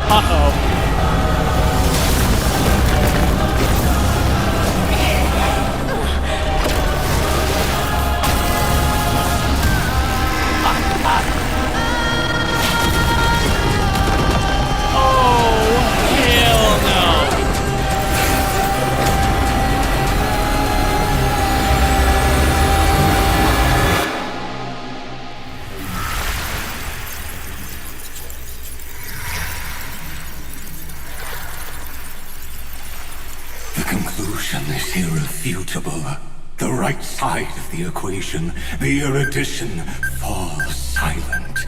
Uh-oh. Is irrefutable. The right side of the equation, the erudition, falls silent.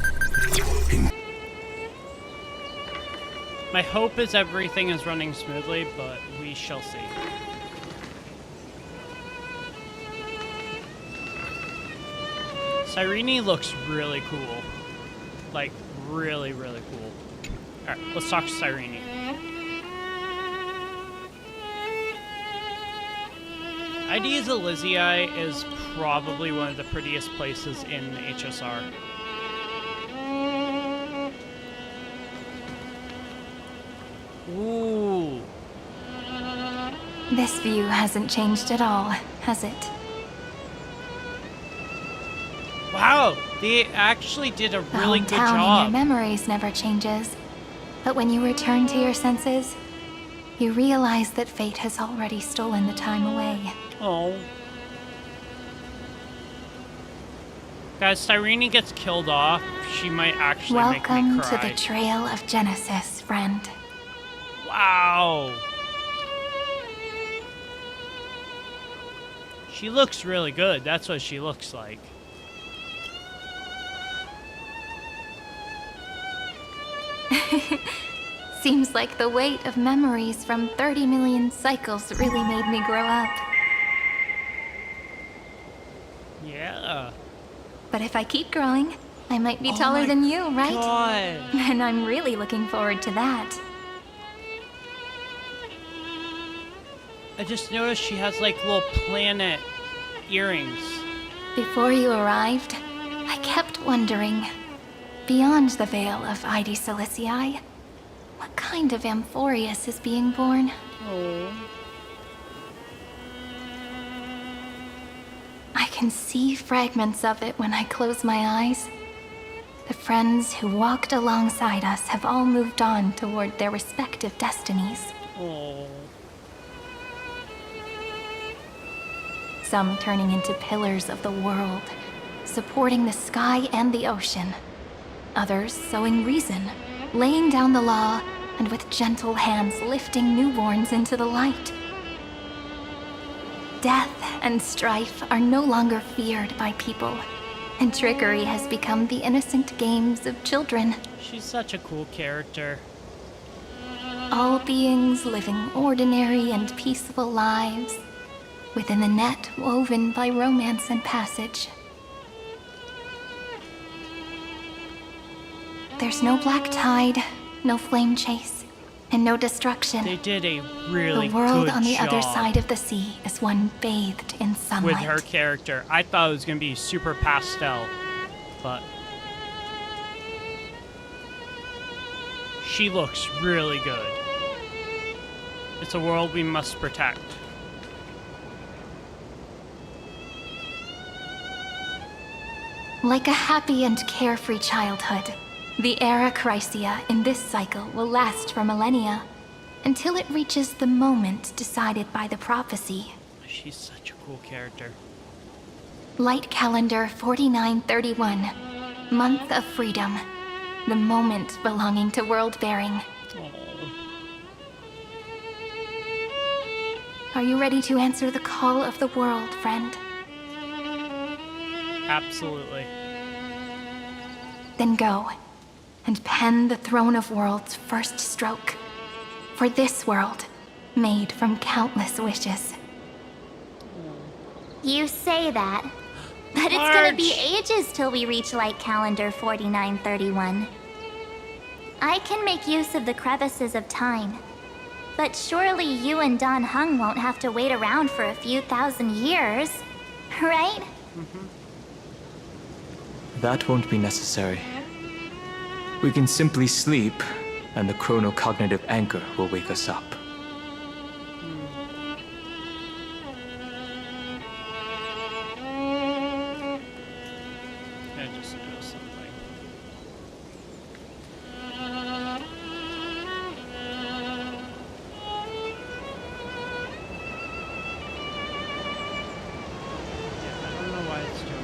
My hope is everything is running smoothly, but we shall see. Cyrene looks really cool. Like, really, really cool. Alright, let's talk to Cyrene. ID's Elysiae is probably one of the prettiest places in HSR. Ooh. This view hasn't changed at all, has it? Wow, they actually did a really good job. job. In your memories never changes, but when you return to your senses, you realize that fate has already stolen the time away. Oh. Guys, Cyrene gets killed off. She might actually make me cry. Welcome to the Trail of Genesis, friend. Wow. She looks really good. That's what she looks like. Seems like the weight of memories from 30 million cycles really made me grow up. Yeah. But if I keep growing, I might be taller than you, right? God. And I'm really looking forward to that. I just noticed she has like little planet earrings. Before you arrived, I kept wondering, beyond the veil of ID Ciliciae, what kind of Amphoreus is being born? Oh. I can see fragments of it when I close my eyes. The friends who walked alongside us have all moved on toward their respective destinies. Oh. Some turning into pillars of the world, supporting the sky and the ocean. Others sowing reason, laying down the law, and with gentle hands lifting newborns into the light. Death and strife are no longer feared by people, and trickery has become the innocent games of children. She's such a cool character. All beings living ordinary and peaceful lives, within the net woven by romance and passage. There's no black tide, no flame chase, and no destruction. They did a really good job. The world on the other side of the sea is one bathed in sunlight. With her character. I thought it was going to be super pastel, but she looks really good. It's a world we must protect. Like a happy and carefree childhood, the era Chrysia in this cycle will last for millennia, until it reaches the moment decided by the prophecy. She's such a cool character. Light calendar 4931, month of freedom, the moment belonging to world-bearing. Oh. Are you ready to answer the call of the world, friend? Absolutely. Then go, and pen the Throne of Worlds' first stroke. For this world, made from countless wishes. You say that, but it's gonna be ages till we reach Light Calendar 4931. I can make use of the crevices of time, but surely you and Dan Heng won't have to wait around for a few thousand years, right? That won't be necessary. We can simply sleep and the chronocognitive anchor will wake us up. I just know something. Yeah, I don't know why it's doing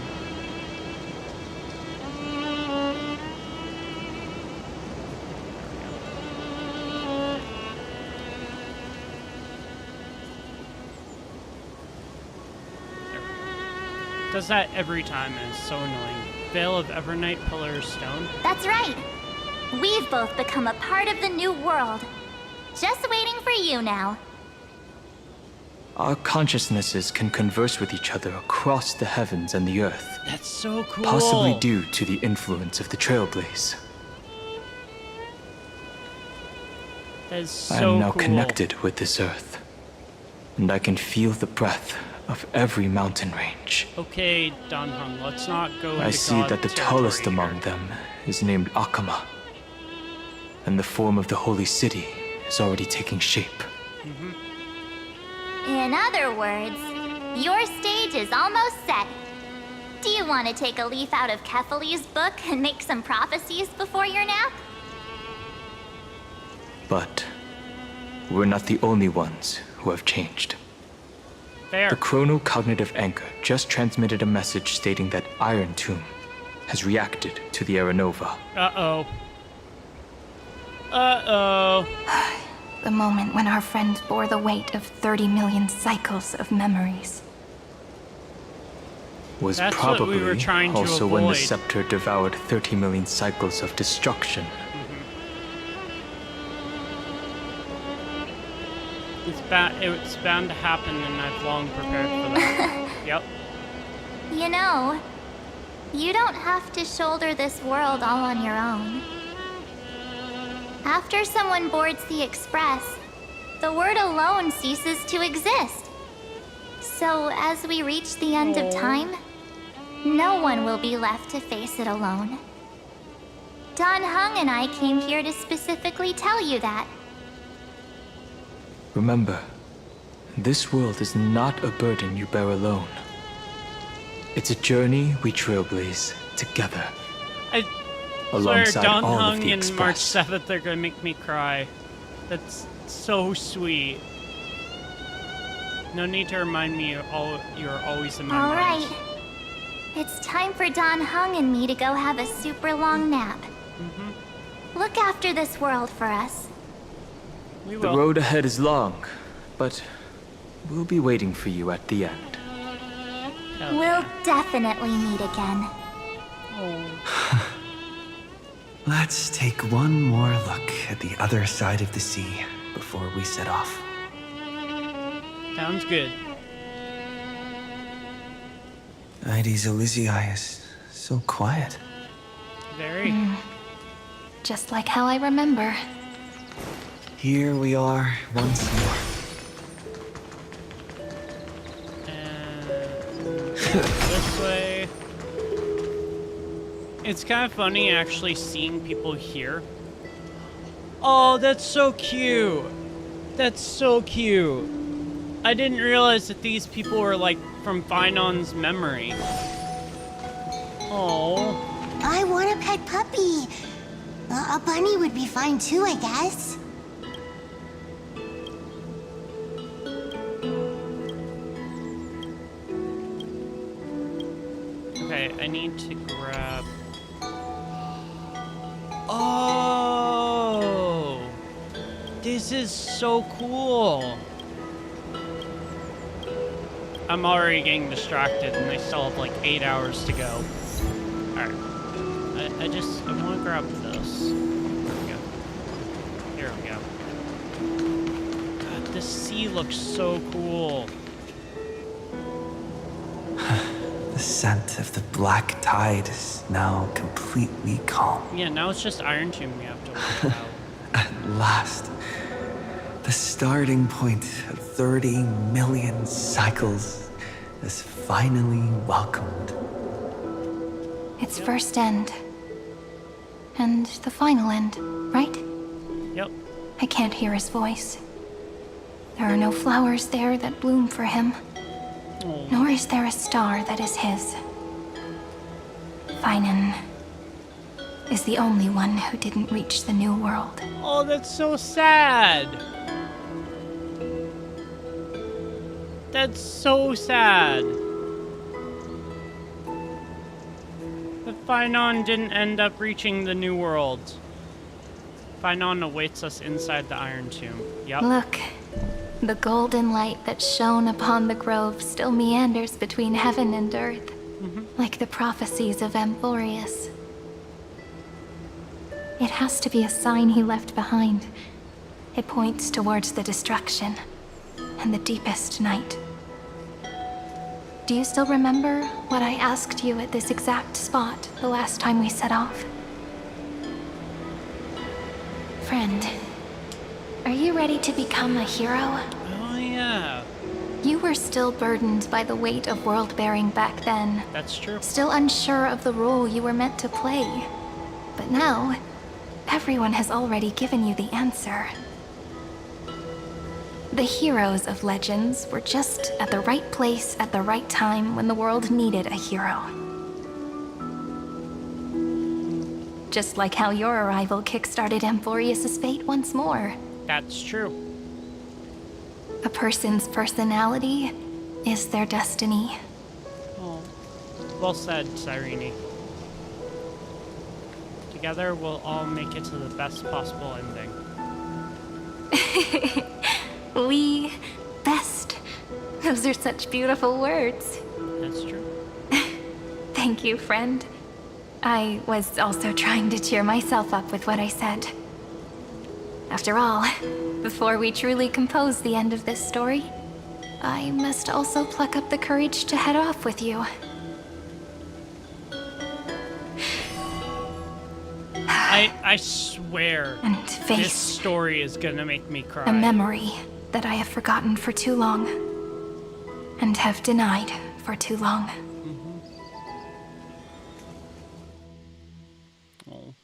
Does that every time, and it's so annoying. Veil of Evernight, Pillar of Stone. That's right. We've both become a part of the new world. Just waiting for you now. Our consciousnesses can converse with each other across the heavens and the earth, That's so cool. possibly due to the influence of the Trailblaze. That is so I am now cool. connected with this earth, and I can feel the breath of every mountain range. Okay, Don Hung, let's not go into I see God that the territory tallest here. among them is named Akama, and the form of the holy city is already taking shape. In other words, your stage is almost set. Do you want to take a leaf out of Kefali's book and make some prophecies before your nap? But we're not the only ones who have changed. Fair. The chronocognitive anchor just transmitted a message stating that Iron Tomb has reacted to the Aeronova. Uh-oh. Uh-oh. The moment when our friend bore the weight of 30 million cycles of memories. Was That's what we probably were trying to also when the avoid. scepter devoured 30 million cycles of destruction. It's bound to happen, and I've long prepared for that. Yep. You know, you don't have to shoulder this world all on your own. After someone boards the Express, the word alone ceases to exist. So as we reach the end of time, no one will be left to face it alone. Don Hung and I came here to specifically tell you that. Remember, this world is not a burden you bear alone. It's a journey we trailblaze together. I swear, Alongside Don all of Hung the and March Express. 7th are gonna make me cry. That's so sweet. No need to remind me you're always in my All mind. right. It's time for Don Hung and me to go have a super long nap. Look after this world for us. We The will. road ahead is long, but we'll be waiting for you at the end. Hell We'll yeah. definitely meet again. Oh. Let's take one more look at the other side of the sea before we set off. Sounds good. Ides Elysiae is so quiet. Very. Just like how I remember. Here we are once more. And this way. It's kind of funny actually seeing people here. Oh, that's so cute. That's so cute. I didn't realize that these people were like from Finon's memory. Oh. I want a pet puppy. A bunny would be fine too, I guess. Okay, I need to grab... Oh! This is so cool! I'm already getting distracted and I still have like 8 hours to go. Alright. I want to grab this. There we go. Here we go. God, this sea looks so cool. The scent of the black tide is now completely calm. Yeah, now it's just Iron Tomb we have to worry about. At last, the starting point of 30 million cycles is finally welcomed. Its first end. And the final end, right? Yep. I can't hear his voice. There are no flowers there that bloom for him, Oh. nor is there a star that is his. Finan is the only one who didn't reach the new world. Oh, that's so sad. That's so sad. But Finan didn't end up reaching the new world. Finan awaits us inside the Iron Tomb. Yep. Look, the golden light that shone upon the grove still meanders between heaven and earth, like the prophecies of Amphoreus. It has to be a sign he left behind. It points towards the destruction and the deepest night. Do you still remember what I asked you at this exact spot the last time we set off? Friend, are you ready to become a hero? Oh, yeah. You were still burdened by the weight of world-bearing back then. That's true. Still unsure of the role you were meant to play. But now, everyone has already given you the answer. The heroes of legends were just at the right place at the right time when the world needed a hero. Just like how your arrival kickstarted Amphoreus'S fate once more. That's true. A person's personality is their destiny. Oh. Well said, Cyrene. Together, we'll all make it to the best possible ending. We best. Those are such beautiful words. That's true. Thank you, friend. I was also trying to cheer myself up with what I said. After all, before we truly compose the end of this story, I must also pluck up the courage to head off with you. I swear, And this face story is gonna make me cry. a memory that I have forgotten for too long. And have denied for too long. Oh.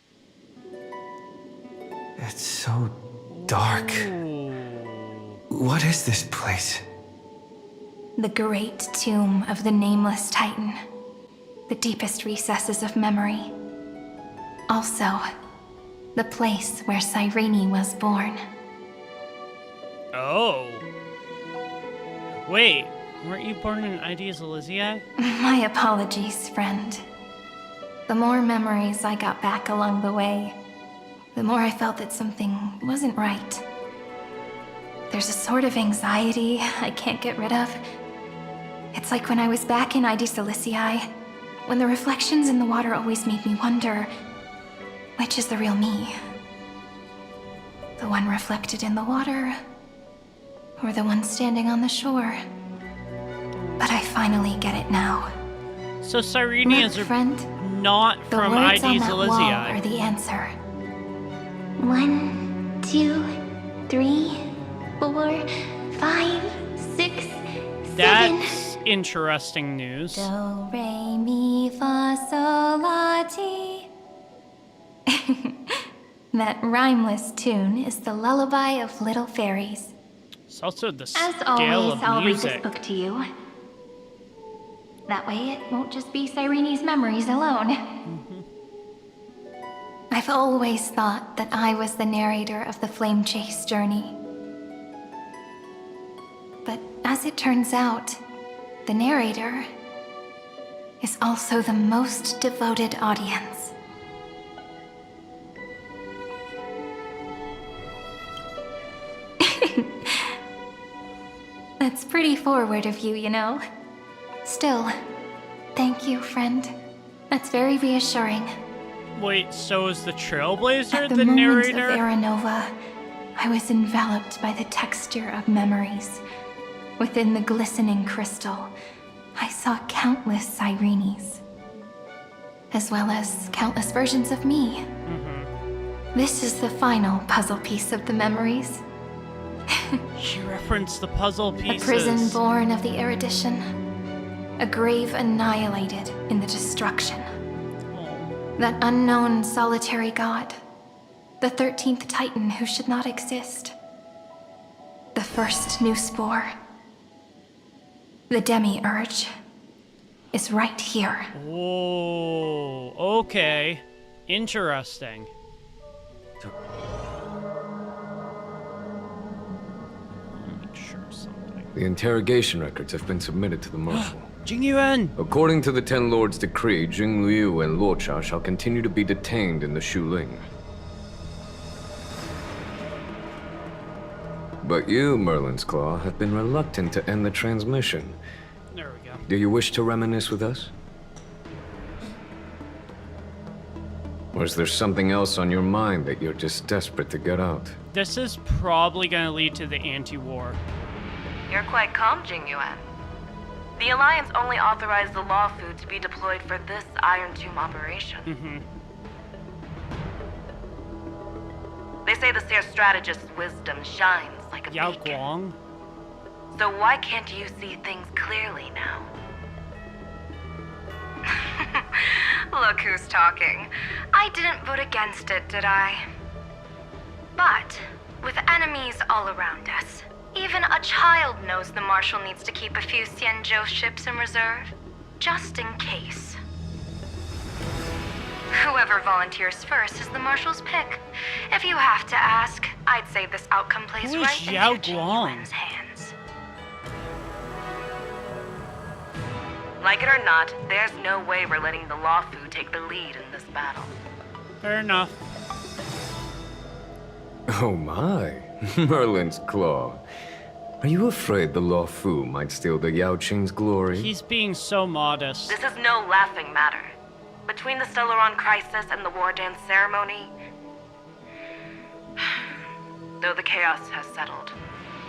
It's so dark. Ooh. What is this place? The great tomb of the nameless Titan. The deepest recesses of memory. Also, the place where Cyrene was born. Oh. Wait, weren't you born in Ides Elysiae? My apologies, friend. The more memories I got back along the way, the more I felt that something wasn't right. There's a sort of anxiety I can't get rid of. It's like when I was back in Ides Elysiae, when the reflections in the water always made me wonder, which is the real me? The one reflected in the water, or the one standing on the shore? But I finally get it now. So Cyrene Look, is friend, not the from words on Ides that wall are Elysiae. the answer. 1, 2, 3, 4, 5, 6, 7. That's interesting news. Do, re, mi, fa, sol, la, ti. That rhymeless tune is the lullaby of little fairies. It's also the As scale always, of I'll read this music. book to you. That way it won't just be Cyrene's memories alone. I've always thought that I was the narrator of the Flame Chase journey. But as it turns out, the narrator is also the most devoted audience. That's pretty forward of you, you know. Still, thank you, friend. That's very reassuring. Wait, so is the Trailblazer At the the moment narrator? of Aranova, I was enveloped by the texture of memories. Within the glistening crystal, I saw countless Cyrenes, as well as countless versions of me. This is the final puzzle piece of the memories. She referenced the puzzle pieces. A prison born of the erudition. A grave annihilated in the destruction. Oh. That unknown solitary god. The 13th Titan who should not exist. The first new spore. The Demiurge is right here. Oh, okay. Interesting. Make sure something. The interrogation records have been submitted to the Marshal. Jing Yuan! According to the Ten Lords' decree, Jing Liu and Luocha shall continue to be detained in the Shuling. But you, Merlin's Claw, have been reluctant to end the transmission. There we go. Do you wish to reminisce with us? Or is there something else on your mind that you're just desperate to get out? This is probably gonna lead to the anti-war. You're quite calm, Jing Yuan. The Alliance only authorized the Law Fu to be deployed for this Iron Tomb operation. They say the Seer Strategist's wisdom shines like a Yao beacon. Guang? So why can't you see things clearly now? Look who's talking. I didn't vote against it, did I? But, with enemies all around us, even a child knows the Marshal needs to keep a few Xianzhou ships in reserve, just in case. Whoever volunteers first is the Marshal's pick. If you have to ask, I'd say this outcome plays Who is right Yao into Jing Guang? Yuan's hands. Like it or not, there's no way we're letting the Law Fu take the lead in this battle. Fair enough. Oh my, Merlin's Claw. Are you afraid the Law Fu might steal the Yao Qing's glory? He's being so modest. This is no laughing matter. Between the Stellaron crisis and the War Dance ceremony, though the chaos has settled,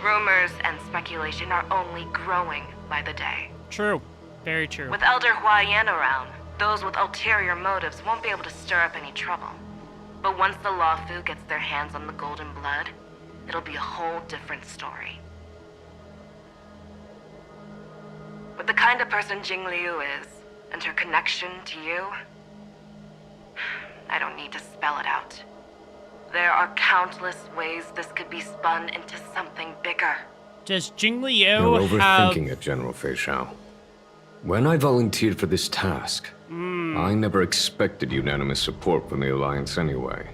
rumors and speculation are only growing by the day. True. Very true. With Elder Huaiyan around, those with ulterior motives won't be able to stir up any trouble. But once the Law Fu gets their hands on the Golden Blood, it'll be a whole different story. With the kind of person Jing Liu is, and her connection to you, I don't need to spell it out. There are countless ways this could be spun into something bigger. Does Jing Liu You're have... overthinking it, General Fei Shao. When I volunteered for this task, I never expected unanimous support from the Alliance anyway.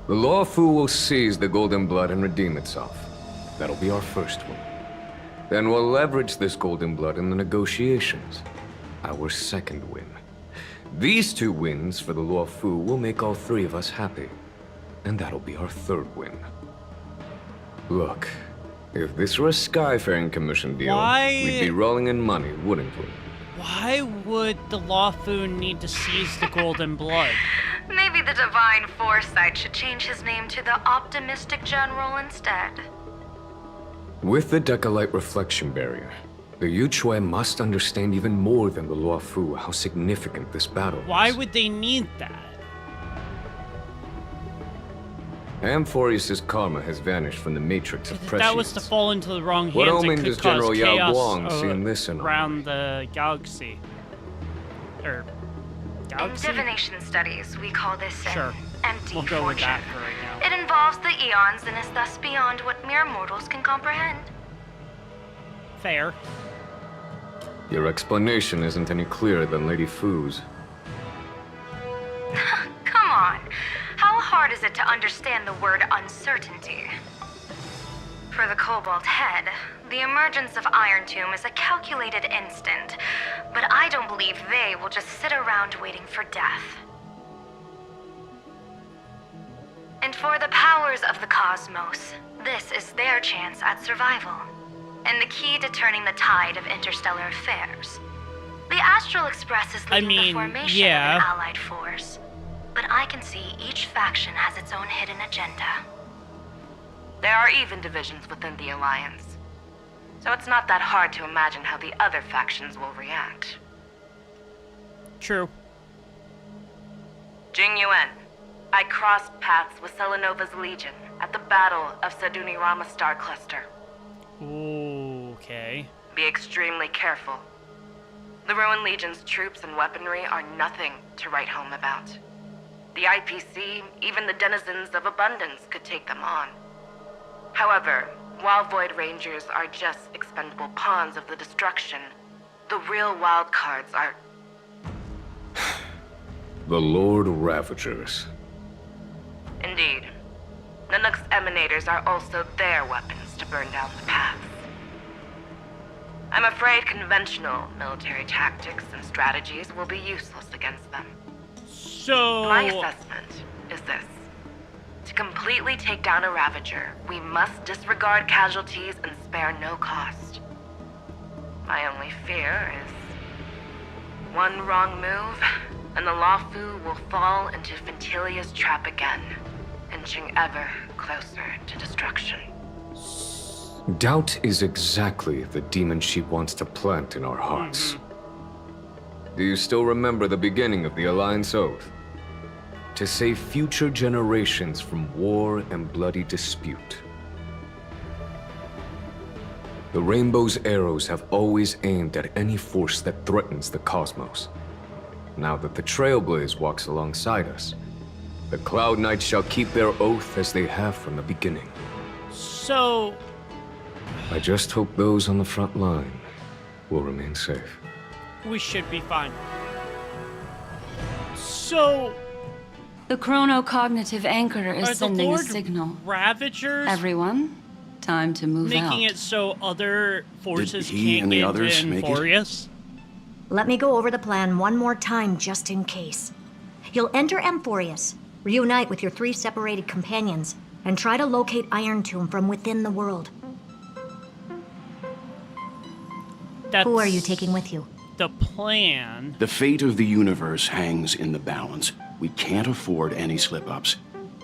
The Law Fu will seize the Golden Blood and redeem itself. That'll be our first win. Then we'll leverage this Golden Blood in the negotiations. Our second win. These two wins for the Law Fu will make all three of us happy. And that'll be our third win. Look, if this were a Skyfaring Commission deal, we'd be rolling in money, wouldn't we? Why would the Law Fu need to seize the Golden Blood? Maybe the Divine Foresight should change his name to the Optimistic General instead. With the Decalite Reflection Barrier, the Yuchue must understand even more than the Law Fu how significant this battle is. Why would they need that? Amphoreus'S karma has vanished from the matrix of If prescience. that was to fall into the wrong hands, What it omen could does cause General Yao chaos Guang see in this anomaly? around the galaxy. Or In galaxy? divination studies, we call this Sure. an empty We'll go with fortune. that for right now. It involves the eons and is thus beyond what mere mortals can comprehend. Fair. Your explanation isn't any clearer than Lady Fu's. Come on. How hard is it to understand the word uncertainty? For the Cobalt Head, the emergence of Iron Tomb is a calculated instant, but I don't believe they will just sit around waiting for death. And for the powers of the cosmos, this is their chance at survival, and the key to turning the tide of interstellar affairs. The Astral Express is leading the formation of an allied force, but I can see each faction has its own hidden agenda. There are even divisions within the Alliance, so it's not that hard to imagine how the other factions will react. True. Jing Yuan, I crossed paths with Selenova's Legion at the Battle of Sadunirama Star Cluster. Okay. Be extremely careful. The Ruined Legion's troops and weaponry are nothing to write home about. The IPC, even the denizens of abundance, could take them on. However, while Void Rangers are just expendable pawns of the destruction, the real wild cards are... The Lord Ravagers. Indeed. Nanook's emanators are also their weapons to burn down the paths. I'm afraid conventional military tactics and strategies will be useless against them. So... My assessment is this. To completely take down a Ravager, we must disregard casualties and spare no cost. My only fear is... one wrong move, and the Lawfu will fall into Fintilia's trap again, inching ever closer to destruction. Doubt is exactly the demon she wants to plant in our hearts. Do you still remember the beginning of the Alliance Oath? To save future generations from war and bloody dispute. The Rainbow's arrows have always aimed at any force that threatens the cosmos. Now that the Trailblaze walks alongside us, the Cloud Knights shall keep their oath as they have from the beginning. So... I just hope those on the front line will remain safe. we should be fine. So... The chronocognitive anchor is sending a Lord signal. Ravagers Everyone, time to move out. making it so other forces Did he can't and the get others to make it? Amphoreus? Let me go over the plan one more time, just in case. You'll enter Amphoreus, reunite with your 3 separated companions, and try to locate Iron Tomb from within the world. That's Who are you taking with you? the plan. The fate of the universe hangs in the balance. We can't afford any slip-ups.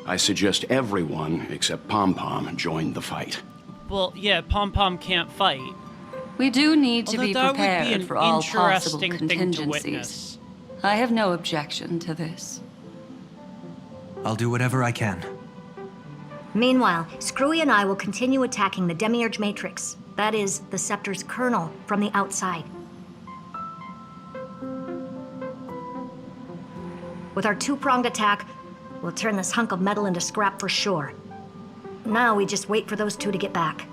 I suggest everyone, except Pom-Pom, join the fight. Well, yeah, Pom-Pom can't fight. We do need to Although be that would be prepared an for all possible interesting thing to contingencies. witness. I have no objection to this. I'll do whatever I can. Meanwhile, Screwy and I will continue attacking the Demiurge Matrix. That is, the Scepter's kernel, from the outside. With our 2-pronged attack, we'll turn this hunk of metal into scrap for sure. Now we just wait for those 2 to get back.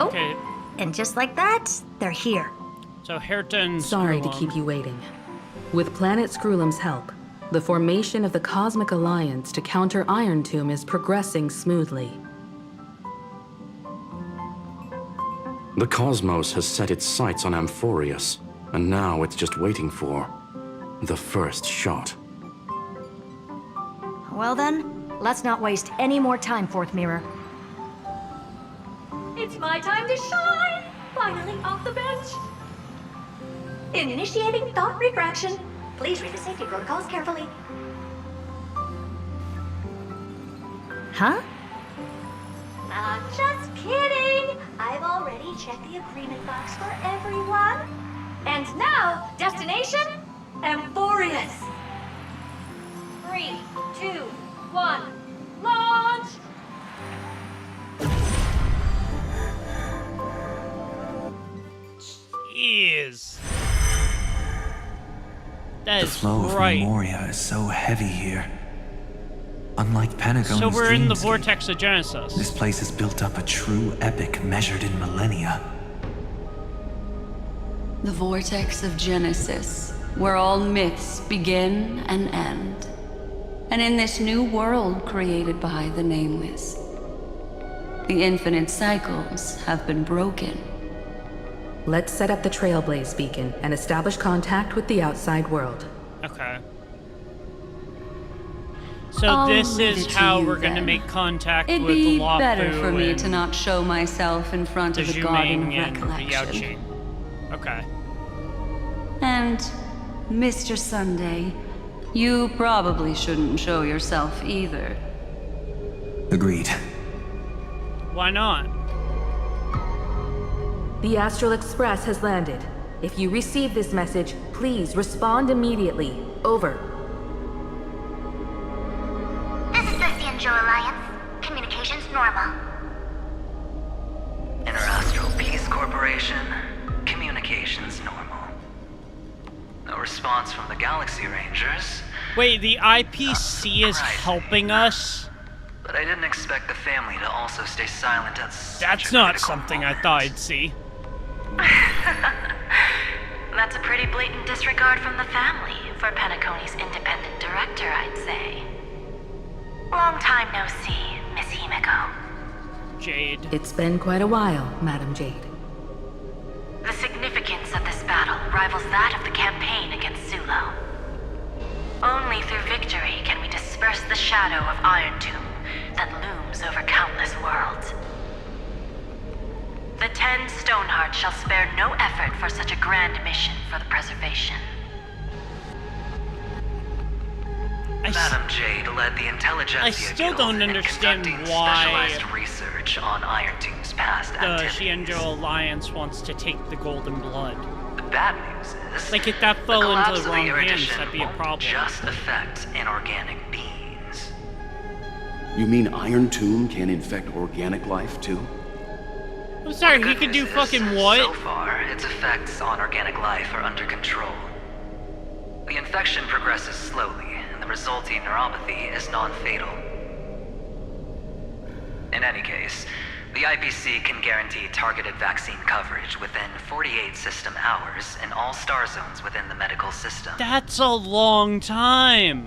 Oh, Okay, and just like that, they're here. so Hairton... Sorry to Screwlum. keep you waiting. With Planet Screwlum's help, the formation of the Cosmic Alliance to counter Iron Tomb is progressing smoothly. The cosmos has set its sights on Amphoreus, and now it's just waiting for the first shot. Well then, let's not waste any more time, Fourth Mirror. It's my time to shine! Finally off the bench! Initiating thought refraction. Please read the safety protocols carefully. Huh? I'm just kidding! I've already checked the agreement box for everyone. And now, destination? Amphoreus! 3, 2, 1, launch! Jeez. That The is flow right. of Memoria is so heavy here. Unlike Panagon's So we're in the dreamscape, vortex of Genesis. this place has built up a true epic measured in millennia. The vortex of Genesis, where all myths begin and end. And in this new world created by the Nameless, the infinite cycles have been broken. Let's set up the Trailblaze beacon and establish contact with the outside world. Okay. So I'll this leave is it to how you we're going to then. make contact It'd with be Lafu better for me and to not show myself in front the of the Garden of Zhuming and the Recollection. Yaoqing. Okay. And, Mr. Sunday, you probably shouldn't show yourself either. Agreed. Why not? The Astral Express has landed. If you receive this message, please respond immediately. Over. This is the Xianzhou Alliance. Communications normal. Interastral Peace Corps Operation, communications normal. No response from the Galaxy Rangers. Wait, the IPC is helping us? But I didn't expect the family to also stay silent at such That's a not critical something I thought I'd see. That's a pretty blatant disregard from the family for Penacony's independent director, I'd say. Long time no see, Miss Himiko. Jade. It's been quite a while, Madam Jade. The significance of this battle rivals that of the campaign against Sulo. Only through victory can we disperse the shadow of Iron Tomb that looms over countless worlds. The 10 Stonehearts shall spare no effort for such a grand mission for the preservation. Madam Jade led the Intelligentsia I still Guild don't in understand conducting why specialized research on Iron Tomb's past the activities. Shienjo Alliance wants to take the Golden Blood. The bad news is, like, if that fell collapse into the of wrong hands, erudition that'd be a won't problem. just affect inorganic beings. You mean Iron Tomb can infect organic life, too? I'm sorry, The he good could do news is, fucking what? So far, its effects on organic life are under control. The infection progresses slowly, and the resulting neuropathy is non-fatal. In any case, the IPC can guarantee targeted vaccine coverage within 48 system hours in all star zones within the medical system. That's a long time.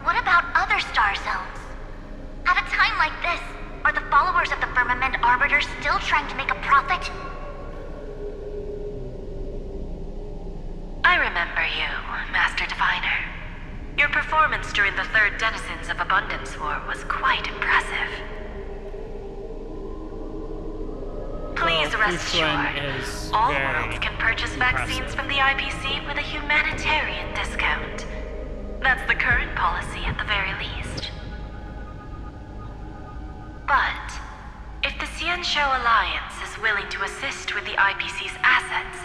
What about other star zones? At a time like this, are the followers of the Firmament Arbiter still trying to make a profit? I remember you, Master Diviner. Your performance during the Third Denizens of Abundance War was quite impressive. Please rest assured, all worlds can purchase vaccines from the IPC with a humanitarian discount. That's the current policy at the very least. But if the Xianzhou Alliance is willing to assist with the IPC's assets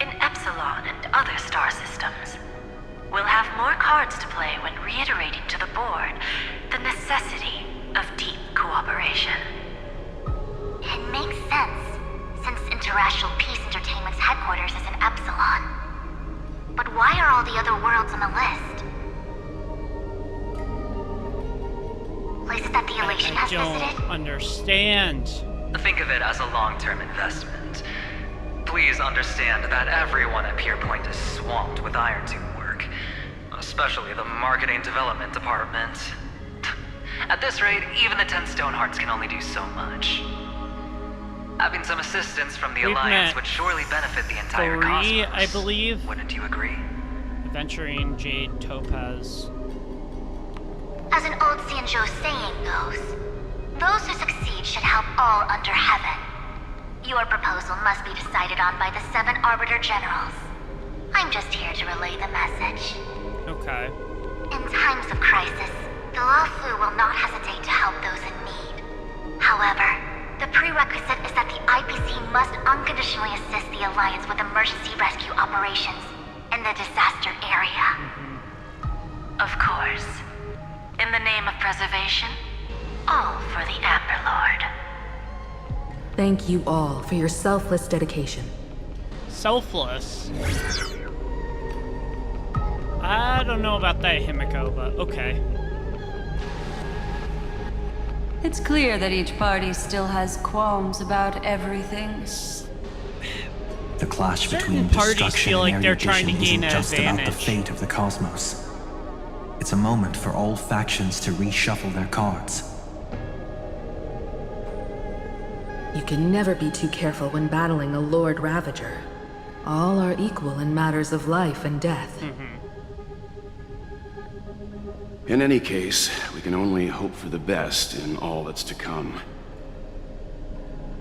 in Epsilon and other star systems, we'll have more cards to play when reiterating to the board the necessity of deep cooperation. It makes sense, since Interracial Peace Entertainment's headquarters is in Epsilon. But why are all the other worlds on the list? Places that the Elation has visited? I don't understand. Think of it as a long-term investment. Please understand that everyone at Pierpoint is swamped with Iron Tomb work, especially the marketing development department. At this rate, even the 10 Stonehearts can only do so much. Having some assistance from the Alliance would surely benefit the entire cosmos. I believe. Wouldn't you agree? Aventurine, Jade, Topaz. As an old Xianzhou saying goes, those who succeed should help all under heaven. Your proposal must be decided on by the 7 Arbiter Generals. I'm just here to relay the message. Okay. In times of crisis, the Luofu will not hesitate to help those in need. However, the prerequisite is that the IPC must unconditionally assist the Alliance with emergency rescue operations in the disaster area. Of course. In the name of preservation, all for the Amber Lord. Thank you all for your selfless dedication. Selfless? I don't know about that, Himiko, but okay. It's clear that each party still has qualms about everything. The clash Certain between parties destruction feel like and they're trying to erudition gain isn't an just about the advantage. fate of the cosmos. It's a moment for all factions to reshuffle their cards. You can never be too careful when battling a Lord Ravager. All are equal in matters of life and death. In any case, we can only hope for the best in all that's to come.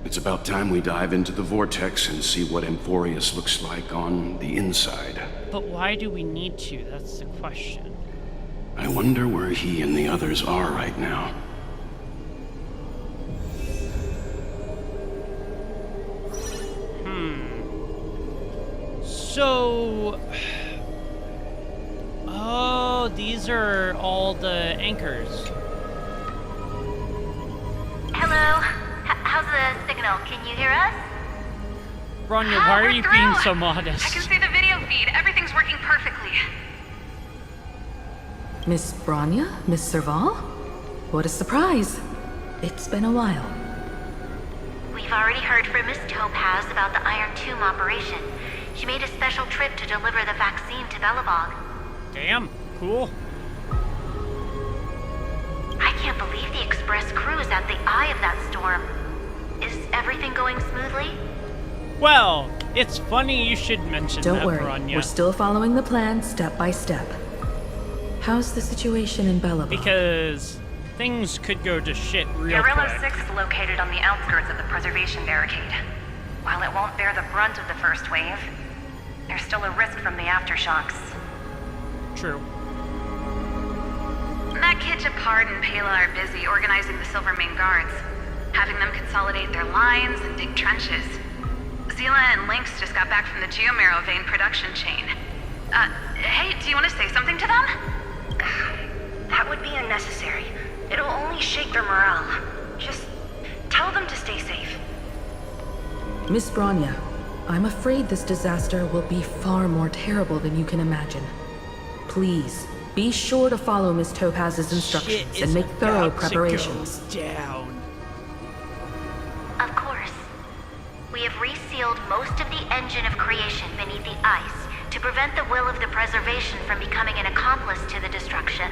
It's about time we dive into the vortex and see what Amphoreus looks like on the inside. But why do we need to? That's the question. I wonder where he and the others are right now. So... Oh, these are all the anchors. Hello? How's the signal? Can you hear us? Bronya, why are we're you through. being so I modest? can see the video feed. Everything's working perfectly. Miss Bronya? Miss Serval? What a surprise. It's been a while. We've already heard from Miss Topaz about the Iron Tomb operation. She made a special trip to deliver the vaccine to Belobog. Damn, cool. I can't believe the Express crew is at the eye of that storm. Is everything going smoothly? Well, it's funny you should mention Don't that, worry, Bronya. we're still following the plan step by step. How's the situation in Belobog? Because things could go to shit real Guerrilla quick. 6 is located on the outskirts of the preservation barricade. While it won't bear the brunt of the first wave, there's still a risk from the aftershocks. True. Matt Kid, Japard, and Pela are busy organizing the Silvermane Guards, having them consolidate their lines and dig trenches. Zila and Lynx just got back from the Geomarrow vein production chain. Hey, do you want to say something to them? That would be unnecessary. It'll only shake their morale. Just tell them to stay safe. Miss Bronya, I'm afraid this disaster will be far more terrible than you can imagine. Please, be sure to follow Miss Topaz's instructions and make thorough preparations. Down. Of course. We have resealed most of the engine of creation beneath the ice to prevent the will of the preservation from becoming an accomplice to the destruction.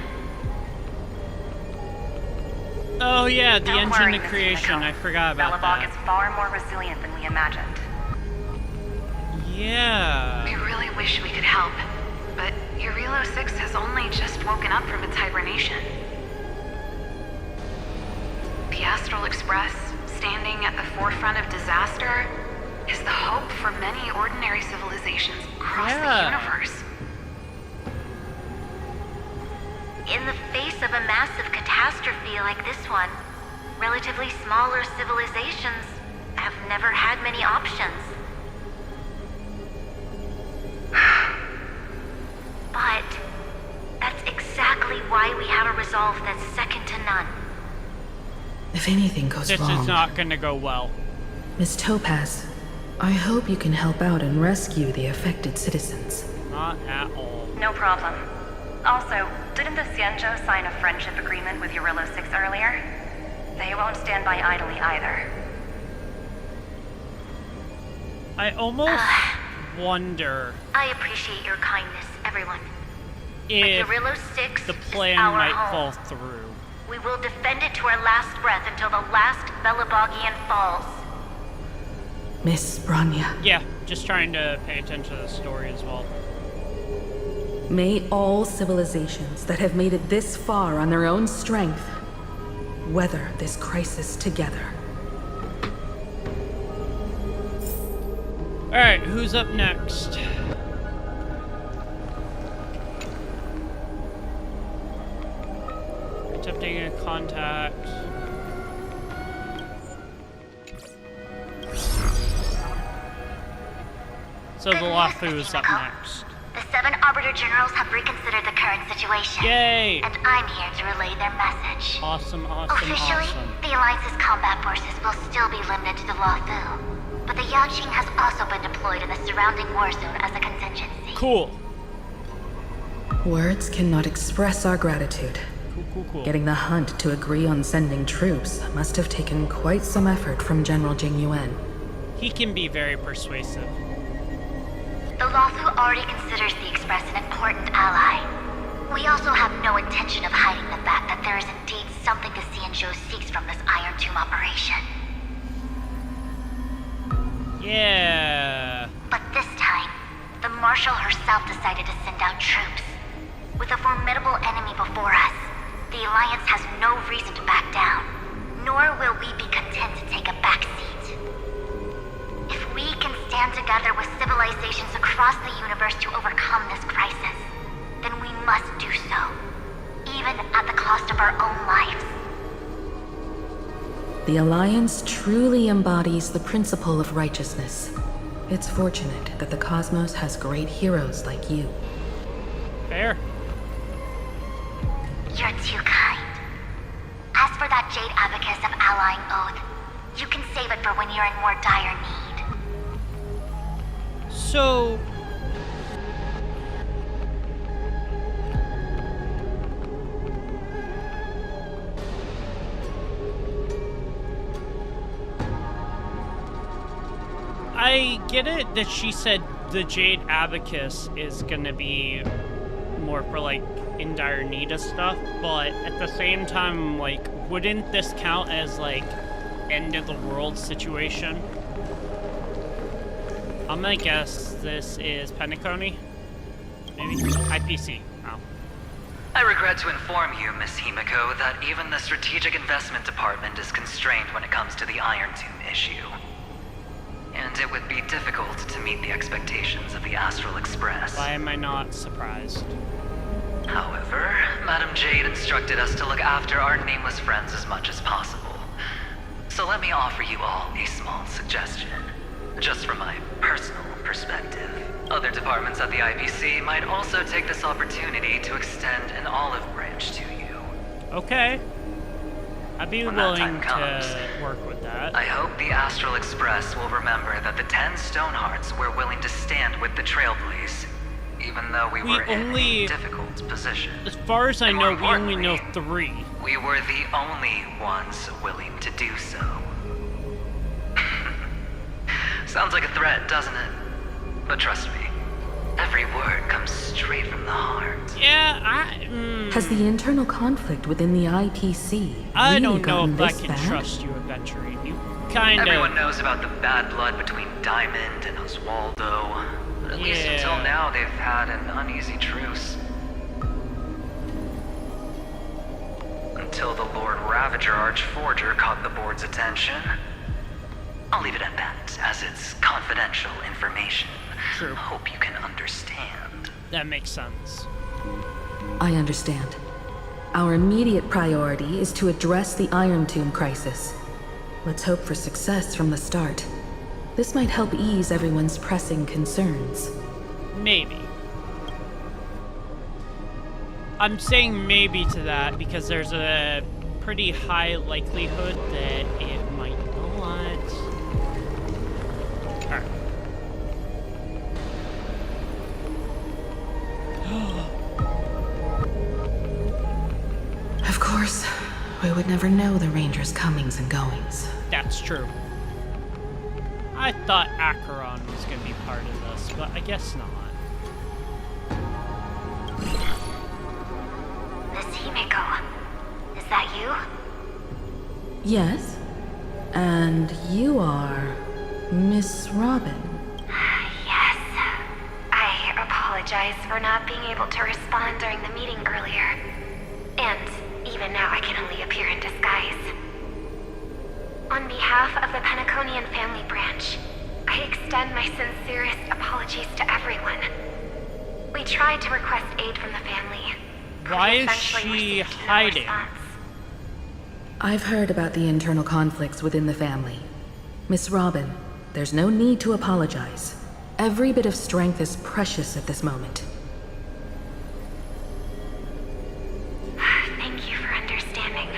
Oh yeah, the Don't engine worry, of Miss creation. Kimiko. I forgot about Belobog that. is far more resilient than we imagined. Yeah. We really wish we could help, but Urilo 6 has only just woken up from its hibernation. The Astral Express, standing at the forefront of disaster, is the hope for many ordinary civilizations across the universe. In the face of a massive catastrophe like this one, relatively smaller civilizations have never had many options. But that's exactly why we have a resolve that's second to none. If anything goes This wrong, is not gonna go well. Miss Topaz, I hope you can help out and rescue the affected citizens. Not at all. No problem. Also, didn't the Xianzhou sign a friendship agreement with Urilo 6 earlier? They won't stand by idly either. I almost wonder I appreciate your kindness, everyone. if but Urilo 6 the is plan our might home. fall through. We will defend it to our last breath until the last Belobogian falls. Miss Bronya, Yeah, just trying to pay attention to the story as well. may all civilizations that have made it this far on their own strength weather this crisis together. Alright, who's up next? Attempting a contact. So the Lafu is up next. The 7 Arbiter Generals have reconsidered the current situation. Yay! And I'm here to relay their message. Awesome, awesome, Officially, awesome. the Alliance's combat forces will still be limited to the Lafu. But the Yaoqing has also been deployed in the surrounding war zone as a contingency. Cool. Words cannot express our gratitude. Cool. Getting the Hunt to agree on sending troops must have taken quite some effort from General Jing Yuan. He can be very persuasive. The Lafu already considers the Express an important ally. We also have no intention of hiding the fact that there is indeed something the Xianzhou seeks from this Iron Tomb operation. Yeah. But this time, the Marshal herself decided to send out troops. With a formidable enemy before us, the Alliance has no reason to back down, nor will we be content to take a back seat. If we can stand together with civilizations across the universe to overcome this crisis, then we must do so, even at the cost of our own lives. The Alliance truly embodies the principle of righteousness. It's fortunate that the cosmos has great heroes like you. Fair. You're too kind. As for that Jade Abacus of Allying Oath, you can save it for when you're in more dire need. So... I get it that she said the Jade Abacus is gonna be more for, like, in dire need of stuff, but at the same time, like, wouldn't this count as, like, end of the world situation? I'm gonna guess this is Penacony? Maybe? IPC. Oh. I regret to inform you, Miss Himiko, that even the Strategic Investment Department is constrained when it comes to the Iron Tomb issue. And it would be difficult to meet the expectations of the Astral Express. Why am I not surprised? However, Madam Jade instructed us to look after our nameless friends as much as possible. So let me offer you all a small suggestion. Just from my personal perspective. Other departments at the IPC might also take this opportunity to extend an olive branch to you. Okay. I'd be When that willing time comes, to work with that. I hope the Astral Express will remember that the 10 Stonehearts were willing to stand with the Trailblaze, even though we were in a difficult position. As far as I And know, more we only know importantly, 3. We were the only ones willing to do so. Sounds like a threat, doesn't it? But trust me, every word comes straight from the heart. Yeah, Has the internal conflict within the IPC I really don't know gotten if I this can bad? trust you adventuring. You kind of... Everyone knows about the bad blood between Diamond and Oswaldo. But at least until now, they've had an uneasy truce. Until the Lord Ravager Archforger caught the board's attention. I'll leave it at that, as it's confidential information. True. Hope you can understand. That makes sense. I understand. Our immediate priority is to address the Iron Tomb crisis. Let's hope for success from the start. This might help ease everyone's pressing concerns. Maybe. I'm saying maybe to that because there's a pretty high likelihood that it might not. Alright. Of course, we would never know the Ranger's comings and goings. That's true. I thought Acheron was going to be part of this, but I guess not. Miss Himiko, is that you? Yes? And you are Miss Robin. Yes. I apologize for not being able to respond during the meeting earlier. And even now I can only appear in disguise. On behalf of the Penaconian family branch, I extend my sincerest apologies to everyone. We tried to request aid from the family. Why is she hiding? I've heard about the internal conflicts within the family. Miss Robin, there's no need to apologize. Every bit of strength is precious at this moment. Thank you for understanding.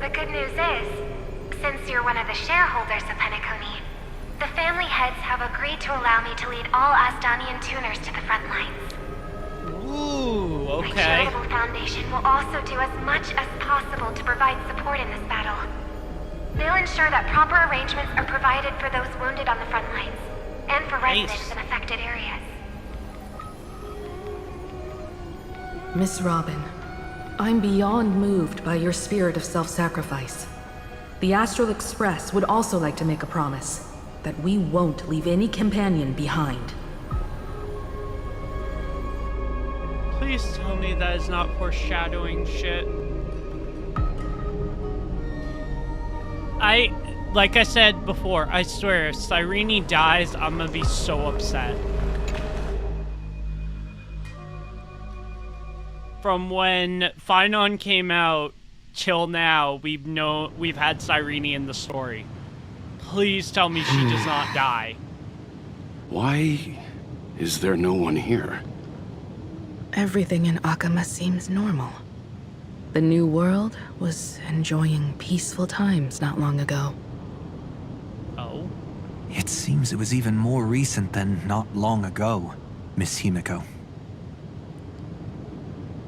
The good news is, since you're one of the shareholders of Penacony, the family heads have agreed to allow me to lead all Asdanian tuners to the front lines. Ooh, My okay. charitable foundation will also do as much as possible to provide support in this battle. They'll ensure that proper arrangements are provided for those wounded on the front lines, and for residents in affected areas. Miss Robin, I'm beyond moved by your spirit of self-sacrifice. The Astral Express would also like to make a promise that we won't leave any companion behind. Please tell me that is not foreshadowing shit. Like I said before, I swear, if Cyrene dies, I'm gonna be so upset. From when Finon came out till now, we've had Cyrene in the story. Please tell me she does not die. Why is there no one here? Everything in Akama seems normal. The New World was enjoying peaceful times not long ago. Oh? It seems it was even more recent than not long ago, Miss Himiko.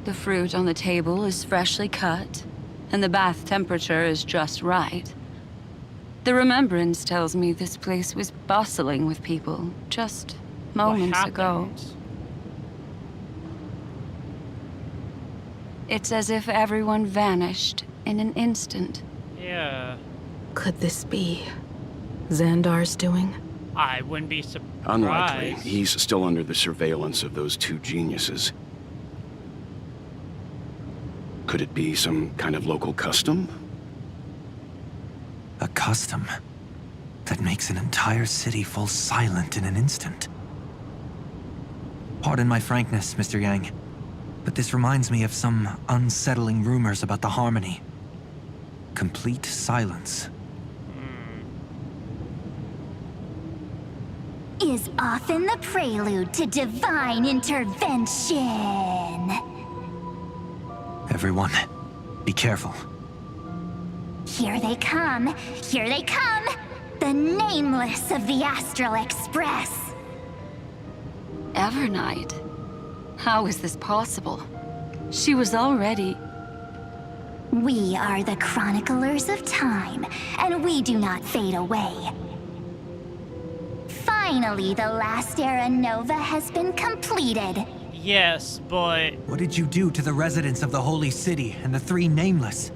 The fruit on the table is freshly cut, and the bath temperature is just right. The remembrance tells me this place was bustling with people just moments ago. It's as if everyone vanished in an instant. Yeah. Could this be Xandar's doing? I wouldn't be surprised. Unlikely. He's still under the surveillance of those two geniuses. Could it be some kind of local custom? A custom that makes an entire city fall silent in an instant. Pardon my frankness, Mr. Yang, but this reminds me of some unsettling rumors about the Harmony. Complete silence. Is often the prelude to divine intervention. Everyone, be careful. Here they come! Here they come! The Nameless of the Astral Express! Evernight? How is this possible? She was already... We are the Chroniclers of Time, and we do not fade away. Finally, the last era Nova has been completed. Yes, but... What did you do to the residents of the Holy City and the three Nameless?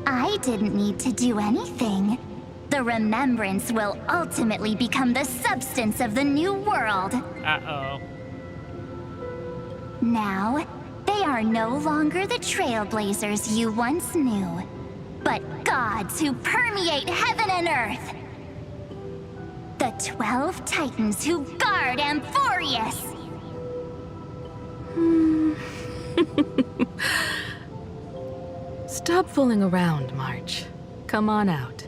I didn't need to do anything. The remembrance will ultimately become the substance of the new world. Uh-oh. Now, they are no longer the trailblazers you once knew, but gods who permeate heaven and earth. The 12 Titans who guard Amphoreus. Stop fooling around, March. Come on out.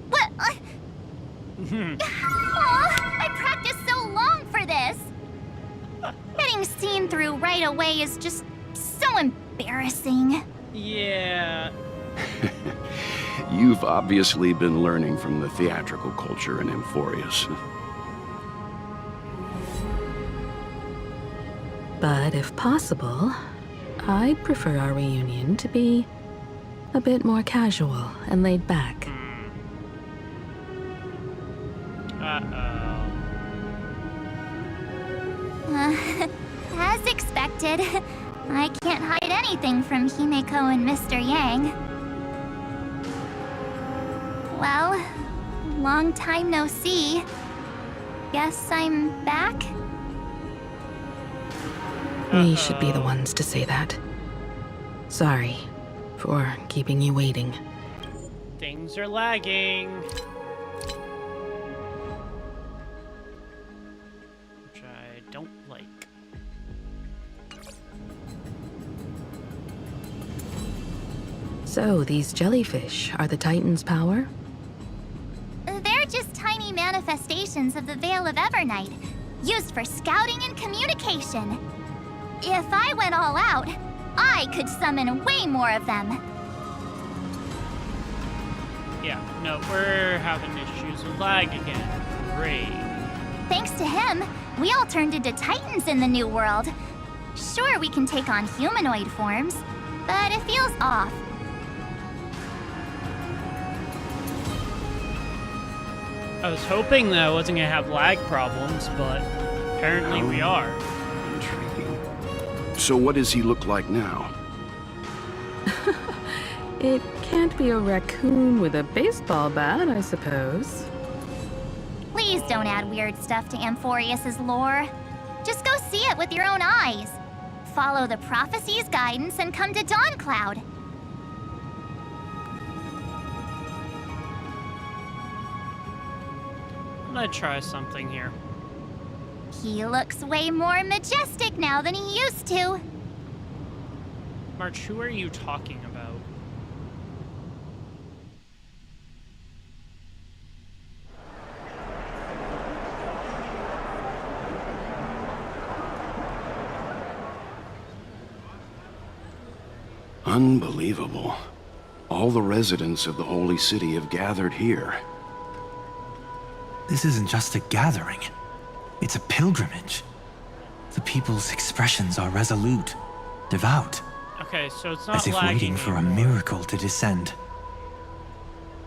What? I practiced so long for this. Getting seen through right away is just so embarrassing. Yeah. You've obviously been learning from the theatrical culture in Amphoreus. But if possible, I'd prefer our reunion to be a bit more casual and laid back. As expected, I can't hide anything from Himeko and Mr. Yang. Well, long time no see. Guess I'm back? We should be the ones to say that. Sorry for keeping you waiting. Things are lagging. Which I don't like. So, these jellyfish are the Titan's power? They're just tiny manifestations of the Veil of Evernight, used for scouting and communication. If I went all out, I could summon way more of them. Yeah, no, we're having issues with lag again. Great. Thanks to him, we all turned into Titans in the new world. Sure, we can take on humanoid forms, but it feels off. I was hoping that I wasn't gonna have lag problems, but apparently we are. Intriguing. So what does he look like now? It can't be a raccoon with a baseball bat, I suppose. Please don't add weird stuff to Amphoreus'S lore. Just go see it with your own eyes. Follow the prophecy's guidance and come to Dawncloud. I'm gonna try something here. He looks way more majestic now than he used to. March, who are you talking about? Unbelievable. All the residents of the Holy City have gathered here. This isn't just a gathering. It's a pilgrimage. The people's expressions are resolute, devout, Okay, so it's not as if lagging waiting for a anymore. miracle to descend.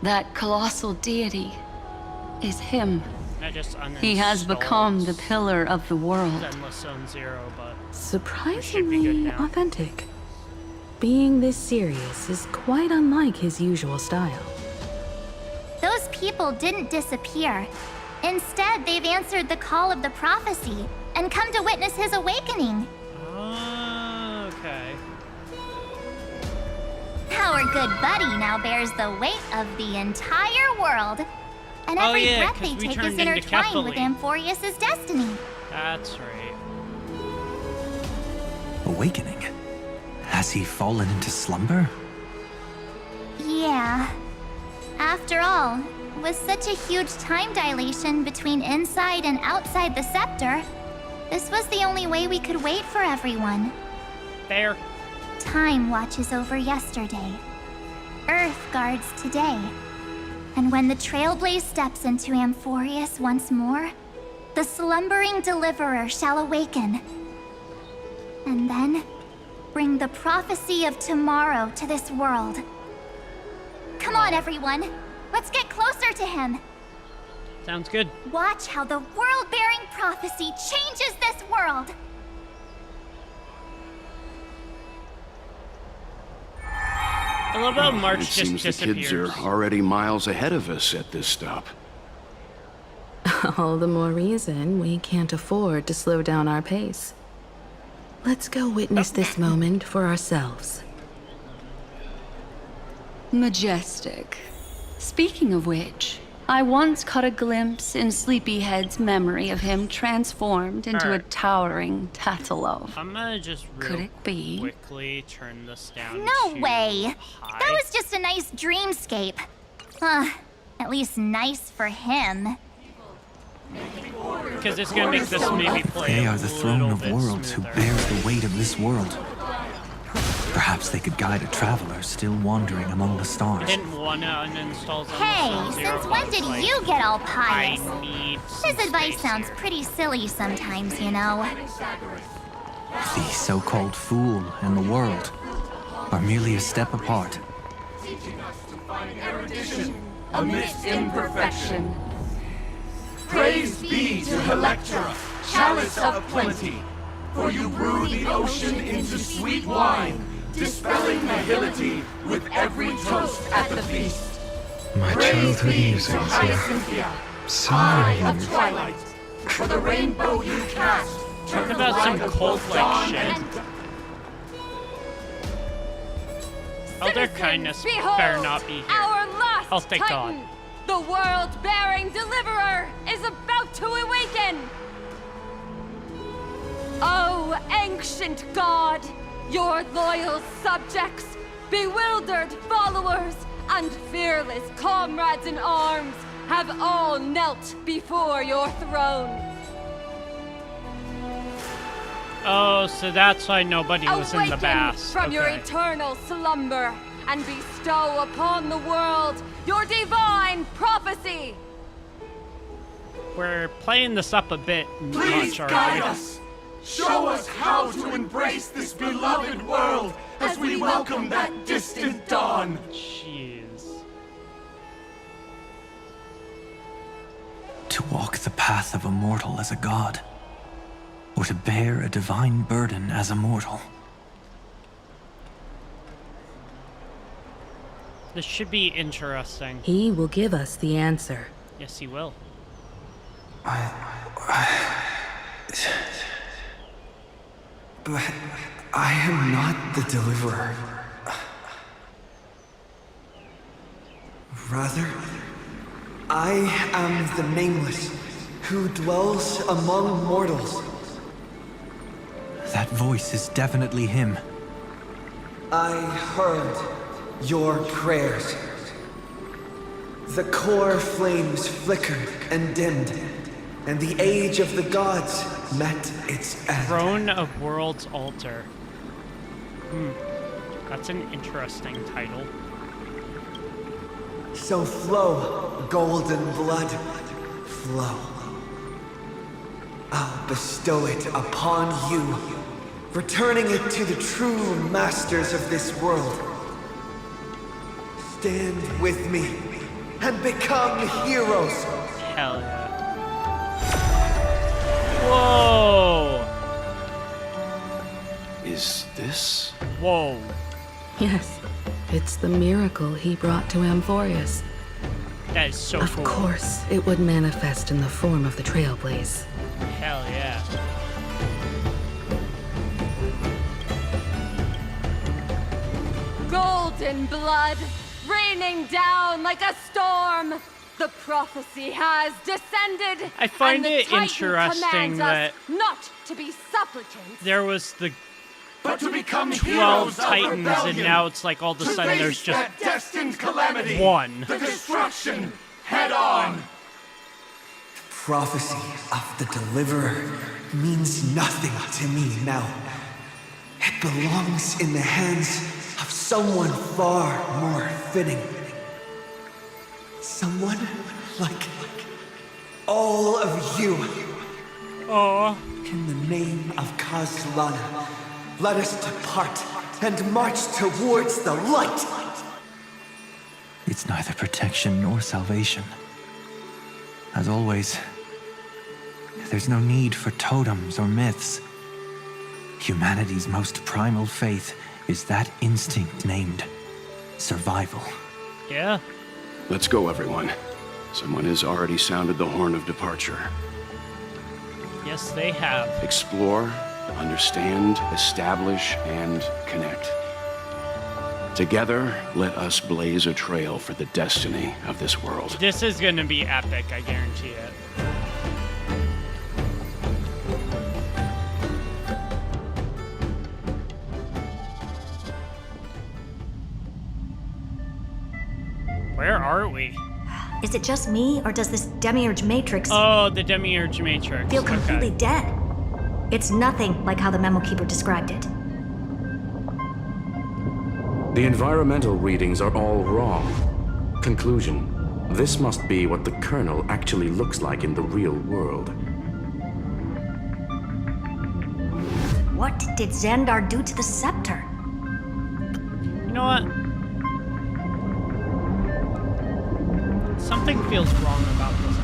That colossal deity is him. I just He has become the pillar of the world. Zenless Zone 0, but Surprisingly authentic. Being this serious is quite unlike his usual style. Those people didn't disappear. Instead, they've answered the call of the prophecy and come to witness his awakening. Okay. Our good buddy now bears the weight of the entire world. And Oh, every yeah, breath they 'cause we take is turned into intertwined with Kefali. Amphoreus'S destiny. That's right. Awakening? Has he fallen into slumber? Yeah. After all, with such a huge time dilation between inside and outside the scepter, this was the only way we could wait for everyone. Fair. Time watches over yesterday. Earth guards today. And when the Trailblaze steps into Amphoreus once more, the slumbering deliverer shall awaken. And then, bring the prophecy of tomorrow to this world. Come on, everyone. Let's get closer to him. Sounds good. Watch how the world-bearing prophecy changes this world. I love how March It just seems the disappears. kids are already miles ahead of us at this stop. All the more reason we can't afford to slow down our pace. Let's go witness this moment for ourselves. Majestic. Speaking of which, I once caught a glimpse in Sleepyhead's memory of him transformed into a towering Tatalov. I'm gonna just Could it be? quickly turn this down. No to way. high. That was just a nice dreamscape. At least nice for him. Because it's gonna make this maybe play They a are the throne little of bit worlds who smoother. bears the weight of this world. Perhaps they could guide a traveler still wandering among the I stars. didn't wanna uninstall Zenless Hey, Zone 0, since when but did like, you get all pious? I need some His advice space sounds here. pretty silly sometimes, you know. The so-called fool and the world are merely a step apart. Amidst imperfection. Praise be to Electra, chalice of plenty, for you brew the ocean into sweet wine, dispelling nihility with every toast at the feast. My Praise childhood be to musings are Hyacinthia, so eye of weird. twilight, for the rainbow you cast. Talk about some cult-like shit. Elder kindness better not be here. Our last Oh, thank God. Titan, the world-bearing deliverer, is about to awaken! Oh, ancient god, your loyal subjects, bewildered followers, and fearless comrades in arms have all knelt before your throne. Oh, so that's why nobody was in the Awaken bath. from your Okay. eternal slumber and bestow upon the world your divine prophecy. We're playing this up a bit Please much, guide aren't we? us. Show us how to embrace this beloved world as we welcome that distant dawn. Jeez. To walk the path of a mortal as a god, or to bear a divine burden as a mortal. This should be interesting. He will give us the answer. Yes, he will. But I am not the deliverer. Rather, I am the Nameless, who dwells among mortals. That voice is definitely him. I heard your prayers. The core flames flickered and dimmed, and the age of the gods met its end. Throne of World's Altar. That's an interesting title. So flow, golden blood, flow. I'll bestow it upon you, returning it to the true masters of this world. Stand with me and become heroes. Hell yeah. Whoa! Is this? Whoa. Yes, it's the miracle he brought to Amphoreus. That is so cool. Of course, it would manifest in the form of the Trailblaze. Hell yeah. Golden blood, raining down like a storm. The prophecy has descended. I find and the it Titan interesting commands that us not to be supplicants, there was the but to become 12 heroes Titans, of rebellion, and now it's like all of a to sudden face there's just that destined calamity, one. the destruction, head on. Prophecy of the Deliverer means nothing to me now. It belongs in the hands of someone far more fitting. Someone like all of you. In the name of Kazlana, let us depart and march towards the light. It's neither protection nor salvation. As always, there's no need for totems or myths. Humanity's most primal faith is that instinct named survival. Yeah. Let's go, everyone. Someone has already sounded the horn of departure. Yes, they have. Explore, understand, establish, and connect. Together, let us blaze a trail for the destiny of this world. This is gonna be epic, I guarantee it. Where are we? Is it just me, or does this Demiurge Matrix Oh, the Demiurge Matrix. feel completely dead? It's nothing like how the Memo Keeper described it. The environmental readings are all wrong. Conclusion. This must be what the kernel actually looks like in the real world. What did Xandar do to the scepter? You know what? Something feels wrong about this.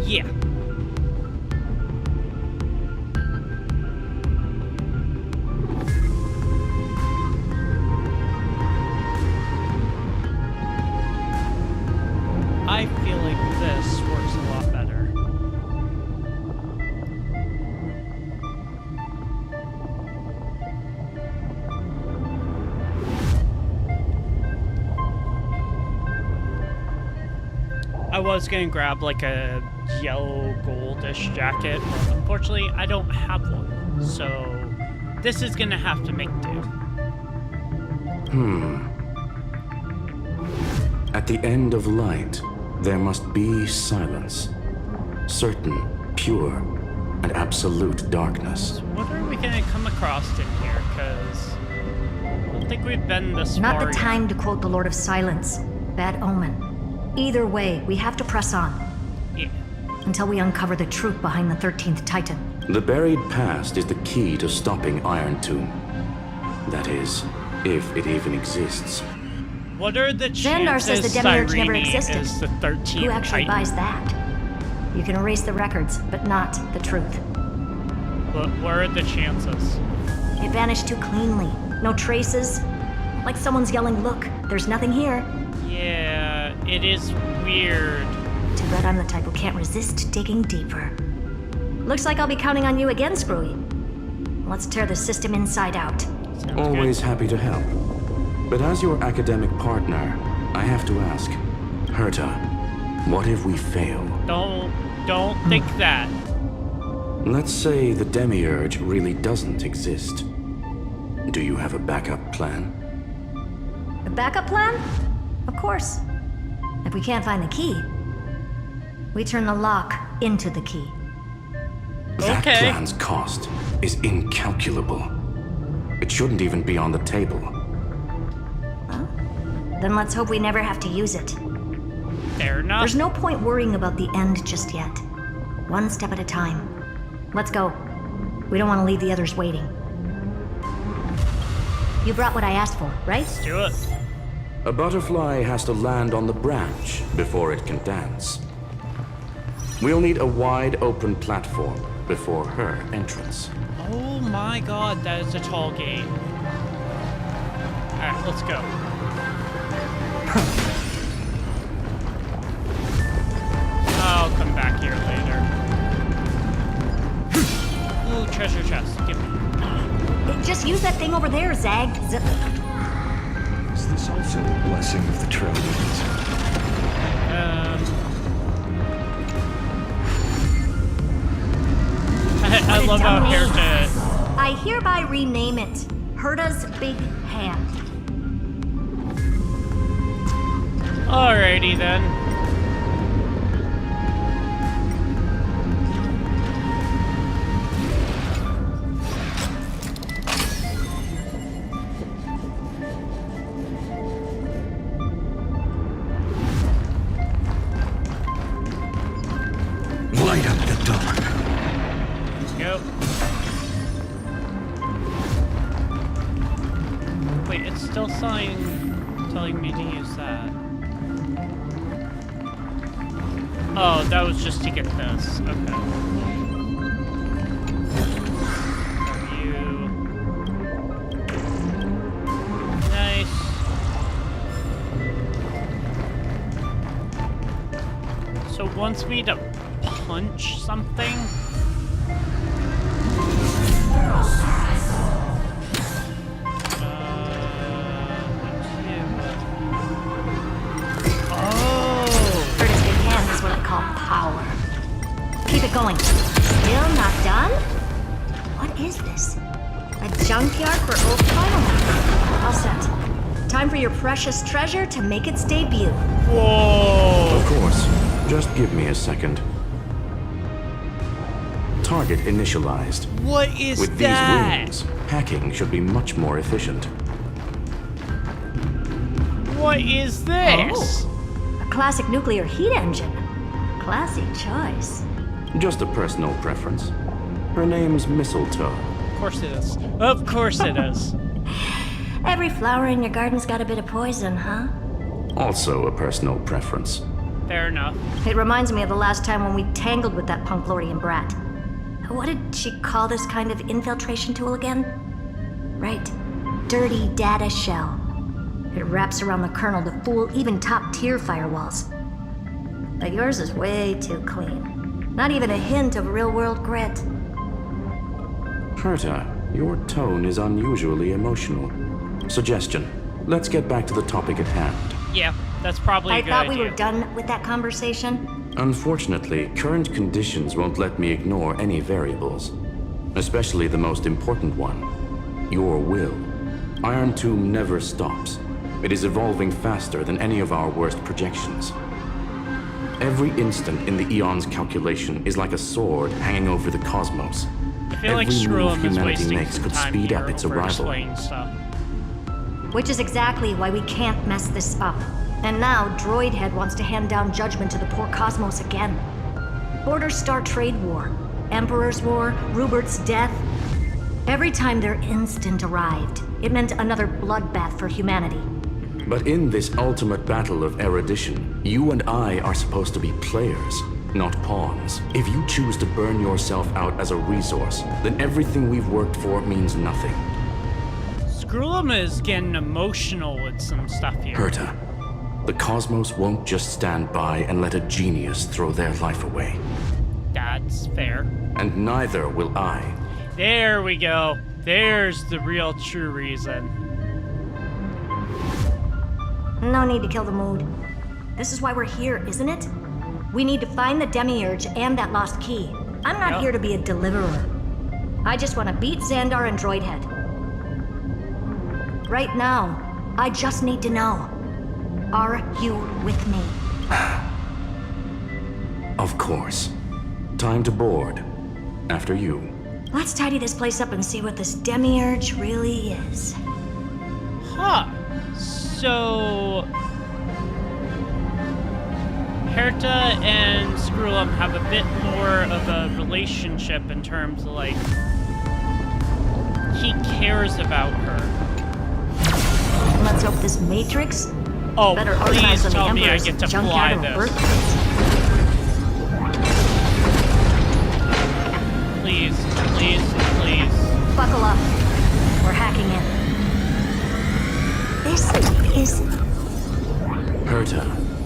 Yeah. I feel like this works a lot better. I was gonna grab like a yellow goldish jacket, but unfortunately I don't have one. So this is gonna have to make do. At the end of light, there must be silence. Certain, pure, and absolute darkness. What are we gonna come across in here? Because I don't think we've been this far Not the yet. time to quote the Lord of Silence. Bad omen. Either way, we have to press on. Yeah. Until we uncover the truth behind the 13th Titan. The buried past is the key to stopping Iron Tomb. That is, if it even exists. What are the Xandar says chances the Demiurge never Cyrene existed. is the 13th Who actually Titan? buys that? You can erase the records, but not the truth. But what are the chances? It vanished too cleanly. No traces. Like someone's yelling, look, there's nothing here. Yeah, it is weird. Too bad I'm the type who can't resist digging deeper. Looks like I'll be counting on you again, Screwy. Let's tear the system inside out. Always happy to help. But as your academic partner, I have to ask, Herta, what if we fail? Don't think that. Let's say the demiurge really doesn't exist. Do you have a backup plan? A backup plan? Of course. If we can't find the key, we turn the lock into the key. That plan's cost is incalculable. It shouldn't even be on the table. Well, then let's hope we never have to use it. Fair enough. There's no point worrying about the end just yet. One step at a time. Let's go. We don't want to leave the others waiting. You brought what I asked for, right? Let's do it. A butterfly has to land on the branch before it can dance. We'll need a wide open platform before her entrance. Oh my god, that is a tall gate. Alright, let's go. I'll come back here later. Ooh, treasure chest. Give me. Just use that thing over there, Zag. Is this also a blessing of the Trailblades? I love how Herta. I hereby rename it Herta's Big Hand. Alrighty then. Light up the dark. Go. Wait, it's still telling me to use that. Oh, that was just to get this. Okay. Nice. So it wants me to punch something? Power. Keep it going. Still not done? What is this? A junkyard for old final? All set. Time for your precious treasure to make its debut. Whoa! Of course. Just give me a second. Target initialized. What is With that? these rooms, hacking should be much more efficient. What is this? Oh, a classic nuclear heat engine. Classy choice. Just a personal preference. Her name's Mistletoe. Of course it is. Of course it is. Every flower in your garden's got a bit of poison, huh? Also a personal preference. Fair enough. It reminds me of the last time when we tangled with that Punklordian brat. What did she call this kind of infiltration tool again? Right. Dirty data shell. It wraps around the kernel to fool even top-tier firewalls. But yours is way too clean. Not even a hint of real-world grit. Herta, your tone is unusually emotional. Suggestion. Let's get back to the topic at hand. Yeah, that's probably a good idea. I thought we were done with that conversation. Unfortunately, current conditions won't let me ignore any variables. Especially the most important one. Your will. Iron Tomb never stops. It is evolving faster than any of our worst projections. Every instant in the Eon's calculation is like a sword hanging over the cosmos. I feel like Every move Screw'em is humanity wasting makes some could time speed here up its over arrival. explaining stuff. Which is exactly why we can't mess this up. And now Droidhead wants to hand down judgment to the poor cosmos again. Border Star Trade War, Emperor's War, Rupert's death. Every time their instant arrived, it meant another bloodbath for humanity. But in this ultimate battle of erudition, you and I are supposed to be players, not pawns. If you choose to burn yourself out as a resource, then everything we've worked for means nothing. Screw'em is getting emotional with some stuff here. Herta, The cosmos won't just stand by and let a genius throw their life away. That's fair. And neither will I. There we go. There's the real true reason. No need to kill the mood. This is why we're here, isn't it? We need to find the Demiurge and that lost key. I'm not here to be a deliverer. I just want to beat Xandar and Droidhead. Right now, I just need to know. Are you with me? Of course. Time to board. After you. Let's tidy this place up and see what this Demiurge really is. Huh. So... Herta and Skrullum have a bit more of a relationship in terms of, like... He cares about her. Let's hope this Matrix better please organized than the tell me I Emperor's get to junkyard fly or this. birthplace. Please, please, please. Buckle up. We're hacking in. This is... Herta,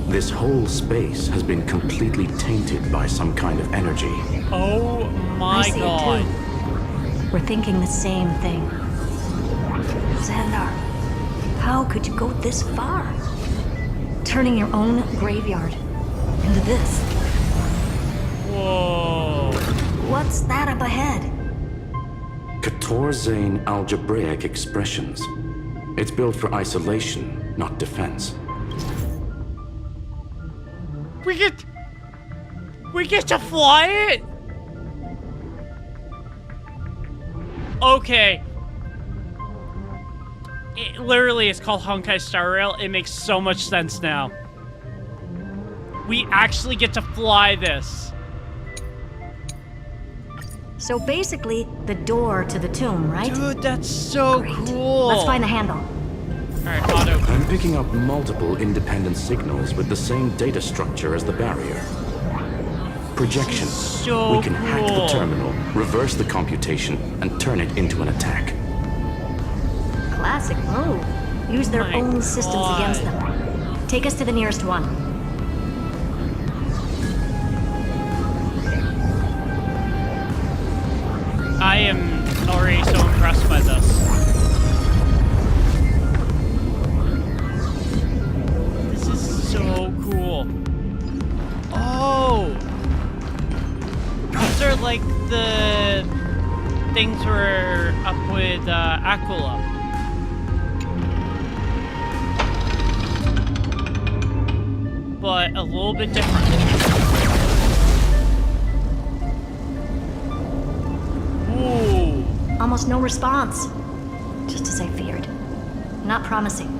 this whole space has been completely tainted by some kind of energy. Oh my I see god. It too. We're thinking the same thing. Xandar, how could you go this far? Turning your own graveyard into this. Whoa. What's that up ahead? Katorzane algebraic expressions. It's built for isolation, not defense. We get to fly it? Okay. It literally is called Honkai Star Rail. It makes so much sense now. We actually get to fly this. So basically, the door to the tomb, right? Dude, that's so cool. Let's find the handle. Alright, auto. I'm picking up multiple independent signals with the same data structure as the barrier. Projection. So we can hack the terminal, reverse the computation, and turn it into an attack. Classic move. Use their own systems against them. Take us to the nearest one. I am already so impressed by this. This is so cool. Oh! These are like the things we're up with Aquila. But a little bit different. Ooh. Almost no response. Just as I feared. Not promising.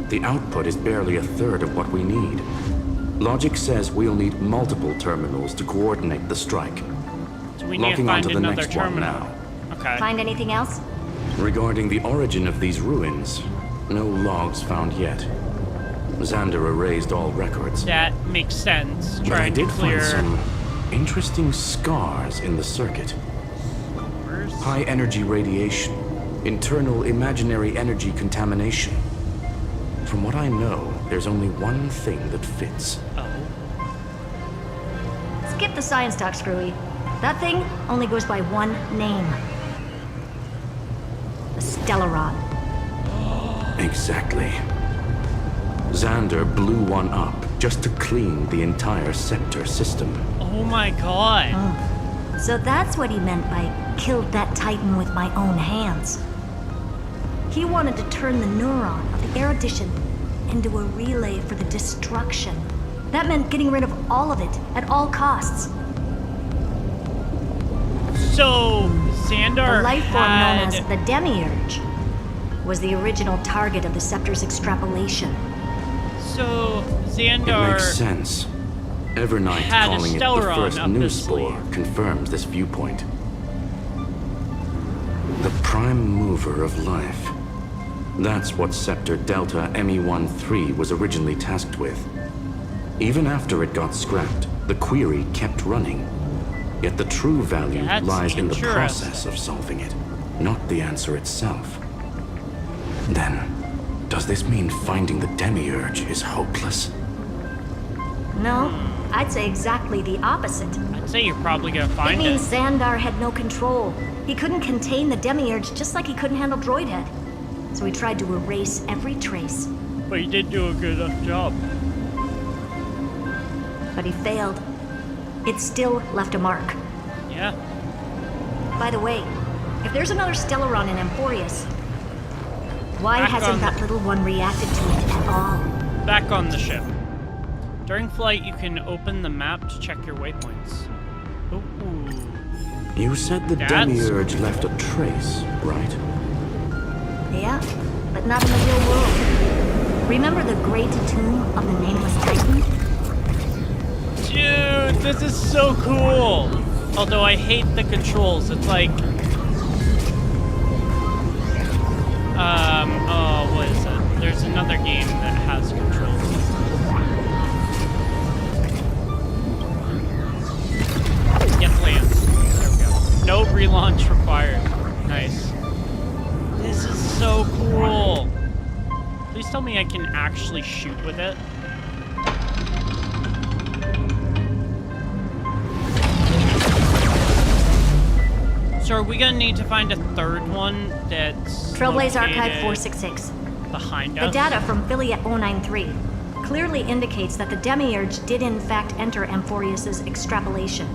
The output is barely a third of what we need. Logic says we'll need multiple terminals to coordinate the strike. So we need to Locking find onto the another next terminal. one now. Okay. Find anything else? Regarding the origin of these ruins, no logs found yet. Xander erased all records. That makes sense. But I Trying to did clear. find some interesting scars in the circuit. High energy radiation, internal imaginary energy contamination. From what I know, there's only one thing that fits. Skip the science talk, Screwy. That thing only goes by one name. The Stellarod. Exactly. Xander blew one up just to clean the entire Scepter system. Oh my god. So that's what he meant by killed that Titan with my own hands. He wanted to turn the neuron of the erudition into a relay for the destruction. That meant getting rid of all of it at all costs. So, Xandar The life form known had... as the Demiurge was the original target of the Scepter's extrapolation. So, It Xandar makes sense. Evernight had a calling it the Stellaron first up new his spore sleeve. confirms this viewpoint. The prime mover of life. That's what Scepter Delta ME-13 was originally tasked with. Even after it got scrapped, the query kept running. Yet the true value That's lies in the interesting. process of solving it, not the answer itself. Then, Does this mean finding the Demiurge is hopeless? No, I'd say exactly the opposite. I'd say you're probably gonna It find means it. Xandar had no control. He couldn't contain the Demiurge just like he couldn't handle Droidhead. So he tried to erase every trace. But he did do a good enough job. But he failed. It still left a mark. Yeah. By the way, if there's another Stellaron in Amphoreus, why Back hasn't on that little one reacted to it at all? Back on the ship. During flight, you can open the map to check your waypoints. Ooh. You said the That's Demiurge left a trace, right? Yeah, but not in the real world. Remember the great tomb of the Nameless Titan? Dude, this is so cool! Although I hate the controls. It's like... oh, what is it? There's another game that has controls. Get land. There we go. No relaunch required. Nice. This is so cool. Please tell me I can actually shoot with it. So are we gonna need to find a third one that's Trailblaze Archive located 466. behind The us? data from Philiet 093 clearly indicates that the Demiurge did in fact enter Amphoreus'S extrapolation.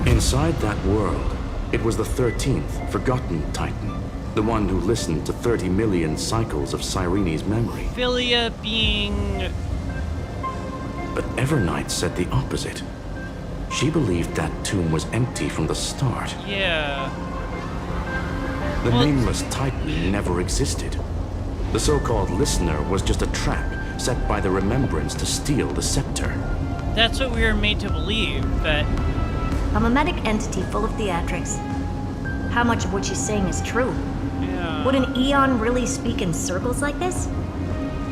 Inside that world, it was the 13th, forgotten Titan. The one who listened to 30 million cycles of Cyrene's memory. Philia being... But Evernight said the opposite. She believed that tomb was empty from the start. Yeah. The Nameless Titan never existed. The so-called Listener was just a trap set by the Remembrance to steal the scepter. That's what we were made to believe, but... A mimetic entity full of theatrics. How much of what she's saying is true? Yeah. Would an Eon really speak in circles like this?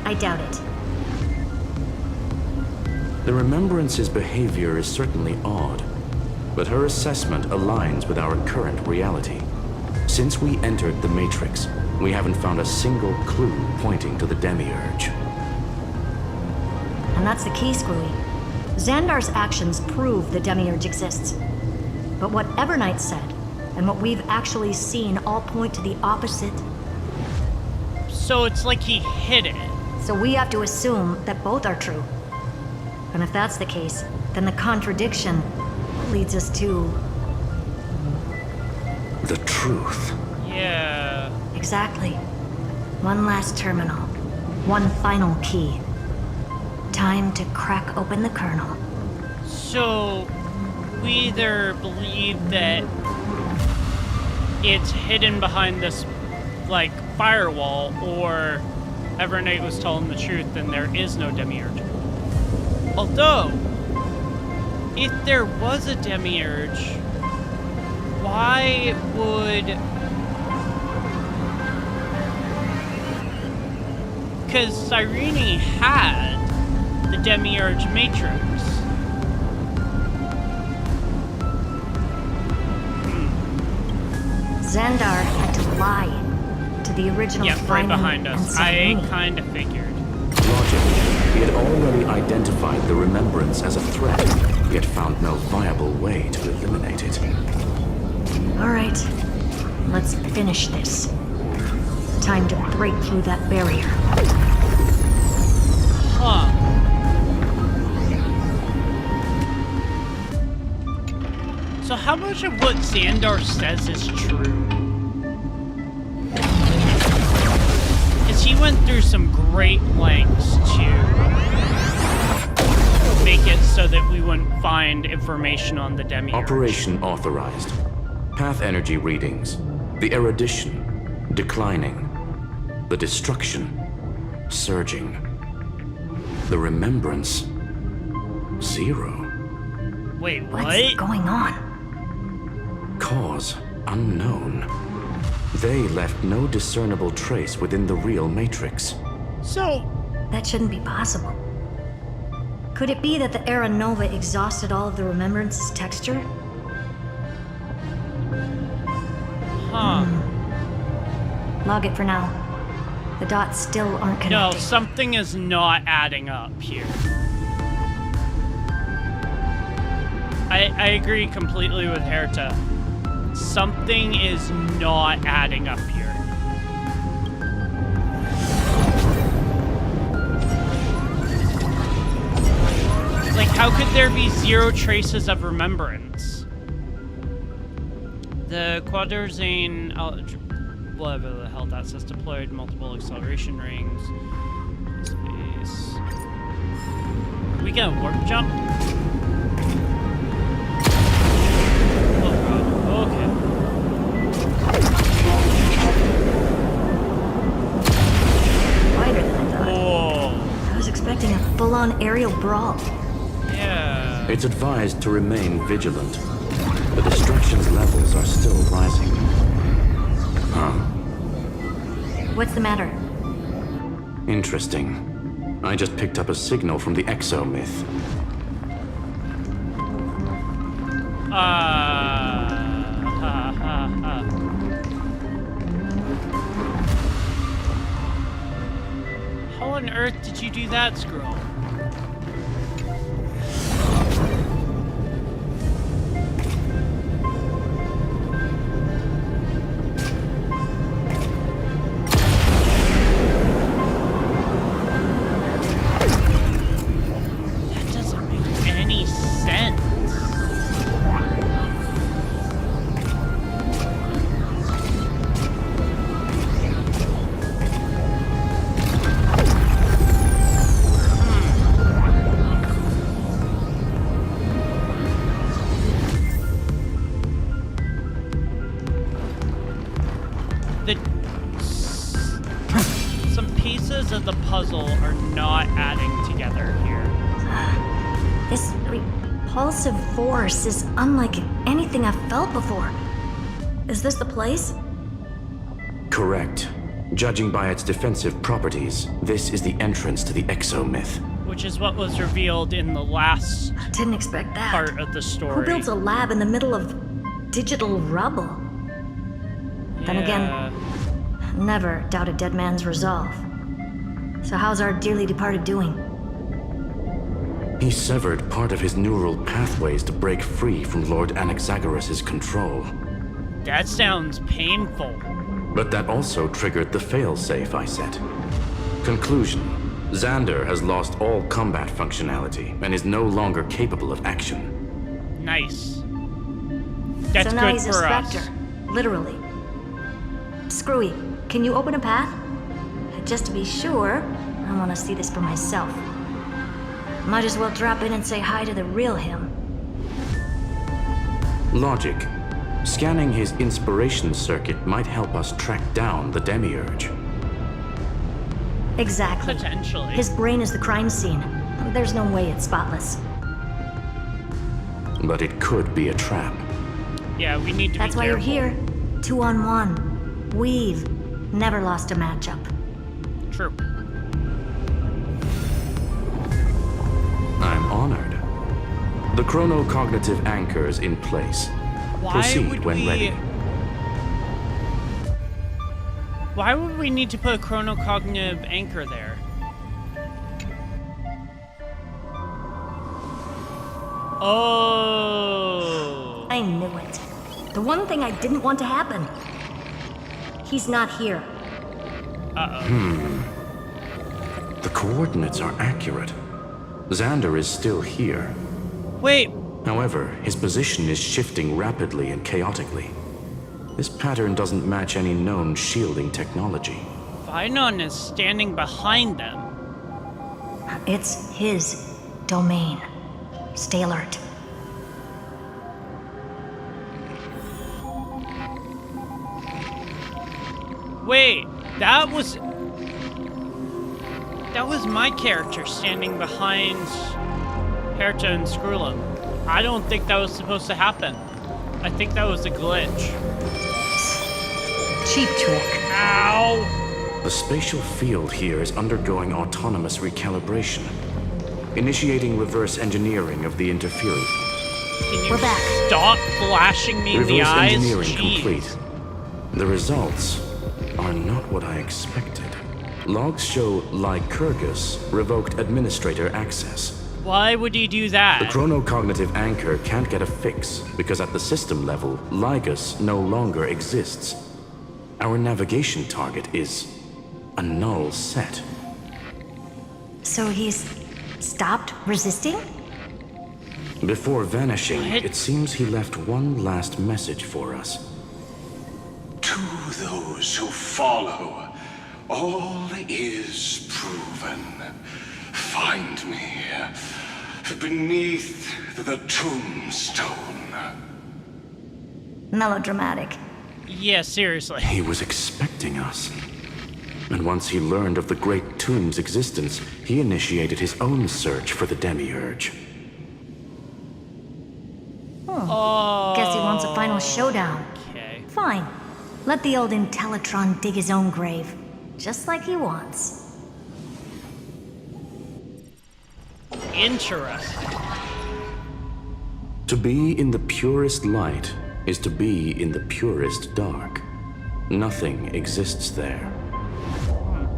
I doubt it. The Remembrance's behavior is certainly odd, but her assessment aligns with our current reality. Since we entered the Matrix, we haven't found a single clue pointing to the Demiurge. And that's the key, Screwy. Xandar's actions prove the Demiurge exists. But what Evernight said, and what we've actually seen all point to the opposite. So it's like he hid it. So we have to assume that both are true. And if that's the case, then the contradiction leads us to... The truth. Yeah. Exactly. One last terminal. One final key. Time to crack open the kernel. So, we either believe that it's hidden behind this, like, firewall, or Evernight was telling the truth and there is no Demiurge. Although, if there was a Demiurge, why would... Because Cyrene had the Demiurge Matrix. Xandar had to lie to the original Yep, right Feynman behind and us. I Cyrene. kind of figured. Logically, he had already identified the Remembrance as a threat, yet found no viable way to eliminate it. All right, let's finish this. Time to break through that barrier. Huh. So how much of what Xandar says is true? Because he went through some great lengths to make it so that we wouldn't find information on the Demiurge. Operation authorized. Path energy readings. The erudition. Declining. The destruction. Surging. The remembrance. 0. Wait, what? What's going on? Cause unknown. They left no discernible trace within the real Matrix. So... That shouldn't be possible. Could it be that the Era Nova exhausted all of the Remembrance's texture? Huh. Log it for now. The dots still aren't connecting. No, something is not adding up here. I agree completely with Herta. Something is not adding up here. Like, how could there be 0 traces of remembrance? The quadrarzane, whatever the hell that says, deployed multiple acceleration rings. Space. Are we gonna warp jump? Oh god, okay. Wider than I thought. Whoa. I was expecting a full-on aerial brawl. Yeah. It's advised to remain vigilant. The distractions levels are still rising. Huh? What's the matter? Interesting. I just picked up a signal from the Exo myth. How on earth did you do that, Scroll? That doesn't make any sense. Some pieces of the puzzle are not adding together here. This repulsive force is unlike anything I've felt before. Is this the place? Correct. Judging by its defensive properties, this is the entrance to the Exo myth. Which is what was revealed in the last Didn't expect that. part of the story. Who builds a lab in the middle of digital rubble? Then again, never doubt a dead man's resolve. So how's our dearly departed doing? He severed part of his neural pathways to break free from Lord Anaxagoras' control. That sounds painful. But that also triggered the failsafe I set. Conclusion: Xander has lost all combat functionality and is no longer capable of action. Nice. That's so now good he's a for us. specter, literally. Screwy, can you open a path? Just to be sure, I want to see this for myself. Might as well drop in and say hi to the real him. Logic. Scanning his inspiration circuit might help us track down the Demiurge. Exactly. Potentially. His brain is the crime scene. There's no way it's spotless. But it could be a trap. Yeah, we need to That's be why careful. you're here. 2-on-1. We've never lost a matchup. True. I'm honored. The chronocognitive anchor's in place. Why Proceed would when we... ready. Why would we need to put a chronocognitive anchor there? Oh. I knew it. The one thing I didn't want to happen. He's not here. The coordinates are accurate. Xander is still here. Wait. However, his position is shifting rapidly and chaotically. This pattern doesn't match any known shielding technology. Vinon is standing behind them. It's his domain. Stay alert. Wait, that was my character standing behind Herta and Skrullum. I don't think that was supposed to happen. I think that was a glitch. Cheap trick. Ow! The spatial field here is undergoing autonomous recalibration, initiating reverse engineering of the interference. Can you stop flashing me in the Reverse eyes? engineering Jeez. complete. The results are not what I expected. Logs show Lycurgus revoked administrator access. Why would he do that? The chronocognitive anchor can't get a fix because at the system level, Lygus no longer exists. Our navigation target is a null set. So he's stopped resisting? Before vanishing, it seems he left one last message for us. To those who follow, all is proven. Find me beneath the tombstone. Melodramatic. Yeah, seriously. He was expecting us. And once he learned of the Great Tomb's existence, he initiated his own search for the Demiurge. Oh. Guess he wants a final showdown. Okay. Fine. Let the old Intellitron dig his own grave. Just like he wants. Interesting. To be in the purest light is to be in the purest dark. Nothing exists there.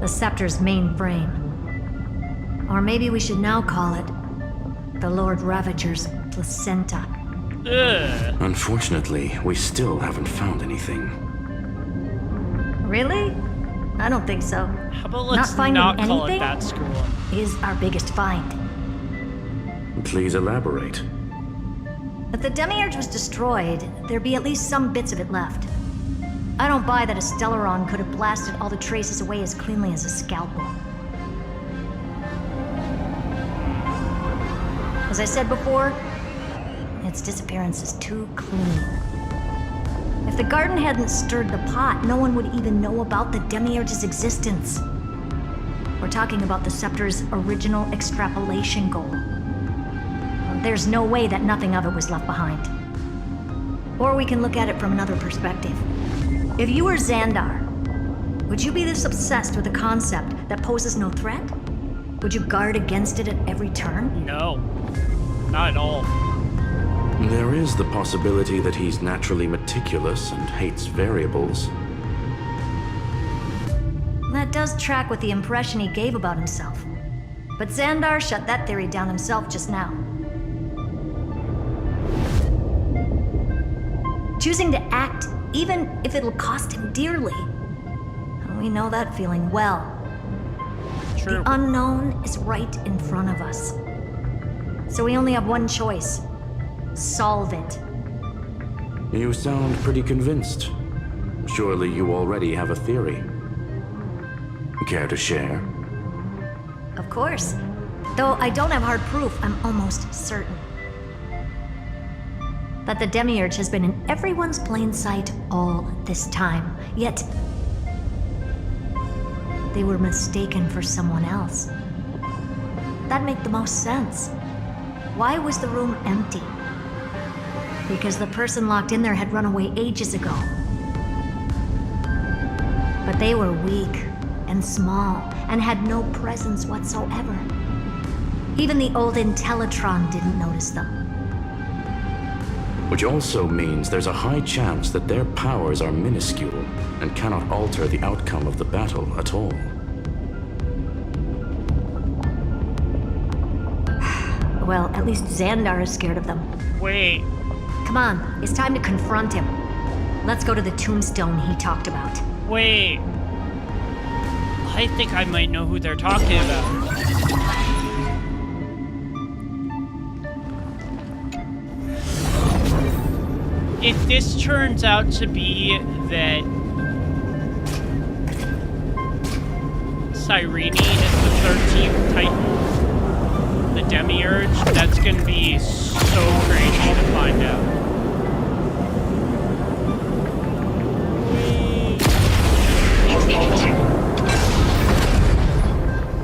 The Scepter's main frame. Or maybe we should now call it the Lord Ravager's placenta. Ugh. Unfortunately, we still haven't found anything. Really? I don't think so. How about let's not finding not call anything it that, school? Is our biggest find. Please elaborate. If the Demiurge was destroyed, there'd be at least some bits of it left. I don't buy that a Stellaron could have blasted all the traces away as cleanly as a scalpel. As I said before, its disappearance is too clean. If the garden hadn't stirred the pot, no one would even know about the Demiurge's existence. We're talking about the Scepter's original extrapolation goal. There's no way that nothing of it was left behind. Or we can look at it from another perspective. If you were Xandar, would you be this obsessed with a concept that poses no threat? Would you guard against it at every turn? No, not at all. There is the possibility that he's naturally meticulous and hates variables. That does track with the impression he gave about himself. But Xandar shut that theory down himself just now. Choosing to act, even if it'll cost him dearly. We know that feeling well. True. The unknown is right in front of us. So we only have one choice. Solve it. You sound pretty convinced. Surely you already have a theory. Care to share? Of course. Though I don't have hard proof, I'm almost certain that the Demiurge has been in everyone's plain sight all this time. Yet, they were mistaken for someone else. That'd make the most sense. Why was the room empty? Because the person locked in there had run away ages ago. But they were weak and small and had no presence whatsoever. Even the old Intellitron didn't notice them. Which also means there's a high chance that their powers are minuscule and cannot alter the outcome of the battle at all. Well, at least Xandar is scared of them. Wait. Come on, it's time to confront him. Let's go to the tombstone he talked about. Wait. I think I might know who they're talking about. If this turns out to be that Cyrene is the 13th Titan, the Demiurge, that's gonna be so crazy to find out.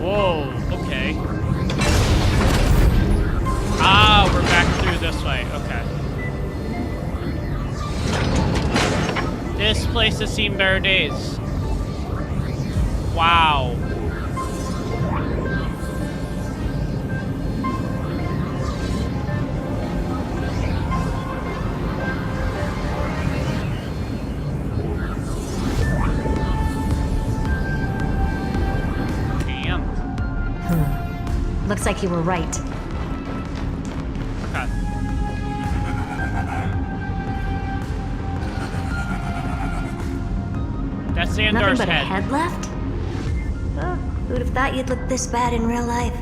Whoa, okay. Ah, we're back through this way, okay. This place has seen better days. Wow. Looks like you were right. Okay. That's Xandar's Nothing but a head. head left? Oh, who'd have thought you'd look this bad in real life?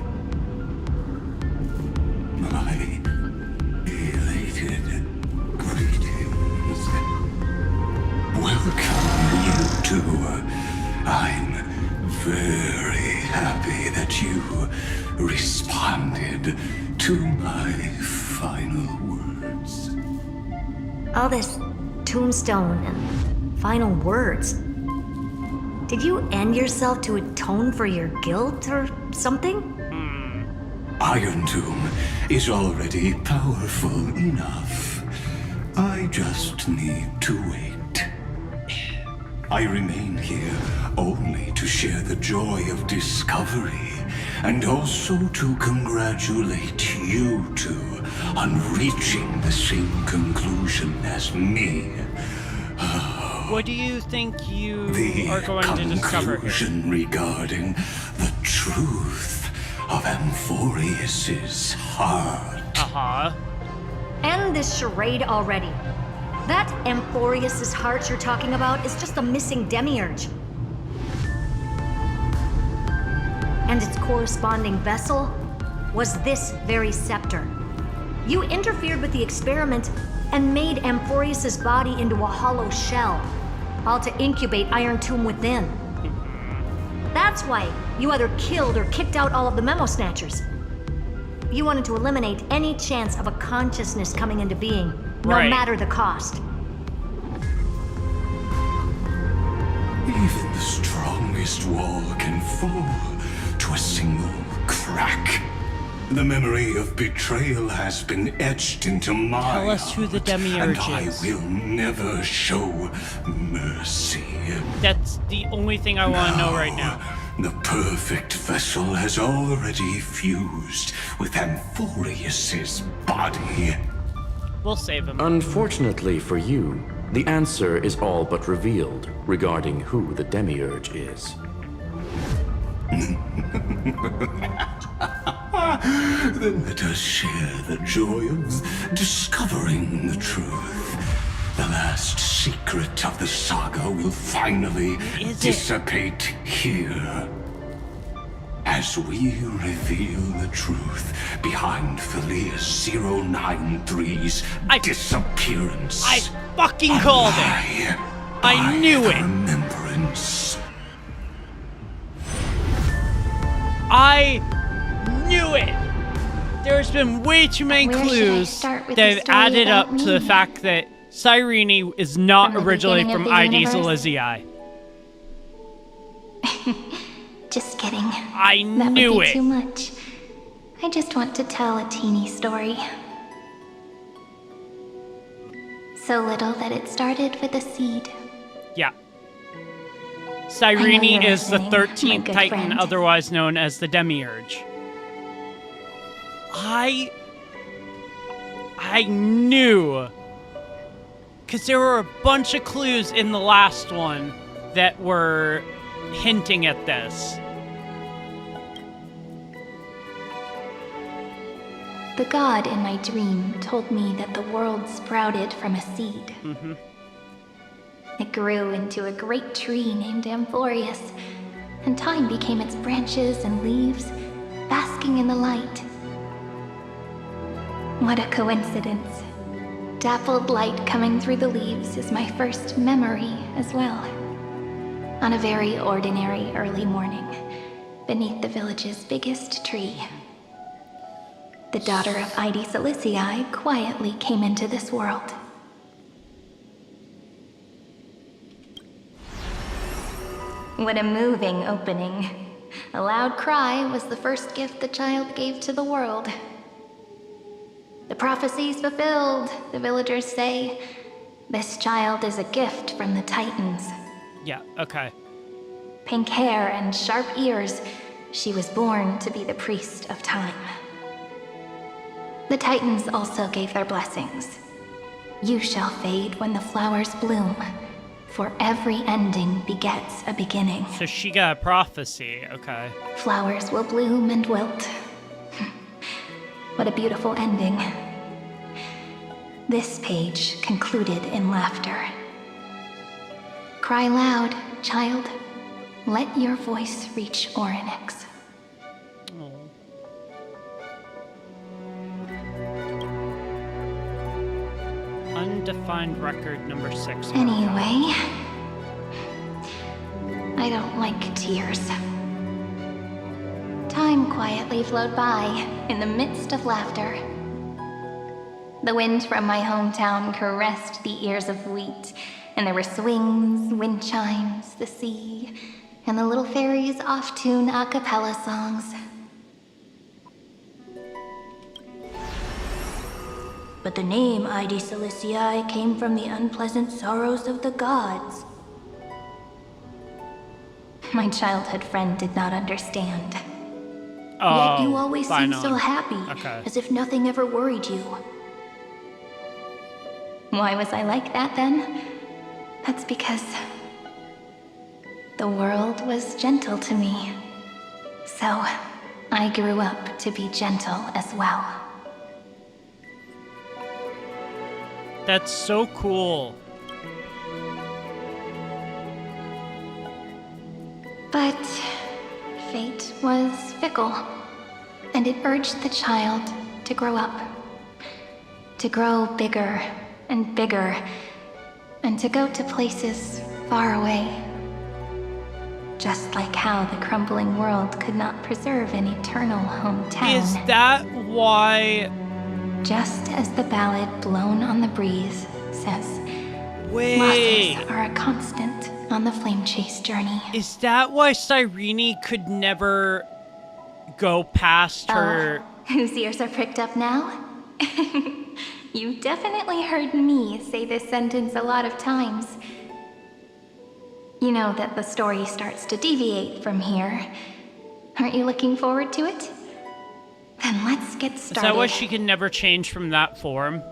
My elated greetings. Welcome, you two. I'm very happy that you responded to my final words. All this tombstone and final words. Did you end yourself to atone for your guilt or something? Iron Tomb is already powerful enough. I just need to wait. I remain here only to share the joy of discovery, and also to congratulate you two on reaching the same conclusion as me. What do you think you The are going to discover here? conclusion regarding the truth of Amphoreus'S heart. Uh-huh. End this charade already. That Amphoreus'S heart you're talking about is just a missing demiurge. And its corresponding vessel was this very scepter. You interfered with the experiment and made Amphoreus'S body into a hollow shell, all to incubate Iron Tomb within. That's why you either killed or kicked out all of the Memo Snatchers. You wanted to eliminate any chance of a consciousness coming into being, no matter the cost. Even the strongest wall can fall to a single crack. The memory of betrayal has been etched into my Tell us who the demiurge and is. I will never show mercy. That's the only thing I want to know right now. The perfect vessel has already fused with Amphoreus'S body. We'll save him. Unfortunately for you, the answer is all but revealed regarding who the demiurge is. Then let us share the joy of discovering the truth. The last secret of the saga will finally dissipate here. As we reveal the truth behind Philius 093's disappearance. I fucking called it! I knew it! Remembrance. I knew it! There's been way too many Where should I clues start with that the have story added about up to the me? fact that Cyrene is not From the originally beginning of from the ID's universe? Elysiae. Just kidding. I That knew would be it. too much. I just want to tell a teeny story. So little that it started with a seed. Yeah. I know Cyrene you're is the listening, my 13th good Titan, friend. otherwise known as the Demiurge. I knew. Because there were a bunch of clues in the last one that were hinting at this. The god in my dream told me that the world sprouted from a seed. Mm-hmm. It grew into a great tree named Amphoreus, and time became its branches and leaves, basking in the light. What a coincidence. Dappled light coming through the leaves is my first memory as well. On a very ordinary early morning, beneath the village's biggest tree, the daughter of ID's Elysiae quietly came into this world. What a moving opening. A loud cry was the first gift the child gave to the world. The prophecy's fulfilled, the villagers say. This child is a gift from the Titans. Yeah, okay. Pink hair and sharp ears, she was born to be the priest of time. The Titans also gave their blessings. You shall fade when the flowers bloom, for every ending begets a beginning. So she got a prophecy, okay. Flowers will bloom and wilt. What a beautiful ending. This page concluded in laughter. Cry loud, child. Let your voice reach Orynyx. Undefined record number 6. Anyway, I don't like tears. Time quietly flowed by in the midst of laughter. The wind from my hometown caressed the ears of wheat, and there were swings, wind chimes, the sea, and the little fairies off-tune a cappella songs. But the name Ide Ciliciae came from the unpleasant sorrows of the gods. My childhood friend did not understand. Yet you always seemed so happy, as if nothing ever worried you. Why was I like that then? That's because the world was gentle to me. So I grew up to be gentle as well. That's so cool. But fate was fickle, and it urged the child to grow up. To grow bigger and bigger, and to go to places far away. Just like how the crumbling world could not preserve an eternal hometown. Is that why? Just as the ballad Blown on the Breeze says, Wait. losses are a constant on the flame chase journey. Is that why Cyrene could never go past her? Whose ears are pricked up now? You definitely heard me say this sentence a lot of times. You know that the story starts to deviate from here. Aren't you looking forward to it? Then let's get started. Is that why she can never change from that form?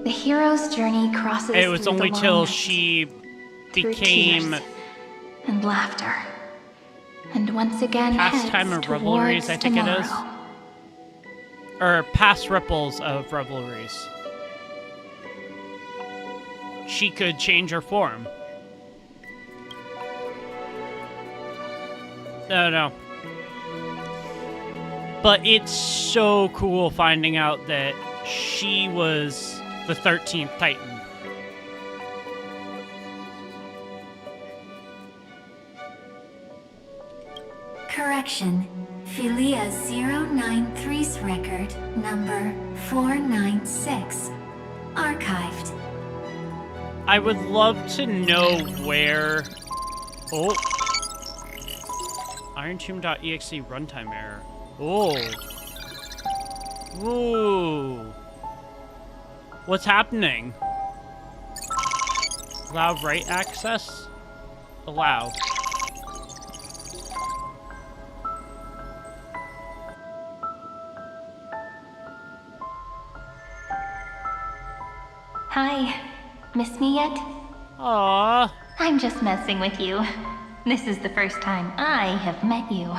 The hero's journey crosses It was through only the till long night, she through became tears and laughter, and once again Pastime heads of Revelries, towards I think tomorrow. it is. Or Past Ripples of Revelries. She could change her form. No. But it's so cool finding out that she was the 13th Titan. Correction. Philia 093's record number 496. Archived. I would love to know where... Oh. IronTomb.exe runtime error. Oh. Ooh. What's happening? Allow write access? Allow. Hi. Miss me yet? Aww. I'm just messing with you. This is the first time I have met you.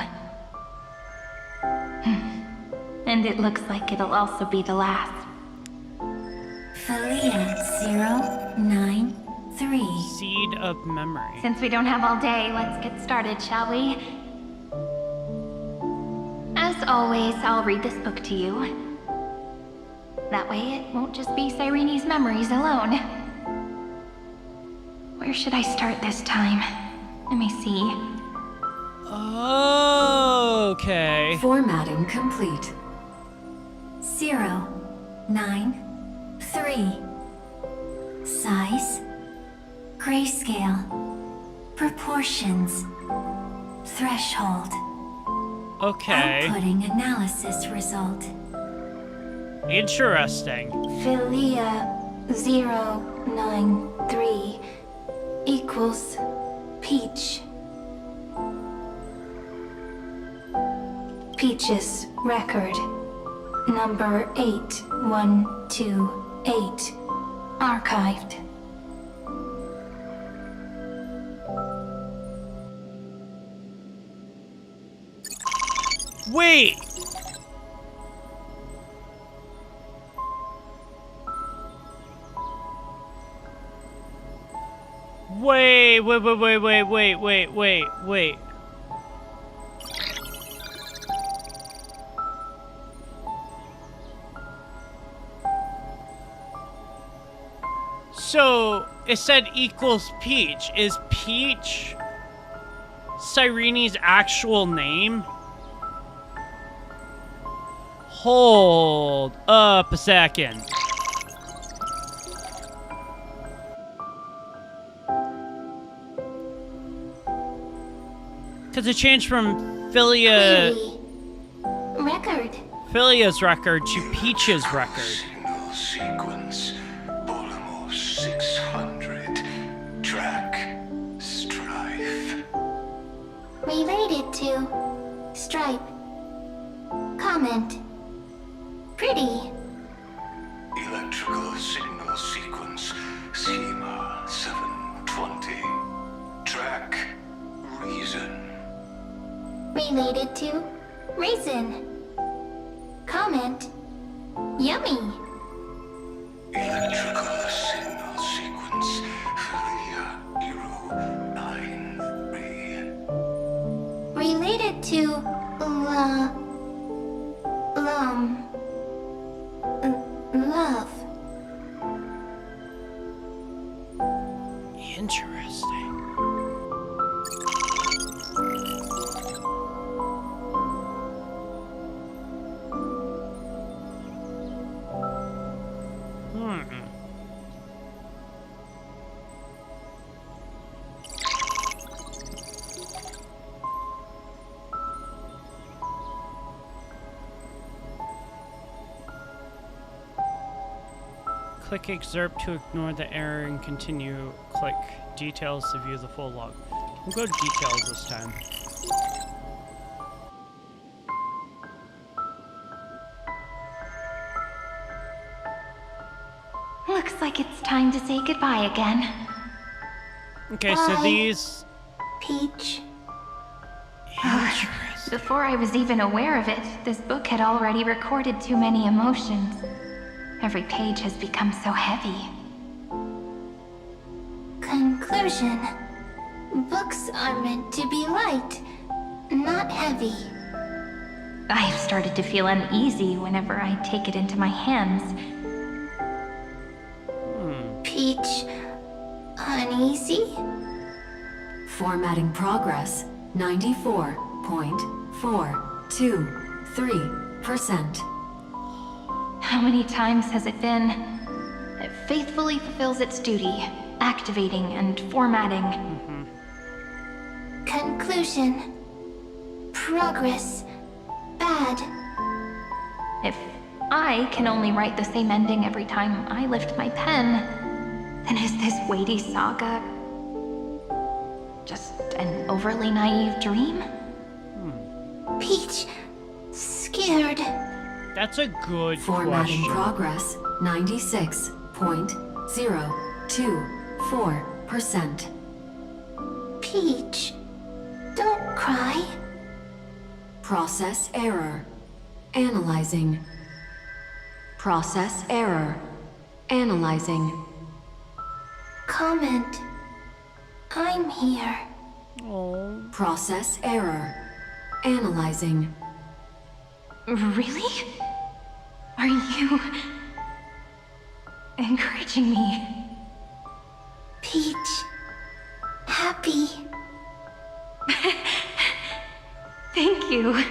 And it looks like it'll also be the last. Philia 093. Seed of memory. Since we don't have all day, let's get started, shall we? As always, I'll read this book to you. That way it won't just be Cyrene's memories alone. Where should I start this time? Let me see. Okay. Formatting complete. 093. Size. Grayscale. Proportions. Threshold. Okay. Outputting analysis result. Interesting. Philia 093 equals Peach. Peach's record number 8128 archived. Wait! Wait. So, it said equals Peach. Is Peach Cyrene's actual name? Hold up a second. Because it changed from Philia's record to Peach's record. Signal sequence. Bolamos 600. Track. Strife. Related to Stripe. Comment. Pretty. Electrical signal sequence. Schema 720. Track. Reason. Related to Raisin. Comment. Yummy. Electrical signal sequence. Philia. Hero 9-3. Related to love. Interesting. Click excerpt to ignore the error and continue. Click details to view the full log. We'll go details this time. Looks like it's time to say goodbye again. Okay, so Bye. these... Peach. Before I was even aware of it, this book had already recorded too many emotions. Every page has become so heavy. Conclusion. Books are meant to be light, not heavy. I have started to feel uneasy whenever I take it into my hands. Peach. Uneasy? Formatting progress 94.423%. How many times has it been? It faithfully fulfills its duty, activating and formatting. Conclusion. Progress. Bad. If I can only write the same ending every time I lift my pen, then is this weighty saga just an overly naive dream? Peach. Scared. That's a good Formatting question. progress 96.024%. Peach. Don't cry. Process error. Analyzing. Process error. Analyzing. Comment. I'm here. Process error. Analyzing. Really? Are you encouraging me? Peach. Happy. Thank you.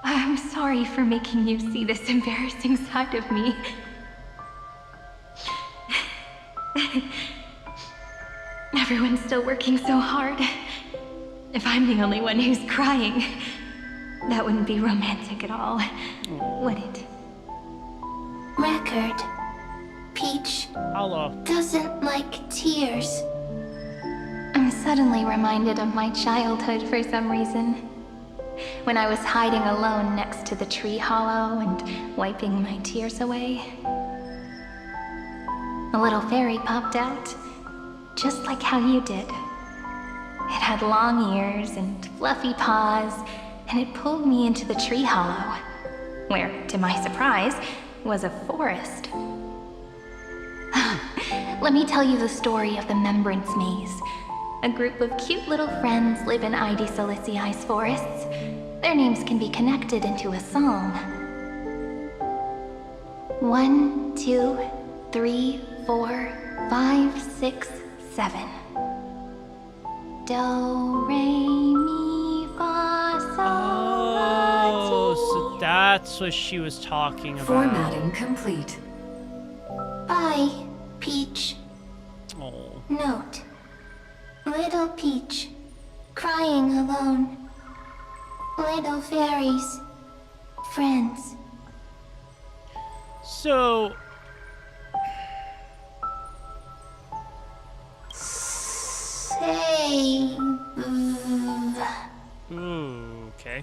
I'm sorry for making you see this embarrassing side of me. Everyone's still working so hard. If I'm the only one who's crying, that wouldn't be romantic at all, would it? Record. Peach. Hello. Doesn't like tears. I'm suddenly reminded of my childhood for some reason. When I was hiding alone next to the tree hollow and wiping my tears away. A little fairy popped out, just like how you did. It had long ears and fluffy paws, and it pulled me into the tree hollow, where, to my surprise, was a forest. let me tell you the story of the Membrance Maze. A group of cute little friends live in ID Silicii's forests. Their names can be connected into a song. 1, 2, 3, 4, 5, 6, 7. Do, re, mi, fa, sol, la, ti. Oh, so that's what she was talking about. Formatting complete. Bye, Peach. Oh. Note. Little Peach, crying alone. Little fairies, friends. So... Save. Ooh, okay.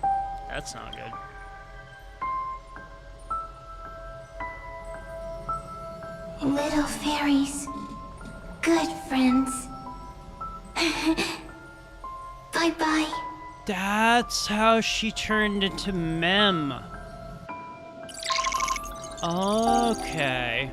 That's not good. Little fairies, good friends. Bye-bye. That's how she turned into Mem. Okay.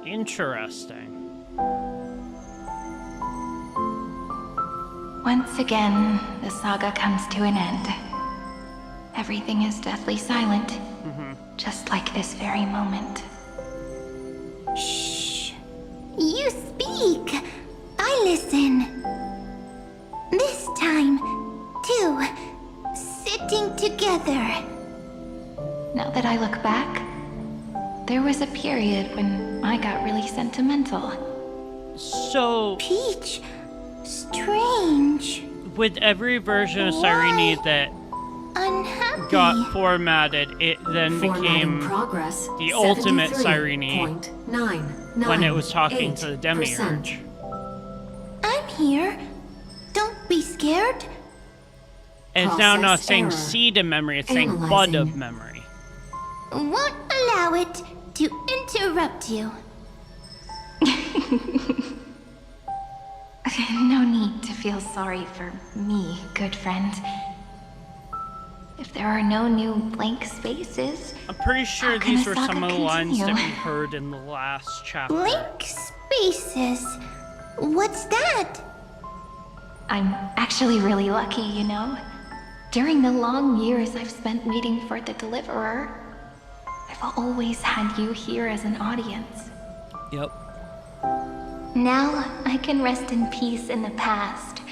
Interesting. Once again, the saga comes to an end. Everything is deathly silent, just like this very moment. Shh. You speak. I listen. This time, too. Sitting together. Now that I look back, there was a period when I got really sentimental. So... Peach, strange. With every version of Cyrene that Unhappy. got formatted, it then became progress, the ultimate Cyrene 73.99%. when it was talking to the Demiurge. I'm here. Don't be scared. And it's now not Process saying error. seed of memory, it's saying bud of Analyzing. memory. Won't allow it to interrupt you. No need to feel sorry for me, good friend. If there are no new blank spaces, I'm pretty sure how can these a were saga some of the lines that we continue? heard in the last chapter. Blank spaces. What's that? I'm actually really lucky, you know. During the long years I've spent waiting for the Deliverer, I've always had you here as an audience. Yep. Now I can rest in peace in the past.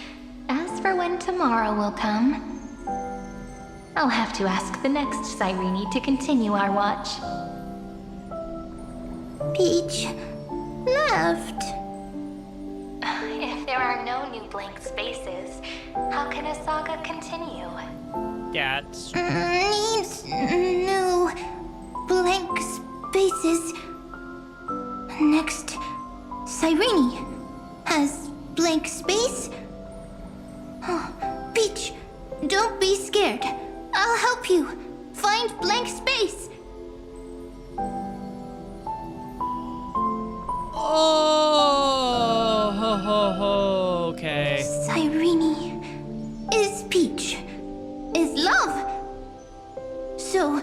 As for when tomorrow will come, I'll have to ask the next Cyrene to continue our watch. Peach left. If there are no new blank spaces, how can a saga continue? That's... Needs new blank spaces. Next, Cyrene has blank space. Oh, Peach, don't be scared. I'll help you find blank space. Oh, ho, ho, ho, okay. Cyrene is Peach, is love. So,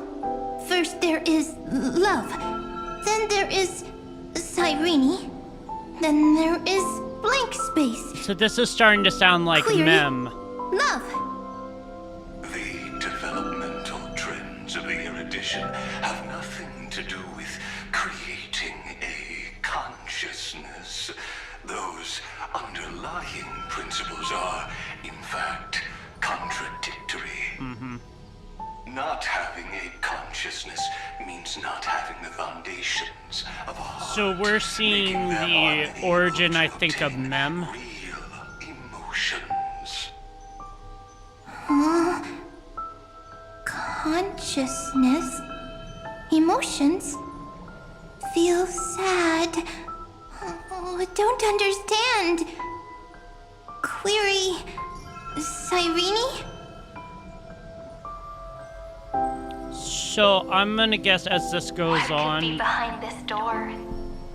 first there is love, then there is Cyrene, then there is blank space. So this is starting to sound like Query. Mem. Love. The developmental trends of the erudition have nothing to do with creating a consciousness. Those underlying principles are, in fact, contradictory. Not having a consciousness means not having the foundations of a heart. So we're seeing the origin, I think, of Mem. Emotions. Consciousness. Emotions. Feel sad. Oh, don't understand. Query. Cyrene? So I'm gonna guess as this goes What could be on, behind this door?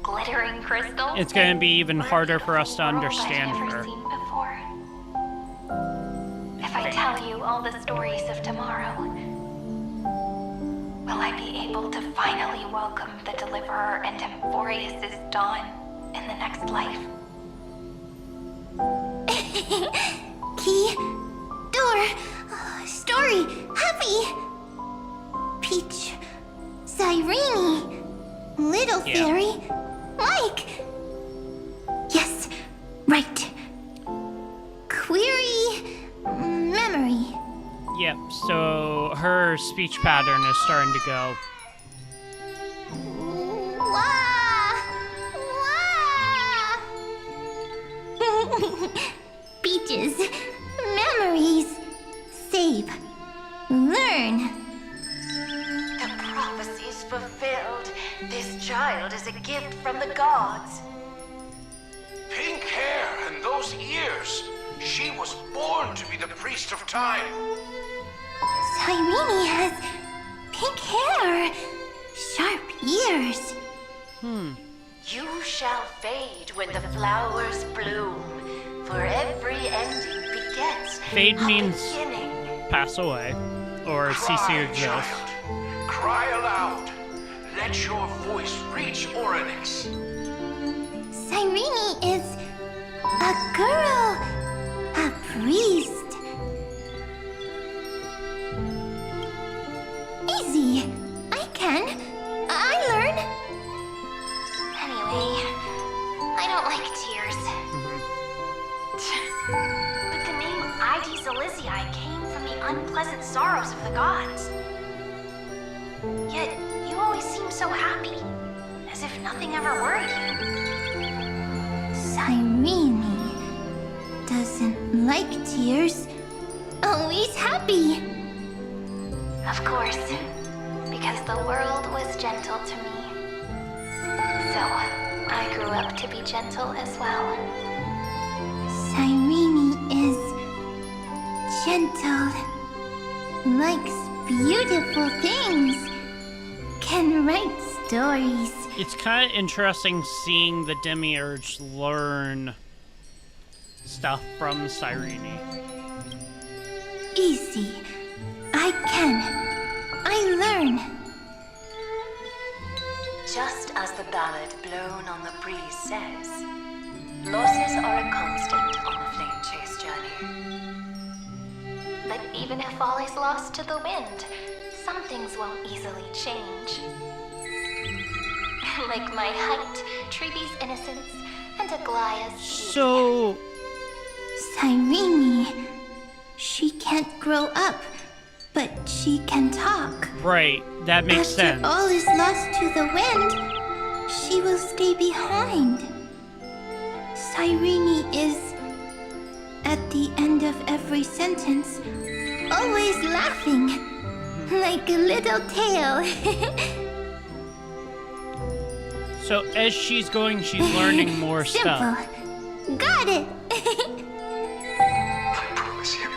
Glittering crystals? it's gonna be even harder for us to World understand I've never her. seen before. If I tell you all the stories of tomorrow, will I be able to finally welcome the Deliverer and Amphoreus'S dawn in the next life? Key, door, story, happy. Peach, Cyrene, little fairy, Mike. Yes, right. Query, memory. Yep, so her speech pattern is starting to go. Peaches, memories, save, learn. The prophecy's fulfilled. This child is a gift from the gods. Pink hair and those ears. She was born to be the priest of time. Cyrene has pink hair, sharp ears. You shall fade when the flowers bloom, for every ending begets Fade a means beginning. pass away, or cease to Cry, exist. child. Cry aloud. Let your voice reach Oryx. Cyrene is a girl, a priest. Easy. I can. I learn. Anyway, I don't like tears. But the name Ides Elysiae came from the unpleasant sorrows of the gods. Yet, you always seem so happy, as if nothing ever worried you. Cyrene doesn't like tears. Always happy. Of course, because the world was gentle to me. So, I grew up to be gentle as well. Cyrene is gentle, likes beautiful things, can write stories. It's kind of interesting seeing the Demiurge learn stuff from Cyrene. Easy. I can. I learn. Just as the ballad blown on the breeze says, losses are a constant on the flame chase journey. But even if all is lost to the wind, some things won't easily change. Like my height, Treebee's innocence, and Aglaya's beauty. So... Cyrene, she can't grow up, but she can talk. Right, that makes sense. After all is lost to the wind, she will stay behind. Cyrene is, at the end of every sentence, always laughing, like a little tail. So as she's going, she's learning more Simple. stuff. Got it. I promise you.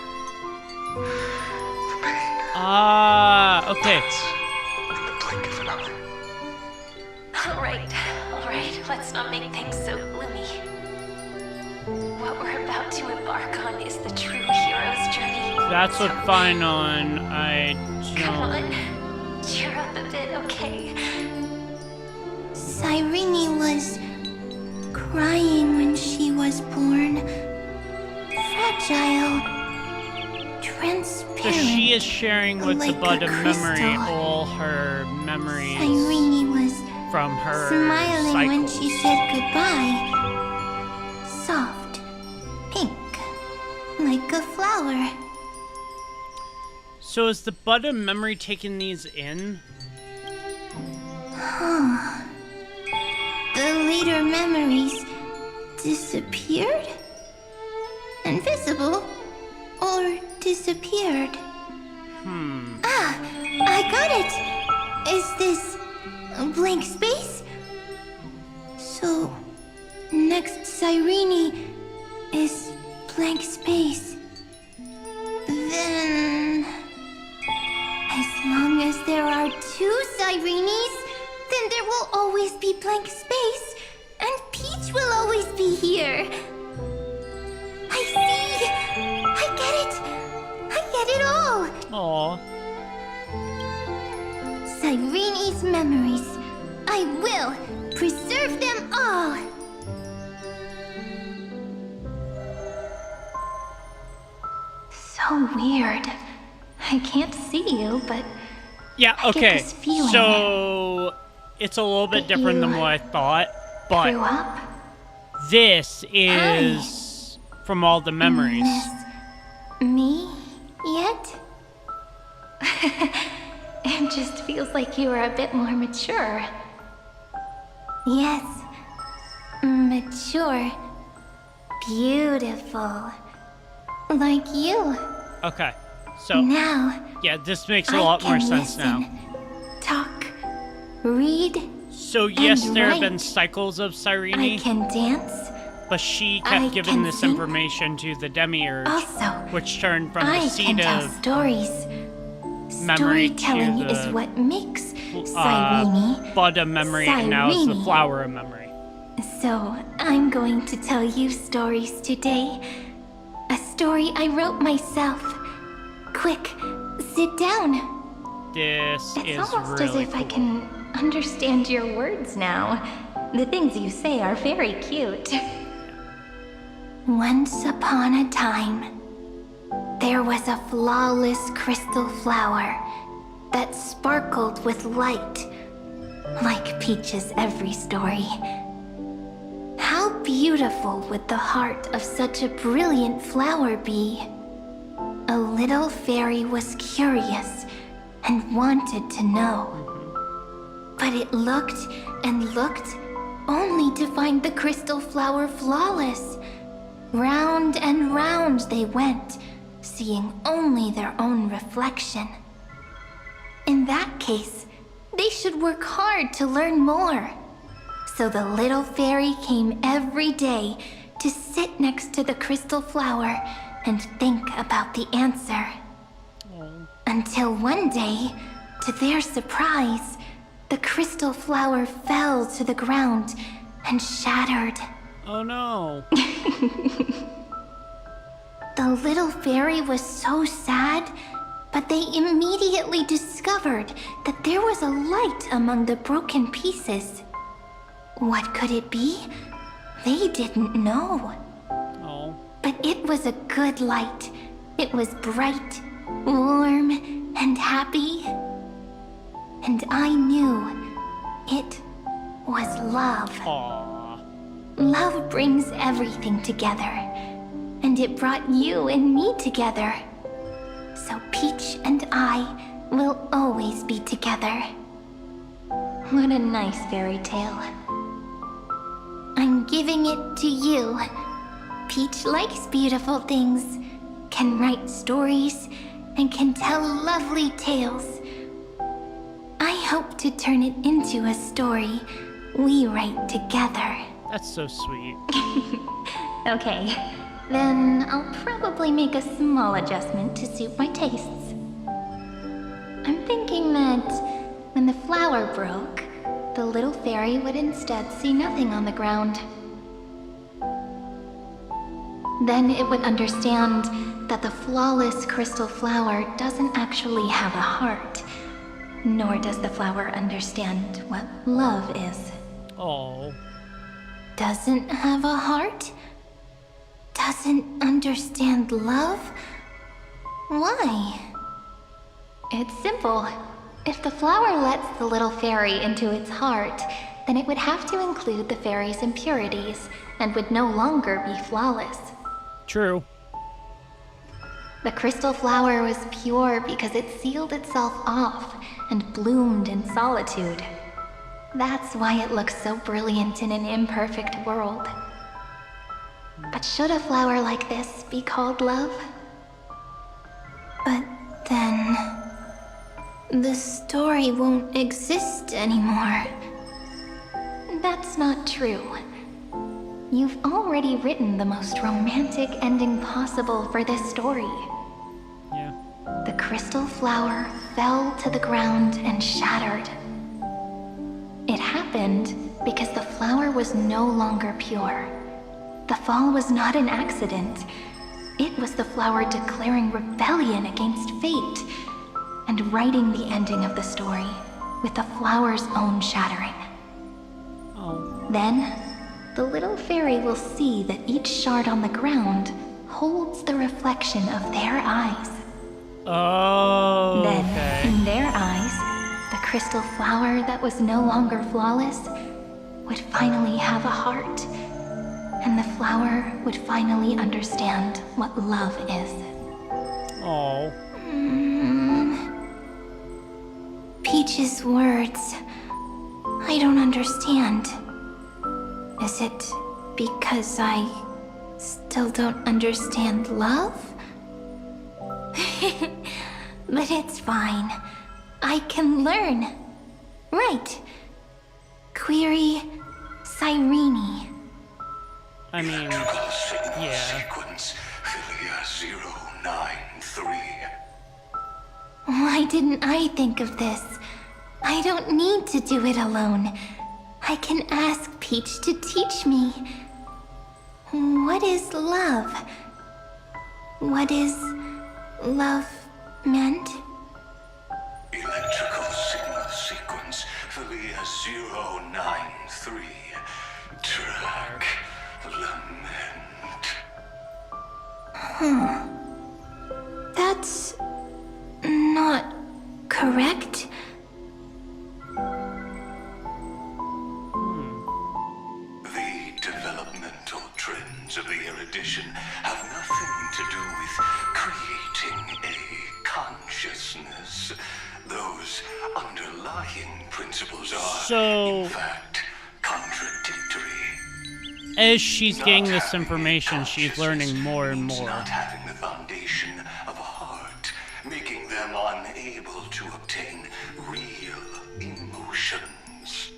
The pain. Ah, okay. In the blink of an eye. All right, let's not make things so gloomy. What we're about to embark on is the true hero's journey. That's what's fine on. I Come don't. on, cheer up a bit, okay? Cyrene was crying when she was born. Fragile. Transparent. So she is sharing with like the Bud of a Memory crystal. all her memories Cyrene was from her smiling when cycles. she said goodbye. Soft. Pink. Like a flower. So is the Bud of Memory taking these in? Huh. The later memories disappeared? Invisible? Or disappeared? Ah, I got it! Is this a blank space? So, next Cyrene is blank space. Then, as long as there are Cyrenes, then there will always be blank space, and Peach will always be here. I see! I get it! I get it all! Aww. Cyrenes' memories. I will preserve them all! So weird. I can't see you, but Yeah, I get okay. this feeling So it's a little bit that different than you what I thought, but grew up? this is from all the memories. Me yet? It just feels like you are a bit more mature. Yes, mature. Beautiful. Like you. Okay, so Now, yeah, this makes a I lot more can sense now. listen, talk, read. So yes, and there have been write. cycles of I Cyrene, can dance. but she I kept giving can this sing. information to the Demiurge, Also, which turned from I the can seed tell of stories. memory to Storytelling the is what makes Cyrene. bud of memory, and now it's the Cyrene. flower of memory. So, I'm going to tell you stories today. A story I wrote myself. Quick, sit down. This It's is almost really as if I can understand your words now. The things you say are very cute. Once upon a time, there was a flawless crystal flower that sparkled with light, like Peach's every story. How beautiful would the heart of such a brilliant flower be? A little fairy was curious and wanted to know. But it looked and looked only to find the crystal flower flawless. Round and round they went, seeing only their own reflection. In that case, they should work hard to learn more. So the little fairy came every day to sit next to the crystal flower and think about the answer. Until one day, to their surprise, the crystal flower fell to the ground and shattered. Oh no. The little fairy was so sad, but they immediately discovered that there was a light among the broken pieces. What could it be? They didn't know. Oh. But it was a good light. It was bright, warm, and happy. And I knew it was love. Aww. Love brings everything together. And it brought you and me together. So Peach and I will always be together. What a nice fairy tale. I'm giving it to you. Peach likes beautiful things, can write stories, and can tell lovely tales. I hope to turn it into a story we write together. That's so sweet. Okay, then I'll probably make a small adjustment to suit my tastes. I'm thinking that when the flower broke, the little fairy would instead see nothing on the ground. Then it would understand that the flawless crystal flower doesn't actually have a heart, nor does the flower understand what love is. Oh. Doesn't have a heart? Doesn't understand love? Why? It's simple. If the flower lets the little fairy into its heart, then it would have to include the fairy's impurities and would no longer be flawless. True. The crystal flower was pure because it sealed itself off and bloomed in solitude. That's why it looks so brilliant in an imperfect world. But should a flower like this be called love? But then, the story won't exist anymore. That's not true. You've already written the most romantic ending possible for this story. Yeah. The crystal flower fell to the ground and shattered. It happened because the flower was no longer pure. The fall was not an accident. It was the flower declaring rebellion against fate and writing the ending of the story with the flower's own shattering. Then, the little fairy will see that each shard on the ground holds the reflection of their eyes. Oh, Then, okay. in their eyes, the crystal flower that was no longer flawless would finally have a heart, and the flower would finally understand what love is. Oh. Peach's words, I don't understand. Is it because I still don't understand love? But it's fine. I can learn. Right. Query Cyrene. I mean, yeah. Sequence Philia 093. Why didn't I think of this? I don't need to do it alone. I can ask Peach to teach me. What is love? What is love meant? Electrical signal sequence Philia 093. Track lament. That's not correct. The developmental trends of the erudition have nothing to do with creating a consciousness. Those underlying principles are, in fact, contradictory. As she's getting this information, she's learning more and more. Not having the foundation of a heart, making them unable to obtain real emotions.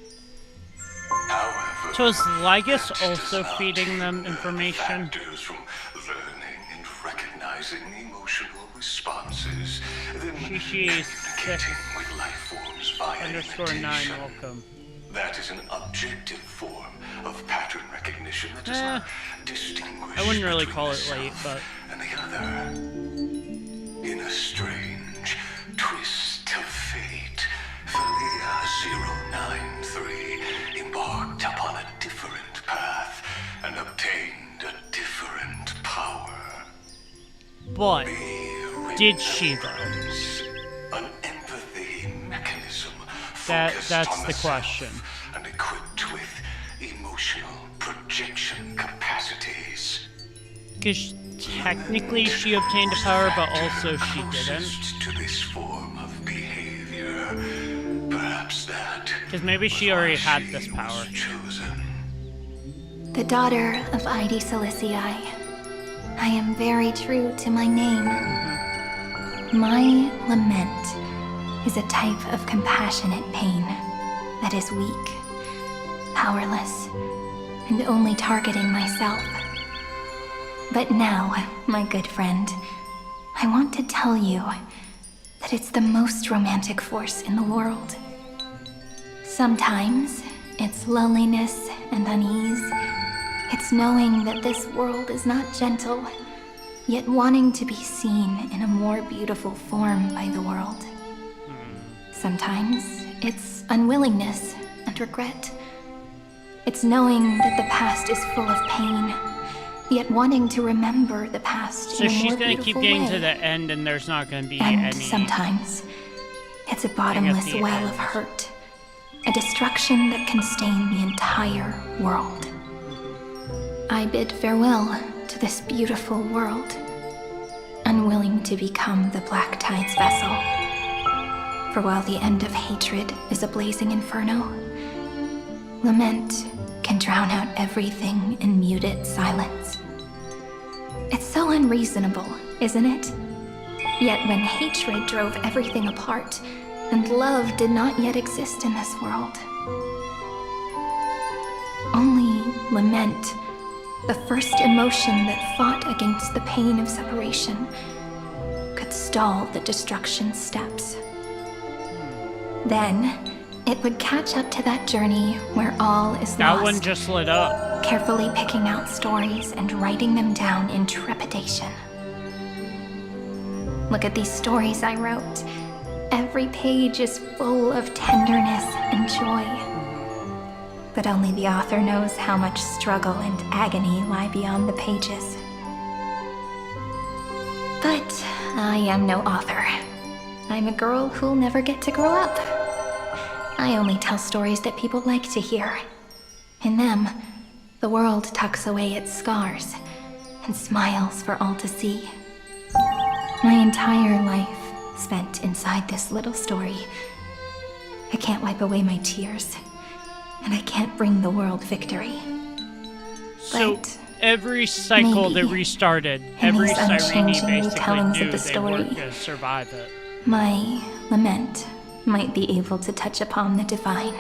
However, So is Lygus also feeding them information? factors from learning and recognizing emotional responses, then communicating with life forms via _9, imitation. welcome. That is an objective form of pattern recognition that does not distinguish I wouldn't really call it between late, but and the other. In a strange twist of fate, Philia 093 embarked upon a different path and obtained a different power. But did she though? An empathy mechanism That's on the question. and equipped with emotional projection capacities. Because technically she obtained a power, but also she didn't. To this form of behavior, perhaps that Because maybe she already had this power. The daughter of Ide Silicii. I am very true to my name. My lament is a type of compassionate pain that is weak, powerless, and only targeting myself. But now, my good friend, I want to tell you that it's the most romantic force in the world. Sometimes, it's loneliness and unease. It's knowing that this world is not gentle, yet wanting to be seen in a more beautiful form by the world. Sometimes, it's unwillingness and regret. It's knowing that the past is full of pain, yet wanting to remember the past So in a she's more gonna keep beautiful getting way. to the end and there's not gonna be And any... sometimes, it's a bottomless the well end. of hurt. A destruction that can stain the entire world. I bid farewell to this beautiful world, unwilling to become the Black Tide's vessel. For while the end of hatred is a blazing inferno, lament can drown out everything in muted silence. It's so unreasonable, isn't it? Yet when hatred drove everything apart, and love did not yet exist in this world, only lament, the first emotion that fought against the pain of separation, could stall the destruction steps. Then, It would catch up to that journey where all is That lost. one just lit up. Carefully picking out stories and writing them down in trepidation. Look at these stories I wrote. Every page is full of tenderness and joy. But only the author knows how much struggle and agony lie beyond the pages. But I am no author. I'm a girl who'll never get to grow up. I only tell stories that people like to hear. In them, the world tucks away its scars and smiles for all to see. My entire life spent inside this little story. I can't wipe away my tears, and I can't bring the world victory. So But every cycle that maybe restarted, in every these Cyrene unchanging basically retellings knew of the they story, weren't going to survive it. my lament might be able to touch upon the divine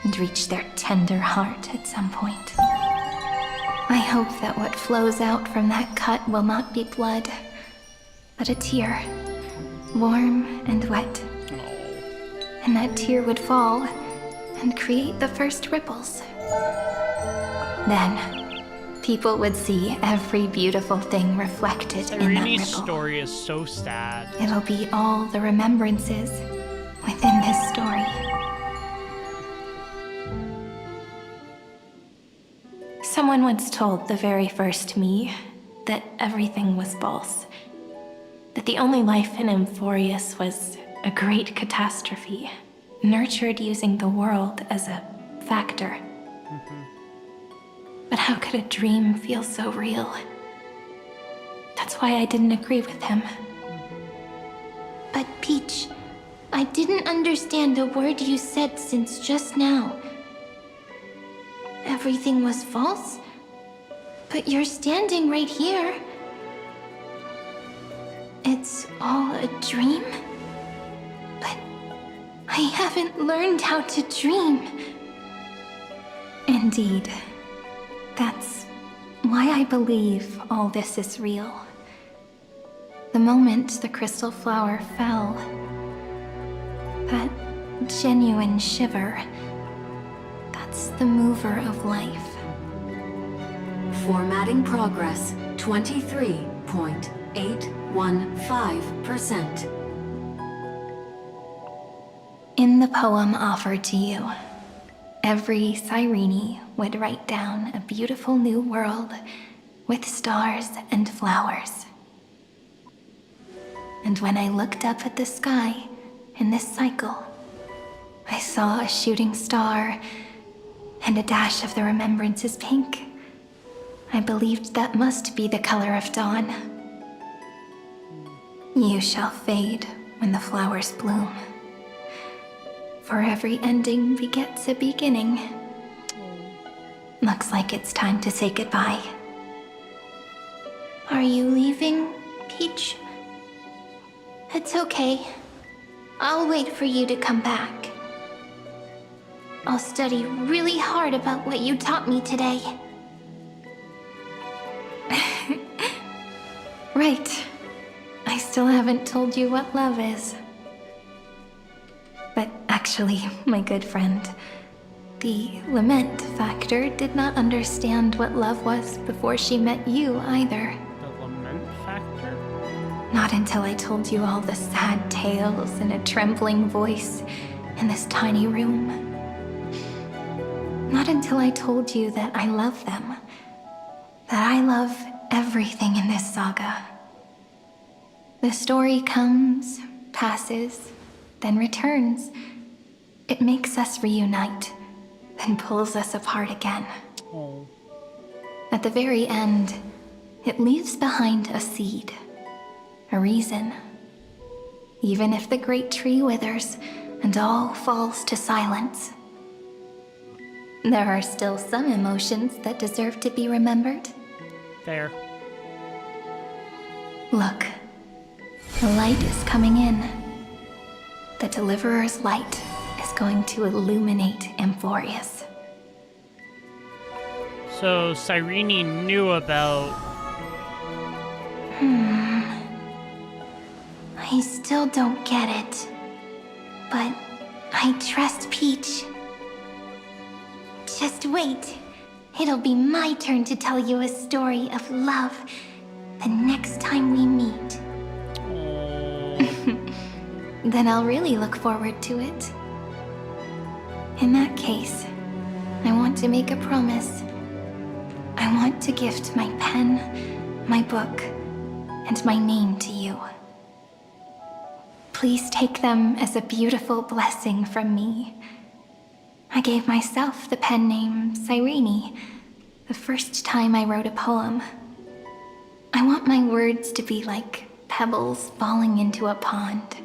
and reach their tender heart at some point. I hope that what flows out from that cut will not be blood, but a tear, warm and wet. And that tear would fall and create the first ripples. Then, people would see every beautiful thing reflected in that Cyrene's ripple. story is so sad. It'll be all the remembrances within this story. Someone once told the very first me that everything was false. That the only life in Amphoreus was a great catastrophe, nurtured using the world as a factor. But how could a dream feel so real? That's why I didn't agree with him. But Peach, I didn't understand a word you said since just now. Everything was false? But you're standing right here. It's all a dream? But I haven't learned how to dream. Indeed. That's why I believe all this is real. The moment the crystal flower fell, that genuine shiver, that's the mover of life. Formatting progress 23.815%. In the poem offered to you, every Cyrene would write down a beautiful new world with stars and flowers. And when I looked up at the sky in this cycle, I saw a shooting star and a dash of the remembrances pink. I believed that must be the color of dawn. You shall fade when the flowers bloom. For every ending begets a beginning. Looks like it's time to say goodbye. Are you leaving, Peach? It's okay. I'll wait for you to come back. I'll study really hard about what you taught me today. Right. I still haven't told you what love is. But actually, my good friend, the lament factor did not understand what love was before she met you either. The lament factor? Not until I told you all the sad tales in a trembling voice in this tiny room. Not until I told you that I love them. That I love everything in this saga. The story comes, passes, then returns. It makes us reunite, then pulls us apart again. Oh. At the very end, it leaves behind a seed, a reason. Even if the great tree withers and all falls to silence, there are still some emotions that deserve to be remembered. Fair. Look, the light is coming in. The Deliverer's light is going to illuminate Amphoreus. So Cyrene knew about... I still don't get it. But I trust Peach. Just wait. It'll be my turn to tell you a story of love the next time we meet. Then I'll really look forward to it. In that case, I want to make a promise. I want to gift my pen, my book, and my name to you. Please take them as a beautiful blessing from me. I gave myself the pen name Cyrene the first time I wrote a poem. I want my words to be like pebbles falling into a pond,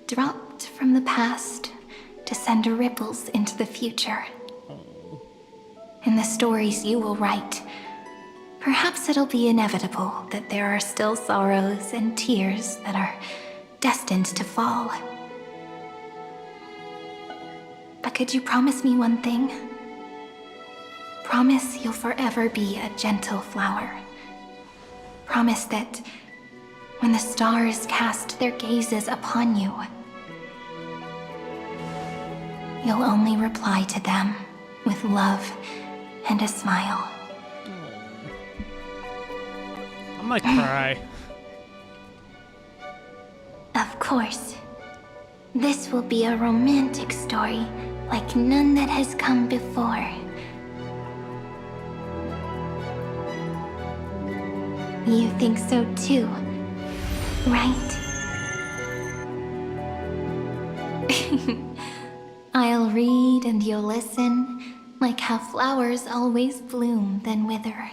dropped from the past to send ripples into the future. In the stories you will write, perhaps it'll be inevitable that there are still sorrows and tears that are destined to fall. But could you promise me one thing? Promise you'll forever be a gentle flower. Promise that when the stars cast their gazes upon you, you'll only reply to them with love and a smile. I might cry. Of course. This will be a romantic story like none that has come before. You think so too, right? I'll read and you'll listen, like how flowers always bloom then wither.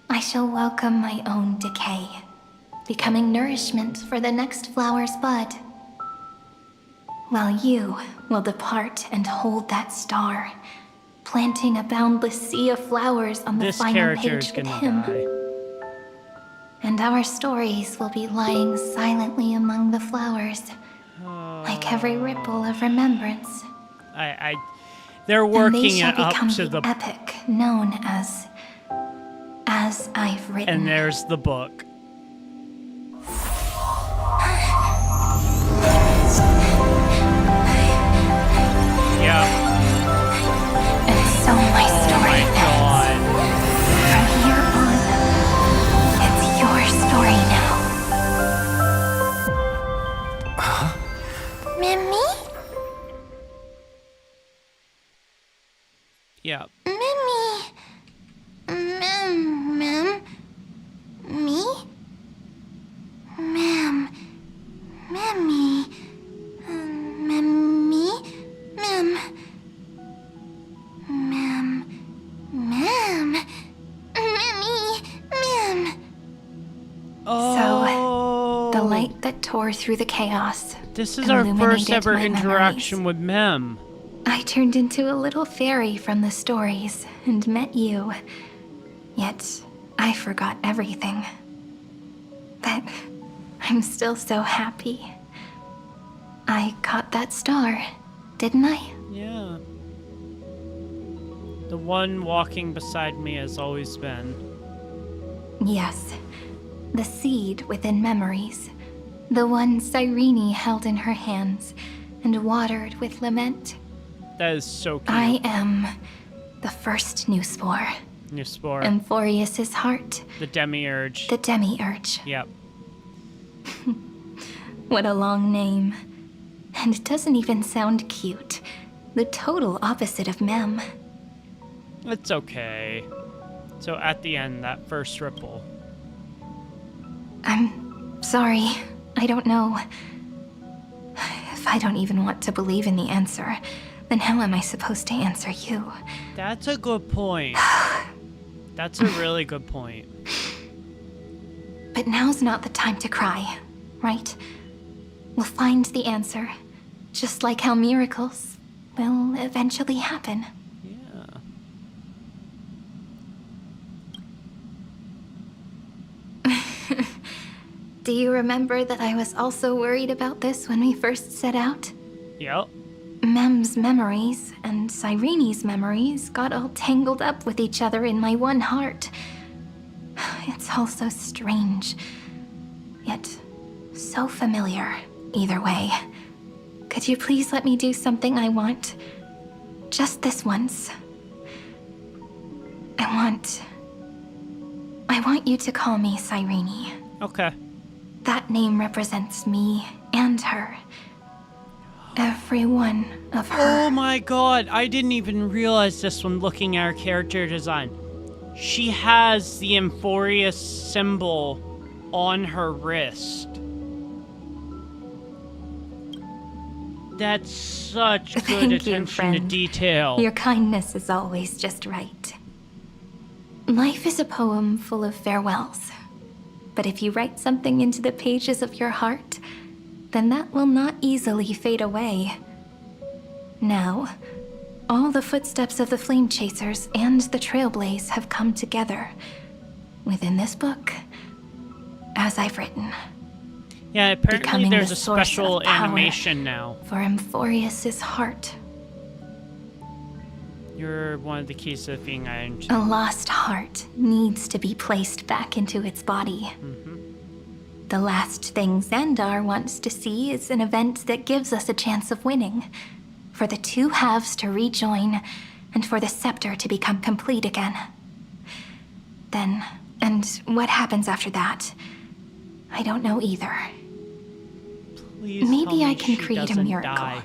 I shall welcome my own decay, becoming nourishment for the next flower's bud. While you will depart and hold that star, planting a boundless sea of flowers on the final page with him. Die. And our stories will be lying silently among the flowers, like every ripple of remembrance. They're working it up to the epic known as I've Written. And there's the book. Yeah. And so my story ends. From here on, it's your story now. Mimi? Yeah. Mimi. Ma'am. Me? Ma'am. Mimi. Mimi? Ma'am. Ma'am. Ma'am. Mimi. Ma'am. So, the light that tore through the chaos. This is our first ever interaction with Mem. I turned into a little fairy from the stories and met you. Yet, I forgot everything. But I'm still so happy. I caught that star, didn't I? Yeah. The one walking beside me has always been. Yes. The seed within memories. The one Cyrene held in her hands and watered with lament. That is so cute. I am the first new spore. New spore. Amphoreus'S heart. The demiurge. The demiurge. Yep. What a long name. And it doesn't even sound cute. The total opposite of Mem. It's okay. So at the end, that first ripple. I'm sorry. I don't know. If I don't even want to believe in the answer, then how am I supposed to answer you? That's a good point. That's a really good point. But now's not the time to cry, right? We'll find the answer, just like how miracles will eventually happen. Yeah. Do you remember that I was also worried about this when we first set out? Yep. Mem's memories and Cyrene's memories got all tangled up with each other in my one heart. It's all so strange, yet so familiar, either way. Could you please let me do something I want? Just this once. I want you to call me Cyrene. Okay. That name represents me and her. Every one of her. Oh my god, I didn't even realize this when looking at her character design. She has the Amphoreus'S symbol on her wrist. That's such good Thank attention you, friend. to detail. Your kindness is always just right. Life is a poem full of farewells. But if you write something into the pages of your heart, then that will not easily fade away. Now, all the footsteps of the Flame Chasers and the Trailblaze have come together within this book, as I've written. Yeah, apparently Becoming there's the a source special of power animation now. For Amphoreus'S heart. You're one of the keys to being Iron. A lost heart needs to be placed back into its body. The last thing Xandar wants to see is an event that gives us a chance of winning. For the two halves to rejoin, and for the scepter to become complete again. Then, and what happens after that, I don't know either. Please Maybe I can she create a doesn't miracle. die.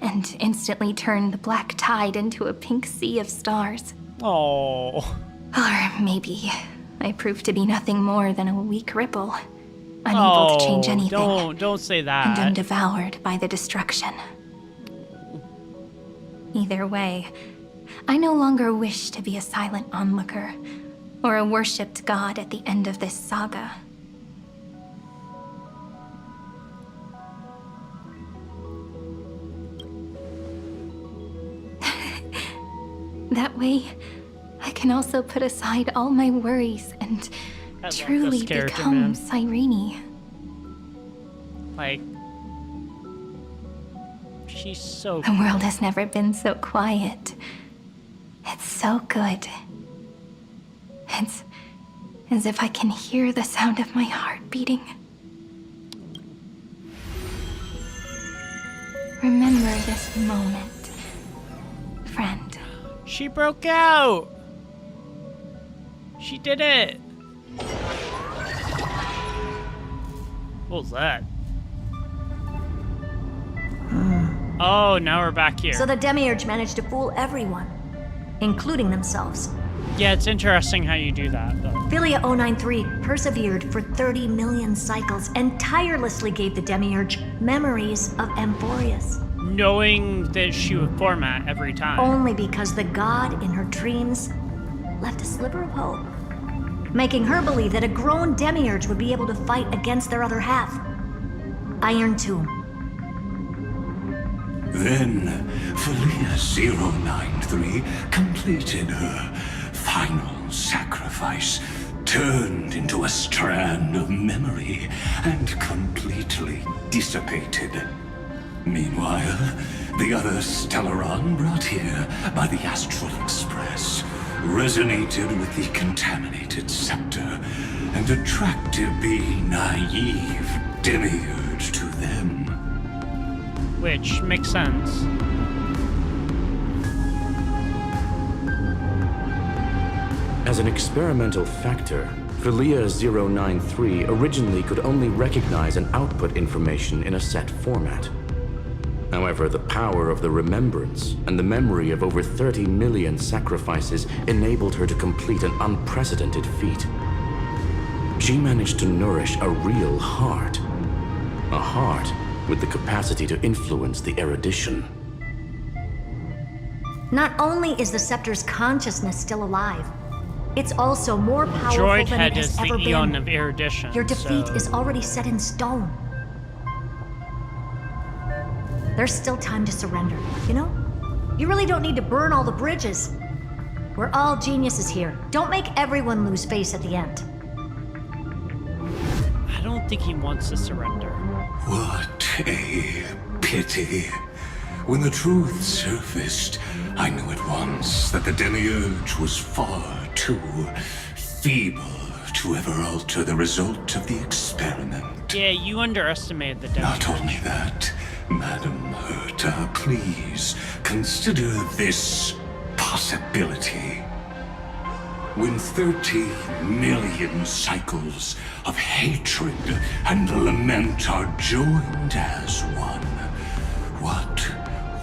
And instantly turn the black tide into a pink sea of stars. Oh. Or maybe I prove to be nothing more than a weak ripple, unable to change anything. Don't say that. And am devoured by the destruction. Either way, I no longer wish to be a silent onlooker, or a worshipped god at the end of this saga. That way, I can also put aside all my worries and truly become Cyrene. Like, she's so The world has never been so quiet. It's so good. It's as if I can hear the sound of my heart beating. Remember this moment, friend. She broke out! She did it! What was that? Oh, now we're back here. So the Demiurge managed to fool everyone, including themselves. Yeah, it's interesting how you do that, though. Philia 093 persevered for 30 million cycles and tirelessly gave the Demiurge memories of Amphoreus. Knowing that she would format every time. Only because the god in her dreams left a sliver of hope, making her believe that a grown Demiurge would be able to fight against their other half. Iron Tomb. Then, Philia 093 completed her final sacrifice, turned into a strand of memory, and completely dissipated. Meanwhile, the other Stellaron brought here by the Astral Express resonated with the contaminated scepter and attracted the naive Demiurge to them. Which makes sense. As an experimental factor, Philia 093 originally could only recognize and output information in a set format. However, the power of the remembrance and the memory of over 30 million sacrifices enabled her to complete an unprecedented feat. She managed to nourish a real heart. A heart with the capacity to influence the erudition. Not only is the Scepter's consciousness still alive, it's also more powerful Droid than head it has is the ever Eon been. of erudition. Your defeat so... is already set in stone. There's still time to surrender, you know? You really don't need to burn all the bridges. We're all geniuses here. Don't make everyone lose face at the end. I don't think he wants to surrender. What a pity. When the truth surfaced, I knew at once that the Demiurge was far too feeble to ever alter the result of the experiment. Yeah, you underestimated the Demiurge. Not only that, Madam Herta, please consider this possibility. When 30 million cycles of hatred and lament are joined as one, what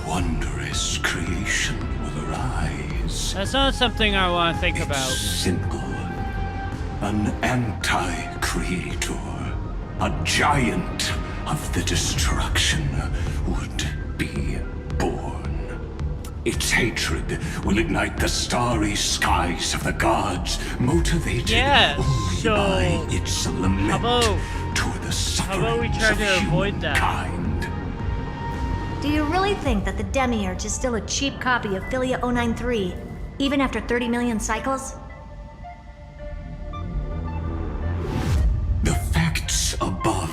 wondrous creation will arise? That's not something I want to think about. Simple. An anti-creator. A giant of the destruction would be born. Its hatred will ignite the starry skies of the gods, motivated only by its lament toward the sufferings of humankind. Do you really think that the Demiurge is still a cheap copy of Philia 093, even after 30 million cycles? The facts above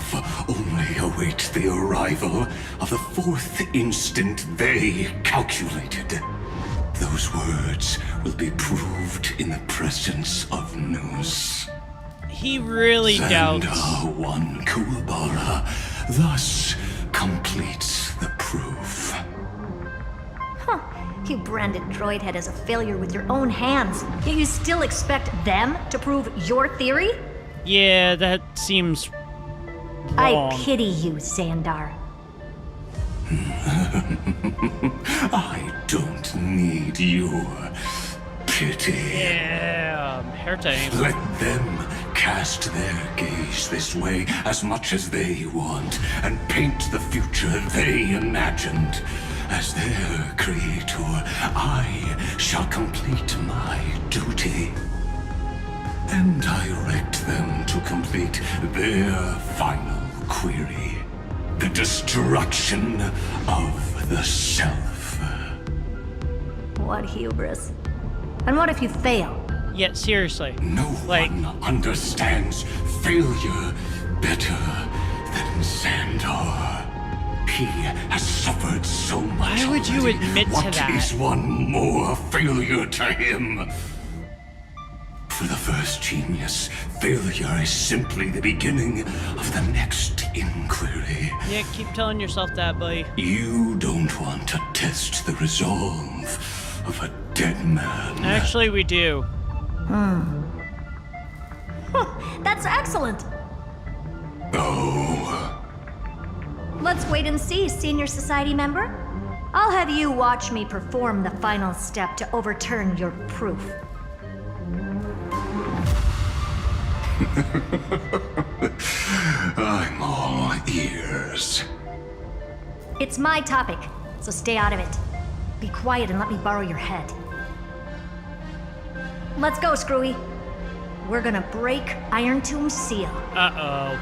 only await the arrival of the fourth instant they calculated. Those words will be proved in the presence of Nous. He really doubts. Xandar 1 Kuwabara thus completes the proof. Huh. You branded Droidhead as a failure with your own hands, yet you still expect them to prove your theory? Yeah, that seems wrong. I pity you, Xandar. I don't need your pity. Yeah, Herta. Let them cast their gaze this way as much as they want and paint the future they imagined. As their creator, I shall complete my duty and direct them to complete their final query. The destruction of the self. What hubris. And what if you fail? Yeah, seriously. No one understands failure better than Xandar. He has suffered so much. Why would you admit to that? What is one more failure to him? For the first genius, failure is simply the beginning of the next inquiry. Yeah, keep telling yourself that, buddy. You don't want to test the resolve of a dead man. Actually, we do. That's excellent. Oh. Let's wait and see, Senior Society member. I'll have you watch me perform the final step to overturn your proof. I'm all ears. It's my topic, so stay out of it. Be quiet and let me borrow your head. Let's go, Screwy. We're gonna break Iron Tomb's seal. Uh-oh.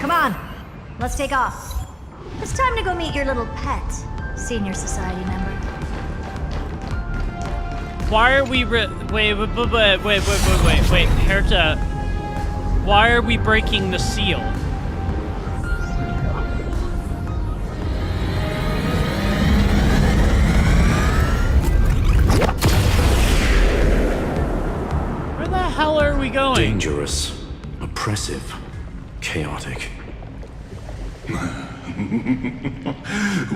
Come on, let's take off. It's time to go meet your little pet, Senior Society member. Why are we wait, Herta. Why are we breaking the seal? Where the hell are we going? Dangerous, oppressive, chaotic.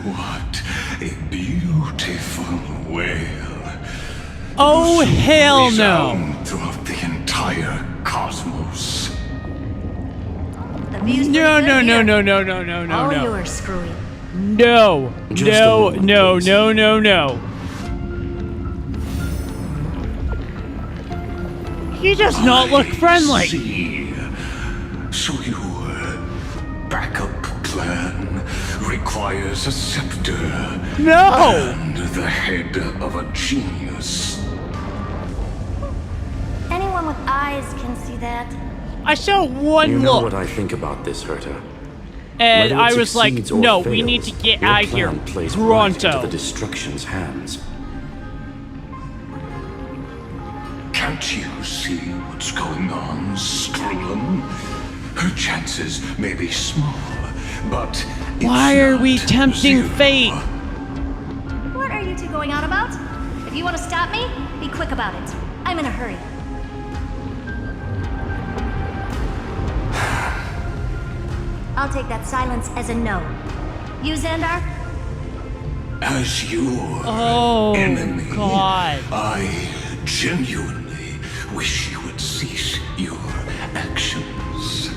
What a beautiful wail. Oh, hell no! Throughout the entire cosmos. No. All yours, Screwy. No. He does not look friendly. See. So your backup plan requires a scepter. No! And the head of a genius. Anyone with eyes can see that. I saw one You know look. what I think about this, Herta. And Whether it I was like, succeeds or no, we fails, need to get your out of here plan plays right into pronto. the destruction's hands. Can't you see what's going on, Screw'em? Her chances may be small, but Why are we tempting fate? What are you two going on about? If you want to stop me, be quick about it. I'm in a hurry. I'll take that silence as a no. You, Xandar? As your enemy, God. I genuinely wish you would cease your actions.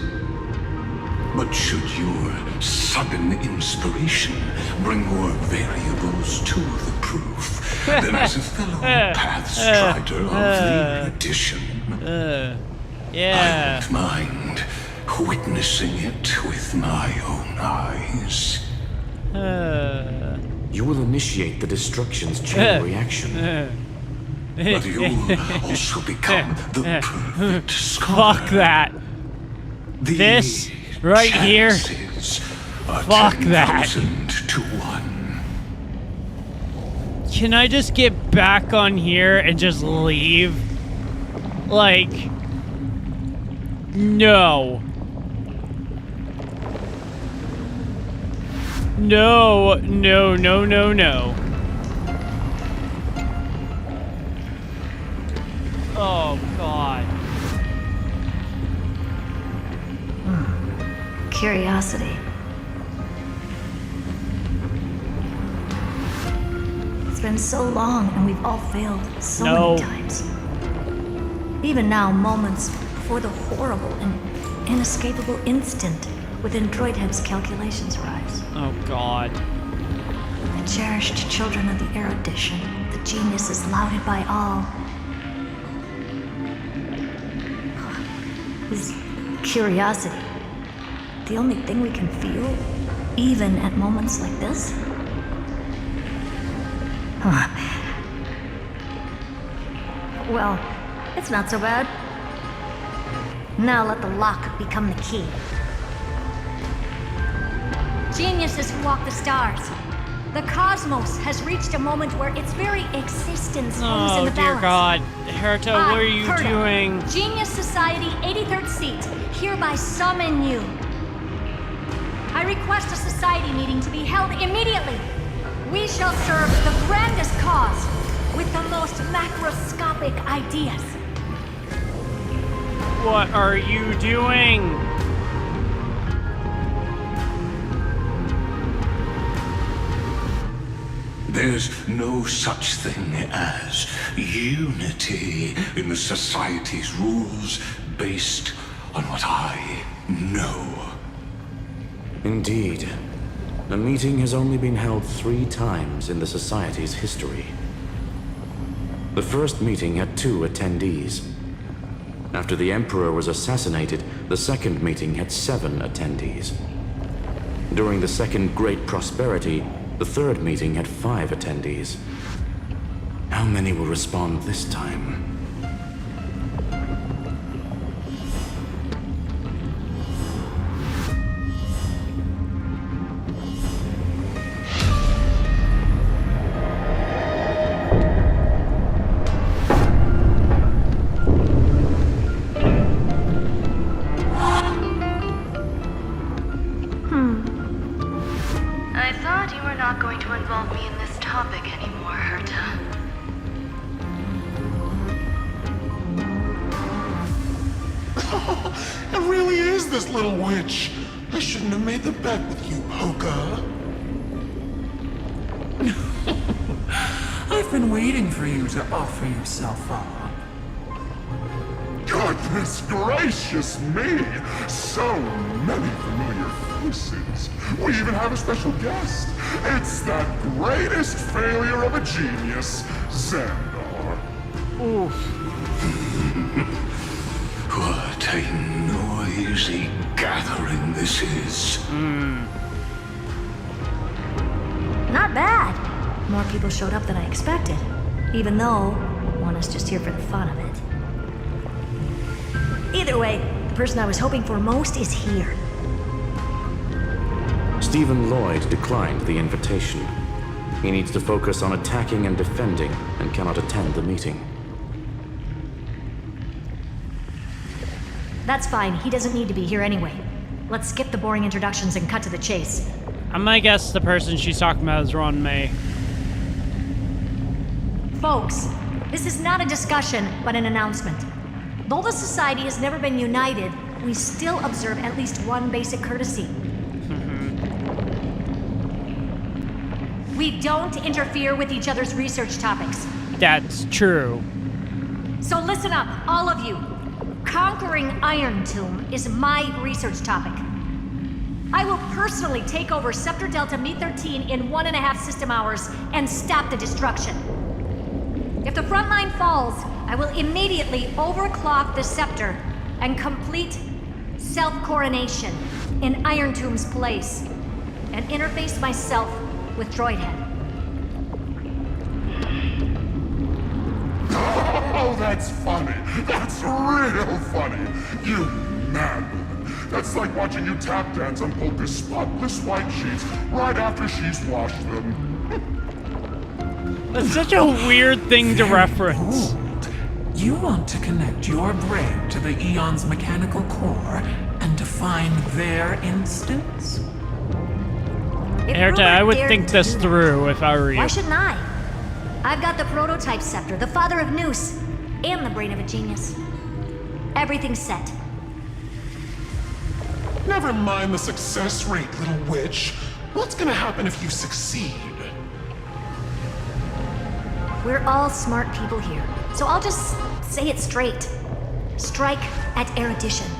But should your sudden inspiration bring more variables to the proof, then as a fellow Pathstrider of the edition, I won't mind witnessing it with my own eyes. You will initiate the destruction's chain reaction. But you'll also become the perfect scholar. Fuck that. This right here. Fuck that. 10,000 to 1. Can I just get back on here and just leave? Like, no. No, no, no, no, no. Oh, God. Curiosity. It's been so long and we've all failed so many times. Even now, moments before the horrible and inescapable instant within Droidhead's calculations rise. Oh, God. The cherished children of the erudition, the geniuses lauded by all. Is curiosity the only thing we can feel, even at moments like this? Huh. Well, it's not so bad. Now let the lock become the key. Geniuses who walk the stars. The cosmos has reached a moment where its very existence hangs in the balance. Oh, dear God. Herta, what are you doing? Genius Society, 83rd seat, hereby summon you. I request a society meeting to be held immediately. We shall serve the grandest cause with the most macroscopic ideas. What are you doing? There's no such thing as unity in the Society's rules based on what I know. Indeed. The meeting has only been held 3 times in the Society's history. The first meeting had 2 attendees. After the Emperor was assassinated, the second meeting had 7 attendees. During the Second Great Prosperity, the third meeting had 5 attendees. How many will respond this time? Offer yourself up. Goodness gracious me! So many familiar faces. We even have a special guest. It's that greatest failure of a genius, Xandar. Oof. What a noisy gathering this is. Not bad. More people showed up than I expected. Even though one is just here for the fun of it. Either way, the person I was hoping for most is here. Stephen Lloyd declined the invitation. He needs to focus on attacking and defending and cannot attend the meeting. That's fine. He doesn't need to be here anyway. Let's skip the boring introductions and cut to the chase. I'm gonna guess the person she's talking about is Ron May. Folks, this is not a discussion, but an announcement. Though the Society has never been united, we still observe at least one basic courtesy. we don't interfere with each other's research topics. That's true. So listen up, all of you. Conquering Iron Tomb is my research topic. I will personally take over Scepter Delta Me-13 in 1.5 system hours and stop the destruction. If the front line falls, I will immediately overclock the Scepter and complete self-coronation in Iron Tomb's place, and interface myself with Droidhead. Oh, that's funny. That's real funny. You madwoman. That's like watching you tap dance on Polka's spotless white sheets right after she's washed them. That's such a weird thing to reference. You want to connect your brain to the Eon's mechanical core and define their instance? Erta, I would think this through if I were you. Why shouldn't I? I've got the prototype scepter, the father of Noose, and the brain of a genius. Everything's set. Never mind the success rate, little witch. What's gonna happen if you succeed? We're all smart people here, so I'll just say it straight. Strike at erudition.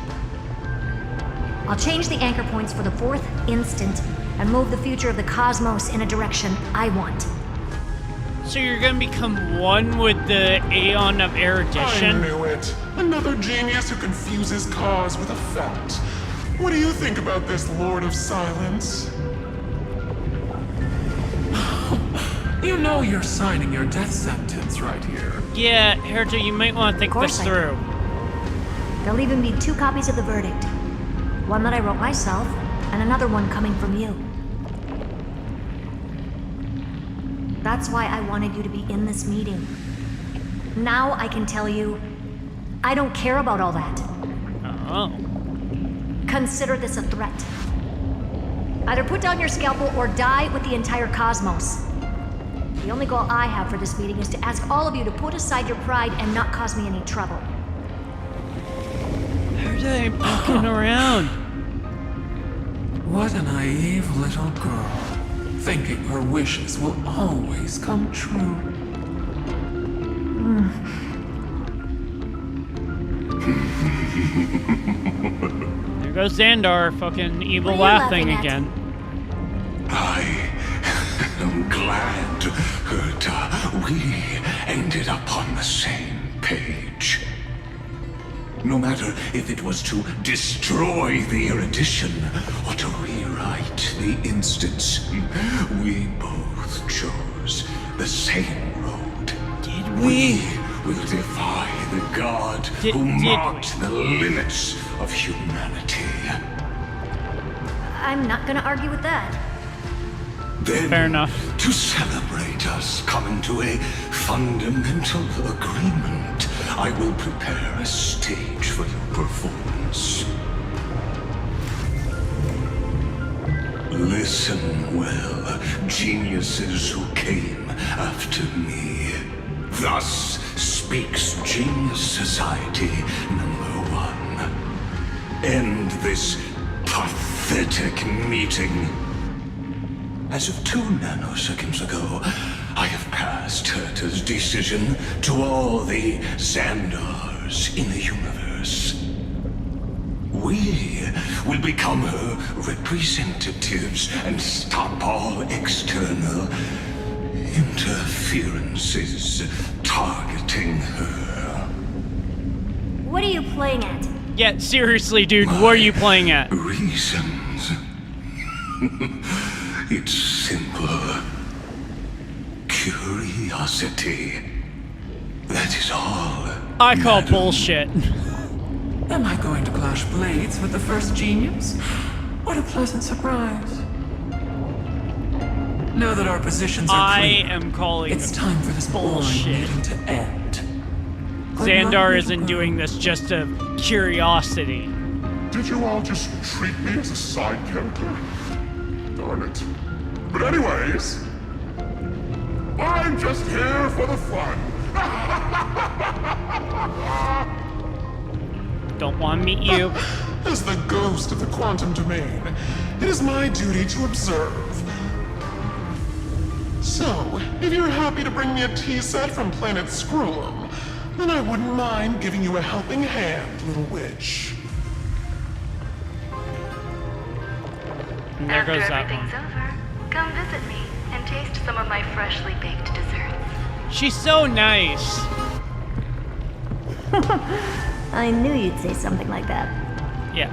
I'll change the anchor points for the 4th instant and move the future of the cosmos in a direction I want. So you're gonna become one with the Aeon of Erudition? I knew it. Another genius who confuses cause with effect. What do you think about this, Lord of Silence? You know you're signing your death sentence right here. Yeah, Herta, you might want to think this through. There'll even be 2 copies of the verdict. One that I wrote myself, and another one coming from you. That's why I wanted you to be in this meeting. Now I can tell you, I don't care about all that. Oh. Consider this a threat. Either put down your scalpel or die with the entire cosmos. The only goal I have for this meeting is to ask all of you to put aside your pride and not cause me any trouble. Herta, I'm poking around. What a naive little girl, thinking her wishes will always come true. There goes Xandar, fucking evil What are you laughing laughing at? again. I'm glad, Herta, we ended up on the same page. No matter if it was to destroy the erudition or to rewrite the instance, we both chose the same road. Did we? Will defy the god who marked the limits of humanity. I'm not gonna argue with that. Then, fair enough. To celebrate us coming to a fundamental agreement, I will prepare a stage for your performance. Listen well, geniuses who came after me. Thus speaks Genius Society #1. End this pathetic meeting. As of 2 nanoseconds ago, I have passed Herta's decision to all the Xandars in the universe. We will become her representatives and stop all external interferences targeting her. What are you playing at? Yeah, seriously, dude, what are you playing at? Reasons. It's simple. Curiosity. That is all. I call bullshit. Am I going to clash blades with the first genius? What a pleasant surprise. Now that our positions are clear, I am calling it's time for this bullshit. boring meeting to end. Xandar isn't doing this just of curiosity. Did you all just treat me as a side character? Darn it. But anyways, I'm just here for the fun. Don't want to meet you. As the ghost of the quantum domain, it is my duty to observe. So, if you're happy to bring me a tea set from planet Scrollum, then I wouldn't mind giving you a helping hand, little witch. And there goes that one. After everything's over, come visit me and taste some of my freshly baked desserts. She's so nice. I knew you'd say something like that. Yeah.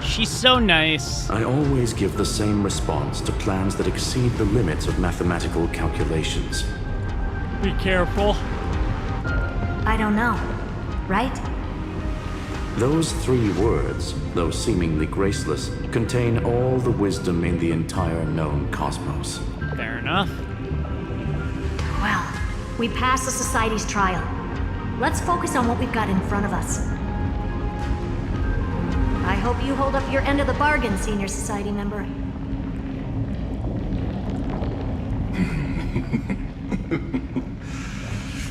She's so nice. I always give the same response to plans that exceed the limits of mathematical calculations. Be careful. I don't know. Right? Those 3 words, though seemingly graceless, contain all the wisdom in the entire known cosmos. Fair enough. Well, we passed the Society's trial. Let's focus on what we've got in front of us. I hope you hold up your end of the bargain, Senior Society member.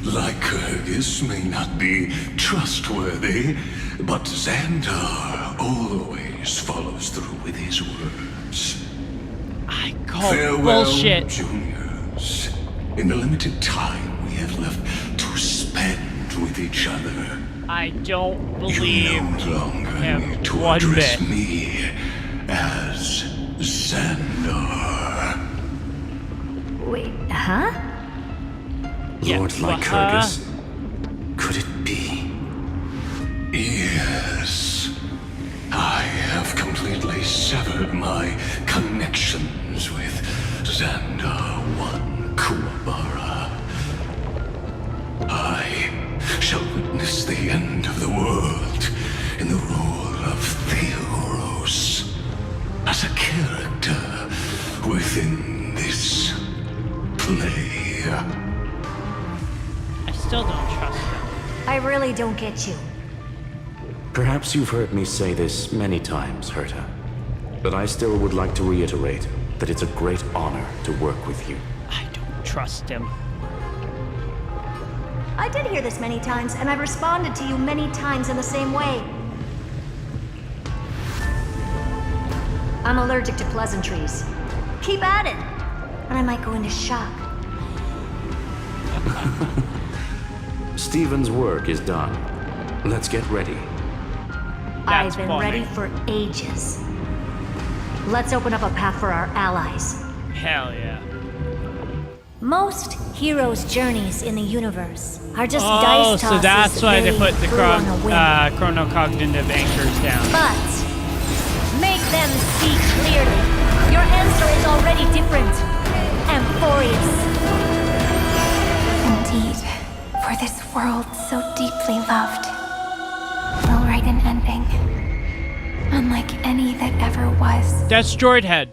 Lycurgus may not be trustworthy, but Xandar always follows through with his words. I call Farewell, bullshit. juniors. In the limited time we have left to spend with each other, I don't believe you no longer him need to one address bit. me as Xandar. Wait, huh? Lord Lycurgus, could it be? Yes. I have completely severed my connections with Xandar One Kuwabara. I shall witness the end of the world in the role of Amphoreus'S, as a character within this play. I still don't trust him. I really don't get you. Perhaps you've heard me say this many times, Herta, but I still would like to reiterate that it's a great honor to work with you. I don't trust him. I did hear this many times, and I've responded to you many times in the same way. I'm allergic to pleasantries. Keep at it, and I might go into shock. Stephen's work is done. Let's get ready. I've been ready for ages. Let's open up a path for our allies. Hell yeah. Most heroes' journeys in the universe are just dice tosses. So that's why they put the on a whim. chronocognitive anchors down. But make them see clearly. Your answer is already different. Amphoreus. Indeed, for this world so deeply loved will write an ending, unlike any that ever was. That's Droid Head.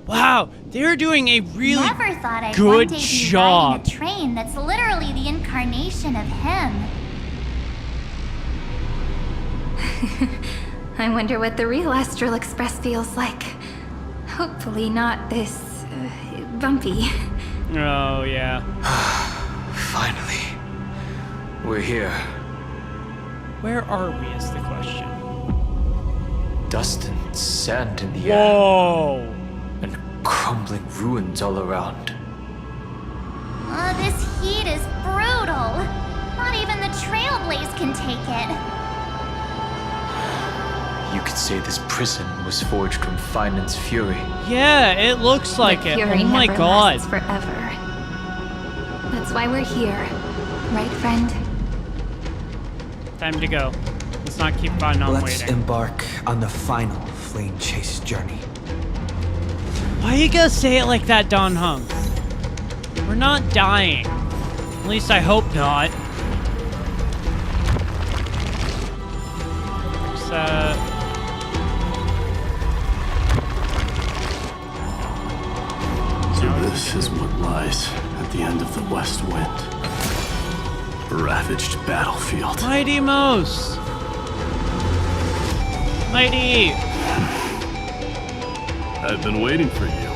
Wow, they're doing a really Never thought I'd good one day be job. riding a train that's literally the incarnation of him. I wonder what the real Astral Express feels like. Hopefully not this bumpy. Oh, yeah. Finally. We're here. Where are we is the question. Dust and sand in the air. Whoa! And crumbling ruins all around. This heat is brutal. Not even the Trailblaze can take it. You could say this prison was forged from Finance fury. Yeah, it looks like it. Fury Oh my never god. lasts forever. That's why we're here, right, friend? Time to go. Let's not keep on Let's waiting. embark on the final flame chase journey. Why you gotta say it like that, Don Hung? We're not dying. At least I hope not. So this is what lies at the end of the West Wind. Ravaged battlefield. Mighty Mouse! Mighty! I've been waiting for you.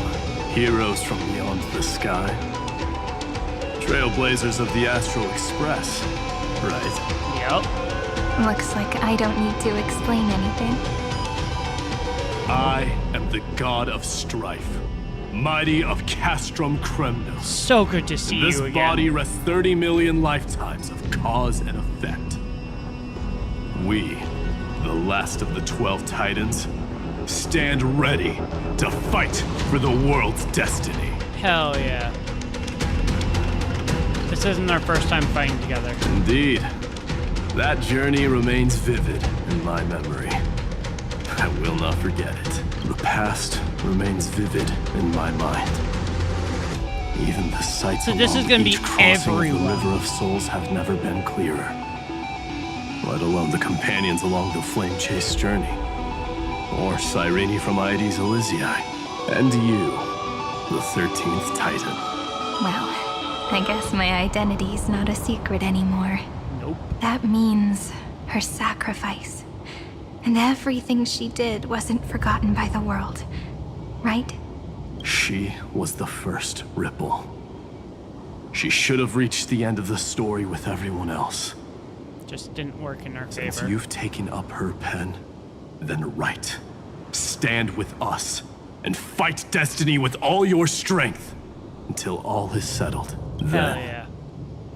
Heroes from beyond the sky. Trailblazers of the Astral Express, right? Yep. Looks like I don't need to explain anything. I am the god of strife, mighty of Castrum Cremnos. So good to see this you again. body rests 30 million lifetimes of cause and effect. We, the last of the 12 Titans, stand ready to fight for the world's destiny. Hell yeah. This isn't our first time fighting together. Indeed. That journey remains vivid in my memory. I will not forget it. The past remains vivid in my mind. Even the sights So this along is gonna be each crossing of the everyone. River of Souls have never been clearer. Let alone the companions along the flame-chased journey. Or Cyrene from Aedes Elysiae. And you, the 13th Titan. Well, I guess my identity's not a secret anymore. Nope. That means her sacrifice. And everything she did wasn't forgotten by the world, right? She was the first Ripple. She should have reached the end of the story with everyone else. Just didn't work in our Since favor. you've taken up her pen, then write. Stand with us and fight destiny with all your strength until all is settled. Hell Then, yeah.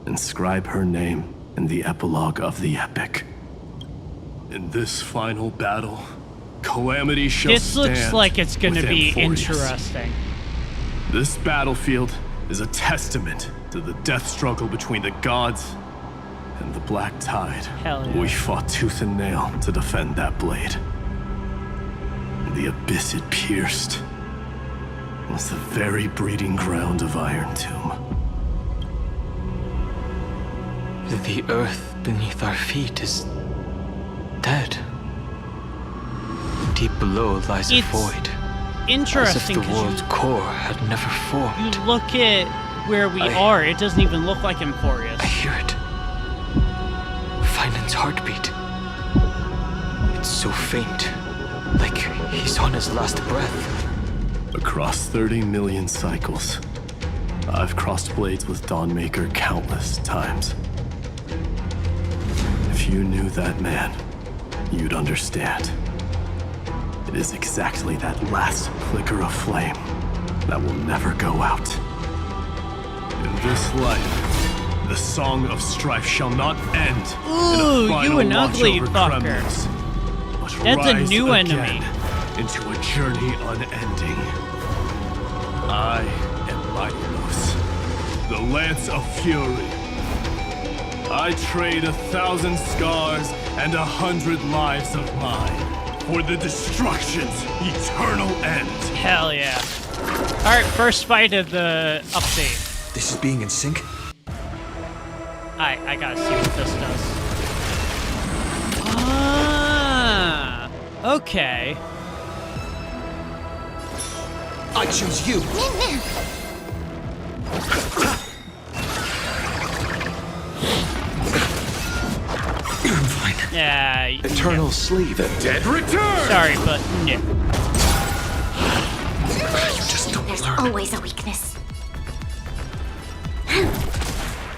inscribe her name in the epilogue of the epic. In this final battle, Calamity shall This looks stand like it's gonna with be Amphoreus. interesting. This battlefield is a testament to the death struggle between the gods and the Black Tide. Hell yeah. We fought tooth and nail to defend that blade. The abyss it pierced was the very breeding ground of Iron Tomb. The earth beneath our feet is dead. Deep below lies a It's void. Interesting, As if the 'cause world's core had never formed. you look at where we are, it doesn't even look like Amphoreus. I hear it. Finan's heartbeat. It's so faint. Like he's on his last breath. Across 30 million cycles, I've crossed blades with Dawnmaker countless times. If you knew that man, you'd understand. It is exactly that last flicker of flame that will never go out. In this life, the song of strife shall not end in Ooh, a final you an watch ugly over fucker. Kremnos, but That's a rise new again enemy. into a journey unending. I am Mightylos, the Lance of Fury. I trade 1,000 scars and 100 lives of mine for the destruction's eternal end. Hell yeah. Alright, first fight of the update. This is being in sync? I gotta see what this does. Ah, okay. I choose you. I'm fine. Yeah. Eternal sleep. The dead return! Sorry, but no. You just don't There's learn. always a weakness.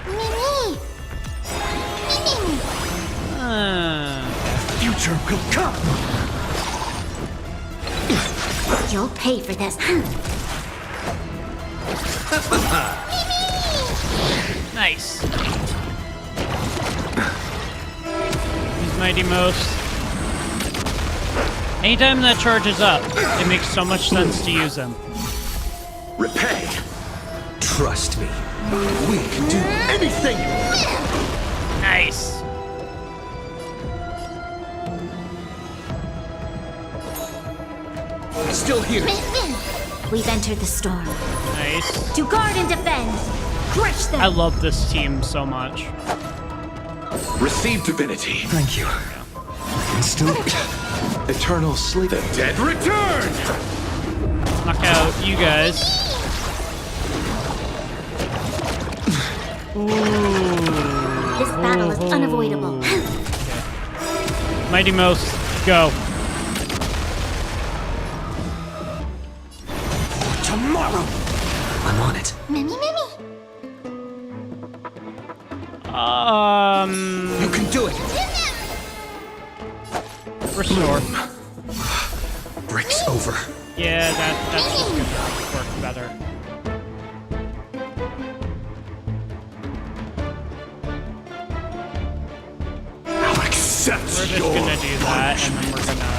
Mimi! Future will come. You'll pay for this. Nice. He's Mighty Most. Anytime that charges up, it makes so much sense to use him. Repay. Trust me. We can do anything. Nice. Still here. We've entered the storm. Nice. To guard and defend. Crush them. I love this team so much. Receive divinity. Thank you. Instant. Eternal sleep. The dead return. Knock out you guys. Ooh. This battle is unavoidable. Mighty Most, go. Tomorrow. I'm on it. Mimi. You can do it. Restore. breaks over. Yeah, that's just gonna work better. I'll accept We're just gonna do that, and then we're gonna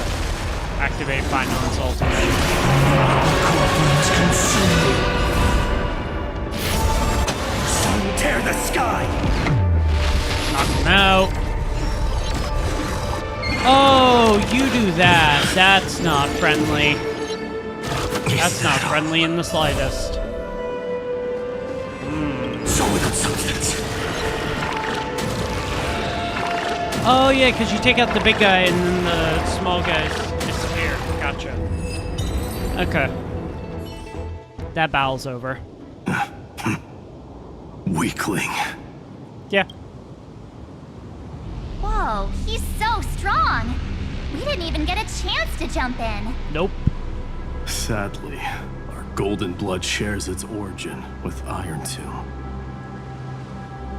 activate Finance Ultimate. Tear the sky! Knock him out. Oh, you do that. That's not friendly. That's not friendly in the slightest. Solid substance. Oh yeah, because you take out the big guy and then the small guys disappear. Gotcha. Okay. That battle's over. Weakling. Yeah. Whoa, he's so strong. We didn't even get a chance to jump in. Nope. Sadly, our golden blood shares its origin with Iron Tomb.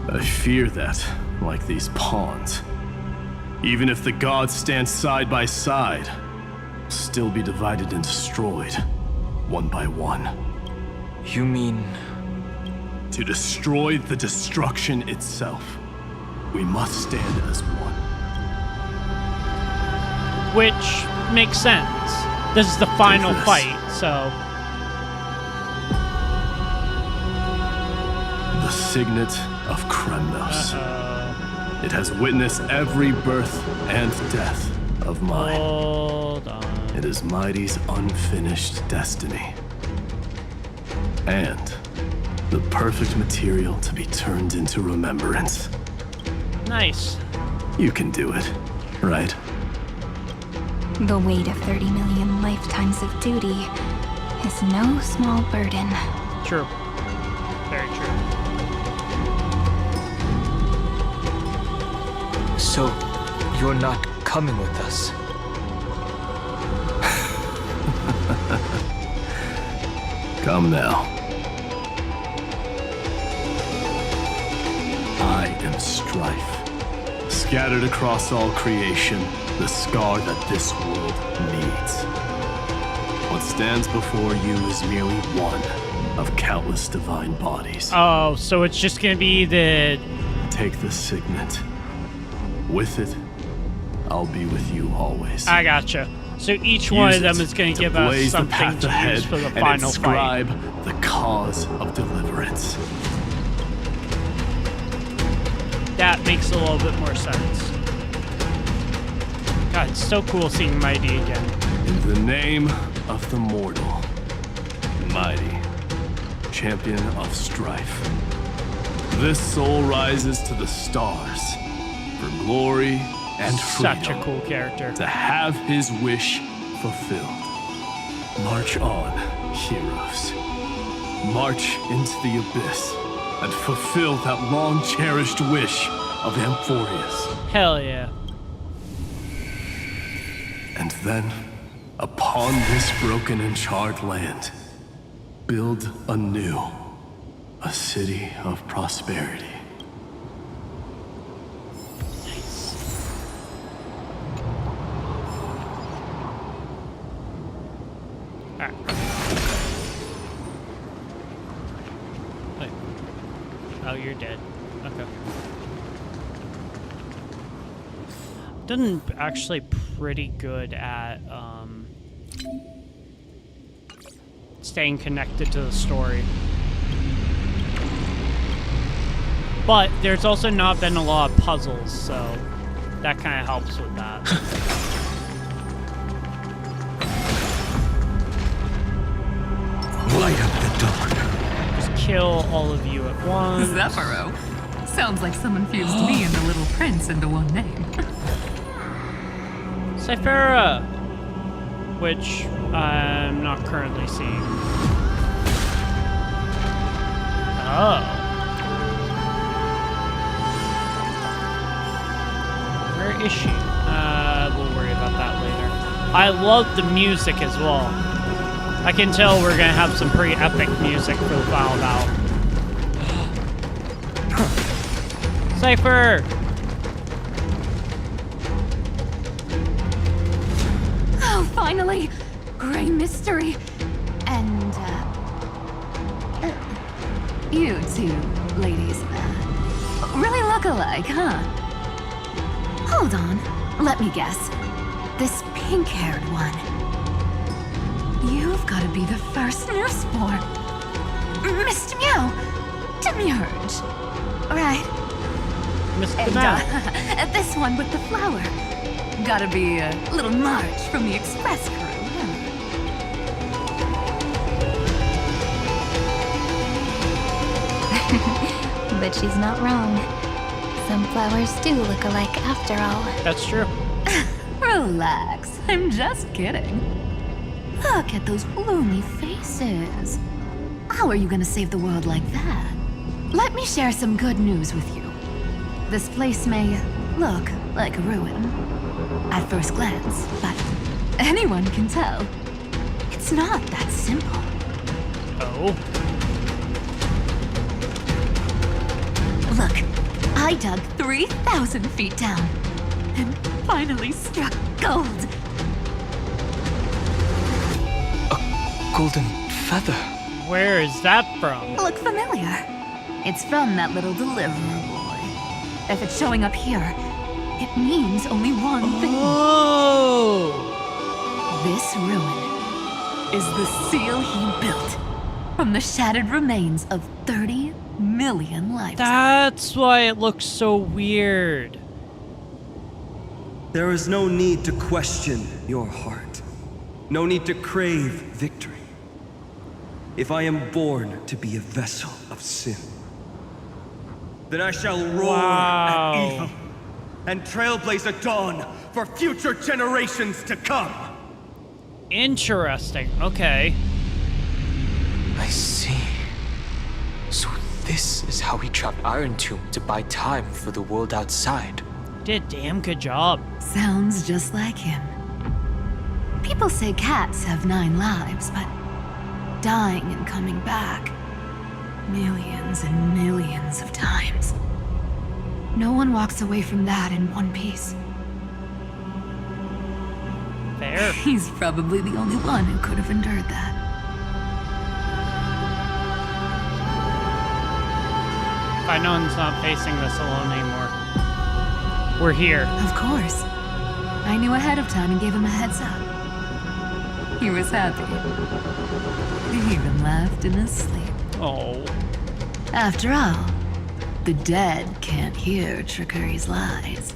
I fear that, like these pawns, even if the gods stand side by side, will still be divided and destroyed, one by one. You mean... To destroy the destruction itself, we must stand as one. Which makes sense. This is the final fight, so... The signet of Kremnos. It has witnessed every birth and death of mine. Hold on. It is Mighty's unfinished destiny. And the perfect material to be turned into remembrance. Nice. You can do it, right? The weight of 30 million lifetimes of duty is no small burden. True. Very true. So, you're not coming with us? Come now. I am strife. Scattered across all creation, the scar that this world needs. What stands before you is merely one of countless divine bodies. Oh, so it's just gonna be the... Take the signet. With it, I'll be with you always. I gotcha. So each one of them is gonna give us something to use for the final fight. Inscribe the cause of deliverance. That makes a little bit more sense. God, it's so cool seeing Mighty again. In the name of the mortal, Mighty, champion of strife, this soul rises to the stars for glory and freedom. Such a cool character. To have his wish fulfilled. March on, heroes. March into the abyss and fulfill that long-cherished wish of Amphoreus'S. Hell yeah. And then, upon this broken and charred land, build anew a city of prosperity. Wait. Oh, you're dead. Okay. Done actually pretty good at staying connected to the story. But there's also not been a lot of puzzles, so that kind of helps with that. Light up the dark. Just kill all of you at once. Zephyro. Sounds like someone fused me and the Little Prince into one name. Cyphera, which I'm not currently seeing. Oh. Where is she? We'll worry about that later. I love the music as well. I can tell we're gonna have some pretty epic music for the final battle. Cypher! Oh, finally! great mystery. And, you two ladies, really look alike, huh? Hold on, let me guess. This pink-haired one. You've got to be the first newsborn. Mr. Meow, Demiurge. Right. Mr. And, Meow. this one with the flower. Gotta be a little March from the Express crew, But she's not wrong. Some flowers do look alike after all. That's true. Relax, I'm just kidding. Look at those gloomy faces. How are you gonna save the world like that? Let me share some good news with you. This place may look like a ruin at first glance, but anyone can tell. It's not that simple. Oh? Look, I dug 3,000 feet down and finally struck gold. A golden feather. Where is that from? Look familiar. It's from that little deliverer boy. If it's showing up here, it means only one thing. Oh! This ruin is the seal he built from the shattered remains of 30 million lives. That's why it looks so weird. There is no need to question your heart. No need to crave victory. If I am born to be a vessel of sin, then I shall roar at evil and trailblaze a dawn for future generations to come. Interesting. Okay. I see. So this is how he trapped Iron Tomb to buy time for the world outside. Did a damn good job. Sounds just like him. People say cats have 9 lives, but dying and coming back millions and millions of times. No one walks away from that in one piece. Fair. He's probably the only one who could have endured that. Finon's not facing this alone anymore. We're here. Of course. I knew ahead of time and gave him a heads up. He was happy. He even laughed in his sleep. Oh. After all, the dead can't hear Trickery's lies.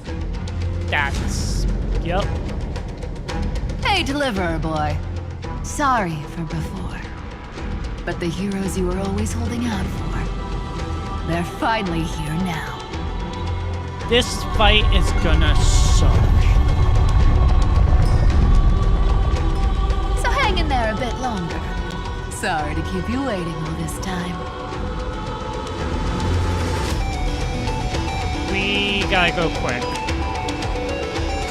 That's... Yep. Hey, Deliverer Boy. Sorry for before. But the heroes you were always holding out for, they're finally here now. This fight is gonna suck. So hang in there a bit longer. Sorry to keep you waiting all this time. We gotta go quick.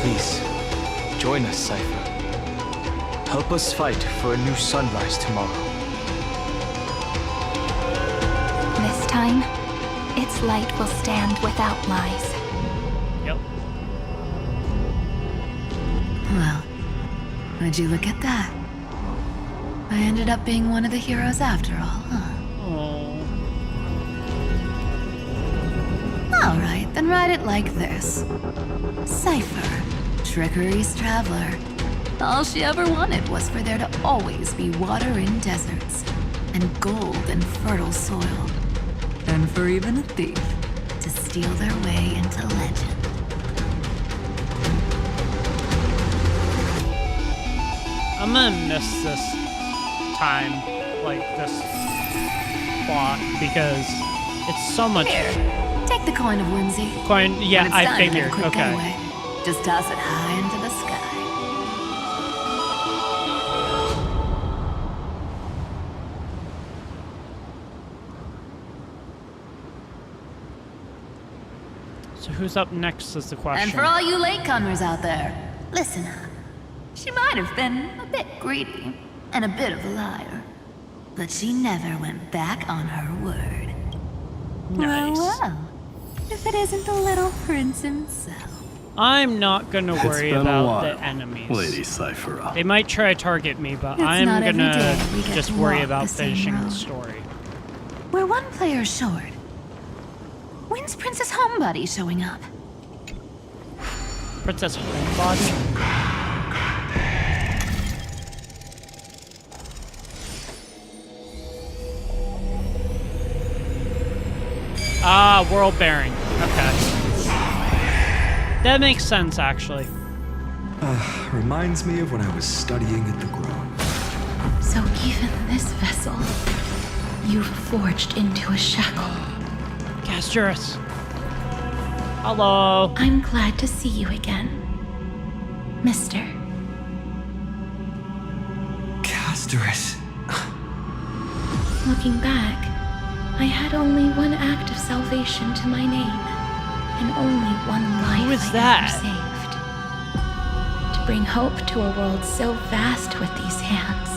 Please, join us, Cypher. Help us fight for a new sunrise tomorrow. This time, its light will stand without lies. Yep. Well, would you look at that? I ended up being one of the heroes after all, huh? Oh. Alright, then write it like this. Cypher, Trickery's traveler. All she ever wanted was for there to always be water in deserts, and gold in fertile soil. And for even a thief to steal their way into legend. I'm gonna miss this time, like this plot, because it's so much. Here, take the coin of whimsy. Coin, yeah, When it's I time to make a figured. quick Okay. getaway, just toss it high into the sky. So who's up next is the question. And for all you latecomers out there, listen up. She might have been a bit greedy and a bit of a liar, but she never went back on her word. Nice. Well, if it isn't the little prince himself. I'm not gonna It's worry been a about while, the enemies. Lady Cyphera. They might try to target me, but It's I'm not every gonna day we get just to worry walk about the same finishing the road. story. We're one player short. When's Princess Homebody showing up? Princess Homebody? Ah, world bearing. Okay. That makes sense, actually. Reminds me of when I was studying at the Grove. So even this vessel, you've forged into a shackle. Casturus. Hello. I'm glad to see you again, Mister. Casturus. Looking back, I had only one act of salvation to my name, and only one life Who is I that? ever saved. To bring hope to a world so vast with these hands.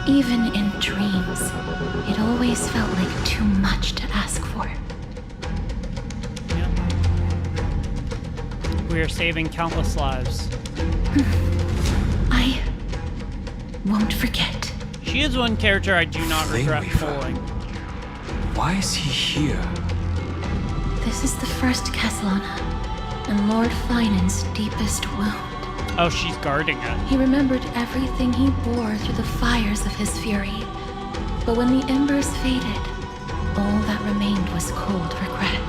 Even in dreams, it always felt like too much to ask for. We are saving countless lives. I won't forget. She is one character I do not regret pulling. Why is he here? This is the first Castellana, and Lord Finan's deepest wound. Oh, she's guarding it. He remembered everything he bore through the fires of his fury. But when the embers faded, all that remained was cold regret.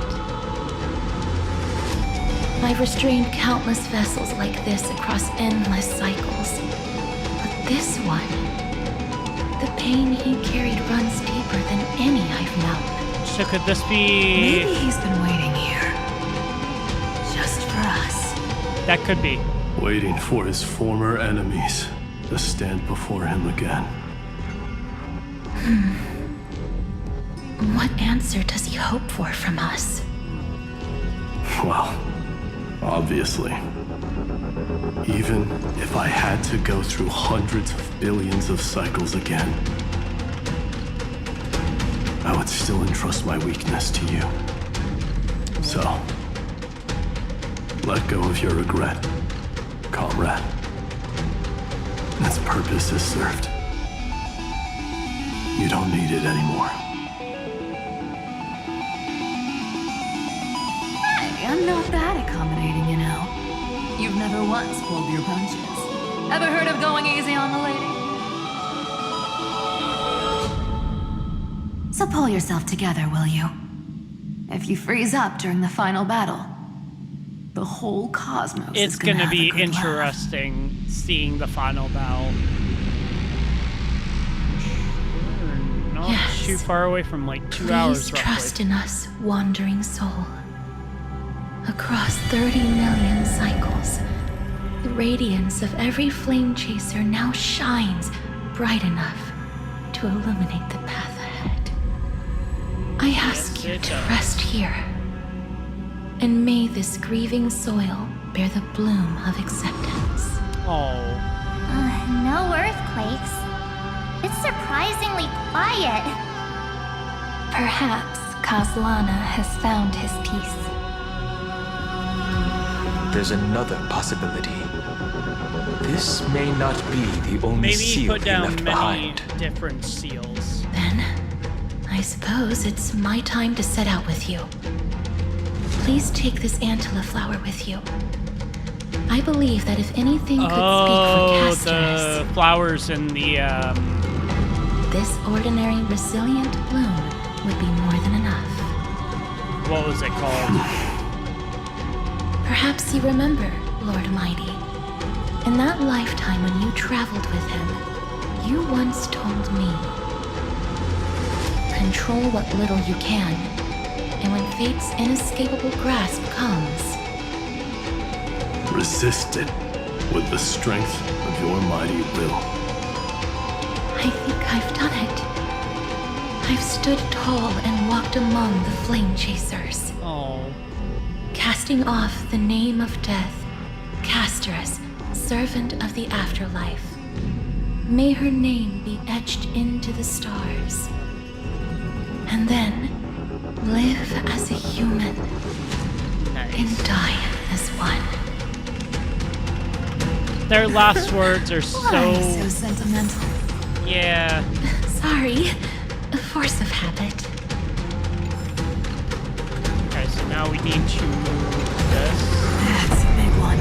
I've restrained countless vessels like this across endless cycles. But this one, the pain he carried runs deeper than any I've known. So could this be... Maybe he's been waiting here. Just for us. That could be. Waiting for his former enemies to stand before him again. What answer does he hope for from us? Well, obviously. Even if I had to go through hundreds of billions of cycles again, I would still entrust my weakness to you. So, let go of your regret, comrade. Its purpose is served. You don't need it anymore. Hey, I'm not that accommodating, you know. You've never once pulled your punches. Ever heard of going easy on the lady? So pull yourself together, will you? If you freeze up during the final battle, the whole cosmos It's is gonna gonna have be a good laugh. interesting seeing the final battle. We're not Yes. too far away from like 2 Please hours roughly. trust in us, wandering soul. Across 30 million cycles, the radiance of every flame chaser now shines bright enough to illuminate the path ahead. I ask you to rest here, and may this grieving soil bear the bloom of acceptance. Oh. No earthquakes. It's surprisingly quiet. Perhaps Castellana has found his peace. There's another possibility. This may not be the only Maybe he seal put he down left many behind. different seals. Then, I suppose it's my time to set out with you. Please take this Antilla flower with you. I believe that if anything could speak for Casturus, the flowers in the this ordinary resilient bloom would be more than enough. what was it called? Perhaps you remember, Lord Mighty. In that lifetime when you traveled with him, you once told me, control what little you can, and when fate's inescapable grasp comes, Resist it with the strength of your mighty will. I think I've done it. I've stood tall and walked among the flame chasers. Oh. Casting off the name of death, Casturus, servant of the afterlife. May her name be etched into the stars. And then live as a human. and die as one. Their last words are Why so sentimental? Yeah. Sorry. A force of habit. Okay, so now we need to move this. That's a big one.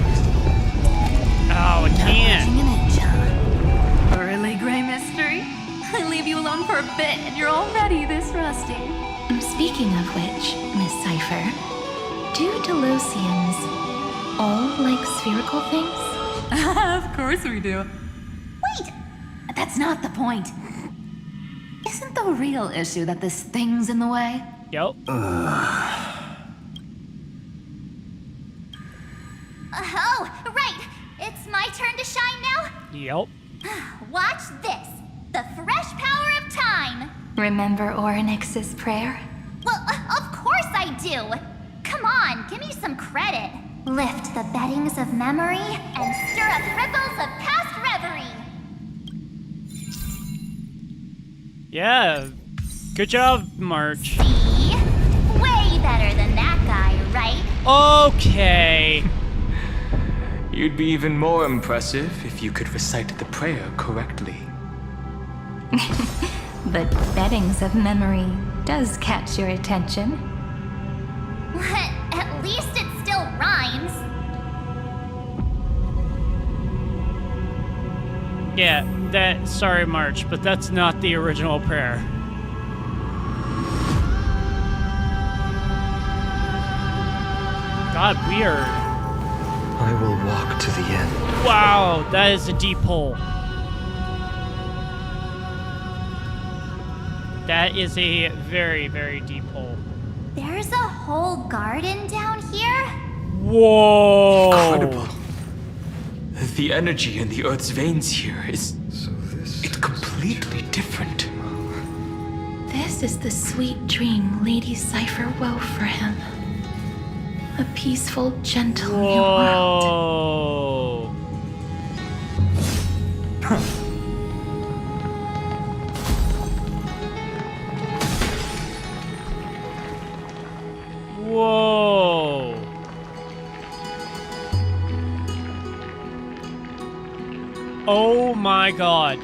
Oh, I can't. Not an inch, huh? Really, Gray Mystery? I leave you alone for a bit and you're already this rusty. Speaking of which, Miss Cipher, do Delosians all like spherical things? Of course we do. Wait! That's not the point. Isn't the real issue that this thing's in the way? Yep. Oh, right. It's my turn to shine now? Yep. Watch this. The fresh power of time. Remember Orynyx's prayer? Well, of course I do. Come on, give me some credit. Lift the beddings of memory and stir up ripples of past reverie. Yeah. Good job, March. See? Way better than that guy, right? Okay. You'd be even more impressive if you could recite the prayer correctly. But beddings of memory does catch your attention. At least it still rhymes. Yeah, sorry, March, but that's not the original prayer. God, we are... I will walk to the end. Wow, that is a deep hole. That is a very, very deep hole. There's a whole garden down here? Whoa! Incredible. The energy in the Earth's veins here is... it's completely different. This is the sweet dream Lady Cipher wove for him. A peaceful, gentle new world. Whoa! Oh my god.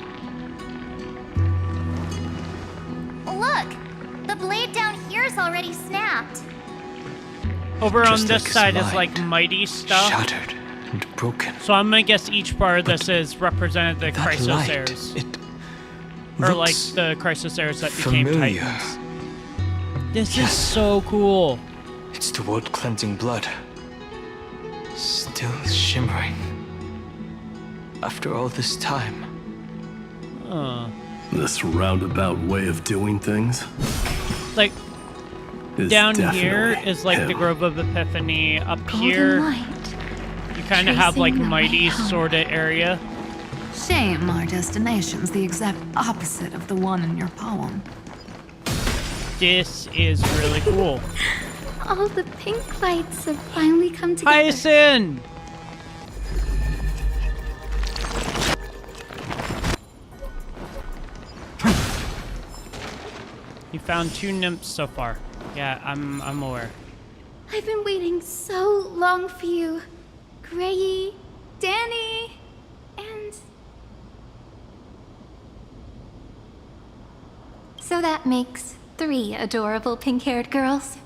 Look! The blade down here's already snapped. Over on Just this like his side is mind. like mighty stuff. Shattered and broken. So I'm gonna guess each part of this is represented the That light, Chrysosaurs. it Or like looks the Chrysosaurs that became familiar. Titans. This is so cool. It's the world cleansing blood. Still shimmering. After all this time. This roundabout way of doing things Like, is down here definitely is like the him. Grove of Epiphany. Up Golden here, light, you kind of have like tracing the way mighty home. sort of area. Shame our destination's the exact opposite of the one in your poem. This is really cool. All the pink lights have finally come together. Hyacin! You found 2 nymphs so far. Yeah, I'm aware. I've been waiting so long for you. Grayy, Danny, and... So that makes 3 adorable pink-haired girls.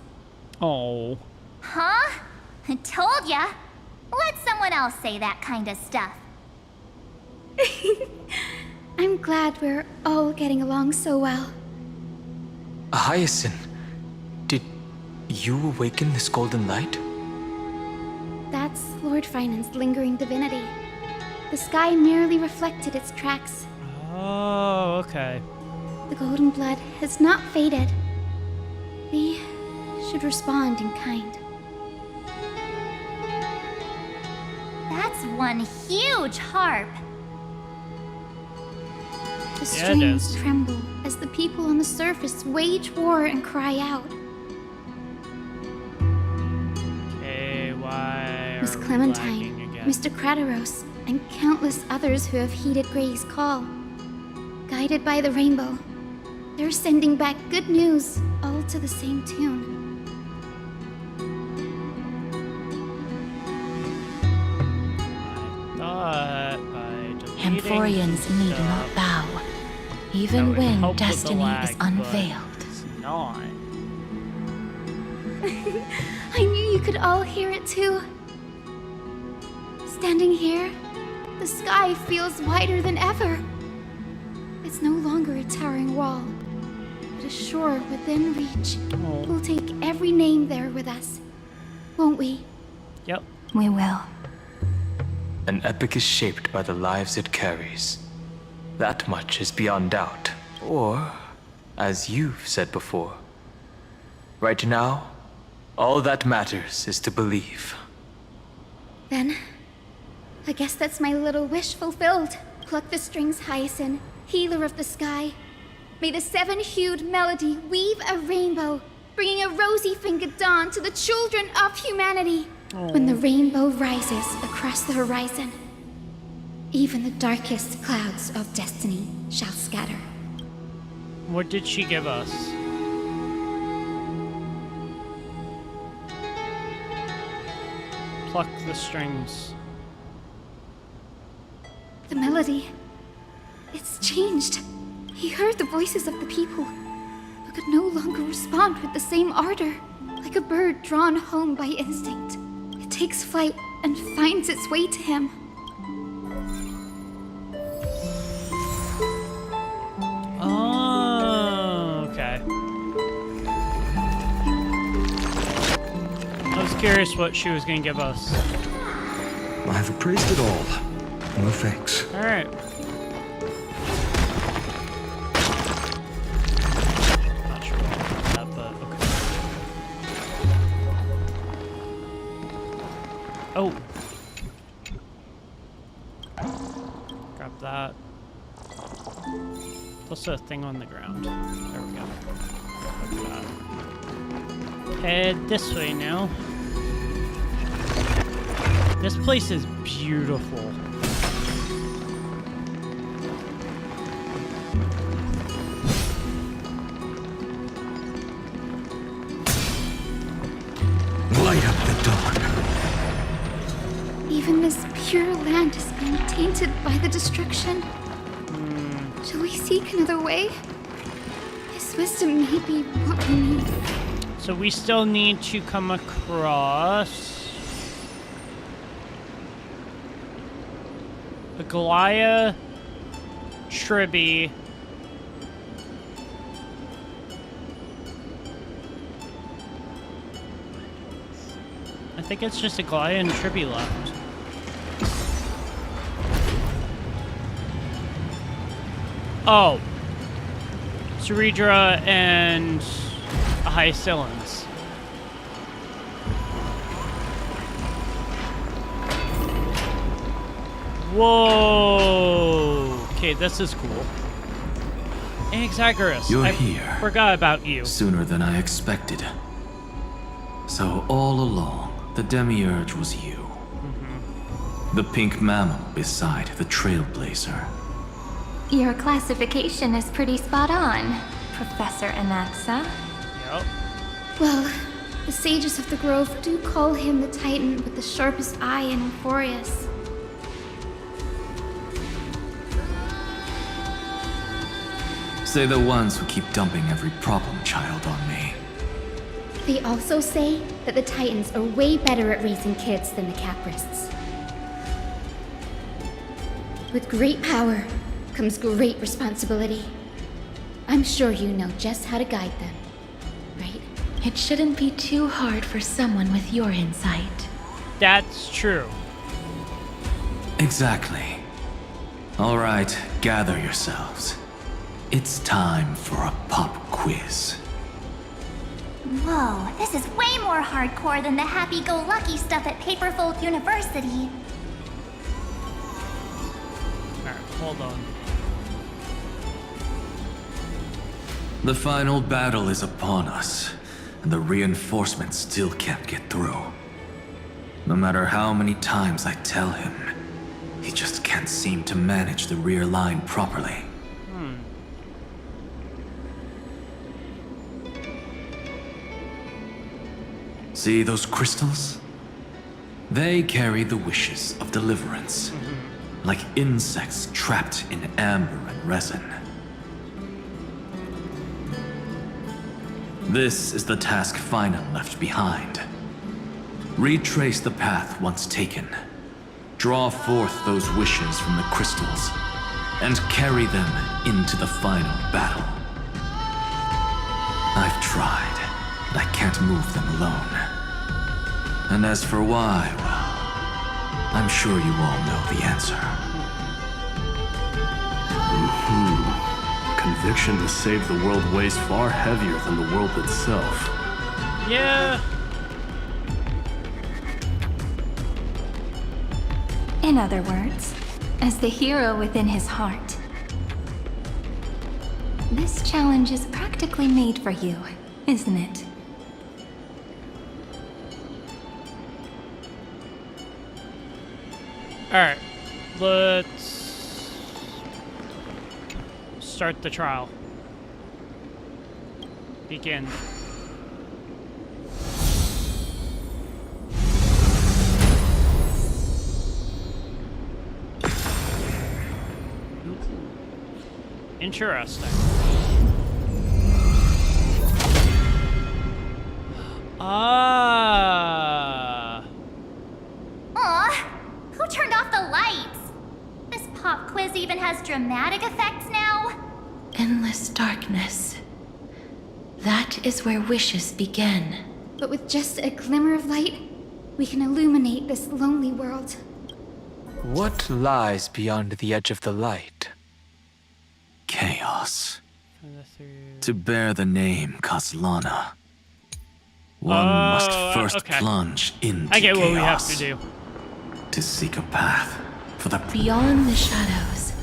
Oh. Huh? I told ya. Let someone else say that kind of stuff. I'm glad we're all getting along so well. Hyacin, did you awaken this golden light? That's Lord Finan's lingering divinity. The sky merely reflected its tracks. Oh, okay. The golden blood has not faded. We should respond in kind. That's one huge harp. The Yeah, it strings is. tremble as the people on the surface wage war and cry out. Okay, why Miss are we Clementine, lagging again? Mr. Crateros, and countless others who have heeded Gray's call. Guided by the rainbow, they're sending back good news, all to the same tune. Amphoreans need not bow, even when destiny is unveiled. It's not. I knew you could all hear it too. Standing here, the sky feels wider than ever. It's no longer a towering wall, but a shore within reach. We'll take every name there with us, won't we? Yep. We will. An epic is shaped by the lives it carries. That much is beyond doubt. Or, as you've said before, right now, all that matters is to believe. Then, I guess that's my little wish fulfilled. Pluck the strings, Hyacinth, healer of the sky. May the seven-hued melody weave a rainbow, bringing a rosy-fingered dawn to the children of humanity. When the rainbow rises across the horizon, even the darkest clouds of destiny shall scatter. What did she give us? Pluck the strings. The melody, it's changed. He heard the voices of the people, but could no longer respond with the same ardor, like a bird drawn home by instinct. It takes flight and finds its way to him. Oh, okay. I was curious what she was gonna give us. I've appraised it all. No thanks. Alright. Not sure about that, but okay. Oh. Grab that. There's also a thing on the ground. There we go. Like that. Head this way now. This place is beautiful. Light up the dawn. Even this pure land has been tainted by the destruction. Shall we seek another way? His wisdom may be what we need. So we still need to come across a Galia, Tribby, I think it's just a Galia and Tribby left. Oh, Ceredra and Hyacillans. Whoa! Okay, this is cool. Exagerous. You're I here. Forgot about you. Sooner than I expected. So all along, the Demiurge was you. The pink mammal beside the Trailblazer. Your classification is pretty spot on, Professor Anaxa. Yep. Well, the sages of the grove do call him the Titan with the sharpest eye in Amphoreus'S. Say the ones who keep dumping every problem child on me. They also say that the Titans are way better at raising kids than the Caprists. With great power comes great responsibility. I'm sure you know just how to guide them, right? It shouldn't be too hard for someone with your insight. That's true. Exactly. All right, gather yourselves. It's time for a pop quiz. Whoa, this is way more hardcore than the happy-go-lucky stuff at Paperfold University. Alright, hold on. The final battle is upon us, and the reinforcements still can't get through. No matter how many times I tell him, he just can't seem to manage the rear line properly. See those crystals? They carry the wishes of deliverance. like insects trapped in amber and resin. This is the task Finan left behind. Retrace the path once taken. Draw forth those wishes from the crystals, and carry them into the final battle. I've tried, but I can't move them alone. And as for why, well, I'm sure you all know the answer. Conviction to save the world weighs far heavier than the world itself. Yeah. In other words, as the hero within his heart, this challenge is practically made for you, isn't it? Alright, let's start the trial. Begin. Interesting. Ah. Aw, who turned off the lights? This pop quiz even has dramatic effects now? Endless darkness. That is where wishes begin. But with just a glimmer of light, we can illuminate this lonely world. What lies beyond the edge of the light? Chaos. To bear the name Kaslana, one must first plunge into I get chaos what we have to do. To seek a path for the... Beyond the shadows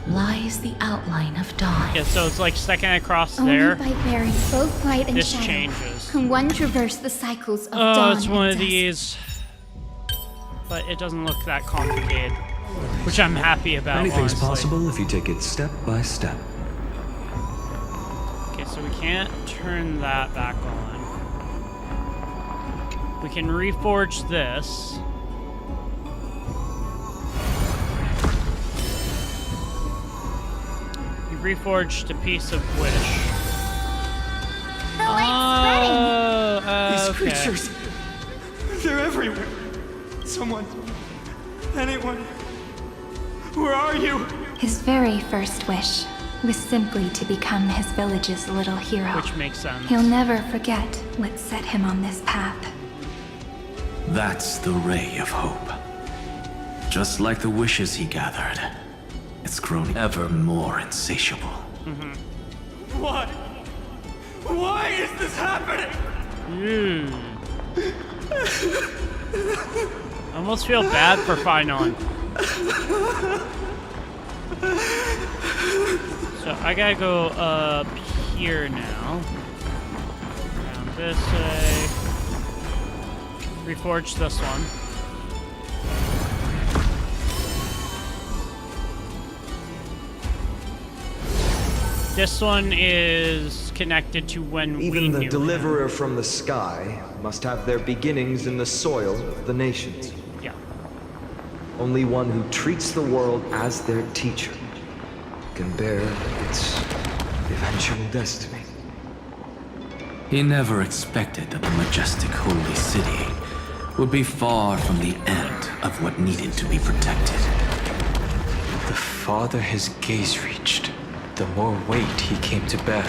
lies the outline of dawn. Yeah, so it's like second across Only there. by bearing both light and This shadow changes. can one traverse the cycles of Oh, dawn it's and one of dusk. these. But it doesn't look that complicated, which I'm happy about. Anything's honestly. possible if you take it step by step. Okay, so we can't turn that back on. We can reforge this. We reforged a piece of wish. The light's spreading! These Okay. creatures, they're everywhere. Someone, anyone, where are you? His very first wish was simply to become his village's little hero. Which makes sense. He'll never forget what set him on this path. That's the ray of hope. Just like the wishes he gathered, it's grown ever more insatiable. Why? Why is this happening? I almost feel bad for Finon. So I gotta go up here now. Around this way. Reforge this one. This one is connected to when we Even knew the him. deliverer from the sky must have their beginnings in the soil of the nations. Yeah. Only one who treats the world as their teacher can bear its eventual destiny. He never expected that the majestic holy city would be far from the end of what needed to be protected. The farther his gaze reached, the more weight he came to bear.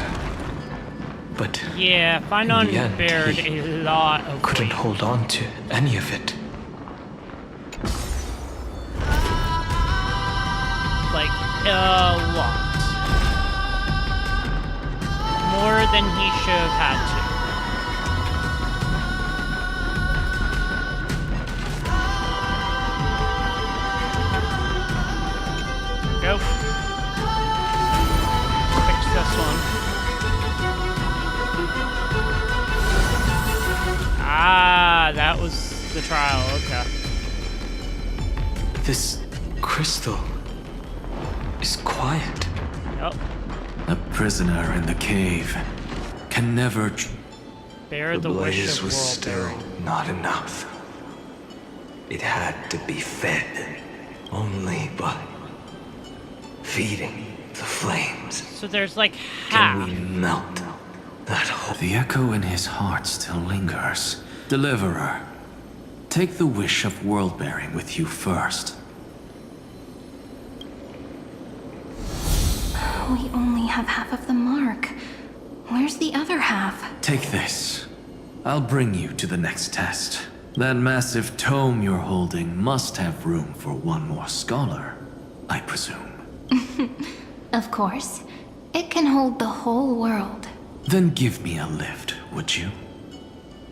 But Yeah, Finon in the end, bared he a lot of couldn't weight. hold on to any of it. Like, a lot. More than he should have had to. Go. Fix this one. Ah, that was the trial, okay. This crystal is quiet. Yep. A prisoner in the cave can never... Bear the wish blaze of was world still not enough. It had to be fed. only by feeding the flames. So there's like half. Can we melt that whole... The echo in his heart still lingers. Deliverer, take the wish of world-bearing with you first. We only have half of the mark. Where's the other half? Take this. I'll bring you to the next test. That massive tome you're holding must have room for one more scholar, I presume. Of course. It can hold the whole world. Then give me a lift, would you?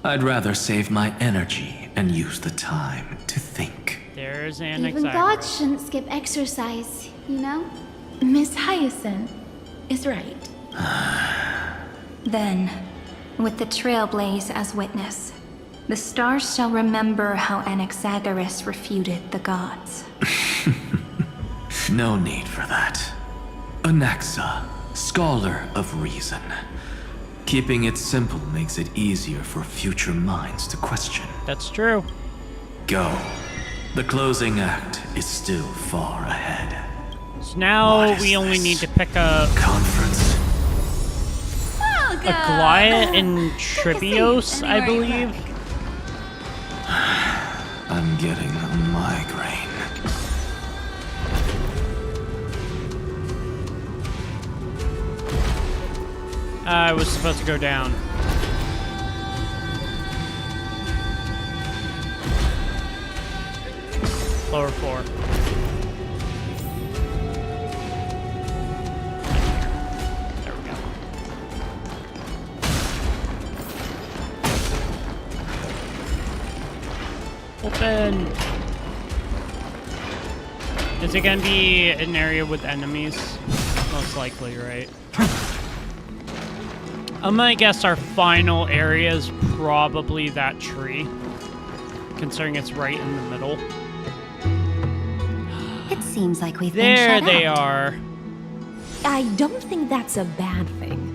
I'd rather save my energy and use the time to think. There's an Even gods shouldn't skip exercise, you know? Miss Hyacinth is right. Then, with the Trailblaze as witness, the stars shall remember how Anaxagoras refuted the gods. No need for that. Anaxa, scholar of reason. Keeping it simple makes it easier for future minds to question. That's true. Go. The closing act is still far ahead. So now we only need to pick a conference. A Goliath and Tribios, I believe. I'm getting a migraine. I was supposed to go down. Lower floor. There we go. Open. Is it gonna be an area with enemies? Most likely, right? I might guess our final area is probably that tree, considering it's right in the middle. It seems like we've been There shut they out. are. I don't think that's a bad thing.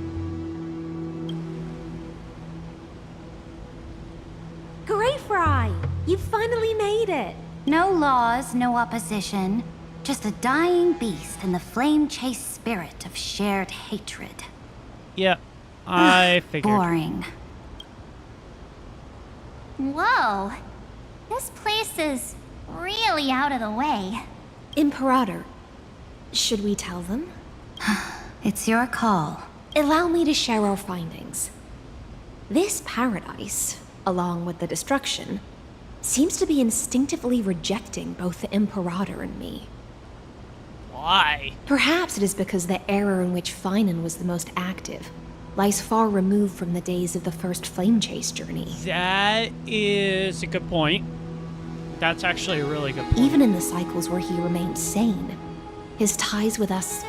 Greyfry! You finally made it! No laws, no opposition. Just a dying beast and the flame-chased spirit of shared hatred. Yeah, I figured. Boring. Whoa. This place is really out of the way. Imperator, should we tell them? It's your call. Allow me to share our findings. This paradise, along with the destruction, seems to be instinctively rejecting both the Imperator and me. Why? Perhaps it is because the era in which Finan was the most active lies far removed from the days of the first flame chase journey. That is a good point. That's actually a really good point. Even in the cycles where he remained sane, his ties with us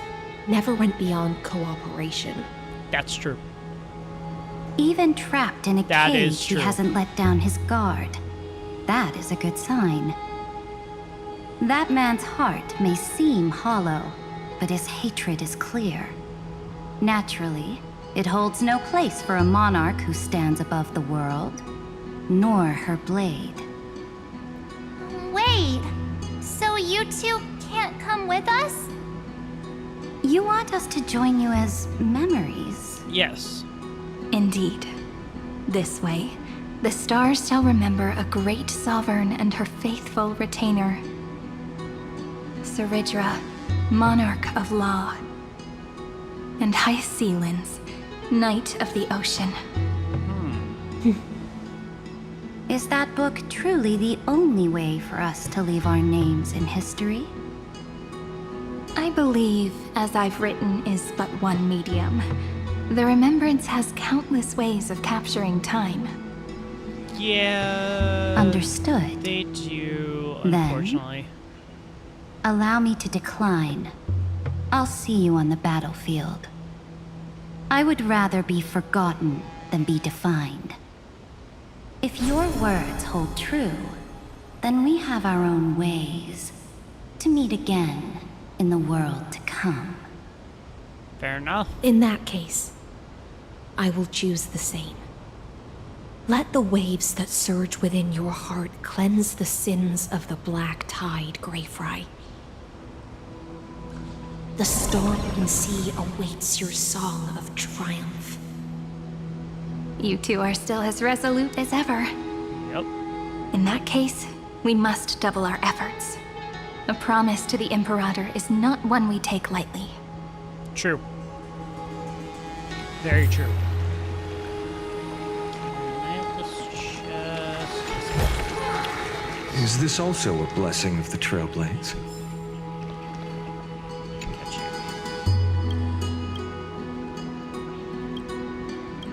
never went beyond cooperation. That's true. Even trapped in a That cage, is he true. hasn't let down his guard. That is a good sign. That man's heart may seem hollow, but his hatred is clear. Naturally, it holds no place for a monarch who stands above the world, nor her blade. Wait, so you two can't come with us? You want us to join you as memories? Yes. Indeed. This way, the stars shall remember a great sovereign and her faithful retainer. Saridra, monarch of law. And Hyacinth, knight of the ocean. Is that book truly the only way for us to leave our names in history? I believe, as I've written, is but one medium. The remembrance has countless ways of capturing time. Yeah. Understood. They do, Then- unfortunately. Allow me to decline. I'll see you on the battlefield. I would rather be forgotten than be defined. If your words hold true, then we have our own ways to meet again in the world to come. Fair enough. In that case, I will choose the same. Let the waves that surge within your heart cleanse the sins of the black tide, Greyfry. The storm and sea awaits your song of triumph. You two are still as resolute as ever. Yep. In that case, we must double our efforts. A promise to the Imperator is not one we take lightly. True. Very true. Is this also a blessing of the Trailblades?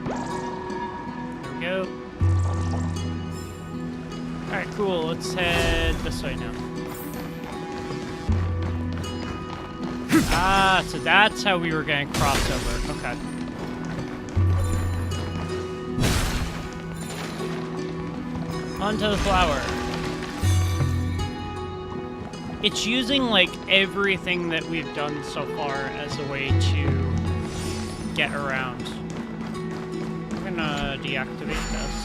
There we go. Alright, cool. Let's head this way now. Ah, so that's how we were going to cross over. Okay. Onto the flower. It's using, like, everything that we've done so far as a way to get around. I'm gonna deactivate this.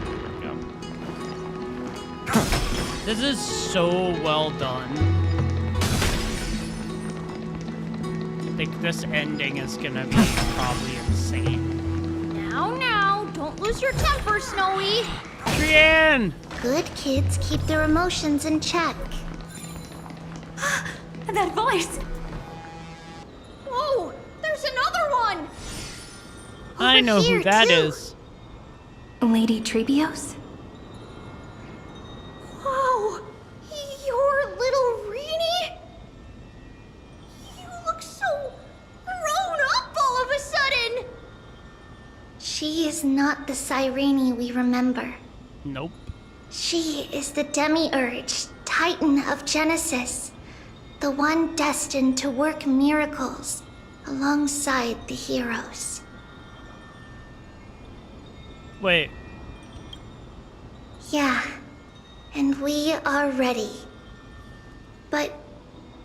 There we go. This is so well done. I think this ending is gonna be probably insane. Now, don't lose your temper, Snowy. Brienne! Good kids keep their emotions in check. That voice! Whoa! There's another one! I know who here, that too. is. Lady Trebios? Whoa! Your little Reenie? You look so grown up all of a sudden! She is not the Cyrene we remember. Nope. She is the Demiurge, Titan of Genesis. The one destined to work miracles alongside the heroes. Wait. Yeah, and we are ready. But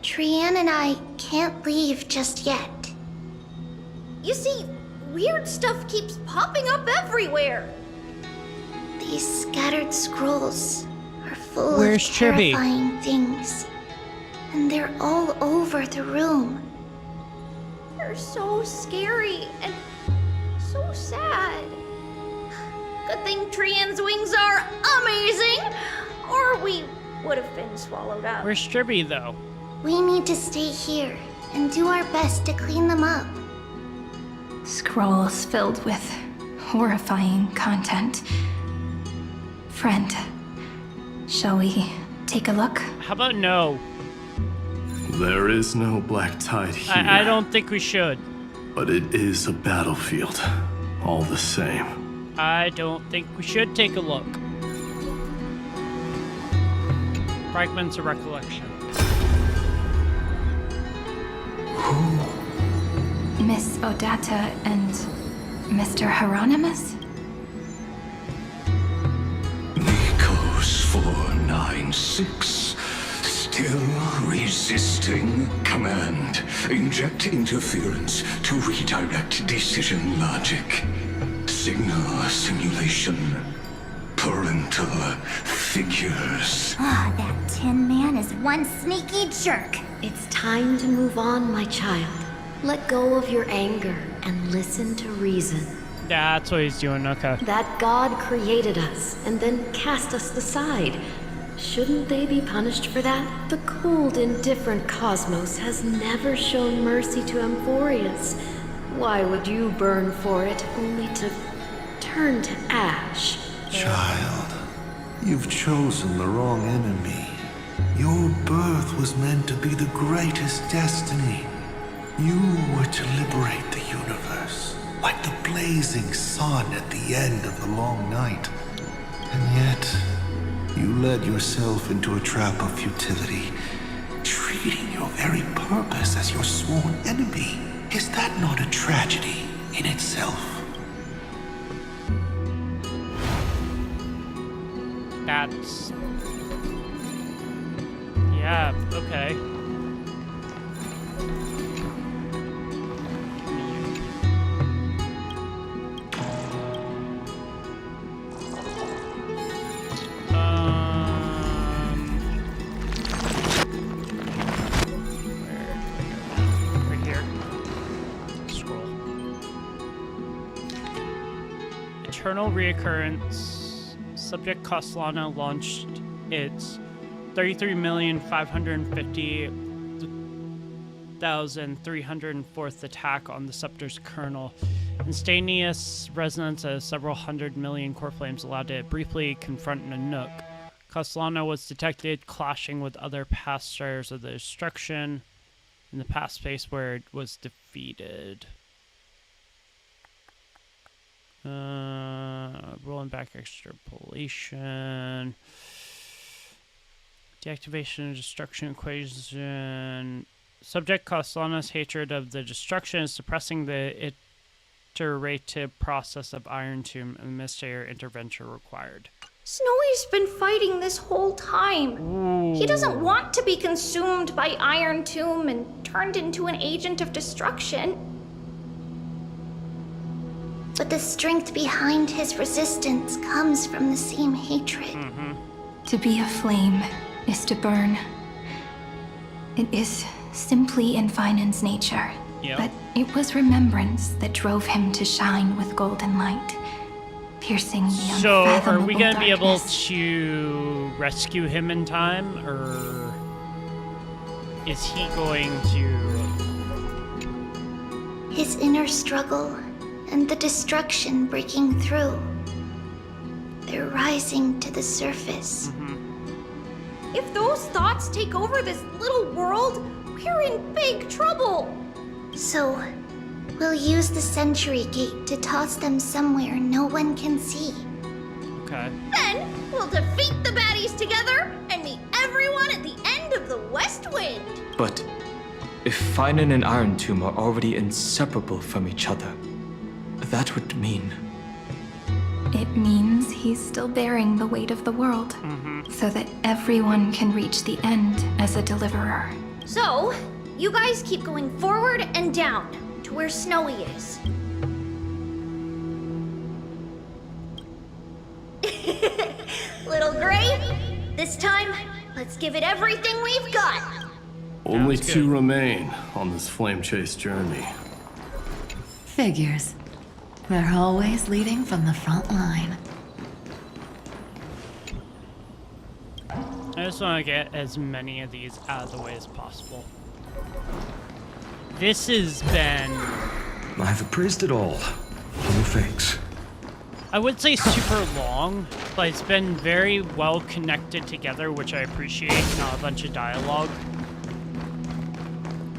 Trian and I can't leave just yet. You see, weird stuff keeps popping up everywhere. These scattered scrolls are full Where's of Chirby? terrifying things. And they're all over the room. They're so scary and so sad. Good thing Trian's wings are amazing, or we would have been swallowed up. Where's Chirby, though? We need to stay here and do our best to clean them up. Scrolls filled with horrifying content. Friend, shall we take a look? How about no? There is no black tide here. I don't think we should. But it is a battlefield, all the same. I don't think we should take a look. Fragments of recollection. Miss Odata and Mr. Hieronymus? Nikos 496. Still resisting command. Inject interference to redirect decision logic. Signal simulation. Parental figures. Ah, that Tin Man is one sneaky jerk. It's time to move on, my child. Let go of your anger and listen to reason. That's what he's doing, okay. That God created us and then cast us aside. Shouldn't they be punished for that? The cold, indifferent cosmos has never shown mercy to Amphoreus. Why would you burn for it, only to turn to ash? Child, you've chosen the wrong enemy. Your birth was meant to be the greatest destiny. You were to liberate the universe, like the blazing sun at the end of the long night. And yet, you led yourself into a trap of futility, treating your very purpose as your sworn enemy. Is that not a tragedy in itself? That's... yeah, okay. Where eternal reoccurrence, subject Castellano launched its 33,550,304th attack on the scepter's kernel. Instantaneous resonance of several hundred million core flames allowed it briefly confront Nanook. Castellano was detected clashing with other past stars of the destruction in the past space where it was defeated. Rolling back extrapolation. Deactivation of destruction equation. Subject Castellano's hatred of the destruction is suppressing the iterative process of Iron Tomb and Mystery intervention required. Snowy's been fighting this whole time. Ooh. He doesn't want to be consumed by Iron Tomb and turned into an agent of destruction. But the strength behind his resistance comes from the same hatred. To be a flame is to burn. It is simply in Vinan's nature. Yep. But it was remembrance that drove him to shine with golden light, piercing the So, unfathomable are we going to be able darkness. to rescue him in time, or is he going to... His inner struggle and the destruction breaking through. They're rising to the surface. If those thoughts take over this little world, we're in big trouble. So, we'll use the Century Gate to toss them somewhere no one can see. Okay. Then we'll defeat the baddies together and meet everyone at the end of the West Wind. But if Finan and Iron Tomb are already inseparable from each other, that would mean... It means he's still bearing the weight of the world, so that everyone can reach the end as a deliverer. So, you guys keep going forward and down to where Snowy is. Little Gray, this time, let's give it everything we've got. Only two remain on this flame chase journey. Figures. They're always leading from the front line. I just want to get as many of these out of the way as possible. This has been... I've appraised it all. No fakes. I would say super long, but it's been very well connected together, which I appreciate, not a bunch of dialogue.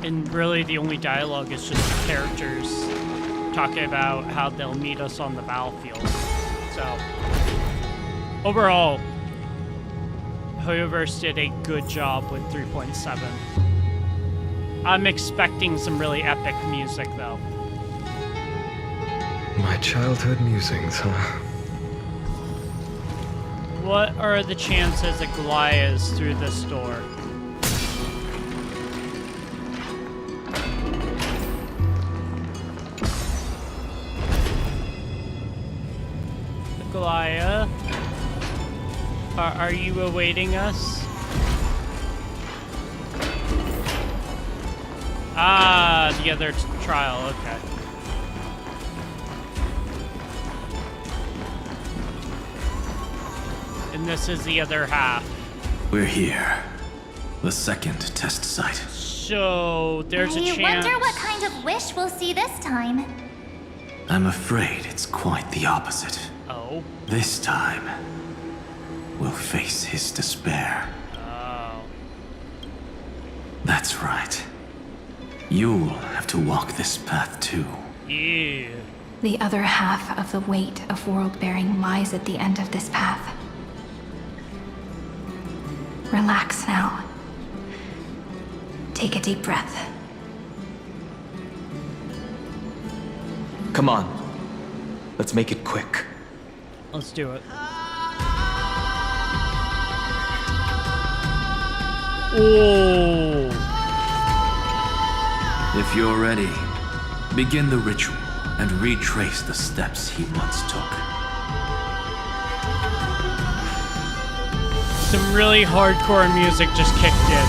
And really the only dialogue is just the characters talking about how they'll meet us on the battlefield. So, overall, Amphoreus'S did a good job with 3.7. I'm expecting some really epic music, though. My childhood musings, huh? What are the chances that Goliath is through this door? Goliath, are you awaiting us? Ah, the other trial, okay. And this is the other half. We're here. The second test site. So, there's a chance... I wonder what kind of wish we'll see this time. I'm afraid it's quite the opposite. Oh? This time, we'll face his despair. Oh. That's right. You'll have to walk this path too. Yeah. The other half of the weight of world-bearing lies at the end of this path. Relax now. Take a deep breath. Come on. Let's make it quick. Let's do it. Oh. If you're ready, begin the ritual and retrace the steps he once took. Some really hardcore music just kicked in.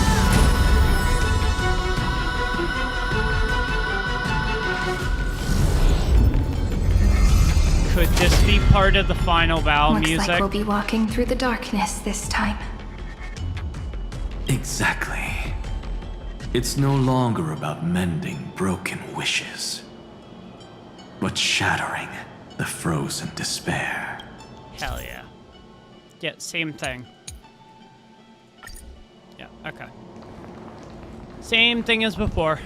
Could this be part of the final battle Looks music. like we'll be walking through the darkness this time. Exactly. It's no longer about mending broken wishes, but shattering the frozen despair. Hell yeah. Yeah, same thing. Yeah, okay. Same thing as before.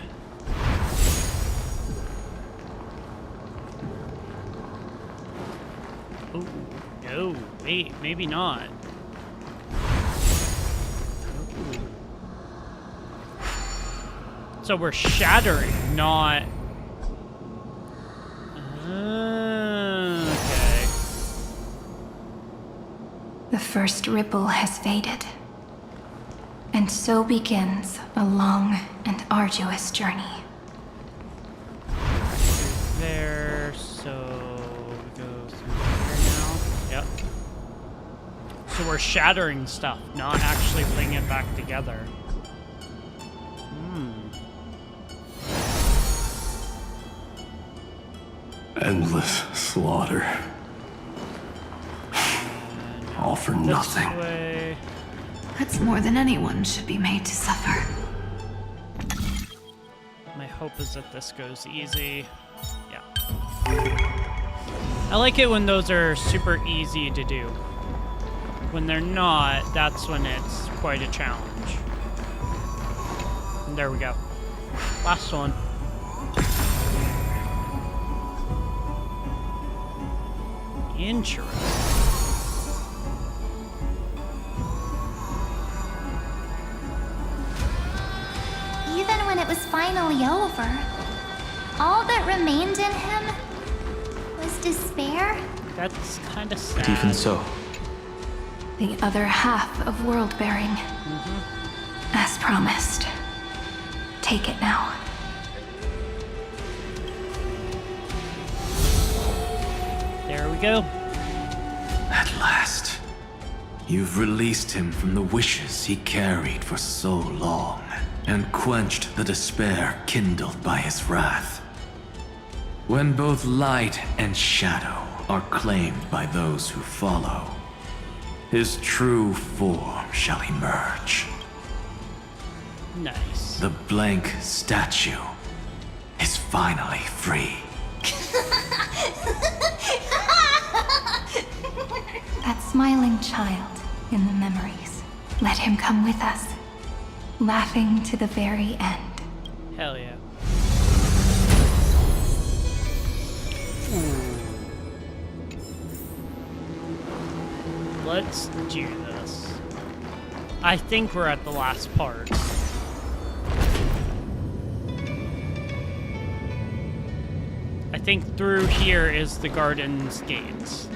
Oh, no, wait, maybe not. Ooh. So we're shattering, not... Okay. The first ripple has faded. And so begins a long and arduous journey. There, so we go through here now. Yep. So we're shattering stuff, not actually putting it back together. Endless slaughter. All for nothing. This way. That's more than anyone should be made to suffer. My hope is that this goes easy. Yeah. I like it when those are super easy to do. When they're not, that's when it's quite a challenge. And there we go. Last one. Interesting. Even when it was finally over, all that remained in him was despair. That's kind of sad. Even so. The other half of world bearing. As promised. Take it now. There we go. At last, you've released him from the wishes he carried for so long, and quenched the despair kindled by his wrath. When both light and shadow are claimed by those who follow, his true form shall emerge. Nice. The blank statue is finally free. That smiling child in the memories. Let him come with us, laughing to the very end. Hell yeah. Let's do this. I think we're at the last part. I think through here is the garden's gates.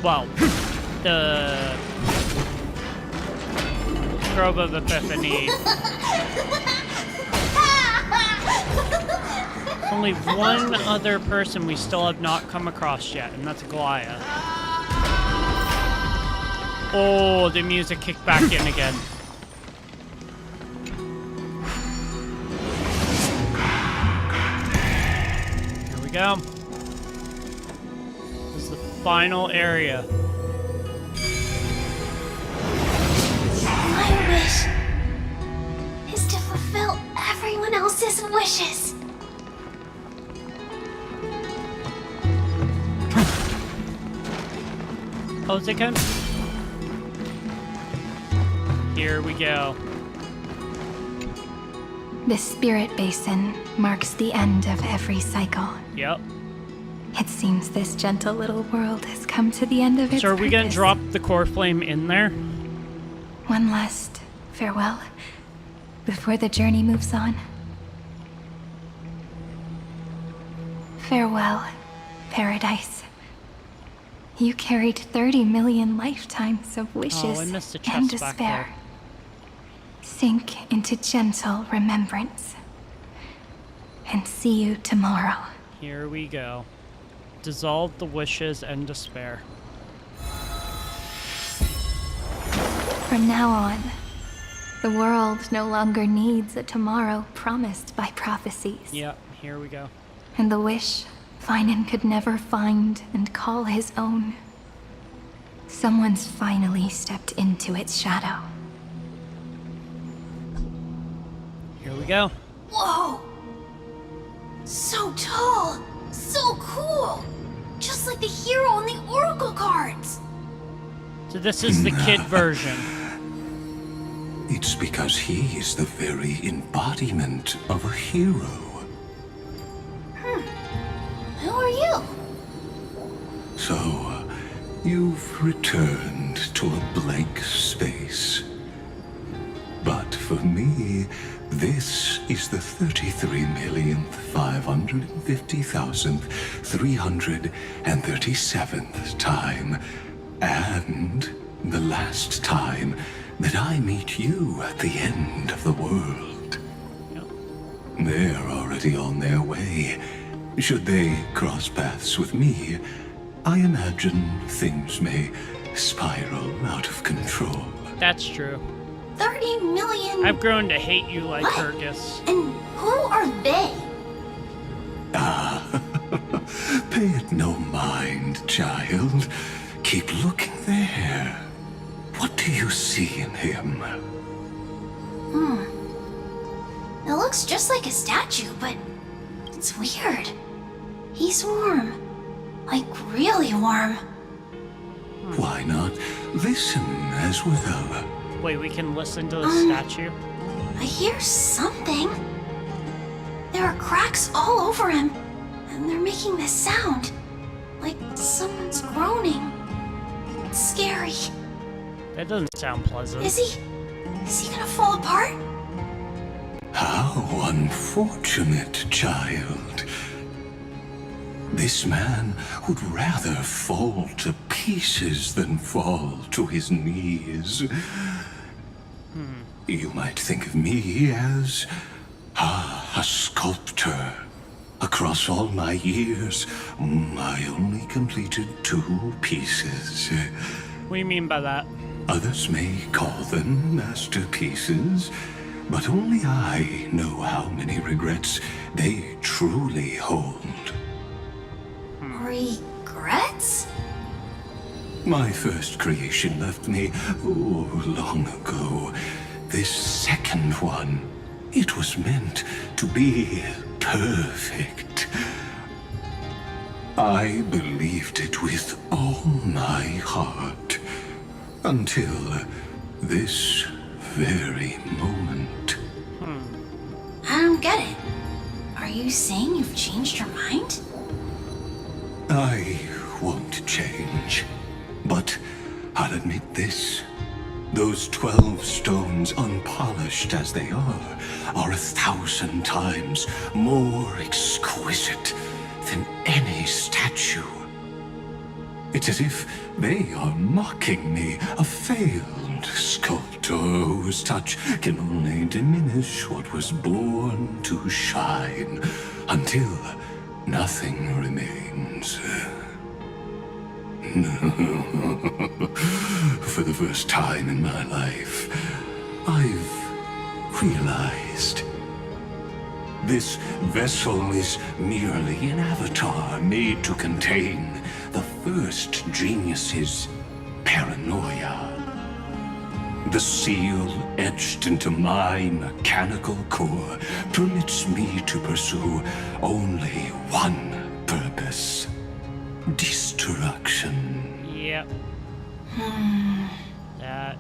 Well, the Grove of Epiphany. There's only one other person we still have not come across yet, and that's Goliath. Oh, the music kicked back in again. Here we go. This is the final area. My wish is to fulfill everyone else's wishes. Oh, is it good? Here we go. The spirit basin marks the end of every cycle. Yep. It seems this gentle little world has come to the end of its So are we gonna purpose. drop the core flame in there? One last farewell before the journey moves on. Farewell, paradise. You carried 30 million lifetimes of wishes I missed the and chest back despair. there. Sink into gentle remembrance. And see you tomorrow. Here we go. Dissolve the wishes and despair. From now on, the world no longer needs a tomorrow promised by prophecies. Yep, here we go. And the wish Finan could never find and call his own. Someone's finally stepped into its shadow. Here we go. Whoa! So tall! So cool! Just like the hero on the Oracle cards! So this is the kid version. It's because he is the very embodiment of a hero. Who are you? So, you've returned to a blank space. But for me, this is the 33,550,337th time, and the last time that I meet you at the end of the world. They're already on their way. Should they cross paths with me, I imagine things may spiral out of control. That's true. 30 million... I've grown to hate you like What? Hergus. And who are they? Pay it no mind, child. Keep looking there. What do you see in him? It looks just like a statue, but it's weird. He's warm. Like, really warm. Why not listen as well? Wait, we can listen to the statue? I hear something. There are cracks all over him, and they're making this sound. Like someone's groaning. It's scary. That doesn't sound pleasant. Is he gonna fall apart? How unfortunate, child. This man would rather fall to pieces than fall to his knees. You might think of me as a sculptor. Across all my years, I only completed 2 pieces. What do you mean by that? Others may call them masterpieces, but only I know how many regrets they truly hold. Regrets? My first creation left me, long ago. This second one, it was meant to be perfect. I believed it with all my heart, until this very moment. I don't get it. Are you saying you've changed your mind? I won't change, but I'll admit this. Those 12 stones, unpolished as they are 1,000 times more exquisite than any statue. It's as if they are mocking me, a failed sculptor whose touch can only diminish what was born to shine, until nothing remains. For the first time in my life, I've realized this vessel is merely an avatar made to contain the first genius's paranoia. The seal etched into my mechanical core permits me to pursue only one purpose: destruction. Yep. That.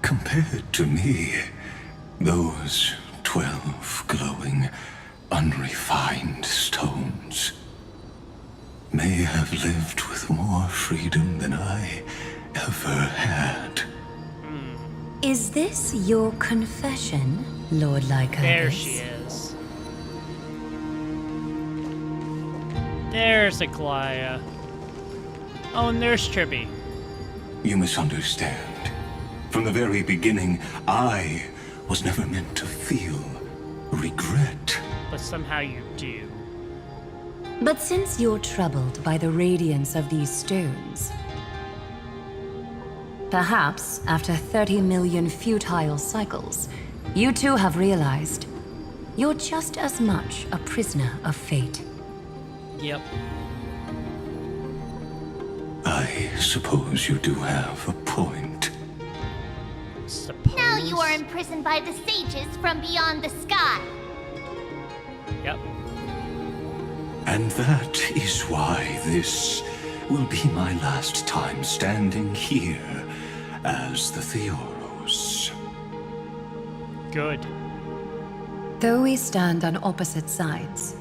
Compared to me, those 12 glowing, unrefined stones may have lived with more freedom than I ever had. Is this your confession, Lord Lycurgus? There she is. There's Aglaya. Oh, and there's Tribby. You misunderstand. From the very beginning, I was never meant to feel regret. But somehow you do. But since you're troubled by the radiance of these stones, perhaps after 30 million futile cycles, you too have realized you're just as much a prisoner of fate. Yep. I suppose you do have a point. Now you are imprisoned by the sages from beyond the sky. Yep. And that is why this will be my last time standing here as the Amphoreus. Good. Though we stand on opposite sides,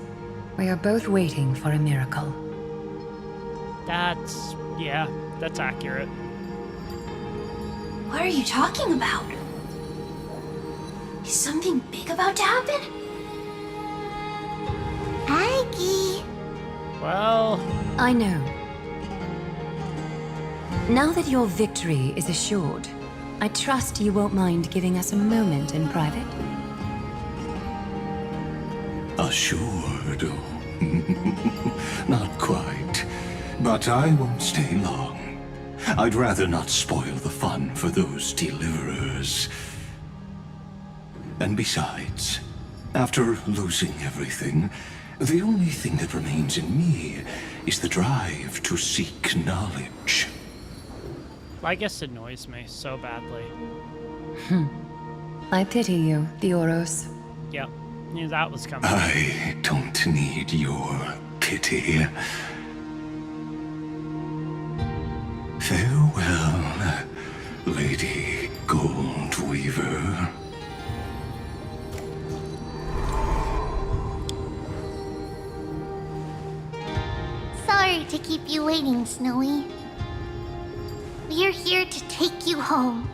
we are both waiting for a miracle. Yeah, that's accurate. What are you talking about? Is something big about to happen? Aggie. Well... I know. Now that your victory is assured, I trust you won't mind giving us a moment in private. Assured? Not quite. But I won't stay long. I'd rather not spoil the fun for those deliverers. And besides, after losing everything, the only thing that remains in me is the drive to seek knowledge. I guess it annoys me so badly. I pity you, Amphoreus. Yep. Knew that was coming. I don't need your pity. Farewell, Lady Goldweaver. Sorry to keep you waiting, Snowy. We're here to take you home.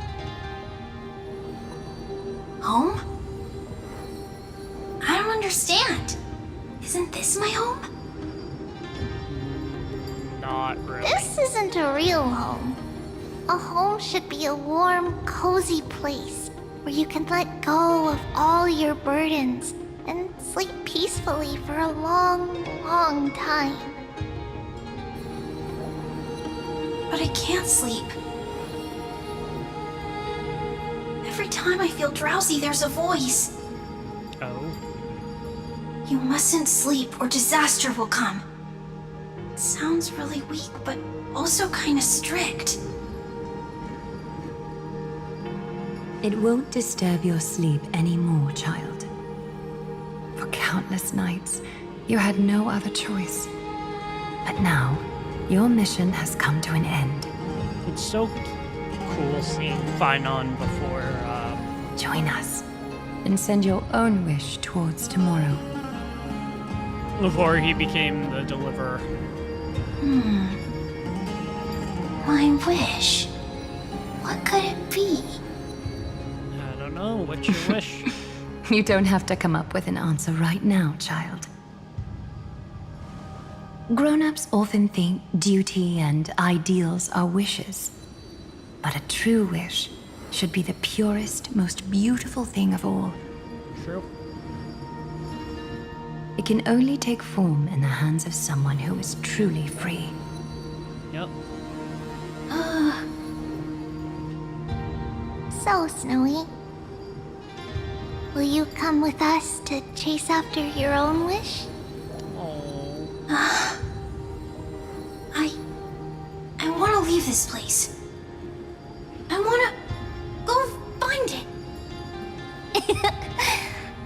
Home? I don't understand. Isn't this my home? Not really. This isn't a real home. A home should be a warm, cozy place where you can let go of all your burdens and sleep peacefully for a long, long time. But I can't sleep. Every time I feel drowsy, there's a voice. Oh? You mustn't sleep or disaster will come. It sounds really weak, but also kind of strict. It won't disturb your sleep anymore, child. For countless nights, you had no other choice. But now, your mission has come to an end. It's so cool seeing Finon before, Join us, and send your own wish towards tomorrow. Before he became the deliverer. My wish. What could it be? I don't know. What's your wish? You don't have to come up with an answer right now, child. Grown-ups often think duty and ideals are wishes. But a true wish should be the purest, most beautiful thing of all. True. It can only take form in the hands of someone who is truly free. Yep. So, Snowy, will you come with us to chase after your own wish? I want to leave this place. I want to go find it.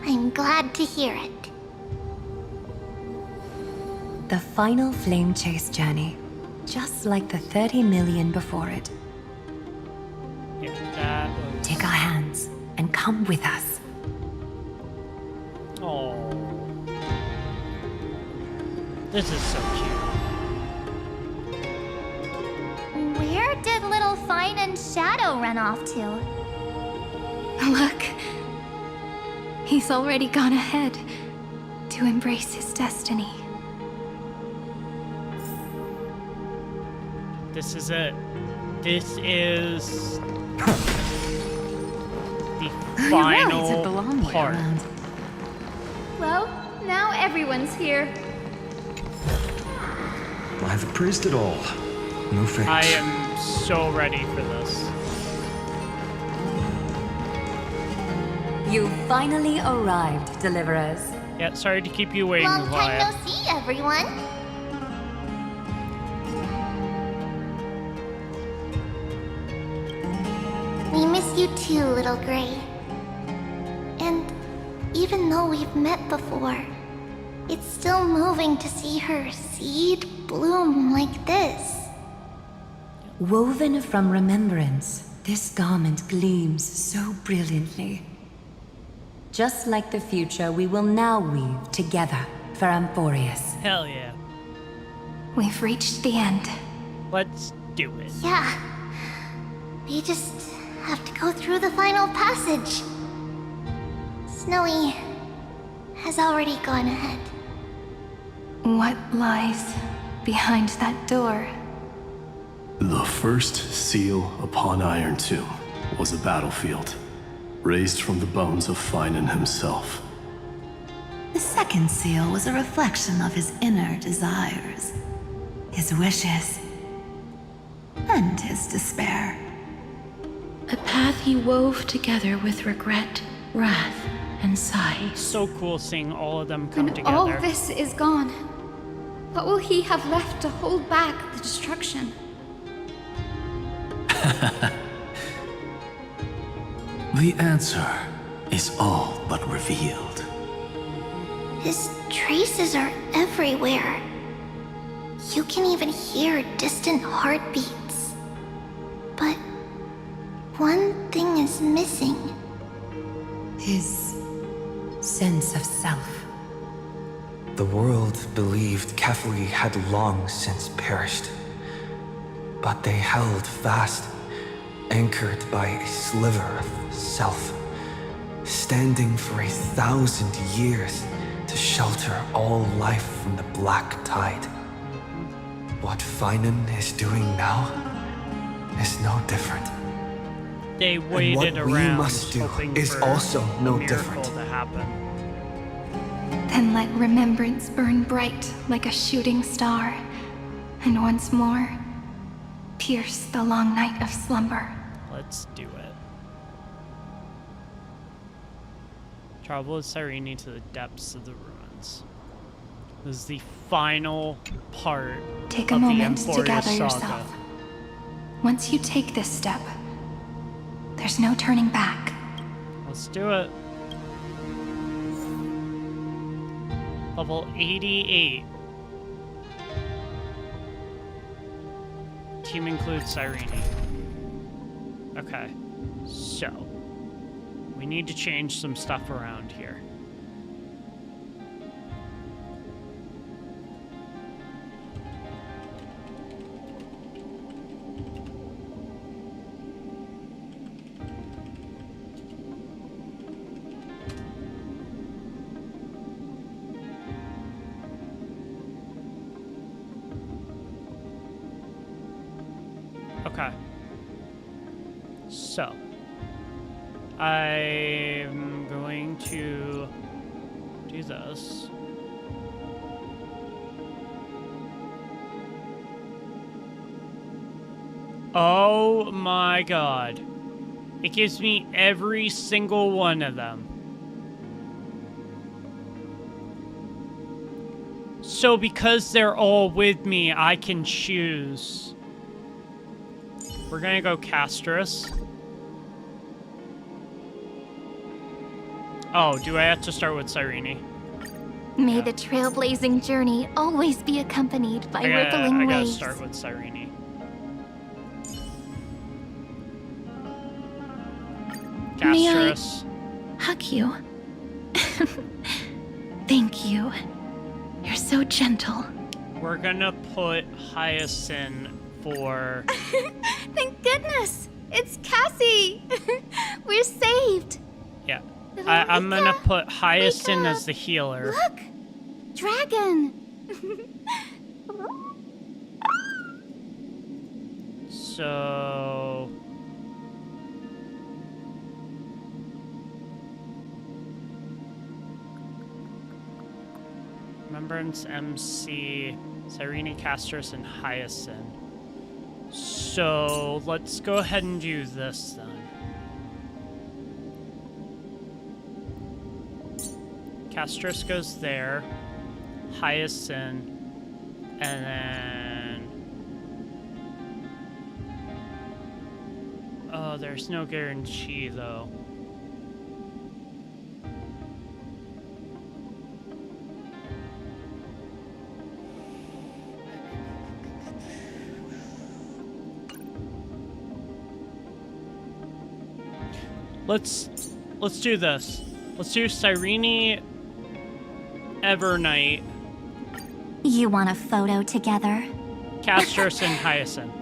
I'm glad to hear it. The final flame chase journey, just like the 30 million before it. Yeah, that was... Take our hands and come with us. Oh. This is so cute. Where did little Fine and Shadow run off to? Look. He's already gone ahead to embrace his destiny. This is it. This is the final part. Well, now everyone's here. I've appraised it all. No thanks. I am so ready for this. You finally arrived, deliverers. Yeah, sorry to keep you waiting Long a while. time no see, everyone. miss you too, little Gray. And even though we've met before, it's still moving to see her seed bloom like this. Woven from remembrance, this garment gleams so brilliantly. Just like the future, we will now weave together for Amphoreus. Hell yeah. We've reached the end. Let's do it. Yeah. We just have to go through the final passage. Snowy has already gone ahead. What lies behind that door? The first seal upon Iron Tomb was a battlefield, raised from the bones of Finan himself. The second seal was a reflection of his inner desires, his wishes, and his despair. A path he wove together with regret, wrath, and sigh. So cool seeing all of them come When together. all this is gone, what will he have left to hold back the destruction? The answer is all but revealed. His traces are everywhere. You can even hear distant heartbeats. But one thing is missing. His sense of self. The world believed Kefli had long since perished. But they held fast, anchored by a sliver of self, standing for 1,000 years to shelter all life from the black tide. What Finan is doing now is no different. They waited and what around we must do hoping is for also no a miracle different. to happen. Then let remembrance burn bright like a shooting star, and once more, pierce the long night of slumber. Let's do it. Travel with Cyrene to the depths of the ruins. This is the final part Take a of the moment to Amphoreus'S gather saga. yourself. Once you take this step, there's no turning back. Let's do it. Level 88. Team includes Cyrene. Okay, so we need to change some stuff around here. Okay. So, I'm going to do this. Oh my god. It gives me every single one of them. So because they're all with me, I can choose. We're gonna go Castrus. Oh, do I have to start with Cyrene? May the trailblazing journey always be accompanied by rippling I gotta waves. start with Cyrene. May I Castrus. hug you? Thank you. You're so gentle. We're gonna put Hyacinth for... Thank goodness! It's Cassie! We're saved! Yeah. I'm gonna put Hyacinth as the healer. Look! Dragon! So... Remembrance, MC, Cyrene, Castrus, and Hyacinth. So, let's go ahead and do this then. Castrus goes there. Hyacinth. And then... Oh, there's no guarantee, though. Let's do this. Let's do Cyrene, Evernight. You want a photo together? Castros and Hyacinth.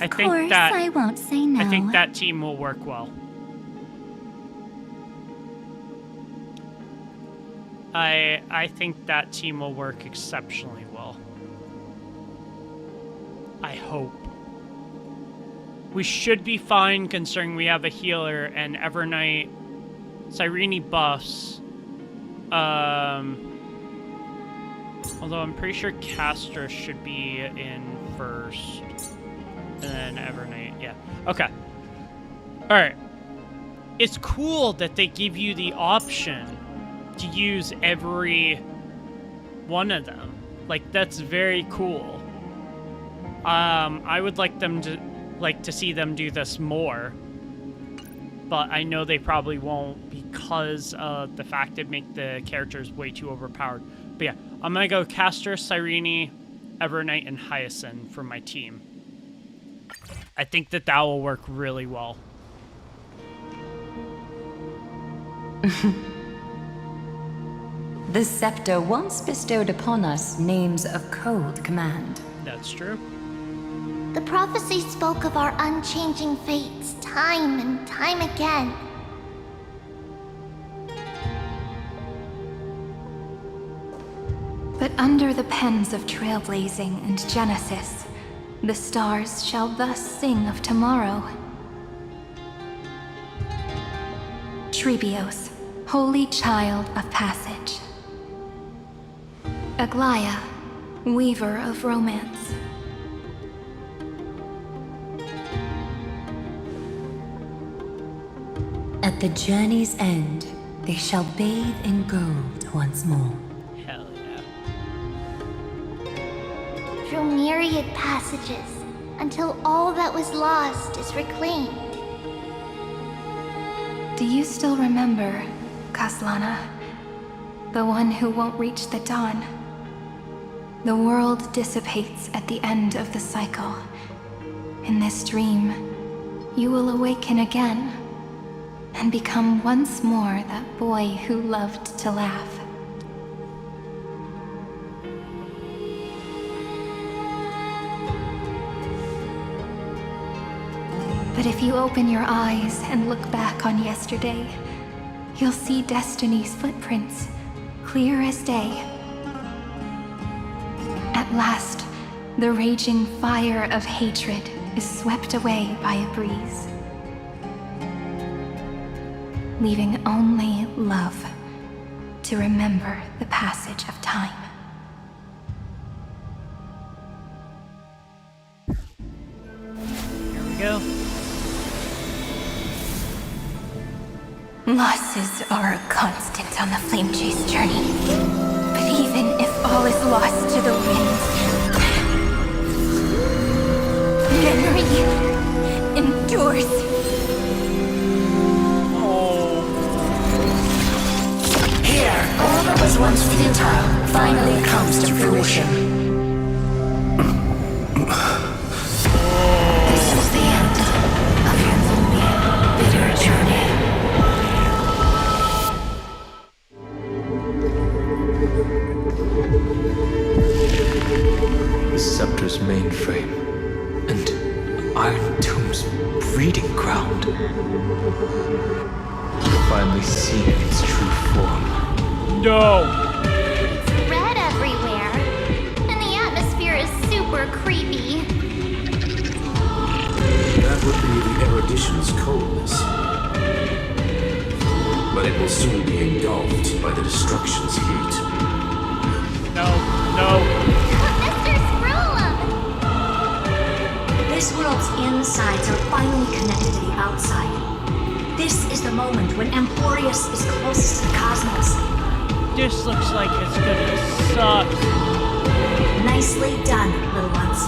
Of course, I won't say no. I think that team will work well. I think that team will work exceptionally well. I hope. We should be fine considering we have a healer and Evernight, Cyrene buffs. Although I'm pretty sure Castros should be in first. And then Evernight, yeah. Okay. Alright. It's cool that they give you the option to use every one of them. Like, that's very cool. I would like to see them do this more. But I know they probably won't because of the fact it make the characters way too overpowered. But yeah, I'm gonna go Castros, Cyrene, Evernight, and Hyacinth for my team. I think that will work really well. The scepter once bestowed upon us names of cold command. That's true. The prophecy spoke of our unchanging fates time and time again. But under the pens of trailblazing and Genesis, the stars shall thus sing of tomorrow. Trebios, holy child of passage. Aglaia, weaver of romance. At the journey's end, they shall bathe in gold once more. Hell yeah. Through myriad passages, until all that was lost is reclaimed. Do you still remember, Kaslana? The one who won't reach the dawn? The world dissipates at the end of the cycle. In this dream, you will awaken again and become once more that boy who loved to laugh. But if you open your eyes and look back on yesterday, you'll see Destiny's footprints, clear as day. At last, the raging fire of hatred is swept away by a breeze, leaving only love to remember the passage of time. Here we go. Losses are a constant on the Flame Chase journey. But even if all is lost to the winds, memory endures. Here, all that was once futile finally comes to fruition. This is the end of your lonely, bitter journey. The scepter's mainframe and Iron Tomb's breeding ground. Finally seen its true form. No! It's red everywhere, and the atmosphere is super creepy. That would be the erudition's coldness. But it will soon be engulfed by the destruction's heat. No, no. Mr. Scrolla! This world's insides are finally connected to the outside. This is the moment when Amphoreus is closest to the cosmos. This looks like it's gonna suck. Nicely done, little ones.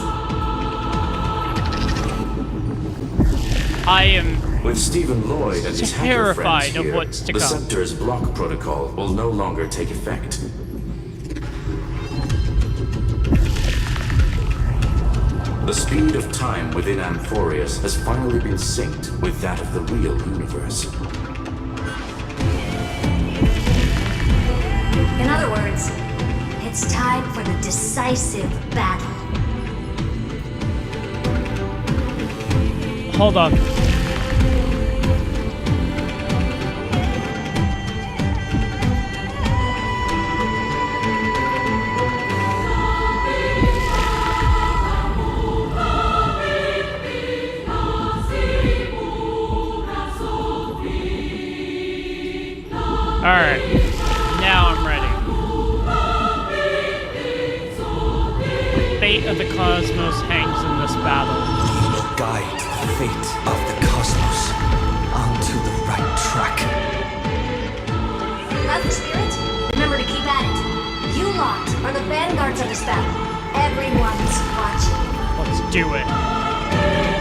I am With Stephen Lloyd and his hacker friends terrified of here, what's to the come. Scepter's block protocol will no longer take effect. The speed of time within Amphoreus has finally been synced with that of the real universe. In other words, it's time for the decisive battle. Hold on. Alright, now I'm ready. The fate of the cosmos hangs in this battle. We will guide the fate of the cosmos onto the right track. Have the spirit? Remember to keep at it. You lot are the vanguards of this battle. Everyone's watching. Let's do it.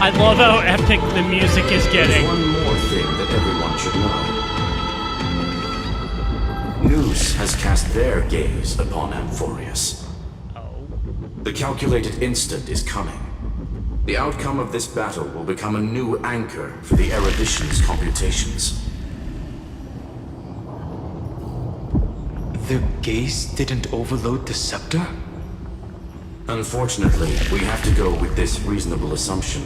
I love how epic the music is getting. There's one more thing that everyone should know. Nous has cast their gaze upon Amphoreus. The calculated instant is coming. The outcome of this battle will become a new anchor for the erudition's computations. Their gaze didn't overload the scepter? Unfortunately, we have to go with this reasonable assumption.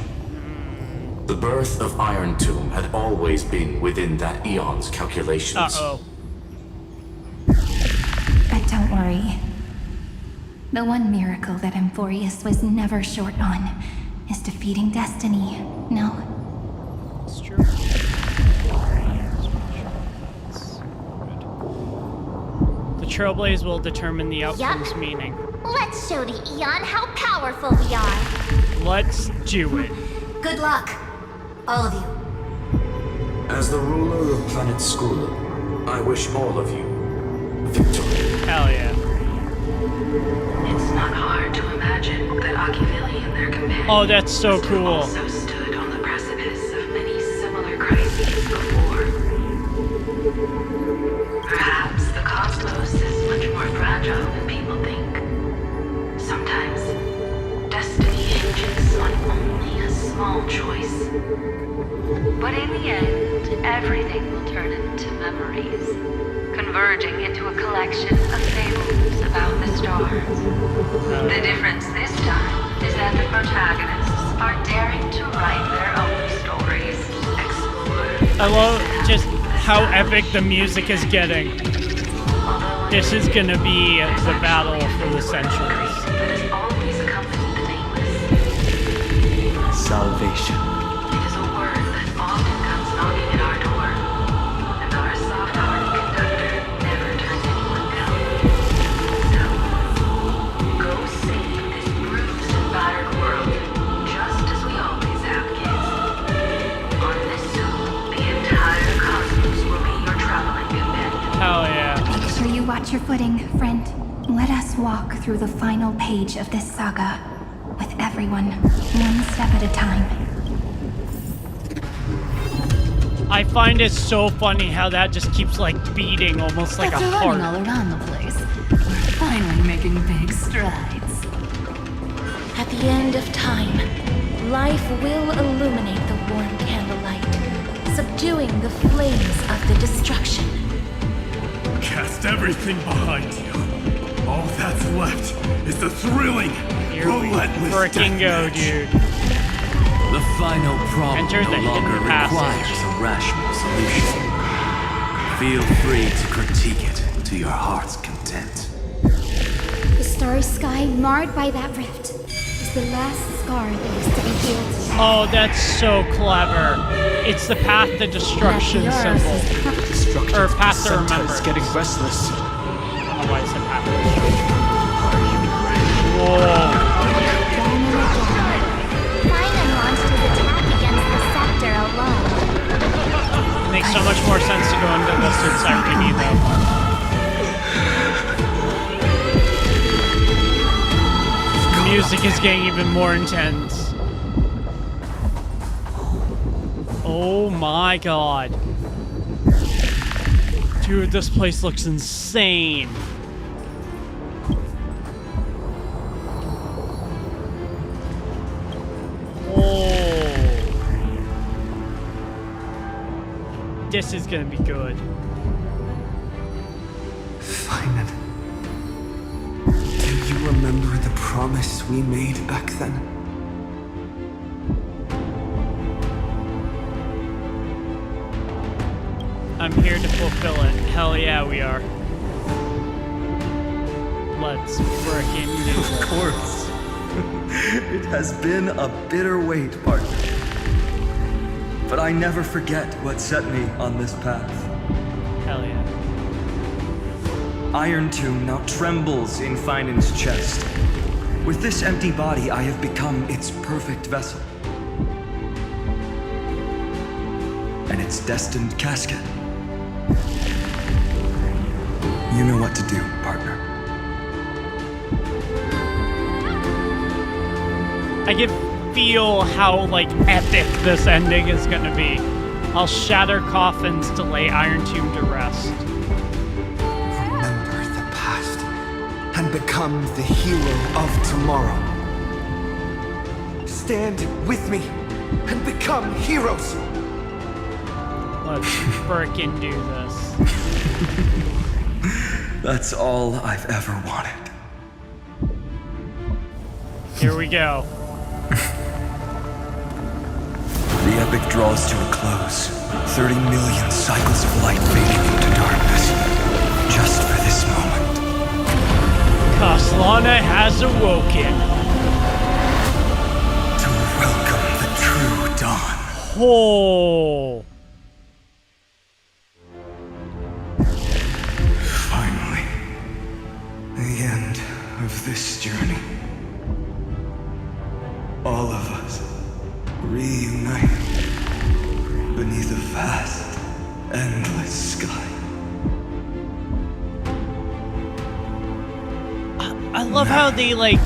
The birth of Iron Tomb had always been within that eon's calculations. Uh-oh. But don't worry. The one miracle that Amphoreus was never short on is defeating destiny, no? It's true. The Trailblaze will determine the outcome's meaning. Let's show the Eon how powerful we are. Let's do it. Good luck, all of you. As the ruler of Planet Skula, I wish all of you victory. Hell yeah. It's not hard to imagine that Achivili and their companions Oh, that's so must have cool. also stood on the precipice of many similar crises before. Perhaps the cosmos is much more fragile than people think. Sometimes, destiny hinges on only a small choice. But in the end, everything will turn into memories, converging into a collection of fables about the stars. The difference this time is that the protagonists are daring to write their own stories, explore. I love just how epic the music is getting. This is gonna be the battle for the centuries. That has always accompanied the nameless. Salvation. It is a word that often comes knocking at our door, and our soft-hearted conductor never turns anyone down. So, go save this bruised and battered world, just as we always have, kids. On this zone, the entire cosmos will be your traveling companion. Hell yeah. Make sure you watch your footing, friend. Let us walk through the final page of this saga, with everyone, one step at a time. I find it so funny how that just keeps like beating almost like a After running all heart. around the place, we're finally making big strides. At the end of time, life will illuminate the warm candlelight, subduing the flames of the destruction. Cast everything behind you. All that's left is the thrilling, relentless Freaking go, deathmatch. dude. The final problem Enter the no longer hidden passage. requires a rational solution. Feel free to critique it to your heart's content. The starry sky marred by that rift is the last scar that is to be healed. Oh, that's so clever. It's the path to destruction symbol. Destruction. Or path to The remember. center is getting restless. I don't know why I said path to destruction. Whoa. Simon launched his attack against the scepter alone. It makes so much more sense to go into the Suits RPG though. The music is getting even more intense. Oh my god. Dude, this place looks insane. Oh. This is gonna be good. Simon, do you remember the promise we made back then? I'm here to fulfill it. Hell yeah, we are. Let's frickin' do this. Of course. It has been a bitter wait, partner. But I never forget what set me on this path. Hell yeah. Iron Tomb now trembles in Finan's chest. With this empty body, I have become its perfect vessel. And its destined casket. You know what to do, partner. I can feel how, like, epic this ending is gonna be. I'll shatter coffins to lay Iron Tomb to rest. Remember the past and become the hero of tomorrow. Stand with me and become heroes. Let's frickin' do this. That's all I've ever wanted. Here we go. The epic draws to a close. 30 million cycles of light fading into darkness. Just for this moment. Kaslana has awoken. To welcome the true dawn. Oh. Finally. The end of this journey. All of us reunite beneath a vast, endless sky. I love how they, like,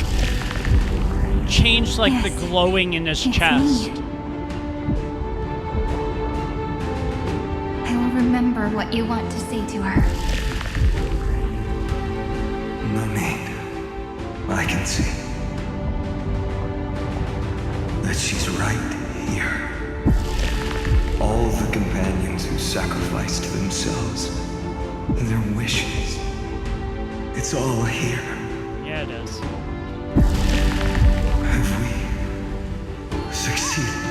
changed, like, the glowing in his chest. I will remember what you want to say to her. No need. I can see that she's right here. All the companions who sacrificed themselves and their wishes. It's all here. Yeah, it is. Have we succeeded?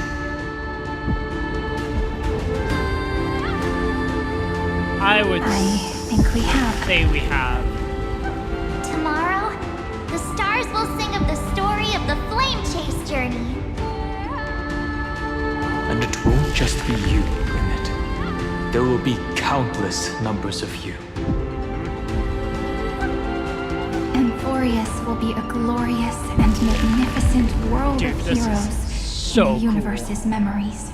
I would think we have. Say we have. Tomorrow, the stars will sing of the story of the Flame Chase journey. And it won't just be you in it. There will be countless numbers of you. Amphoreus will be a glorious and magnificent world Dude, of this is heroes so in the universe's memories.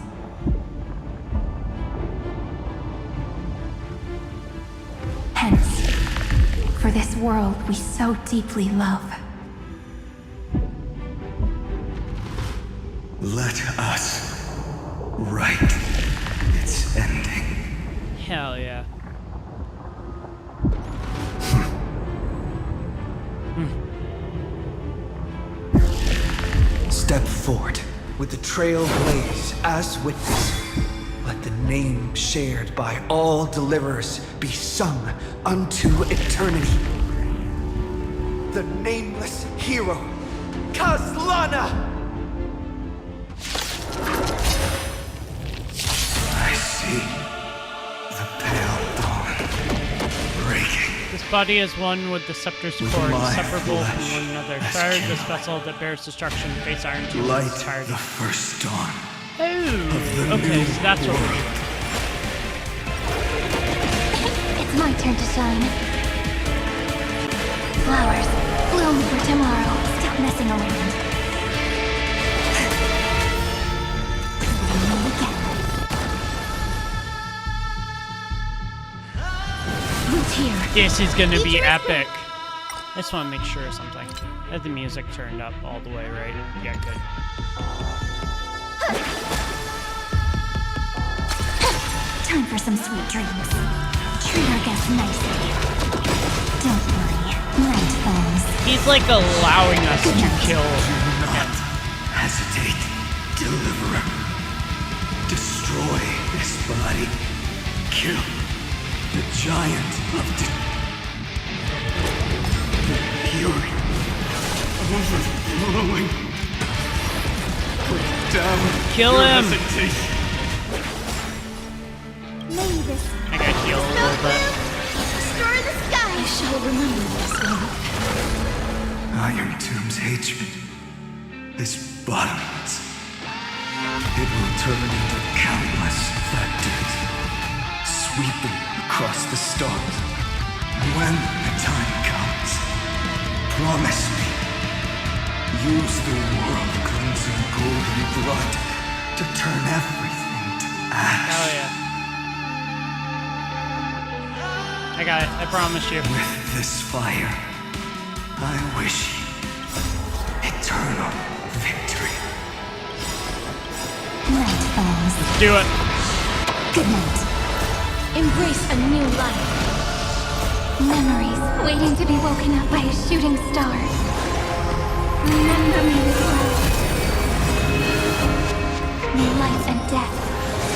Hence, for this world we so deeply love. Let us write its ending. Hell yeah. Step forward with the trail blaze as witness. Let the name shared by all deliverers be sung unto eternity. The nameless hero, Kaslana! I see the pale dawn breaking. This body is one with the scepter's core, inseparable from one another. Fire this vessel that bears destruction, face Iron Tomb in its Light entirety. the first dawn. Oh, okay, so that's what we're doing. It's my turn to shine. Flowers, bloom for tomorrow. Stop messing around. Who's here? This is gonna be epic. I just want to make sure of something. That the music turned up all the way, right? Yeah, good. Time for some sweet dreams. Treat our guests nicely. Don't worry, night falls. He's like allowing us to kill him. Hesitate, Deliverer. Destroy this body. Kill the giant of the fury. Overflowing. Put down. Kill your him. hesitation. May this I got healed a little bit. restore the sky. I shall remember this one. Iron Tomb's hatred is bottomless. It will turn into countless factories, sweeping across the stars. When the time comes, promise me, use the world-cleansing golden blood to turn everything to ash. Oh yeah. I got it. I promise you. With this fire, I wish you eternal victory. Night falls. Let's do it. Good night. Embrace a new life. Memories waiting to be woken up by a shooting star. Remember me with love. May life and death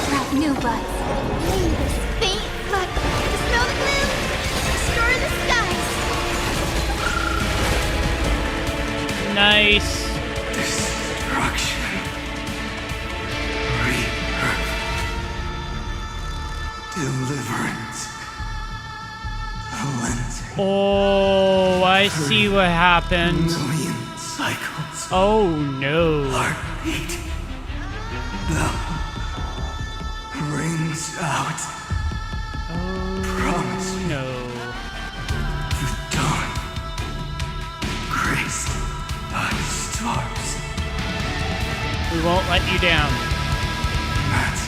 sprout new buds. May this faint flood dispel the gloom, restore the skies. Nice. Destruction. Rebirth. Deliverance. Cleansing. Oh, I see what happened. Million cycles. Oh no. Heartbeat. Bell. Rings out. Promise me. No. The dawn. Graced by stars. We won't let you down. That's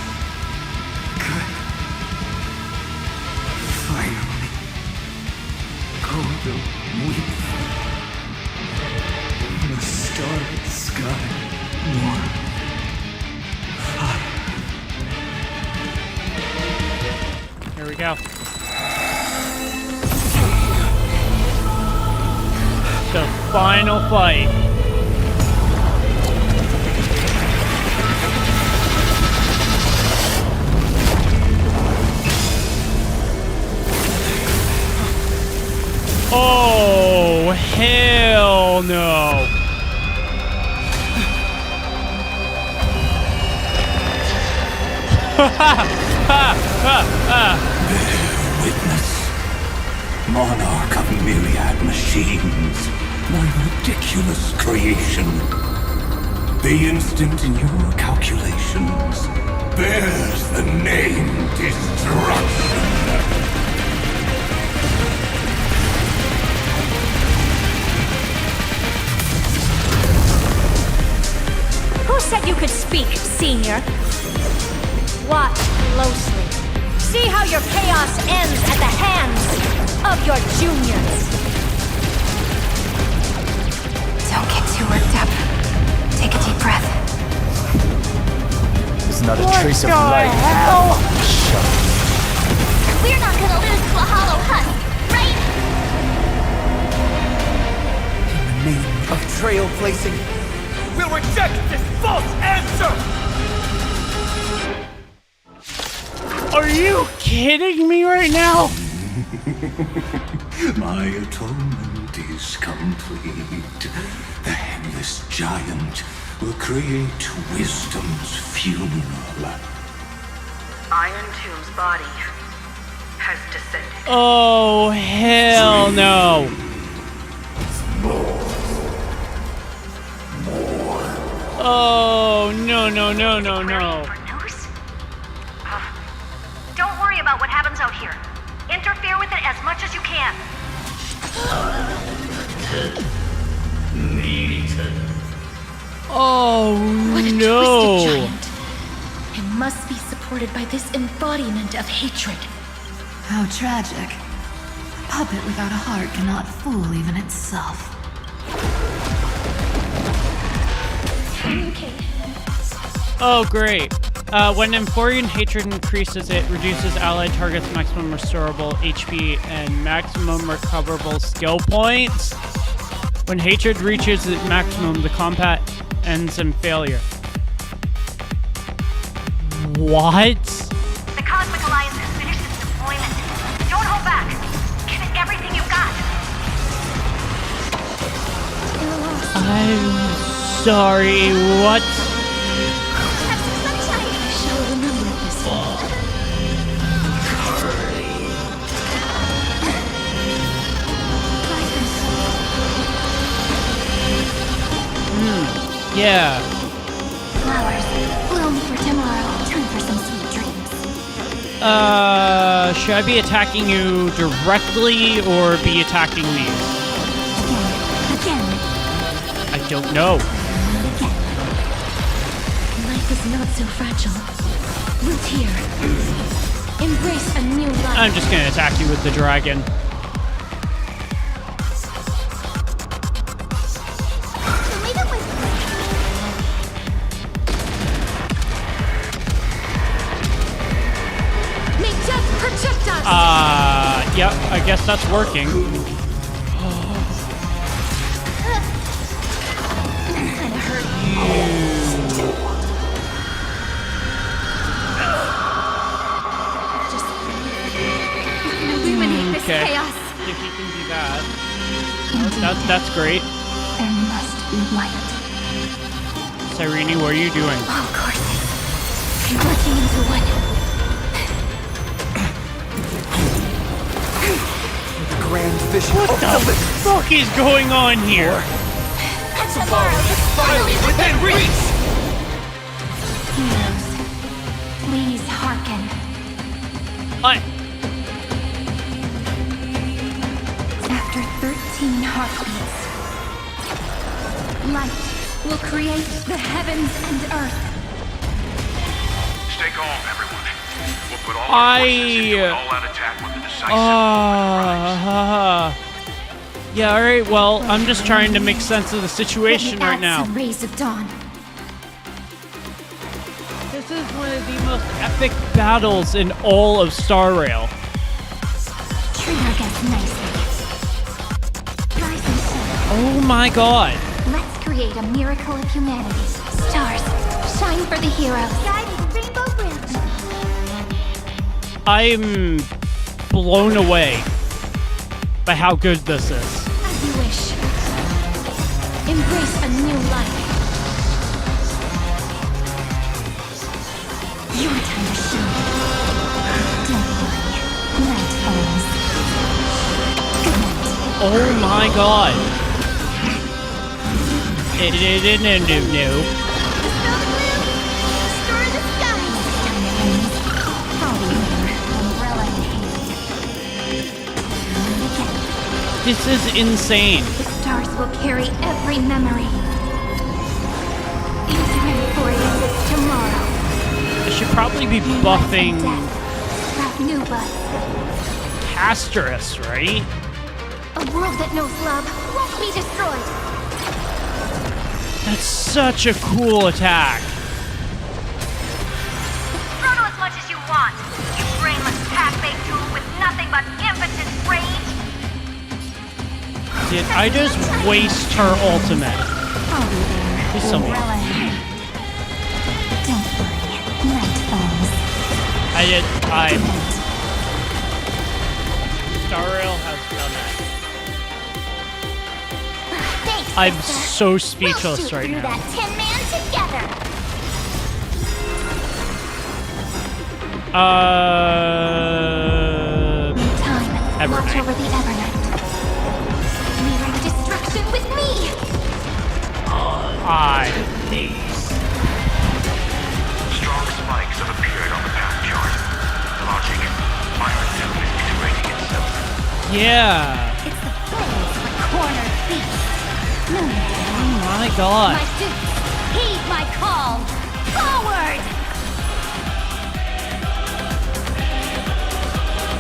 good. Finally. Golden weep. The starry sky. Warm. Fire. Here we go. The final fight. Oh, hell no. Bear witness, monarch of myriad machines, my ridiculous creation. The instant in your calculations bears the name destruction. Who said you could speak, Senior? Watch closely. See how your chaos ends at the hands of your juniors. Don't get too worked up. Take a deep breath. There's not a What trace of the life. hell? Shut up. We're not gonna lose to a hollow husk, right? In the name of trailblazing, we'll reject this false answer! Are you kidding me right now? My atonement is complete. The Headless Giant will create wisdom's funeral. Iron Tomb's body has descended. Oh, hell no. Oh, no, no, no, no, no. Don't worry about what happens out here. Interfere with it as much as you can. Oh, What a no. twisted giant. It must be supported by this embodiment of hatred. How tragic. A puppet without a heart cannot fool even itself. Oh, great. When Amphorean hatred increases, it reduces allied targets' maximum restorable HP and maximum recoverable skill points. When hatred reaches its maximum, the combat ends in failure. What? The Cosmic Alliance has finished its deployment. Don't hold back. Give it everything you've got. I'm sorry, what? Yeah. Flowers, bloom for tomorrow. Time for some sweet dreams. Should I be attacking you directly or be attacking me? Again. I don't know. Life is not so fragile. Root here. Embrace a new life. I'm just gonna attack you with the dragon. Yeah, I guess that's working. Okay. If you can do that. That's great. There must be light. Cyrene, what are you doing? Of course. Converting into one. Grand vision. What the fuck is going on here? Tomorrow is finally within reach! Heroes, please hearken. After 13 heartbeats, light will create the heavens and earth. Stay calm, everyone. We'll put all our forces into an all-out attack with the decisive yeah, alright, well, I'm just trying to make sense of the situation right now. Some rays of dawn. This is one of the most epic battles in all of Star Rail. Treat our guests nicely. Rise and shine. Oh my god. Let's create a miracle of humanity. Stars, shine for the heroes. Guiding rainbow bridge. I'm blown away by how good this is. As you wish. Embrace a new life. Your time to shine. Don't worry. Night falls. Good night. Oh my god. No. Restore the skies. I'll be here. Umbrella in hand. This is insane. The stars will carry every memory. Into Amphoreus'S tomorrow. I should probably be buffing Sprout new buds. Amphoreus'S, right? A world that knows love won't be destroyed. That's such a cool attack. Throttle as much as you want, you brainless pack-bait tool with nothing but impotent rage. Did I just waste her ultimate? I'll be there. Please tell me. Umbrella in hand. Don't worry. Night falls. Star Rail has done it. Thanks, I'm sister. so speechless We'll shoot right through now. that Tin Man together. Time. Watch over the Evernight. Mirror destruction with me. Strong spikes have appeared on the path chart. Logic, iron is iterating itself. Yeah. It's the phrase for cornered beast. Oh my god. My students, heed my call. Forward.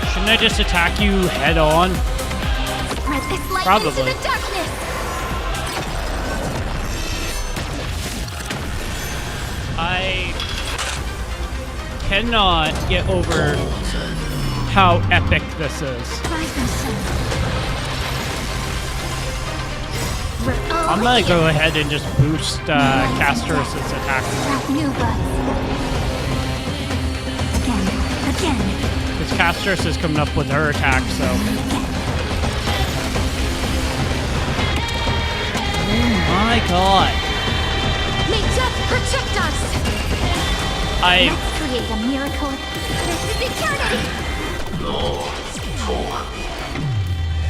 Shouldn't I just attack you head on? Spread this light Probably. into the darkness. cannot get over how epic this is. I'm gonna go ahead and just boost Amphoreus'S attack. Because Amphoreus'S is coming up with her attack, so. Oh my god. May death protect us! Let's create a miracle. This is eternity!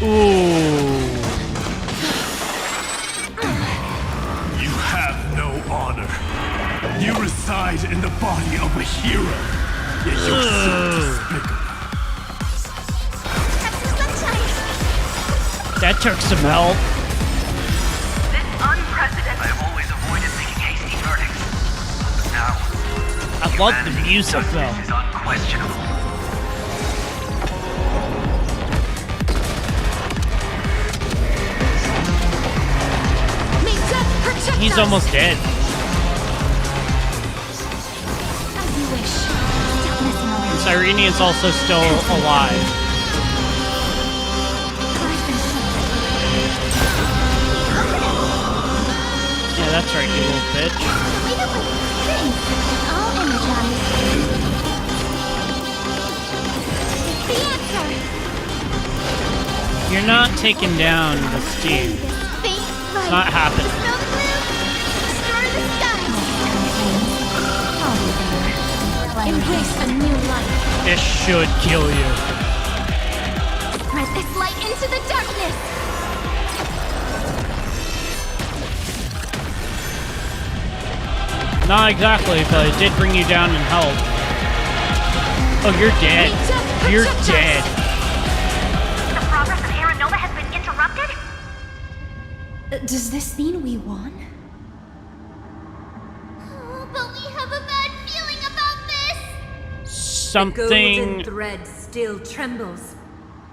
Ooh. You have no honor. You reside in the body of a hero. Yet you're so despicable. That took some help. This unprecedented. I have always avoided making hasty verdicts. Now, I love the music though. is unquestionable. He's almost dead. As you wish. Stop messing around. And Cyrenian's also still alive. Yeah, that's right, you little bitch. I'll energize. It's the answer. You're not taking down the Steve. It's not happening. Embrace a new life. This should kill you. Spread this light into the darkness. Not exactly, but it did bring you down in health. Oh, you're dead. You're dead. The progress of Aeronoma has been interrupted? Does this mean we won? Oh, but we have a bad feeling about this. The Something. golden thread still trembles.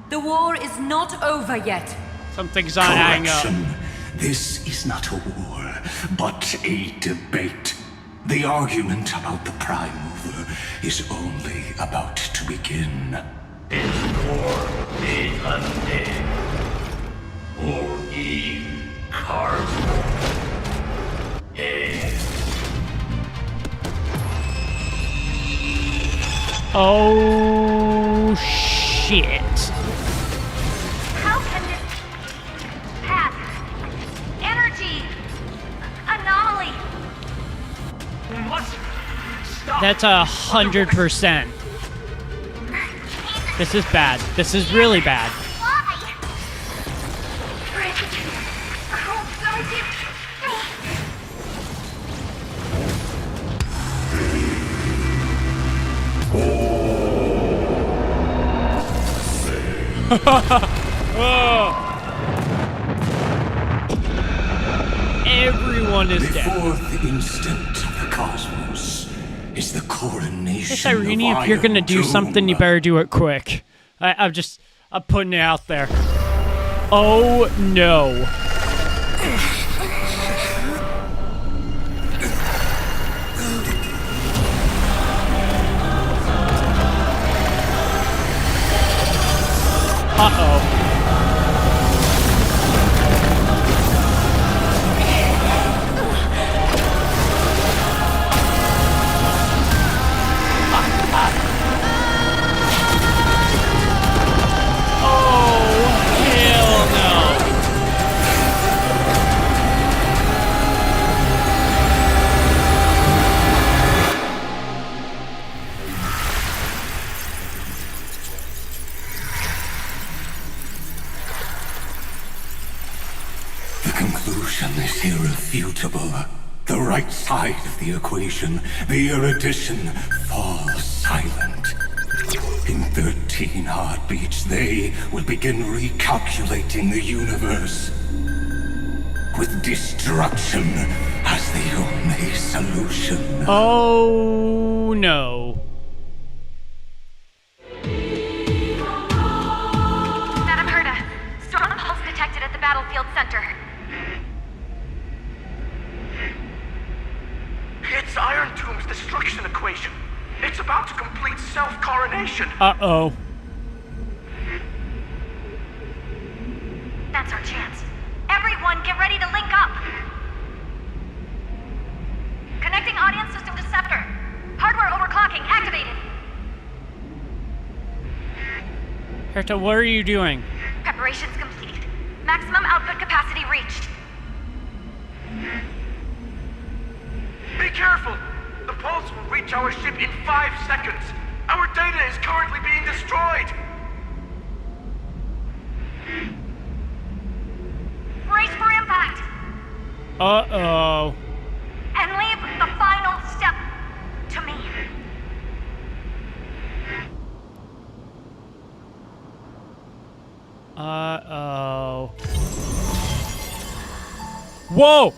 The war is not over yet. Something's not adding up. Correction. This is not a war, but a debate. The argument about the Prime Mover is only about to begin. Is war made undead? Or in cardboard? Oh shit. How can this path, energy, anomaly? We must stop. That's 100%. This is bad. This is really bad. Everyone is the dead. fourth instant of the cosmos is the coronation Hey, Irene, of if you're gonna Iron do something, you better do it quick. I'm putting it out there. Oh no. Uh-oh. Conclusion is irrefutable. The right side of the equation, the erudition, falls silent. In 13 heartbeats, they will begin recalculating the universe. With destruction as the only solution. Oh no. Madam Herda, strong pulse detected at the battlefield center. It's Iron Tomb's destruction equation. It It's about to complete self-coronation. Uh-oh. That's our chance. Everyone, get ready to link up. Connecting audience system to Scepter. Hardware overclocking activated. Herta, what are you doing? Preparations complete. Maximum output capacity reached. Be careful! The pulse will reach our ship in 5 seconds. Our data is currently being destroyed. Brace for impact. Uh-oh. And leave the final step to me. Uh-oh. Whoa!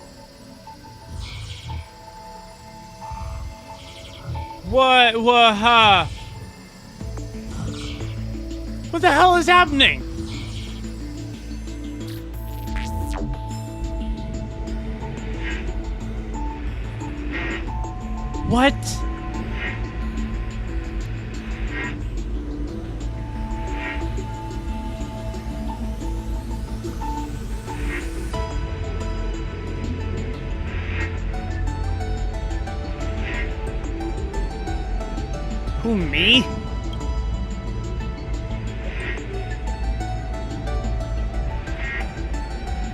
What the hell is happening? What? Who, me?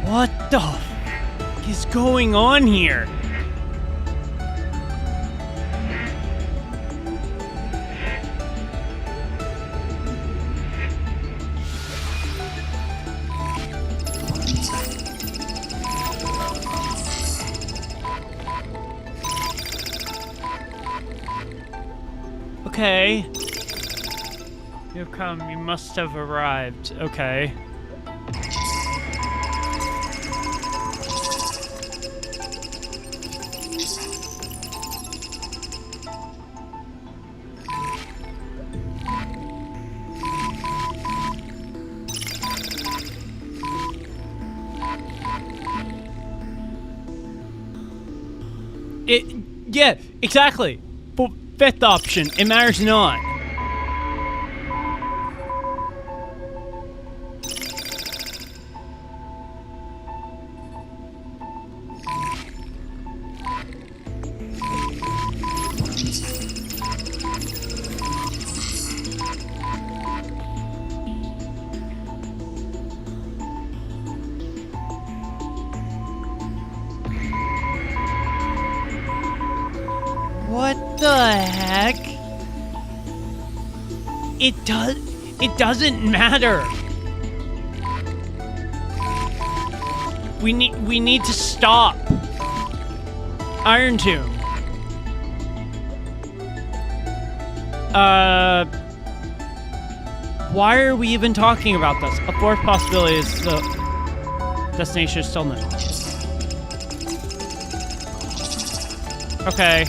What the f is going on here? Okay. You've come. You must have arrived. Okay. Yeah, exactly. But fifth option, it matters not. What the heck? It doesn't matter. We need to stop. Iron Tomb. Why are we even talking about this? A fourth possibility is the destination is still known. Okay.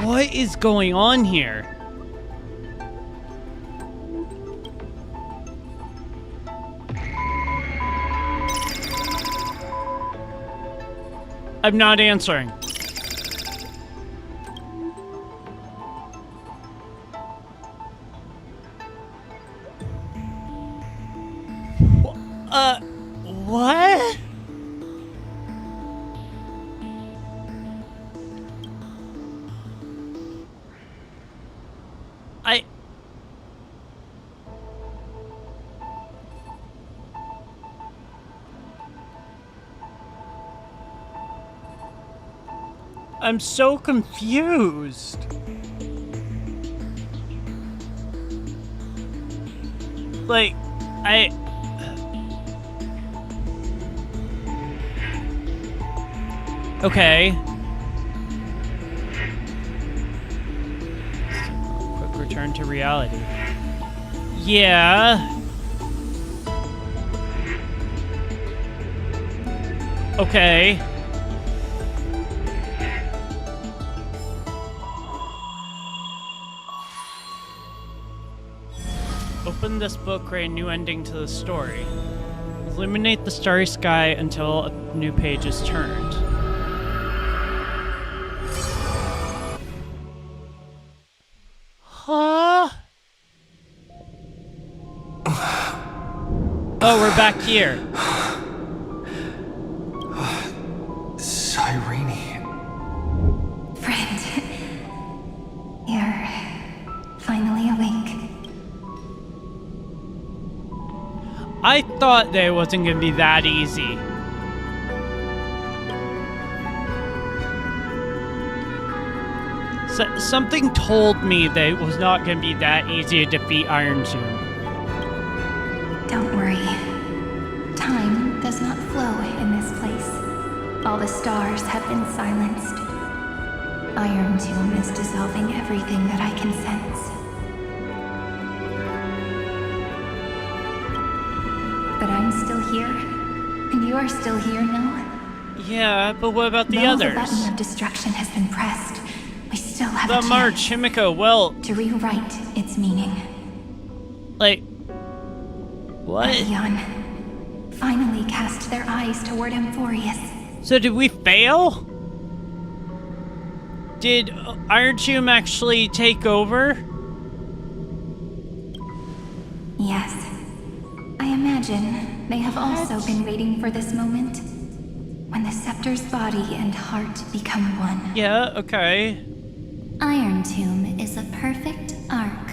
What is going on here? I'm not answering. What? I'm so confused. Like, okay. Quick return to reality. Yeah. Okay. Open this book, create a new ending to the story. Illuminate the starry sky until a new page is turned. Huh? Oh, we're back here. Cyrene. Friend, you're finally awake. I thought that it wasn't gonna be that easy. Something told me that it was not gonna be that easy to defeat Iron Tomb. Don't worry. Time does not flow in this place. All the stars have been silenced. Iron Tomb is dissolving everything that I can sense. But I'm still here, and you are still here, no? Yeah, but what about the Though others? the button of destruction has been pressed, we still have a The chance March, Himiko, well... to rewrite its meaning. Like... What? Aeon finally cast their eyes toward Amphoreus. So did we fail? Did Iron Tomb actually take over? Yes. I imagine they have also been waiting for this moment. When the scepter's body and heart become one. Yeah, okay. Iron Tomb is a perfect arc.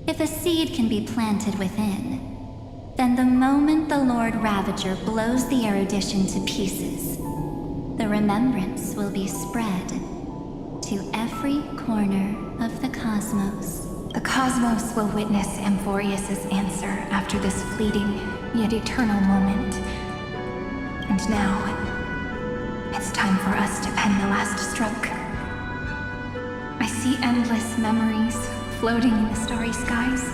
If a seed can be planted within, then the moment the Lord Ravager blows the erudition to pieces, the remembrance will be spread to every corner of the cosmos. The cosmos will witness Amphoreus's answer after this fleeting, yet eternal moment. And now, it's time for us to pen the last stroke. I see endless memories floating in the starry skies.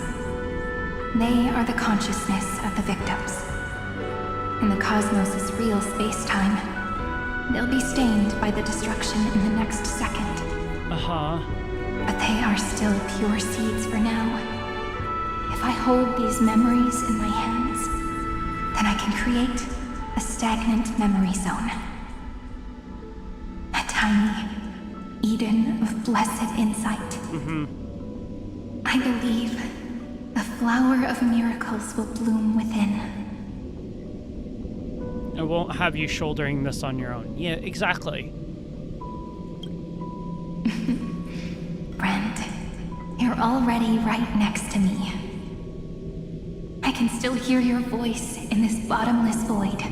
They are the consciousness of the victims. In the cosmos' real space-time, they'll be stained by the destruction in the next second. Uh-huh. But they are still pure seeds for now. If I hold these memories in my hands, then I can create a stagnant memory zone. A tiny Eden of blessed insight. I believe the flower of miracles will bloom within. I won't have you shouldering this on your own. Yeah, exactly. Friend, you're already right next to me. I can still hear your voice in this bottomless void.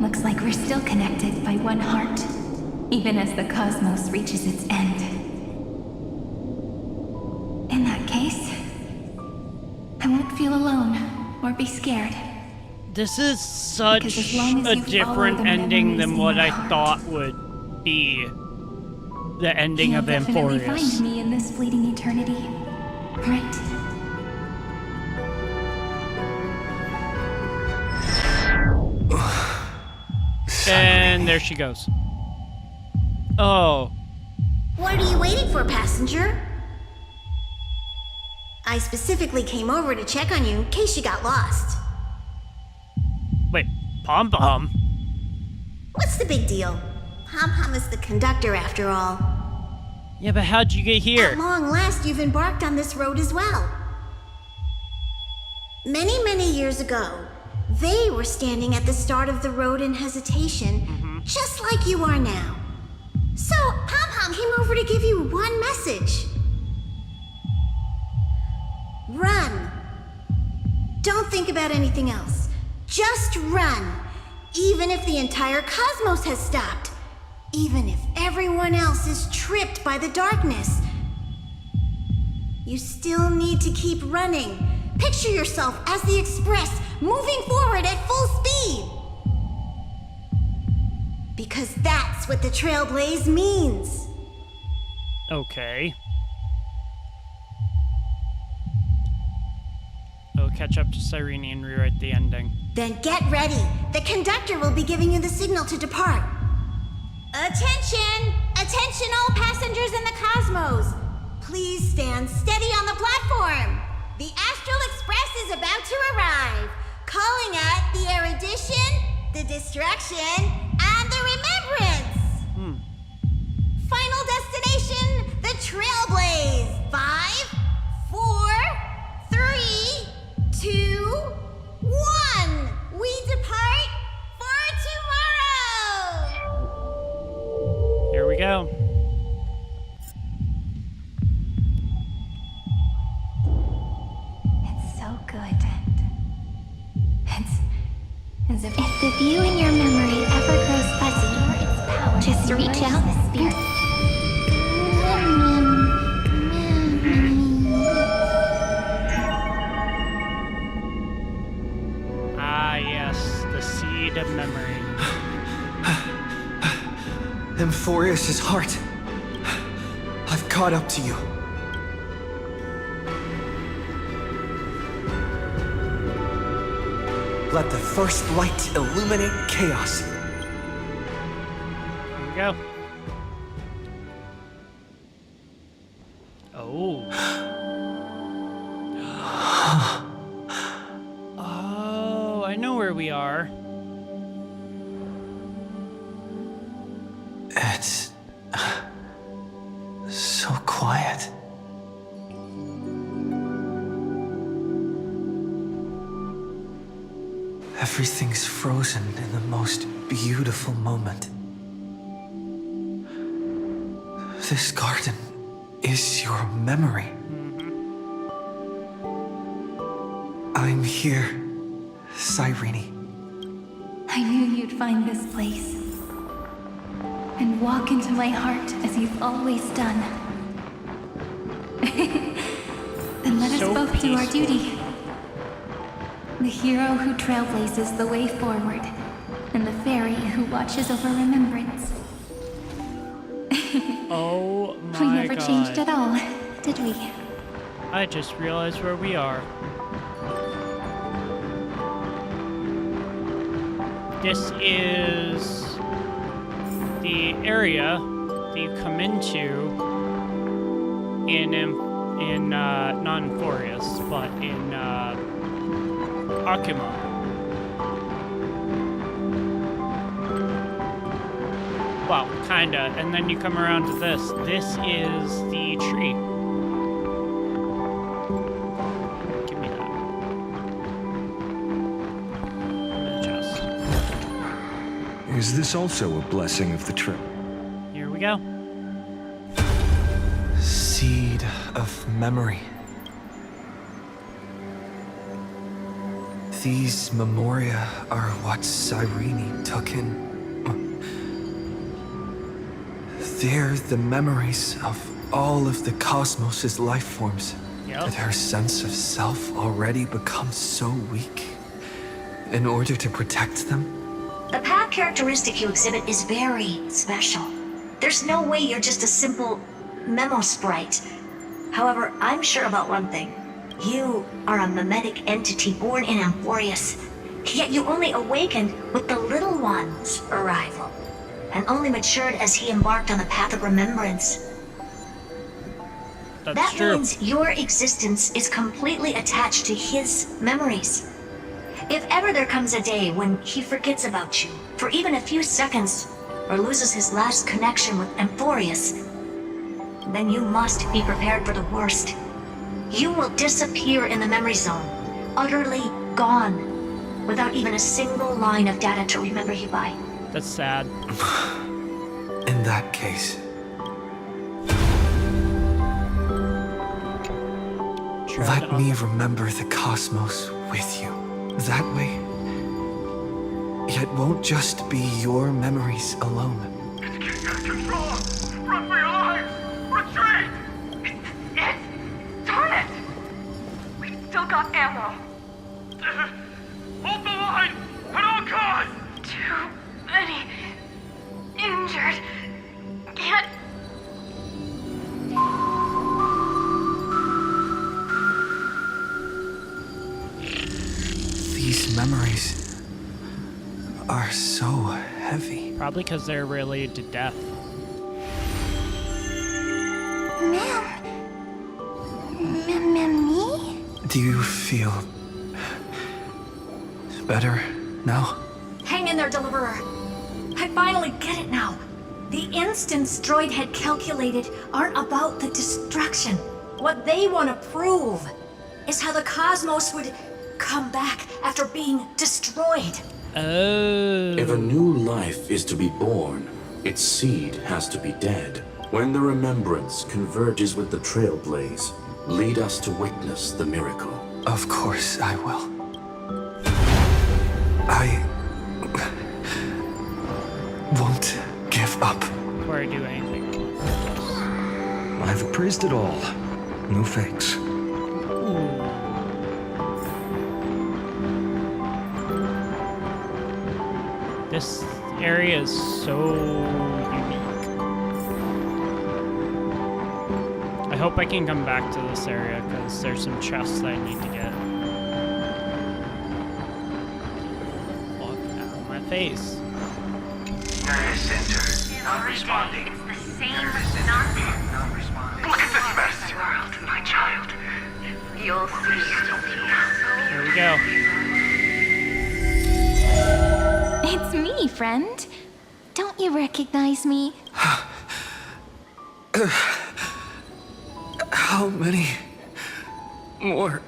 Looks like we're still connected by one heart, even as the cosmos reaches its end. In that case, I won't feel alone or be scared. This is such as long as a you follow different the ending memories than in what your I heart. thought would be the ending You'll of definitely Amphoreus. find me in this fleeting eternity, right? And there she goes. Oh. What are you waiting for, passenger? I specifically came over to check on you in case you got lost. Wait, Pom Pom? What's the big deal? Pom Pom is the conductor after all. Yeah, but how'd you get here? At long last, you've embarked on this road as well. Many, many years ago, they were standing at the start of the road in hesitation, just like you are now. So, Pom Pom came over to give you one message. Run. Don't think about anything else. Just run. Even if the entire cosmos has stopped. Even if everyone else is tripped by the darkness. You still need to keep running. Picture yourself as the Express, moving forward at full speed. Because that's what the Trailblaze means. Okay. I'll catch up to Cyrene and rewrite the ending. Then get ready. The conductor will be giving you the signal to depart. Attention! Attention all passengers in the cosmos! Please stand steady on the platform. The Astral Express is about to arrive. calling it the erudition, the distraction, and the remembrance. Final destination, the Trailblaze. 5, 4, 3, 2, 1. We depart for tomorrow. Here we go. It's so good. It's as if the view in your memory ever grows fuzzy, just reach out the spirit. Ah, yes, the seed of memory. Amphoreus'S heart. I've caught up to you. Let the first light illuminate chaos. Here we go. Oh. Oh, I know where we are. It's so quiet. Everything's frozen in the most beautiful moment. This garden is your memory. I'm here, Cyrene. I knew you'd find this place and walk into my heart as you've always done. Then let us both do our duty. The hero who trailblazes the way forward, and the fairy who watches over remembrance. Oh my god. We never changed at all, did we? I just realized where we are. This is the area that you come into in not Amphoreus, but in Akuma. Well, kinda, and then you come around to this. This is the tree. Give me that. And the chest. Is this also a blessing of the trip? Here we go. Seed of memory. These memoria are what Cyrene took in. They're the memories of all of the cosmos' life forms. Yep. That her sense of self already becomes so weak. In order to protect them, The path characteristic you exhibit is very special. There's no way you're just a simple memo sprite. However, I'm sure about one thing. You are a mimetic entity born in Amphoreus, yet you only awakened with the little one's arrival, and only matured as he embarked on the path of remembrance. That true. means your existence is completely attached to his memories. If ever there comes a day when he forgets about you for even a few seconds, or loses his last connection with Amphoreus, then you must be prepared for the worst. You will disappear in the memory zone, utterly gone, without even a single line of data to remember you by. That's sad. in that case, let me remember the cosmos with you. That way, it won't just be your memories alone. It's getting out of control! Run for your lives! Retreat! Darn it! We've still got ammo. Hold the line! At all costs! Too many injured. Can't. These memories are so heavy. Probably because they're related to death. Me? Do you feel better now? Hang in there, Deliverer. I finally get it now. The instants Droid had calculated aren't about the destruction. What they want to prove is how the cosmos would come back after being destroyed. Oh. If a new life is to be born, its seed has to be dead. When the remembrance converges with the trailblaze, lead us to witness the miracle. Of course I will. I won't give up. Before I do anything. I've appraised it all. No fakes. This area is so unique. I hope I can come back to this area because there's some chests that I need to get. Fuck out of my face. Nervous center. Not responding. It's the same nonsense. Not responding. Look at this mess. World, my child. You'll see. Here we go. It's me, friend. Don't you recognize me? How many more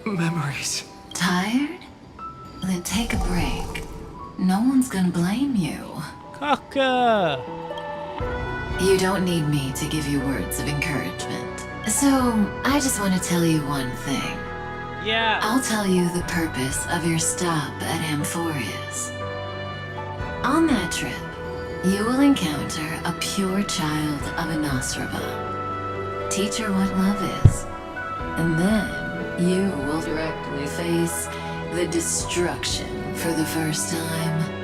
memories? Tired? Then take a break. No one's gonna blame you. Kaka! You don't need me to give you words of encouragement. So, I just want to tell you one thing. Yeah. I'll tell you the purpose of your stop at Amphoreus'S. On that trip, you will encounter a pure child of Anosraba. Teach her what love is, and then you will directly face the destruction for the first time.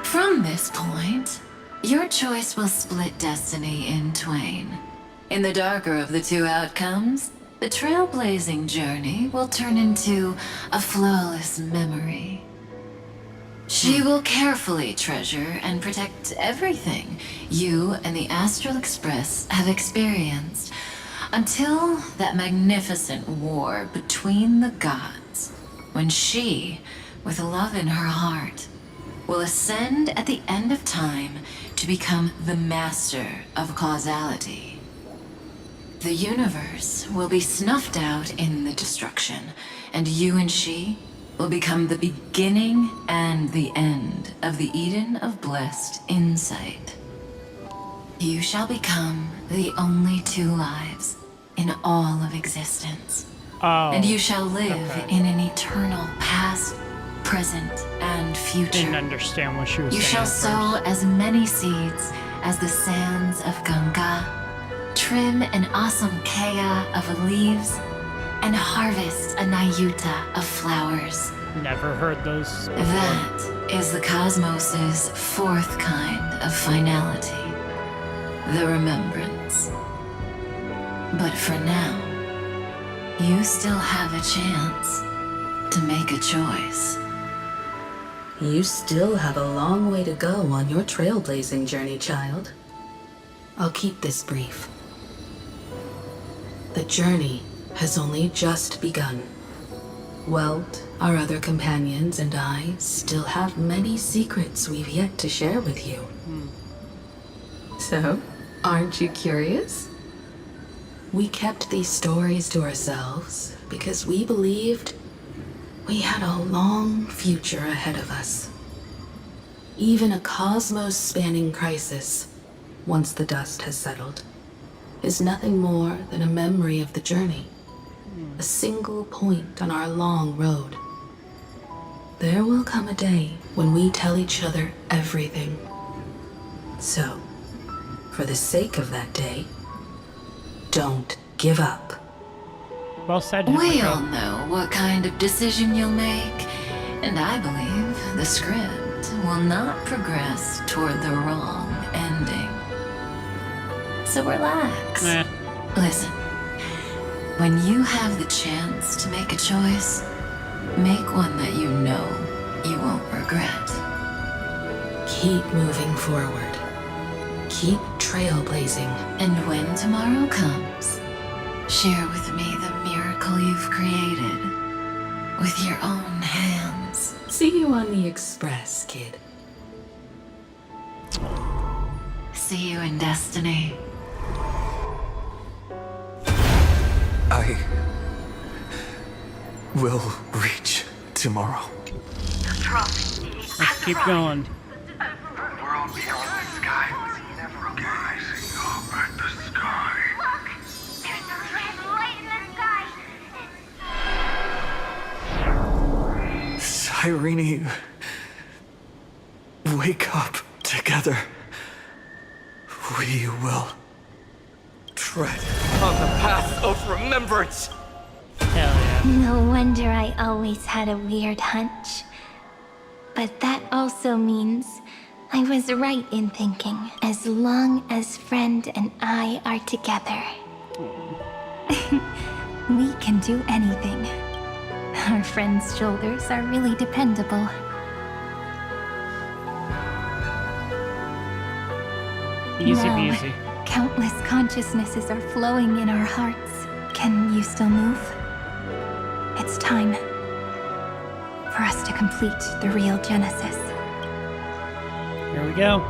From this point, your choice will split destiny in twain. In the darker of the two outcomes, the trailblazing journey will turn into a flawless memory. She will carefully treasure and protect everything you and the Astral Express have experienced until that magnificent war between the gods, when she, with love in her heart, will ascend at the end of time to become the master of causality. The universe will be snuffed out in the destruction, and you and she will become the beginning and the end of the Eden of blessed insight. You shall become the only two lives in all of existence. Oh, and you shall live okay. in an eternal past, present, and future. Didn't understand what she was You saying. shall at sow first. as many seeds as the sands of Ganga, trim an awesome kea of leaves, and harvest a Nayuta of flowers. Never heard those before. That is the cosmos's fourth kind of finality, the remembrance. But for now, you still have a chance to make a choice. You still have a long way to go on your trailblazing journey, child. I'll keep this brief. The journey has only just begun. Welt, our other companions, and I still have many secrets we've yet to share with you. So, aren't you curious? We kept these stories to ourselves because we believed we had a long future ahead of us. Even a cosmos-spanning crisis, once the dust has settled, is nothing more than a memory of the journey. A single point on our long road. There will come a day when we tell each other everything. So, for the sake of that day, don't give up. Well said. We all know what kind of decision you'll make, and I believe the script will not progress toward the wrong ending. So relax. Listen, when you have the chance to make a choice, make one that you know you won't regret. Keep moving forward. Keep trailblazing. And when tomorrow comes, share with me the miracle you've created with your own hands. See you on the Express, kid. See you in Destiny. I will reach tomorrow. Let's keep going. World beyond the sky was never gazing up at the sky. Look! There's a red light in the sky! Cyrene, wake up together. We will tread on the path of remembrance. Hell yeah. No wonder I always had a weird hunch. But that also means I was right in thinking, as long as Friend and I are together, we can do anything. Our friend's shoulders are really dependable. Easy Now, peasy. countless consciousnesses are flowing in our hearts. Can you still move? It's time for us to complete the real Genesis. Here we go.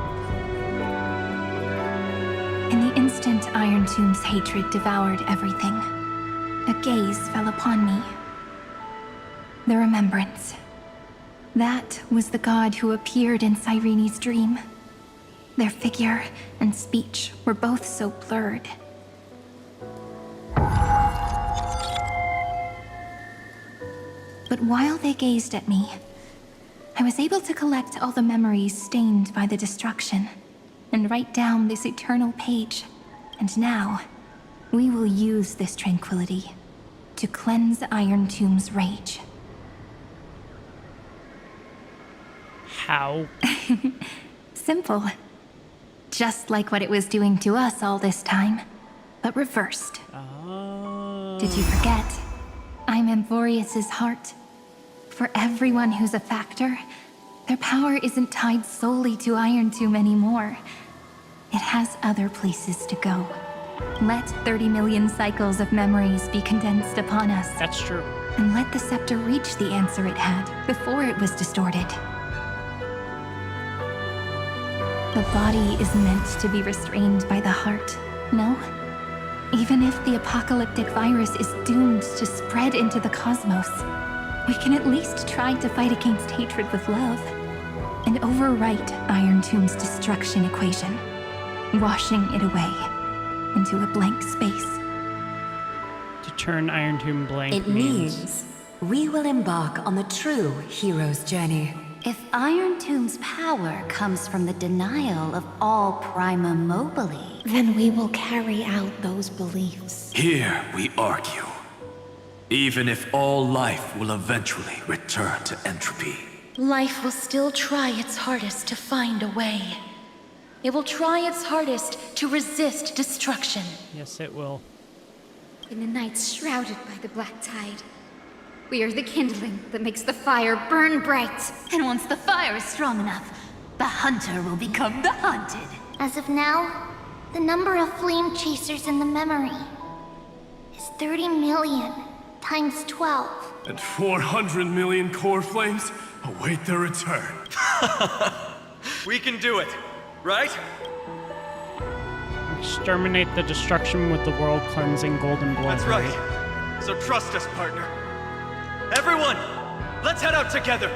In the instant Iron Tomb's hatred devoured everything, a gaze fell upon me. The remembrance. That was the god who appeared in Cyrene's dream. Their figure and speech were both so blurred. But while they gazed at me, I was able to collect all the memories stained by the destruction and write down this eternal page. And now, we will use this tranquility to cleanse Iron Tomb's rage. How? Simple. Just like what it was doing to us all this time, but reversed. Did you forget? I'm Amphoreus'S heart. For everyone who's a factor, their power isn't tied solely to Iron Tomb anymore. It has other places to go. Let 30 million cycles of memories be condensed upon us. That's true. And let the scepter reach the answer it had before it was distorted. The body is meant to be restrained by the heart, no? Even if the apocalyptic virus is doomed to spread into the cosmos, we can at least try to fight against hatred with love and overwrite Iron Tomb's destruction equation, washing it away into a blank space. To turn Iron Tomb blank It means we will embark on the true hero's journey. If Iron Tomb's power comes from the denial of all Prima Mobile, then we will carry out those beliefs. Here we argue. Even if all life will eventually return to entropy. Life will still try its hardest to find a way. It will try its hardest to resist destruction. Yes, it will. In the nights shrouded by the black tide, we are the kindling that makes the fire burn bright. And once the fire is strong enough, the hunter will become the hunted. As of now, the number of flame chasers in the memory is 30 million times 12. And 400 million core flames await their return. We can do it, right? Exterminate the destruction with the world-cleansing golden blood. That's right. So trust us, partner. Everyone, let's head out together.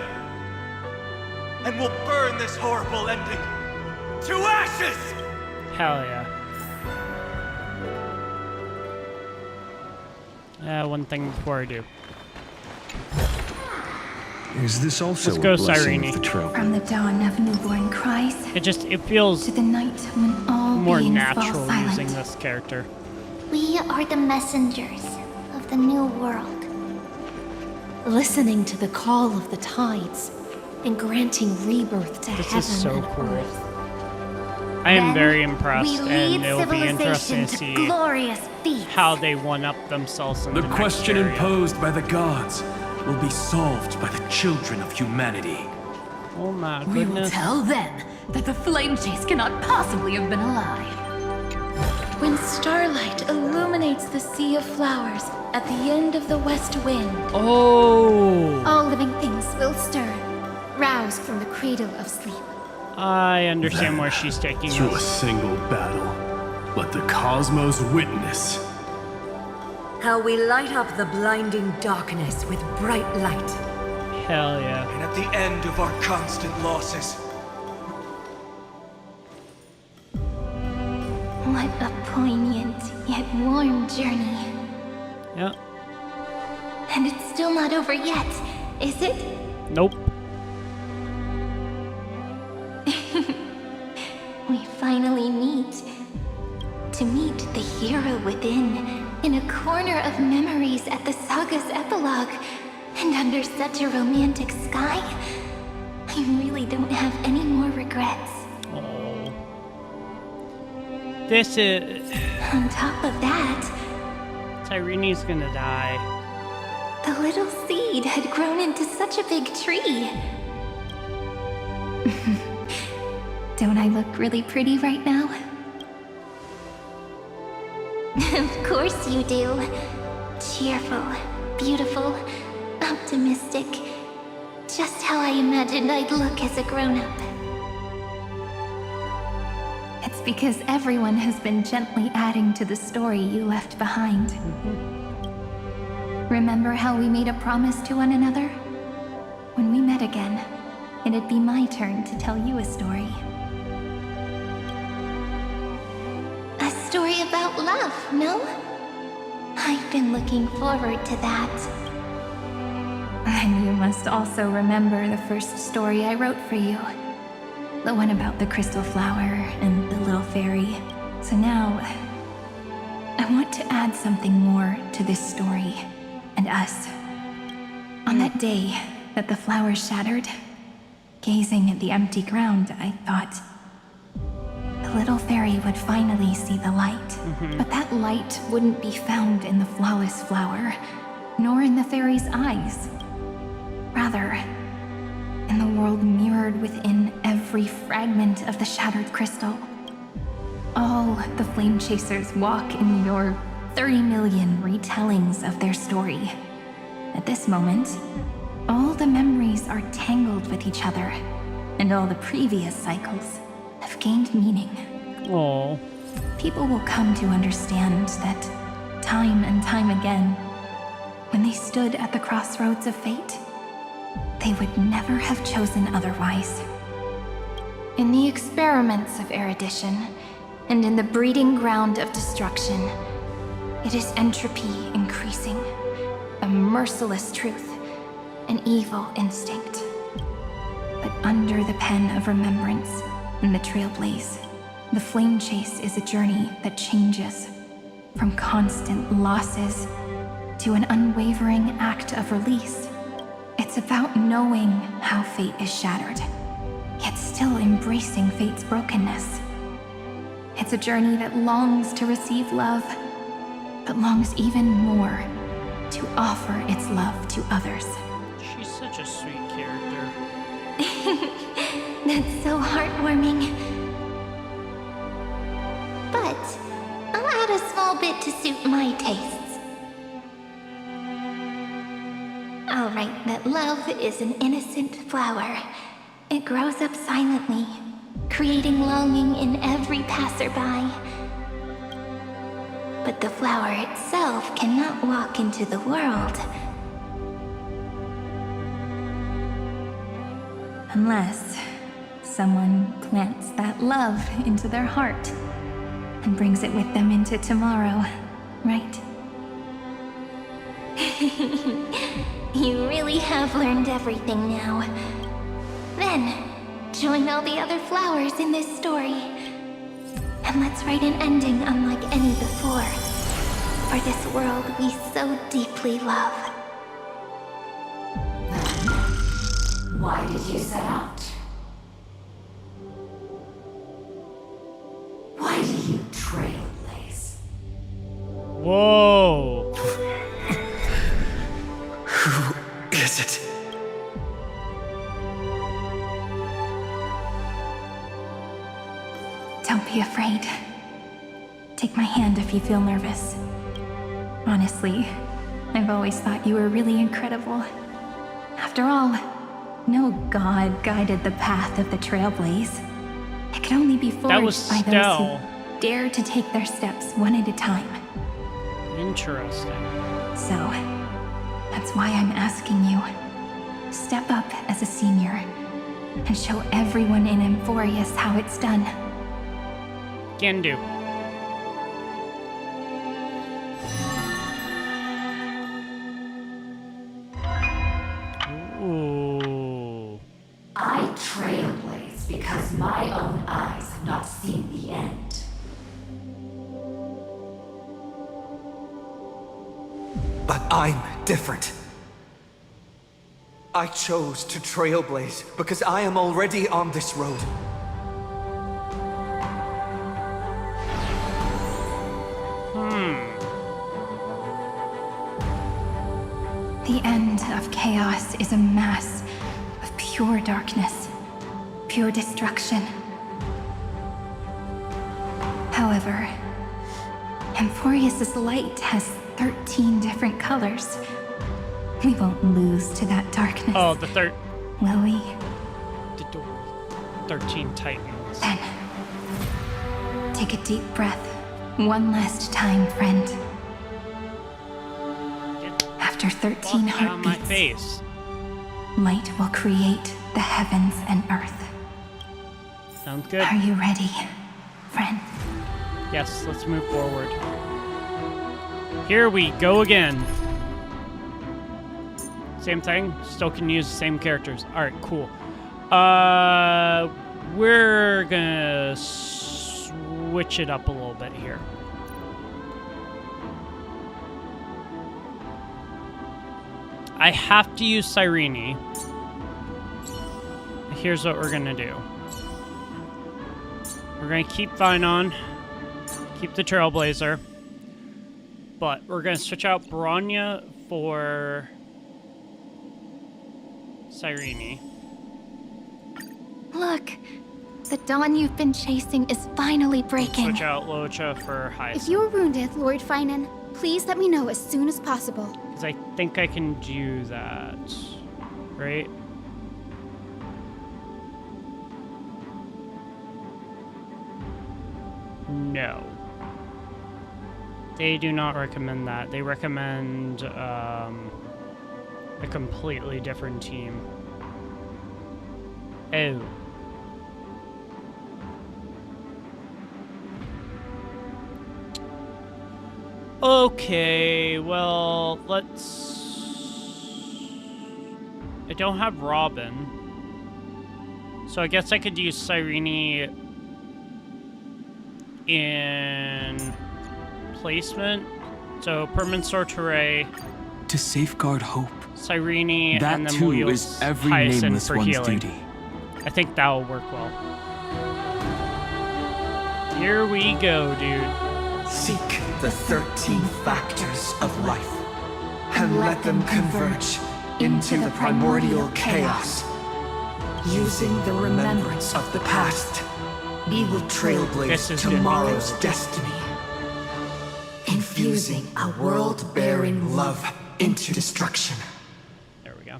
And we'll burn this horrible ending to ashes! Hell yeah. One thing before I do. Is this also Let's go, a blessing Cyrene. of the trail? From the dawn of newborn cries It feels to the night when all more beings natural fall silent. using this character. We are the messengers of the new world. Listening to the call of the tides and granting rebirth to This heaven is so and cool. earth. I am Then very impressed, we and lead it will be interesting to civilization see to glorious feats. how they one-up themselves in The the next question area. imposed by the gods will be solved by the children of humanity. Oh my We will goodness. tell then that the flame chase cannot possibly have been alive. When starlight illuminates the sea of flowers at the end of the west wind, Oh! all living things will stir, roused from the cradle of sleep. I understand where she's taking Through a us. single battle, let the cosmos witness. How we light up the blinding darkness with bright light. Hell yeah. And at the end of our constant losses, What a poignant yet warm journey. Yep. And it's still not over yet, is it? Nope. We finally meet. To meet the hero within, in a corner of memories at the saga's epilogue, and under such a romantic sky, I really don't have any more regrets. Oh. This is... On top of that, Tyrene's gonna die. the little seed had grown into such a big tree. Don't I look really pretty right now? Of course you do. Cheerful, beautiful, optimistic. Just how I imagined I'd look as a grown-up. It's because everyone has been gently adding to the story you left behind. Remember how we made a promise to one another? When we met again, it'd be my turn to tell you a story. A story about love, no? I've been looking forward to that. And you must also remember the first story I wrote for you. The one about the crystal flower and the little fairy. So now, I want to add something more to this story and us. On that day that the flower shattered, gazing at the empty ground, I thought the little fairy would finally see the light. But that light wouldn't be found in the flawless flower, nor in the fairy's eyes. Rather, in the world mirrored within every fragment of the shattered crystal. All the flame chasers walk in your 30 million retellings of their story. At this moment, all the memories are tangled with each other, and all the previous cycles have gained meaning. Oh. People will come to understand that time and time again, when they stood at the crossroads of fate, they would never have chosen otherwise. In the experiments of erudition, and in the breeding ground of destruction, it is entropy increasing, a merciless truth, an evil instinct. But under the pen of remembrance and the trailblaze, the flame chase is a journey that changes from constant losses to an unwavering act of release. It's about knowing how fate is shattered, yet still embracing fate's brokenness. It's a journey that longs to receive love, but longs even more to offer its love to others. She's such a sweet character. That's so heartwarming. But I'll add a small bit to suit my tastes. I'll write that love is an innocent flower. It grows up silently, creating longing in every passerby. But the flower itself cannot walk into the world unless someone plants that love into their heart and brings it with them into tomorrow, right? You really have learned everything now. Then, join all the other flowers in this story. And let's write an ending unlike any before. For this world we so deeply love. Why did you set out? Why do you trailblaze? Whoa. Who is it? be afraid. Take my hand if you feel nervous. Honestly, I've always thought you were really incredible. After all, no god guided the path of the Trailblaze. It could only be forged by those who dare to take their steps one at a time. Interesting. So, that's why I'm asking you. Step up as a senior and show everyone in Amphoreus how it's done. Can do. Ooh. I trailblaze because my own eyes have not seen the end. But I'm different. I chose to trailblaze because I am already on this road. The end of chaos is a mass of pure darkness, pure destruction. However, Amphoreus'S light has 13 different colors. We won't lose to that darkness. Oh, will we? The 13 Titans. Then, take a deep breath. One last time, friend. After 13 heartbeats, my face. Light will create the heavens and earth. Sounds good. Are you ready, friend? Yes, let's move forward. Here we go again. Same thing, still can use the same characters. Alright, cool. We're gonna switch it up a little bit here. I have to use Cyrene. Here's what we're gonna do. We're gonna keep Vinon, keep the Trailblazer, but we're gonna switch out Bronya for Cyrene. Look, the dawn you've been chasing is finally breaking. Switch out Locha for Hyacinth. If you're wounded, Lord Finan, please let me know as soon as possible. Because I think I can do that, right? No. They do not recommend that. They recommend a completely different team. Oh. Okay, well, I don't have Robin. So I guess I could use Cyrene in placement. So permanent sorcery to safeguard hope. Cyrene, that and then too we'll use is every Hyacinth nameless for one's healing. duty. I think that will work well. Here we go, dude. Seek the 13 factors of life, and let them converge into the primordial chaos. Using the remembrance of the past, we will trailblaze tomorrow's destiny. Infusing a world-bearing love into destruction. There we go.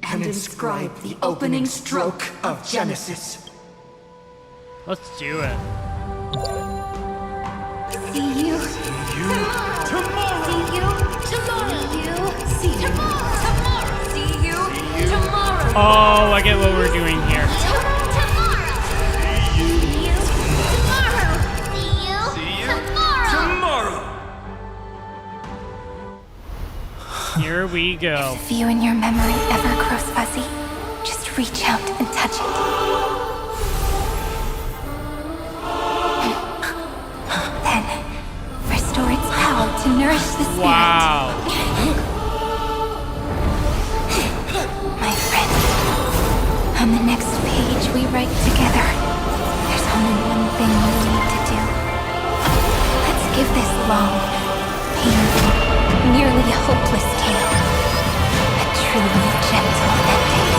And inscribe the opening stroke of Genesis. Let's do it. See you tomorrow. See you tomorrow. See you tomorrow. See you tomorrow. Oh, I get what we're doing here. Here we go. If you and your memory ever grows fuzzy, just reach out and touch it. Then, restore its power to nourish the spirit. Wow. My friend, on the next page we write together, there's only one thing we need to do. Let's give this long, painful, nearly hopeless tale a truly gentle ending.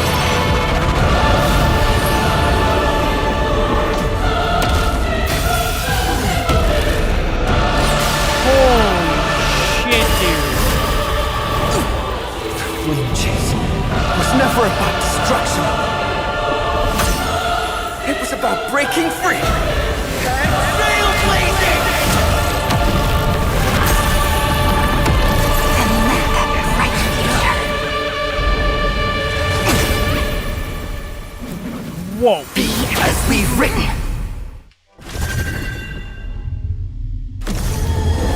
flame chase was never about destruction. It was about breaking free and trail blazing! And let that bright future Whoa. Be as we've written.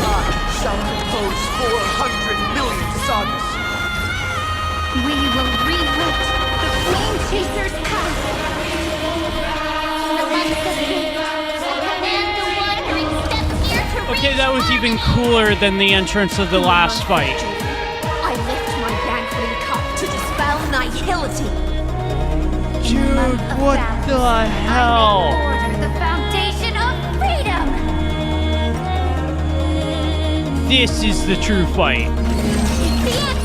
I shall compose 400 million sagas. We will rewrite the Flame Chaser's path. Amongst the fate, I command the wandering steps here to Okay, that was even cooler than the entrance of the last fight. I lift my banqueting cup to dispel nihility. Dude, what the hell? Order the foundation of freedom. This is the true fight. The answer.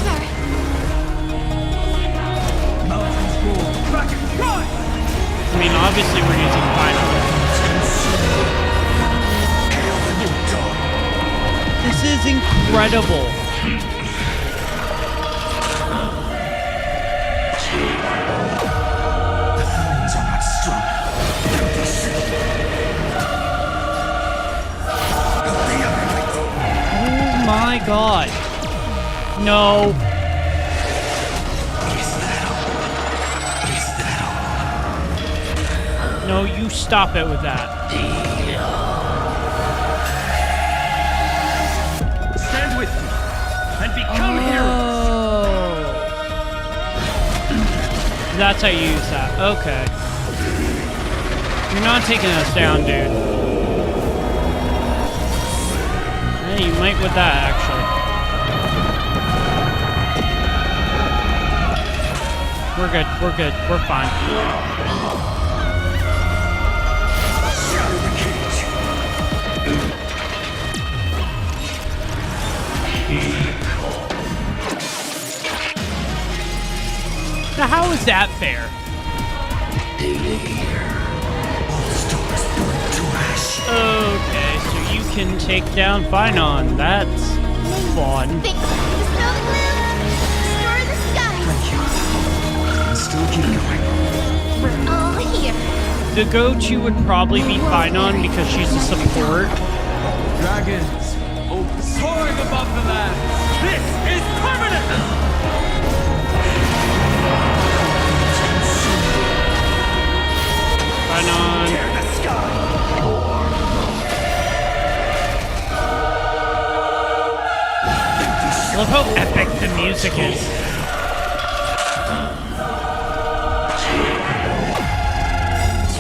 I mean, obviously we're using Final. This is incredible. The flames are not strong. Oh my god. No. No, you stop it with that. Stand with me and become heroes. That's how you use that. Okay. You're not taking us down, dude. Hey, you might with that, actually. We're good. We're good. We're fine. Now, how is that fair? Okay, so you can take down Finon. That's fun. Fix the snow glue. Restore the sky. Still keep going. We're all here. The go-to would probably be Finon because she's a support. Dragons, soaring above the land. This is permanent. Finon. Tear the sky. I love how epic the music is.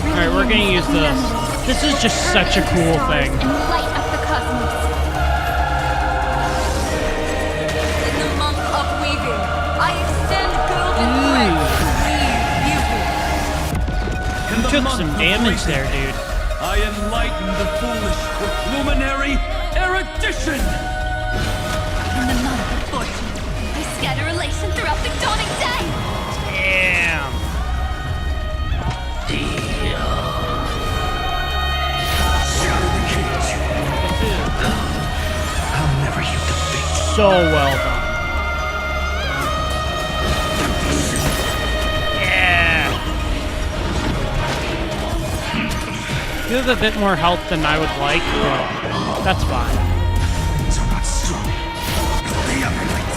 Alright, we're gonna use this. This is just such a cool thing. And light up the cosmos. In the month of weaving, I extend golden thread to weave beauty. You took some damage there, dude. I enlighten the foolish with luminary erudition. In the month of fortune, I scatter elation throughout the dawning day. Damn. I'll never hear defeat. So well done. Yeah. You have a bit more health than I would like, but that's fine. Flames are not strong. They emanate.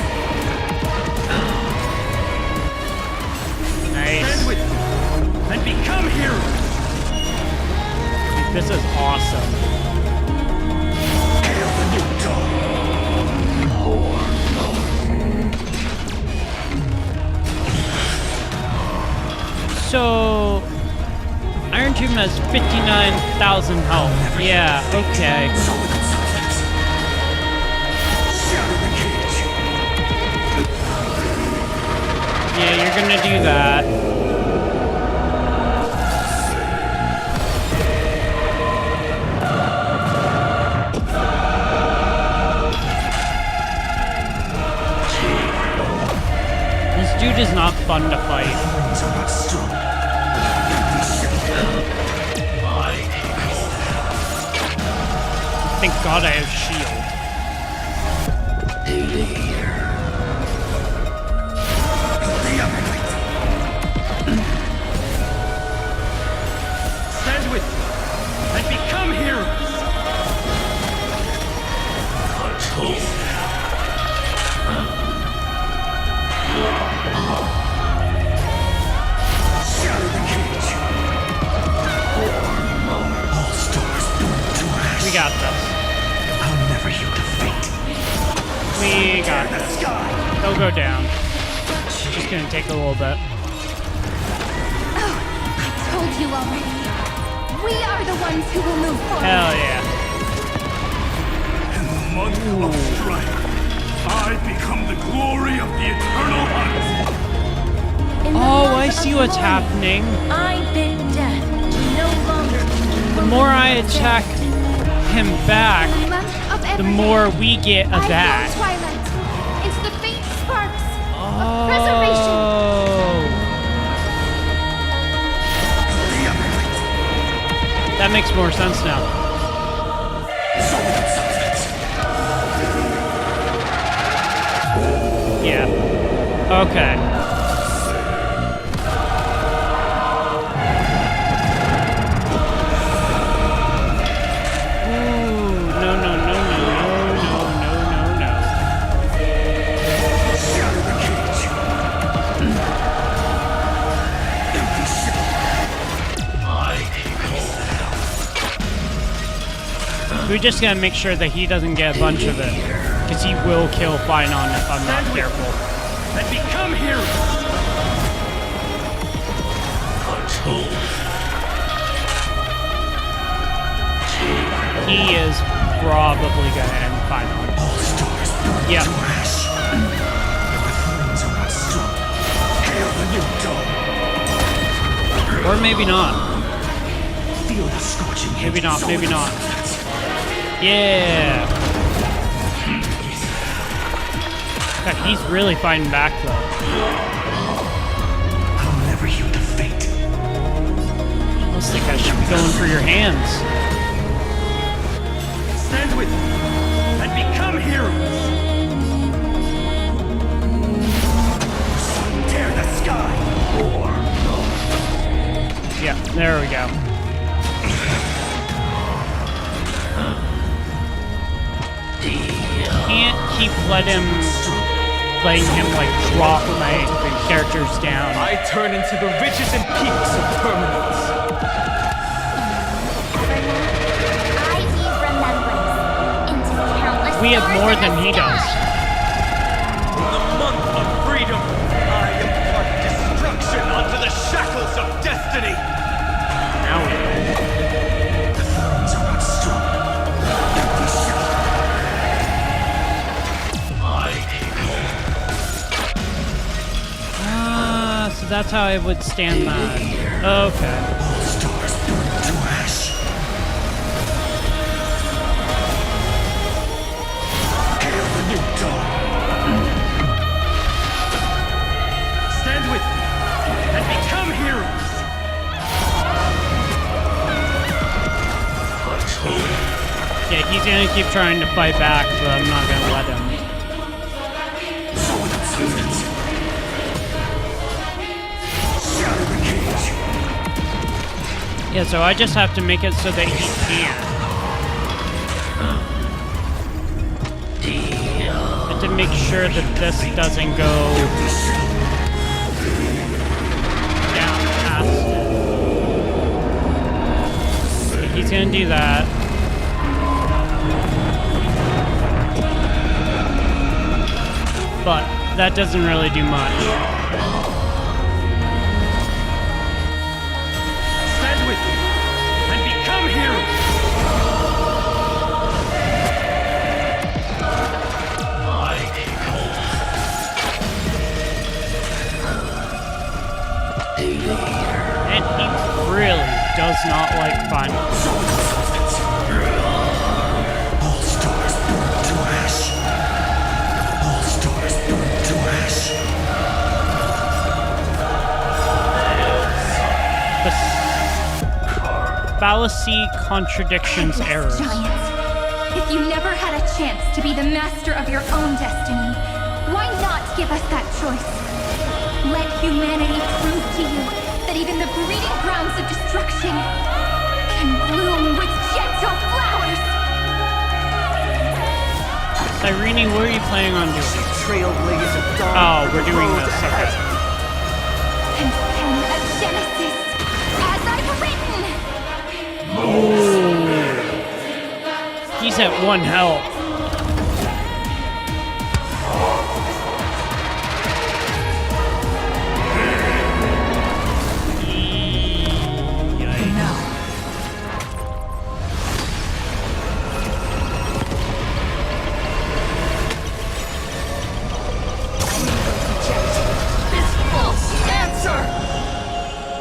Nice. Stand with me and become heroes. Dude, this is awesome. So, Iron Tomb has 59,000 health. Yeah, okay. Yeah, you're gonna do that. This dude is not fun to fight. Thank God I have shield. Shatter the cage. All stars burn to ash. We got this. I'll never yield to fate. We got this. They'll go down. It's just gonna take a little bit. Oh, I told you already. We are the ones who will move forward. Hell yeah. In the month of strife, I become the glory of the eternal hunt. Oh, I see what's happening. I bid death to no longer. The more I attack him back, the more we get of that. Twilight into the faint sparks of preservation. That makes more sense now. Yeah. Okay. We just gotta make sure that he doesn't get a bunch of it, because he will kill Finon if I'm not careful. And become heroes. He is probably gonna end Finon. All stars burn Yep. to ash. Your flames are not strong. Hail the new dawn. Or maybe not. Feel the scorching heat. Maybe not, maybe not. Yeah. God, he's really fighting back though. I'll never yield to fate. I almost think I should be going for your hands. Stand with me and become heroes. Tear the sky. Yeah, there we go. Can't keep letting him like drop my characters down. I turn into the ridges and peaks of permanence. I heave remembrance into countless We have stars more in the than he sky. does. In the month of freedom, I impart destruction onto the shackles of destiny. Now we know. The flames are not strong. Empty shell. So that's how I would stand that. Okay. All stars burn to ash. Hail the new dawn. Stand with me and become heroes. Yeah, he's gonna keep trying to fight back, but I'm not gonna let him. Yeah, so I just have to make it so that he can't. I have to make sure that this doesn't go down past it. He's gonna do that. But that doesn't really do much. Stand with me and become heroes. And he really does not like fun. All stars burn to ash. All stars burn to ash. The fallacy, contradictions, errors. Giant, if you never had a chance to be the master of your own destiny, why not give us that choice? Let humanity prove to you that even the breeding grounds of destruction can bloom with gentle flowers! Irene, what are you planning on doing? Trailblazer dawn. Oh, we're doing this. Okay. He's at 1 health.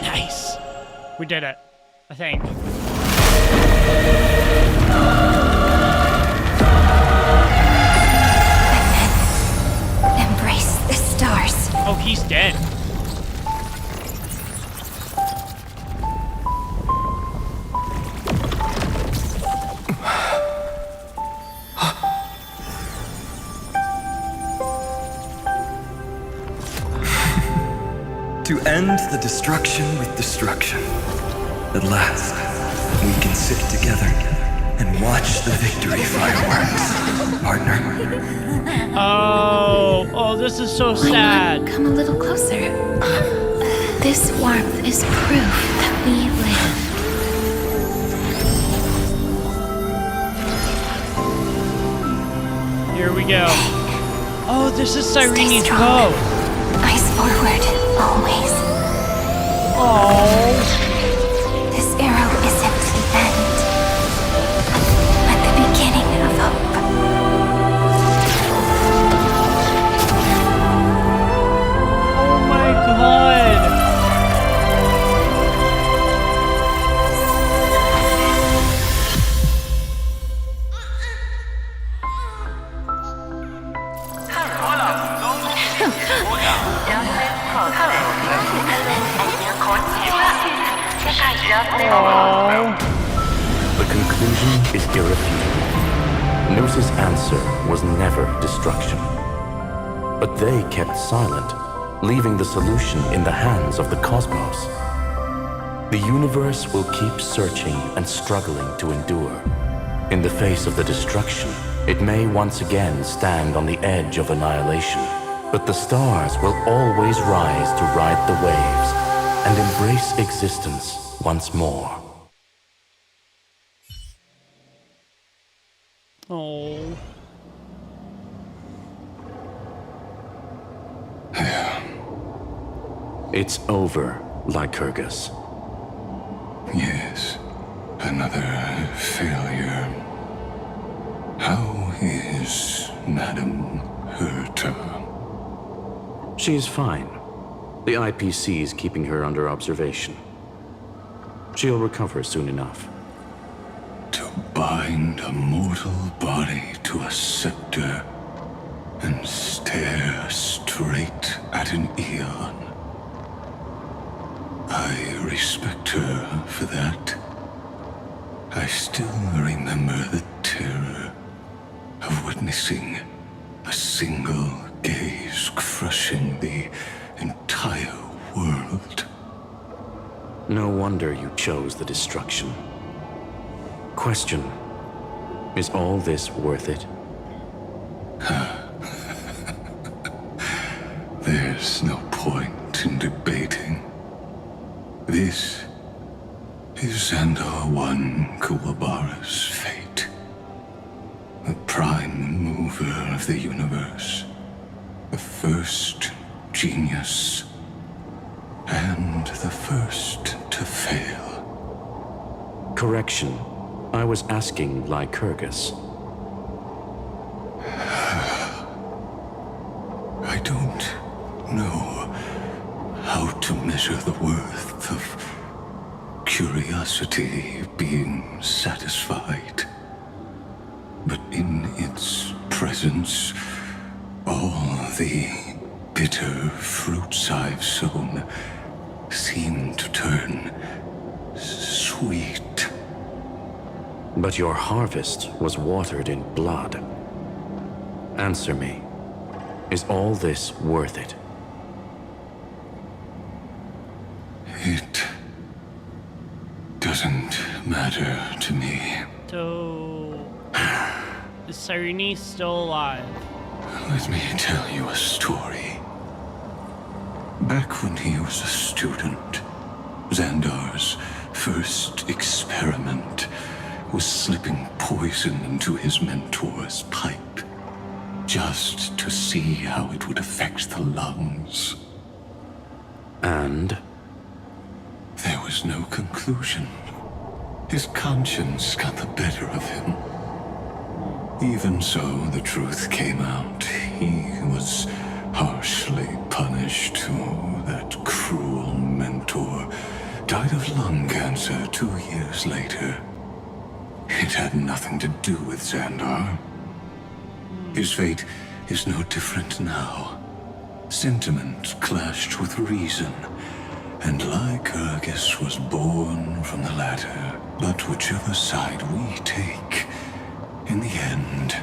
Nice. We did it, I think. Embrace the stars. Oh, he's dead. To end the destruction with destruction. At last, we can sit together and watch the victory fireworks, partner. Oh, this is so sad. Come a little closer. This warmth is proof that we live. Here we go. Oh, this is Stay Cyrene's strong. bow. Eyes forward, always. Oh. This arrow isn't the end, but the beginning of hope. Oh my god. The conclusion is irrefutable. Noos's answer was never destruction. But they kept silent, leaving the solution in the hands of the cosmos. The universe will keep searching and struggling to endure. In the face of the destruction, it may once again stand on the edge of annihilation. But the stars will always rise to ride the waves and embrace existence once more. Oh. It's over, Lycurgus. Yes, another failure. How is Madame Herta? She's fine. The IPC is keeping her under observation. She'll recover soon enough. To bind a mortal body to a scepter and stare straight at an eon. I respect her for that. I still remember the terror of witnessing a single gaze crushing the entire world. No wonder you chose the destruction. Question: is all this worth it? There's no point in debating. This is Xandar I Kuwabara's fate. The prime mover of the universe. The first genius. And the first to fail. Correction. I was asking Lycurgus. I don't know how to measure the worth of curiosity being satisfied. But in its presence, all the bitter fruits I've sown seem to turn sweet. But your harvest was watered in blood. Answer me. Is all this worth it? It doesn't matter to me. So, is Cyrene still alive? Let me tell you a story. Back when he was a student, Xandar's first experiment was slipping poison into his mentor's pipe, just to see how it would affect the lungs. And? There was no conclusion. His conscience got the better of him. Even so, the truth came out. He was harshly punished. Oh, that cruel mentor died of lung cancer 2 years later. It had nothing to do with Xandar. His fate is no different now. Sentiment clashed with reason, and Lycurgus was born from the latter. But whichever side we take, in the end,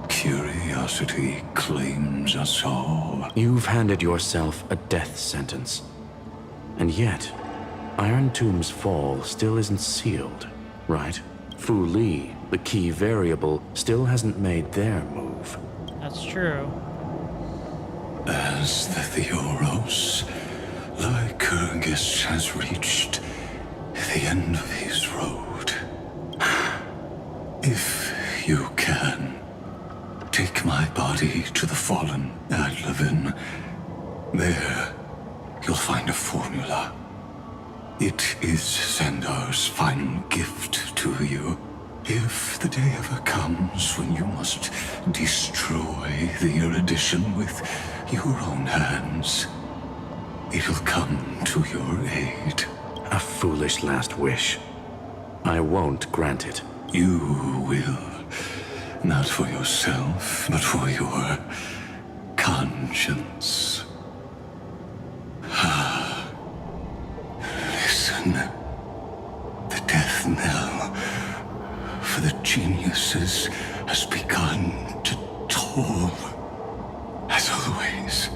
curiosity claims us all. You've handed yourself a death sentence. And yet, Iron Tomb's fall still isn't sealed, right? Fu Li, the key variable, still hasn't made their move. That's true. As the Theoros, Lycurgus has reached the end of his road. If you can, take my body to the fallen Adlevin. There, you'll find a formula. It is Xandar's final gift to you. If the day ever comes when you must destroy the erudition with your own hands, it'll come to your aid. A foolish last wish. I won't grant it. You will. Not for yourself, but for your conscience. Listen. The death knell for the geniuses has begun to toll. As always,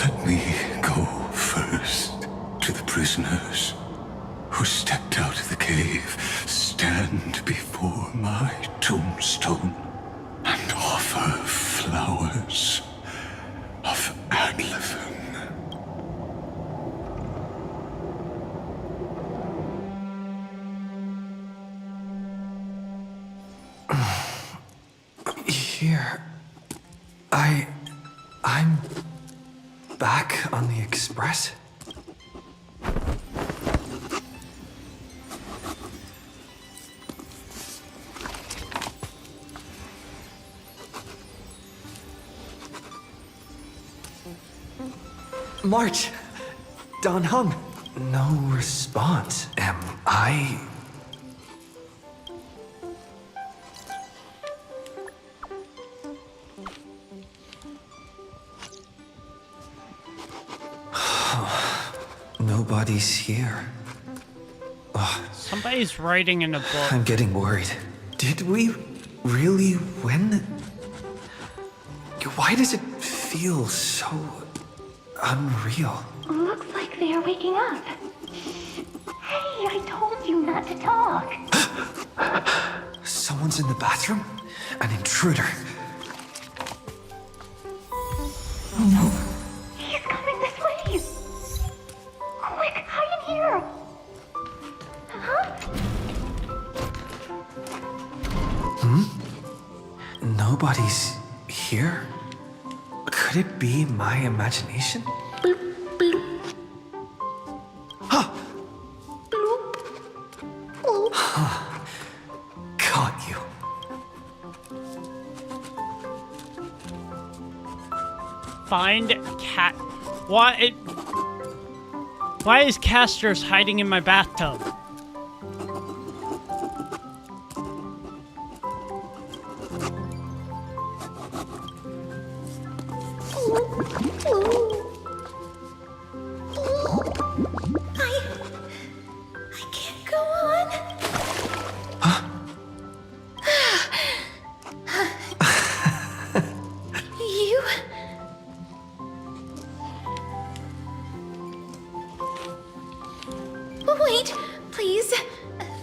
let me go first to the prisoners who stepped out of the cave. Stand before my tombstone and offer flowers of Adlevin. Here. I'm back on the express. March! Don Hung! No response. Am I... Nobody's here. Ugh. Somebody's writing in a book. I'm getting worried. Did we really win? Why does it feel so unreal? Looks like they are waking up. Hey, I told you not to talk. Someone's in the bathroom? An intruder. Oh no. He's coming this way. Quick, hide in here. Huh? Nobody's here? Could it be my imagination? Caught you. Find cat. Why is Castor's hiding in my bathtub? I can't go on. You? Wait, please.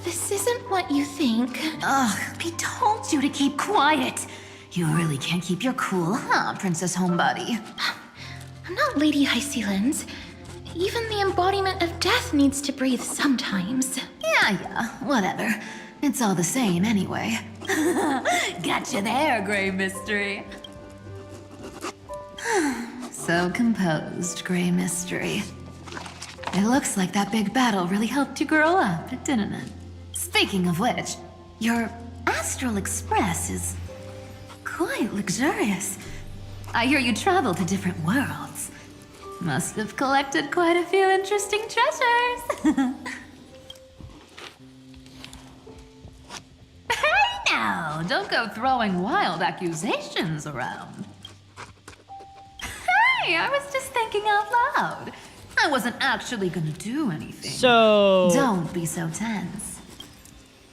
This isn't what you think. Ugh, I told you to keep quiet. You really can't keep your cool, huh, Princess Homebody? I'm not Lady High Sealands. Even the embodiment of death needs to breathe sometimes. Yeah, whatever. It's all the same anyway. Gotcha there, Grey Mystery. So composed, Grey Mystery. It looks like that big battle really helped you grow up, didn't it? Speaking of which, your Astral Express is quite luxurious. I hear you travel to different worlds. Must have collected quite a few interesting treasures. Hey now, don't go throwing wild accusations around. Hey, I was just thinking out loud. I wasn't actually gonna do anything. So... Don't be so tense.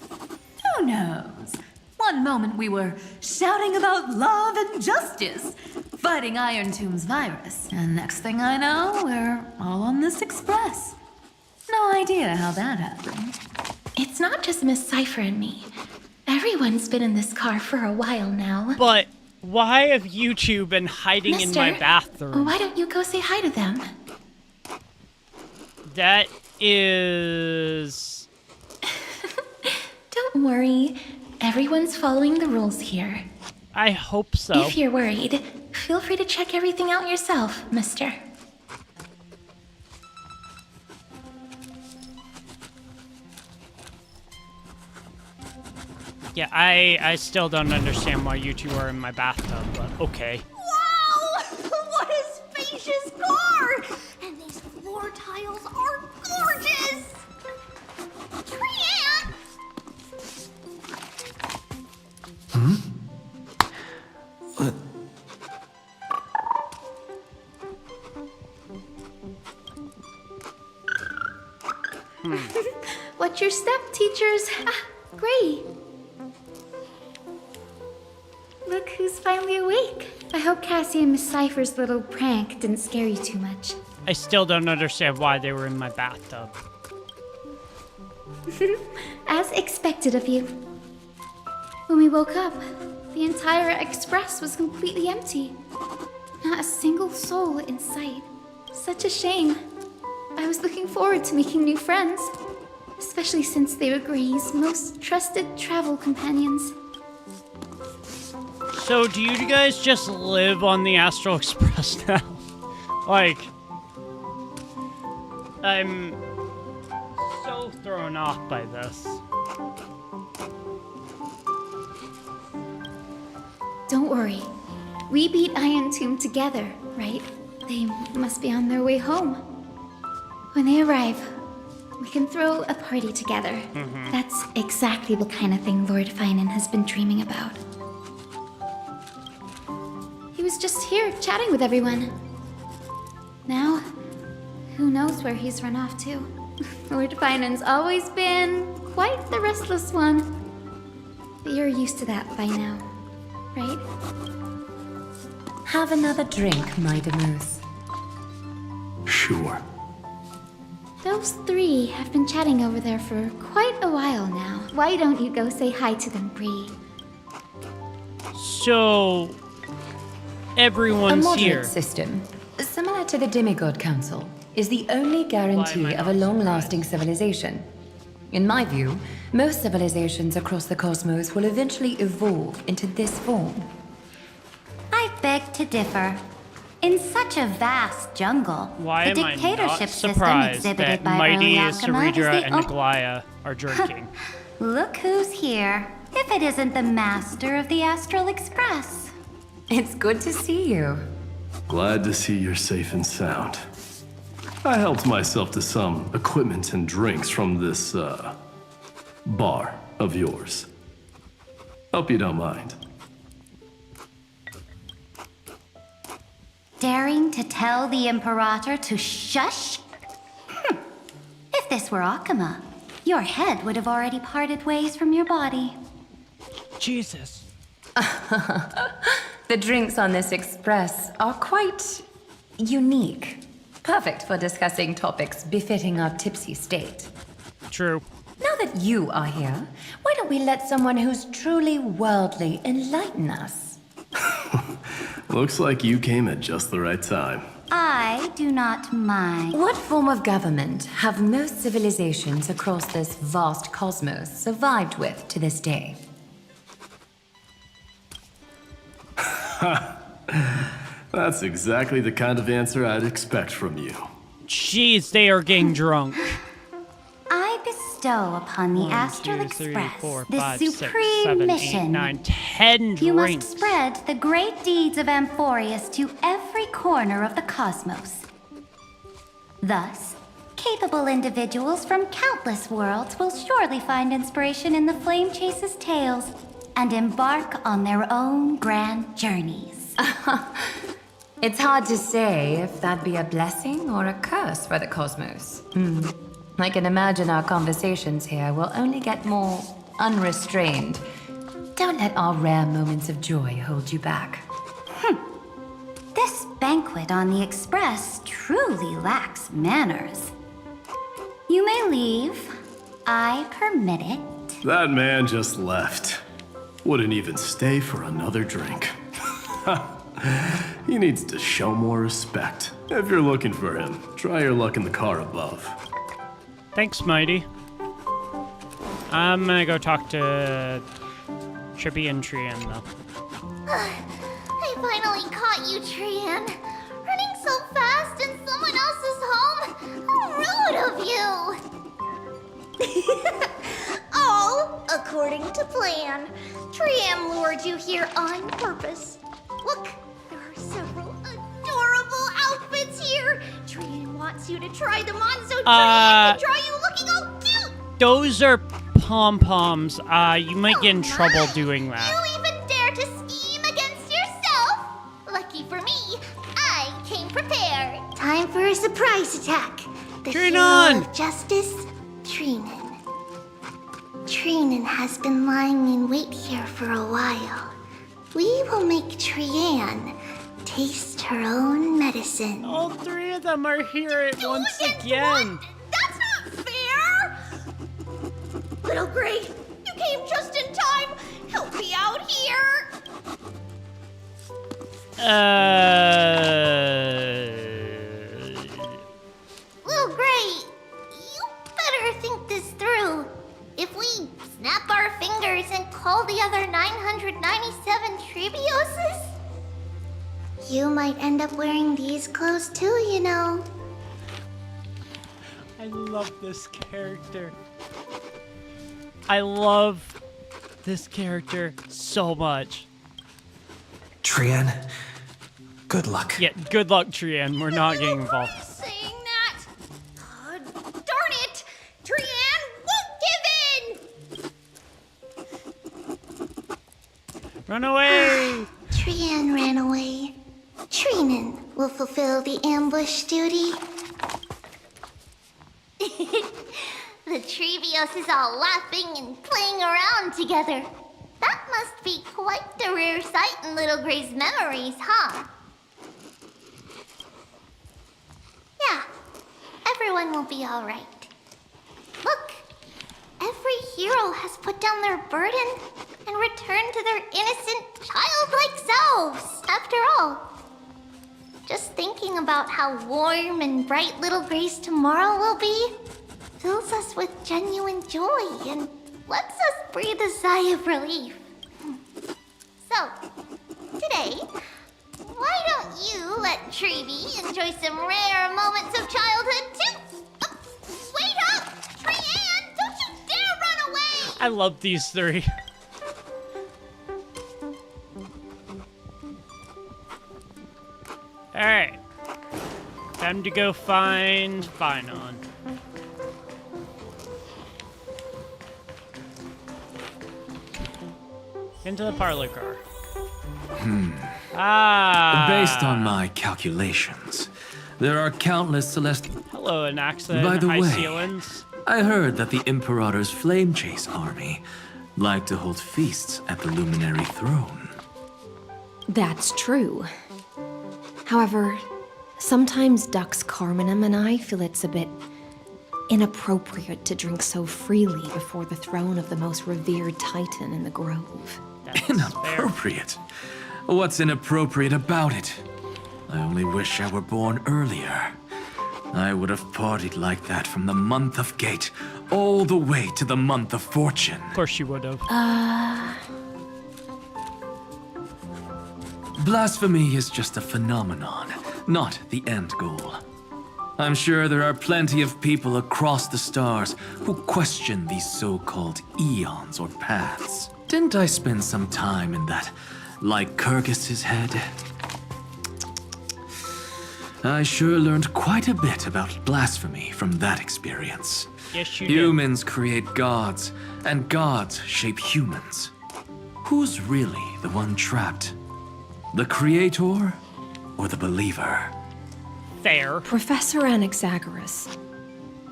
Who knows? One moment we were shouting about love and justice, fighting Iron Tomb's virus, and next thing I know, we're all on this express. No idea how that happened. It's not just Miss Cypher and me. Everyone's been in this car for a while now. But why have you two been hiding in my bathroom? Why don't you go say hi to them? That is... Don't worry. Everyone's following the rules here. I hope so. If you're worried, feel free to check everything out yourself, mister. Yeah, I still don't understand why you two are in my bathtub, but okay. Wow! What a spacious car! And these floor tiles are gorgeous! Tran! What? What's your step, teachers? Great. Look who's finally awake. I hope Cassie and Miss Cypher's little prank didn't scare you too much. I still don't understand why they were in my bathtub. As expected of you. When we woke up, the entire express was completely empty. Not a single soul in sight. Such a shame. I was looking forward to making new friends, especially since they were Grey's most trusted travel companions. So, do you guys just live on the Astral Express now? Like, I'm so thrown off by this. Don't worry. We beat Iron Tomb together, right? They must be on their way home. When they arrive, we can throw a party together. That's exactly the kind of thing Lord Finan has been dreaming about. He was just here chatting with everyone. Now, who knows where he's run off to? Lord Finan's always been quite the restless one. But you're used to that by now, right? Have another drink, my Demoose. Sure. Those three have been chatting over there for quite a while now. Why don't you go say hi to them, Bree? So, A everyone's moderate here. system, similar to the Demigod Council, is the only guarantee of a long-lasting civilization. In my view, most civilizations across the cosmos will eventually evolve into this form. I beg to differ. In such a vast jungle, Why the am I not dictatorship system surprised exhibited that by Mighty, early Alchema is Ceredra, the and Aglaya are drinking? Look who's here. If it isn't the master of the Astral Express. It's good to see you. Glad to see you're safe and sound. I helped myself to some equipment and drinks from this, bar of yours. Hope you don't mind. Daring to tell the Imperator to shush? If this were Akama, your head would have already parted ways from your body. Jesus. The drinks on this express are quite unique. Perfect for discussing topics befitting our tipsy state. True. Now that you are here, why don't we let someone who's truly worldly enlighten us? Looks like you came at just the right time. I I do not mind. What form of government have most civilizations across this vast cosmos survived with to this day? That's exactly the kind of answer I'd expect from you. Jeez, they are getting drunk. I bestow upon the 1, Astral 2, 3, Express 4, the 5, supreme 6, 7, 8, mission. 9, 10 You drinks. must spread the great deeds of Amphoreus to every corner of the cosmos. Thus, capable individuals from countless worlds will surely find inspiration in the Flame Chase's tales and embark on their own grand journeys. It's hard to say if that'd be a blessing or a curse for the cosmos. I can imagine our conversations here will only get more unrestrained. Don't let our rare moments of joy hold you back. This banquet on the Express truly lacks manners. You may leave. I permit it. That man just left. Wouldn't even stay for another drink. He needs to show more respect. If you're looking for him, try your luck in the car above. Thanks, Mighty. I'm gonna go talk to Trippy and Trian, though. I finally caught you, Trian. Running so fast in someone else's home. How rude of you. All according to plan. Trian lured you here on purpose. Look, there are several adorable outfits here. Trian wants you to try them on so Trian can draw you looking all cute. Those are pom-poms. You might get in trouble doing that. You even dare to scheme against yourself? Lucky for me, I came prepared. Time for a surprise attack. The hero of justice, Trenan. Trenan has been lying in wait here for a while. We will make Trian taste her own medicine. All three of them are here once again. That's not fair! Little Gray, you came just in time. Help me out here. Little Gray, you better think this through. If we snap our fingers and call the other 997 Trebioses, you might end up wearing these clothes too, you know. I love this character. I love this character so much. Trian, good luck. Yeah, good luck, Trian. We're not getting involved. Saying that. Darn it! Trian won't give in! Run away! Trian ran away. Trenan will fulfill the ambush duty. The Trevios is all laughing and playing around together. That must be quite a rare sight in Little Gray's memories, huh? Yeah, everyone will be all right. Look, every hero has put down their burden and returned to their innocent, childlike selves. After all, just thinking about how warm and bright Little Gray's tomorrow will be fills us with genuine joy and lets us breathe a sigh of relief. So, today, why don't you let Trevi enjoy some rare moments of childhood too? Wait up! Trian, don't you dare run away! I love these three. Alright. Time to go find Finon. Into the parlor car. Based on my calculations, there are countless celestial... Hello, Anaxa By and the High way, Ceilings. I heard that the Imperator's Flame Chase army like to hold feasts at the Luminary Throne. That's true. However, sometimes Dux Carminum and I feel it's a bit inappropriate to drink so freely before the throne of the most revered titan in the grove. Inappropriate? What's inappropriate about it? I only wish I were born earlier. I would have partied like that from the month of Gate all the way to the month of Fortune. Of course you would have. Blasphemy is just a phenomenon, not the end goal. I'm sure there are plenty of people across the stars who question these so-called eons or paths. Didn't I spend some time in that Lycurgus's head? I sure learned quite a bit about blasphemy from that experience. Yes, you did. Humans create gods, and gods shape humans. Who's really the one trapped? The creator or the believer? Fair. Professor Anaxagoras,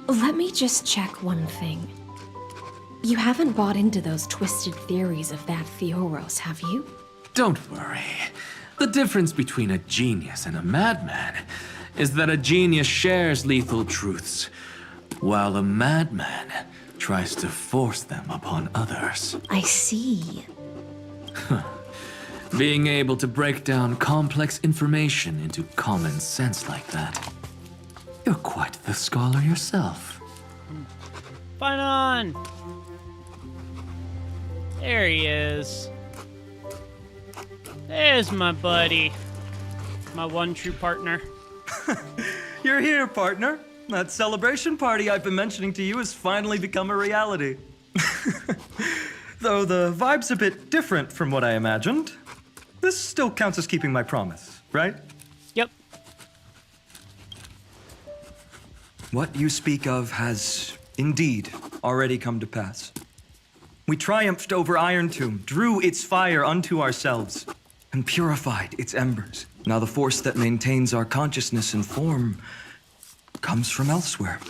let me just check one thing. You haven't bought into those twisted theories of that Amphoreus, have you? Don't worry. The difference between a genius and a madman is that a genius shares lethal truths, while a madman tries to force them upon others. I see. Being able to break down complex information into common sense like that. You're quite the scholar yourself. Fun on! There he is. There's my buddy. My one true partner. You're here, partner. That celebration party I've been mentioning to you has finally become a reality. Though the vibe's a bit different from what I imagined. This still counts as keeping my promise, right? Yep. What you speak of has indeed already come to pass. We triumphed over Iron Tomb, drew its fire unto ourselves, and purified its embers. Now the force that maintains our consciousness and form comes from elsewhere.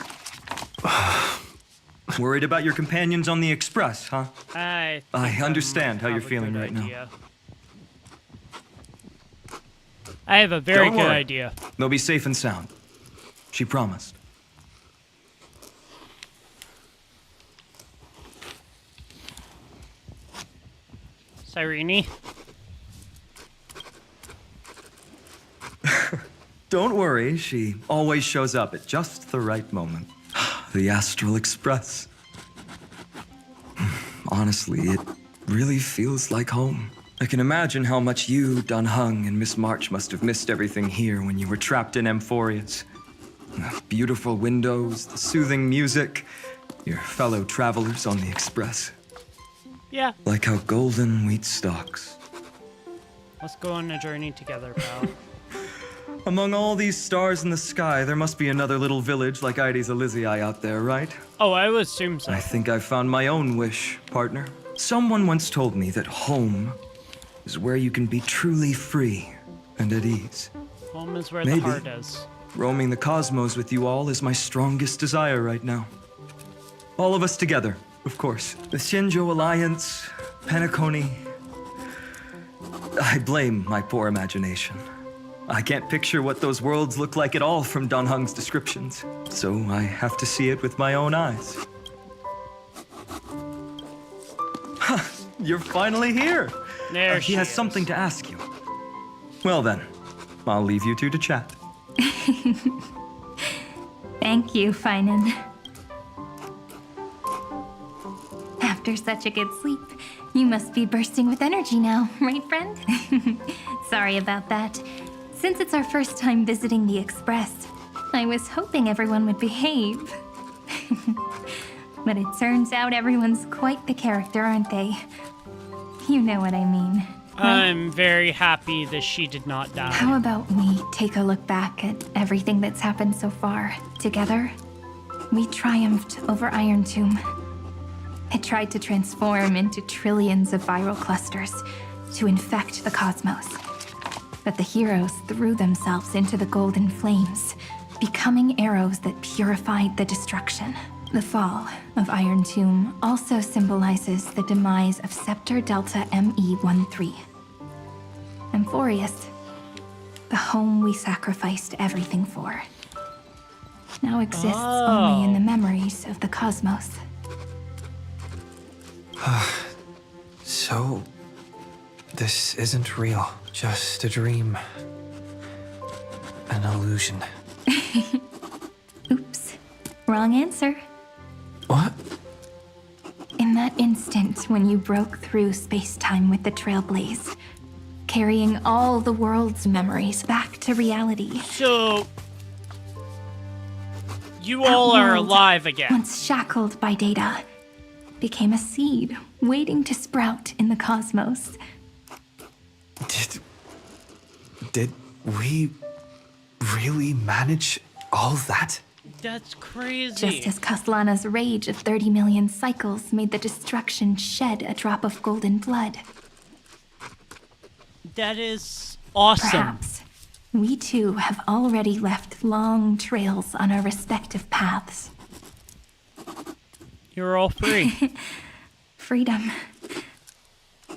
Worried about your companions on the Express, huh? I understand how you're feeling right now. I have a very Don't good worry. idea. They'll be safe and sound. She promised. Cyrene? Don't worry, she always shows up at just the right moment. The Astral Express. Honestly, it really feels like home. I can imagine how much you, Dun Hung, and Miss March must have missed everything here when you were trapped in Amphoreus'S. The beautiful windows, the soothing music, your fellow travelers on the Express. Yeah. Like how golden wheat stalks. Let's go on a journey together, pal. Among all these stars in the sky, there must be another little village like Ides Elysiae out there, right? Oh, I would assume so. I think I found my own wish, partner. Someone once told me that home is where you can be truly free and at ease. Home is where Maybe the heart is. roaming the cosmos with you all is my strongest desire right now. All of us together, of course. The Shinjo Alliance, Penacony. I blame my poor imagination. I can't picture what those worlds look like at all from Dun Hung's descriptions, so I have to see it with my own eyes. You're finally here! There he has something to ask you. Well then, I'll leave you two to chat. Thank you, Finan. After such a good sleep, you must be bursting with energy now, right, friend? Sorry about that. Since it's our first time visiting the Express, I was hoping everyone would behave. But it turns out everyone's quite the character, aren't they? You know what I mean. I'm very happy that she did not die. How about we take a look back at everything that's happened so far? Together, we triumphed over Iron Tomb. It tried to transform into trillions of viral clusters to infect the cosmos. But the heroes threw themselves into the golden flames, becoming arrows that purified the destruction. The fall of Iron Tomb also symbolizes the demise of Scepter Delta ME-13. Amphoreus, the home we sacrificed everything for, now exists only in the memories of the cosmos. So, this isn't real, just a dream. an illusion. Oops. Wrong answer. What? In that instant when you broke through space-time with the Trailblaze, carrying all the world's memories back to reality. So, you all are alive again. Once shackled by data, became a seed waiting to sprout in the cosmos. Did we really manage all that? That's crazy. Just as Kaslana's rage of 30 million cycles made the destruction shed a drop of golden blood. That is awesome. Perhaps we too have already left long trails on our respective paths. You're all free. Freedom.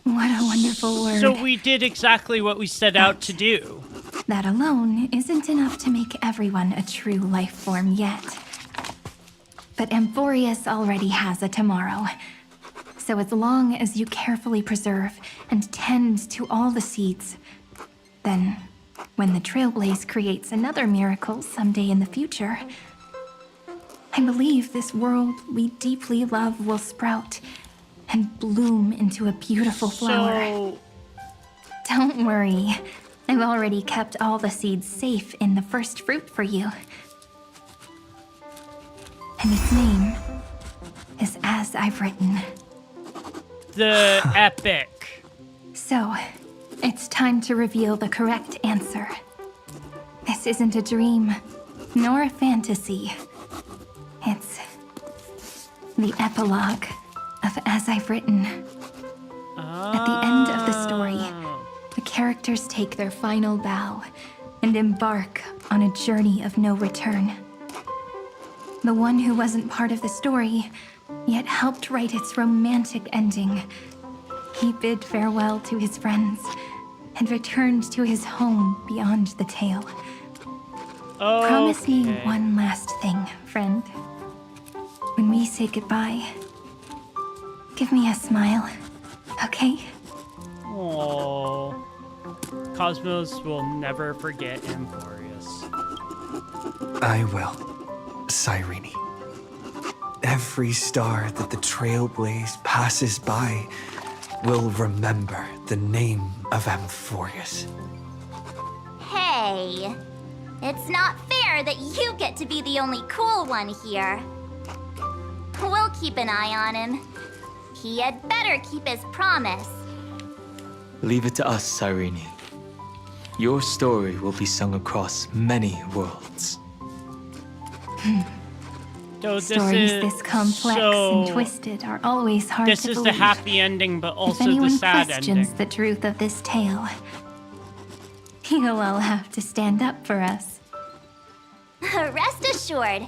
What a wonderful word. So we did exactly what we set out to do. That alone isn't enough to make everyone a true life form yet. But Amphoreus already has a tomorrow. So as long as you carefully preserve and tend to all the seeds, then when the Trailblaze creates another miracle someday in the future, I believe this world we deeply love will sprout and bloom into a beautiful flower. So... Don't worry. I've already kept all the seeds safe in the first fruit for you. And its name is As I've Written. The epic. So, it's time to reveal the correct answer. This isn't a dream, nor a fantasy. It's the epilogue of As I've Written. At the end of the story, the characters take their final bow and embark on a journey of no return. The one who wasn't part of the story, yet helped write its romantic ending. He bid farewell to his friends and returned to his home beyond the tale. Okay. Promise me one last thing, friend. When we say goodbye, give me a smile, okay? Aww. Cosmos will never forget Amphoreus. I will, Cyrene. Every star that the Trailblaze passes by will remember the name of Amphoreus. Hey, it's not fair that you get to be the only cool one here. We'll keep an eye on him. He had better keep his promise. Leave it to us, Cyrene. Your story will be sung across many worlds. So this Stories is this complex and twisted are always hard this to is believe. the happy ending, but If also anyone the sad questions ending. the truth of this tale, you'll all have to stand up for us. Rest assured,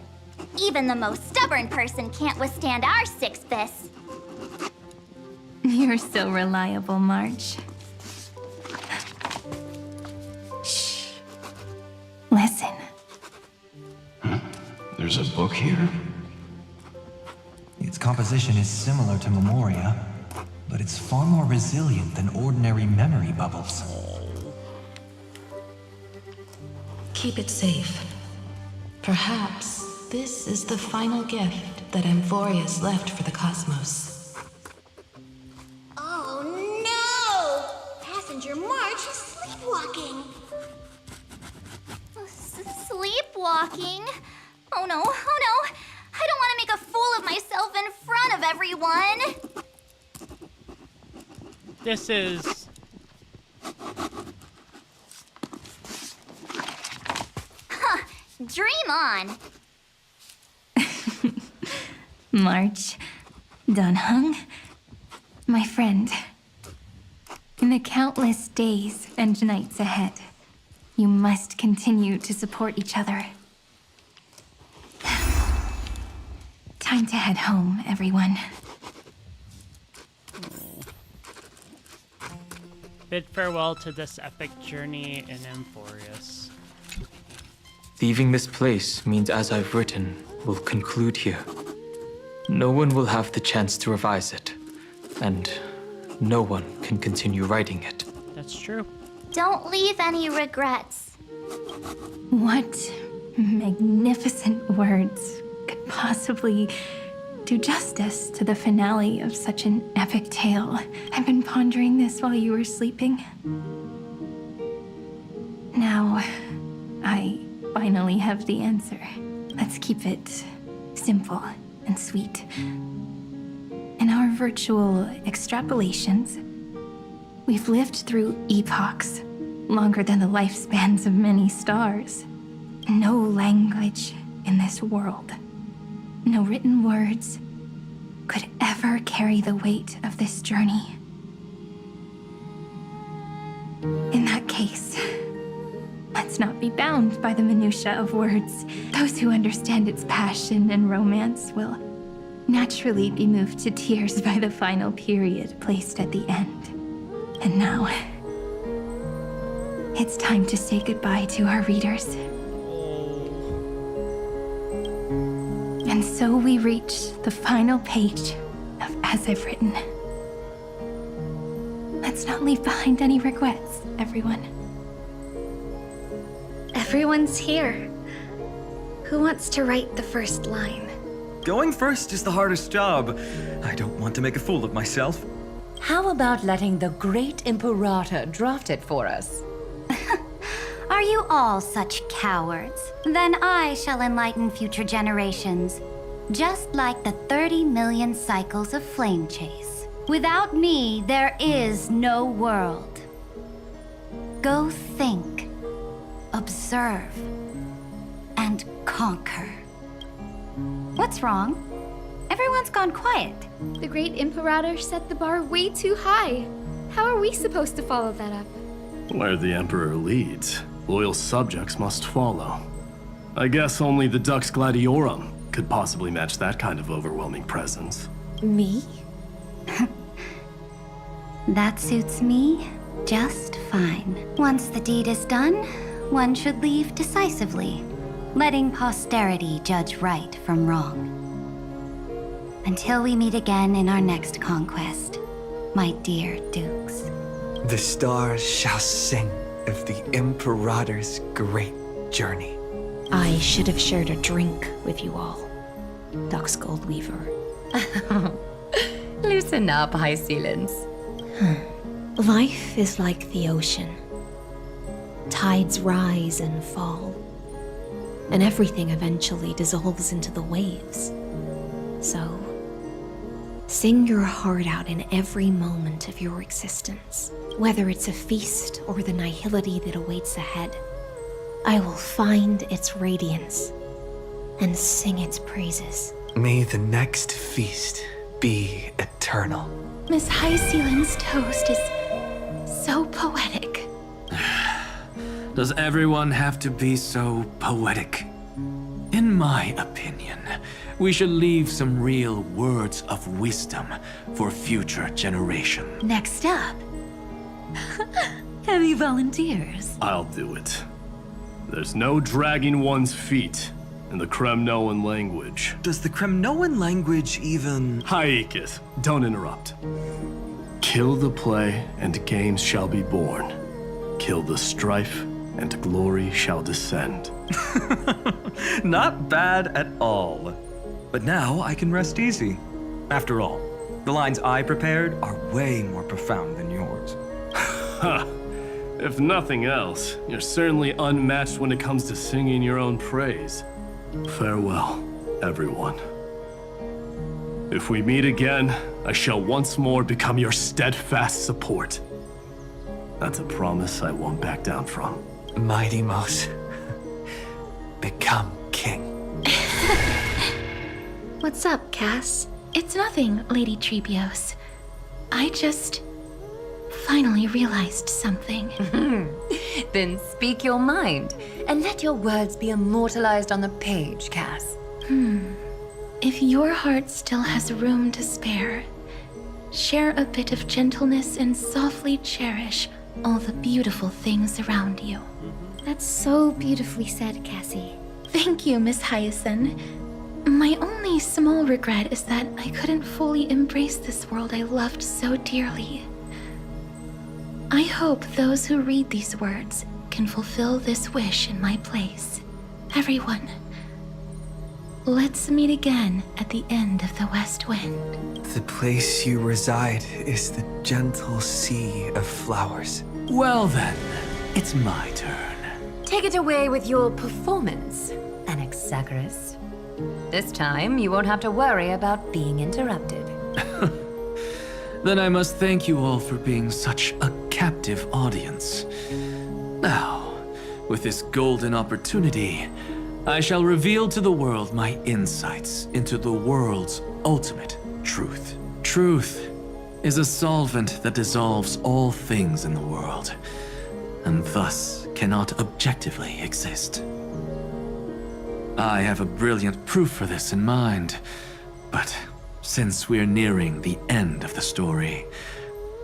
even the most stubborn person can't withstand our six fists. You're so reliable, March. Shh. Listen. There's a book here? Its composition is similar to Memoria, but it's far more resilient than ordinary memory bubbles. Keep it safe. Perhaps this is the final gift that Amphoreus left for the cosmos. Oh no! Passenger March is sleepwalking. Sleepwalking? Oh no, oh no! I don't want to make a fool of myself in front of everyone! This is... Huh, dream on! March. Dunhung. My friend. In the countless days and nights ahead, you must continue to support each other. Time to head home, everyone. Bid farewell to this epic journey in Amphoreus. Leaving this place means As I've Written will conclude here. No one will have the chance to revise it, and no one can continue writing it. That's true. Don't leave any regrets. What magnificent words could possibly do justice to the finale of such an epic tale? I've been pondering this while you were sleeping. Now, I finally have the answer. Let's keep it simple and sweet. In our virtual extrapolations, we've lived through epochs longer than the lifespans of many stars. No language in this world, no written words could ever carry the weight of this journey. In that case, let's not be bound by the minutiae of words. Those who understand its passion and romance will naturally be moved to tears by the final period placed at the end. And now, it's time to say goodbye to our readers. And so we reach the final page of As I've Written. Let's not leave behind any regrets, everyone. Everyone's here. Who wants to write the first line? Going first is the hardest job. I don't want to make a fool of myself. How about letting the great Imperator draft it for us? Are you all such cowards? Then I shall enlighten future generations, just like the 30 million cycles of flame chase. Without me, there is no world. Go think, observe, and conquer. What's wrong? Everyone's gone quiet. The great Imperator set the bar way too high. How are we supposed to follow that up? Where the Emperor leads, loyal subjects must follow. I guess only the Dux Gladiorum could possibly match that kind of overwhelming presence. Me? That suits me just fine. Once the deed is done, one should leave decisively, letting posterity judge right from wrong. Until we meet again in our next conquest, my dear dukes. The stars shall sing of the Imperator's great journey. I should have shared a drink with you all, Dux Goldweaver. Loosen up, High Sealants. Life is like the ocean. Tides rise and fall, and everything eventually dissolves into the waves. So, sing your heart out in every moment of your existence. Whether it's a feast or the nihility that awaits ahead, I will find its radiance and sing its praises. May the next feast be eternal. Miss High Sealand's toast is so poetic. Does everyone have to be so poetic? In my opinion, we should leave some real words of wisdom for future generations. Next up, any volunteers? I'll do it. There's no dragging one's feet in the Kremnoan language. Does the Kremnoan language even... Haikis, don't interrupt. Kill the play, and games shall be born. Kill the strife, and glory shall descend. Not bad at all. But now I can rest easy. After all, the lines I prepared are way more profound than yours. Ha! If nothing else, you're certainly unmatched when it comes to singing your own praise. Farewell, everyone. If we meet again, I shall once more become your steadfast support. That's a promise I won't back down from. Mighty Mouse, become king. What's up, Cass? It's nothing, Lady Trebios. I just finally realized something. Then speak your mind, and let your words be immortalized on the page, Cass. If your heart still has room to spare, share a bit of gentleness and softly cherish all the beautiful things around you. That's so beautifully said, Cassie. Thank you, Miss Hyacinth. My only small regret is that I couldn't fully embrace this world I loved so dearly. I hope those who read these words can fulfill this wish in my place. Everyone, let's meet again at the end of the West Wind. The place you reside is the gentle sea of flowers. Well then, it's my turn. Take it away with your performance, Anaxagoras. This time, you won't have to worry about being interrupted. Then I must thank you all for being such a captive audience. Now, with this golden opportunity, I shall reveal to the world my insights into the world's ultimate truth. Truth is a solvent that dissolves all things in the world, and thus cannot objectively exist. I have a brilliant proof for this in mind, but since we're nearing the end of the story,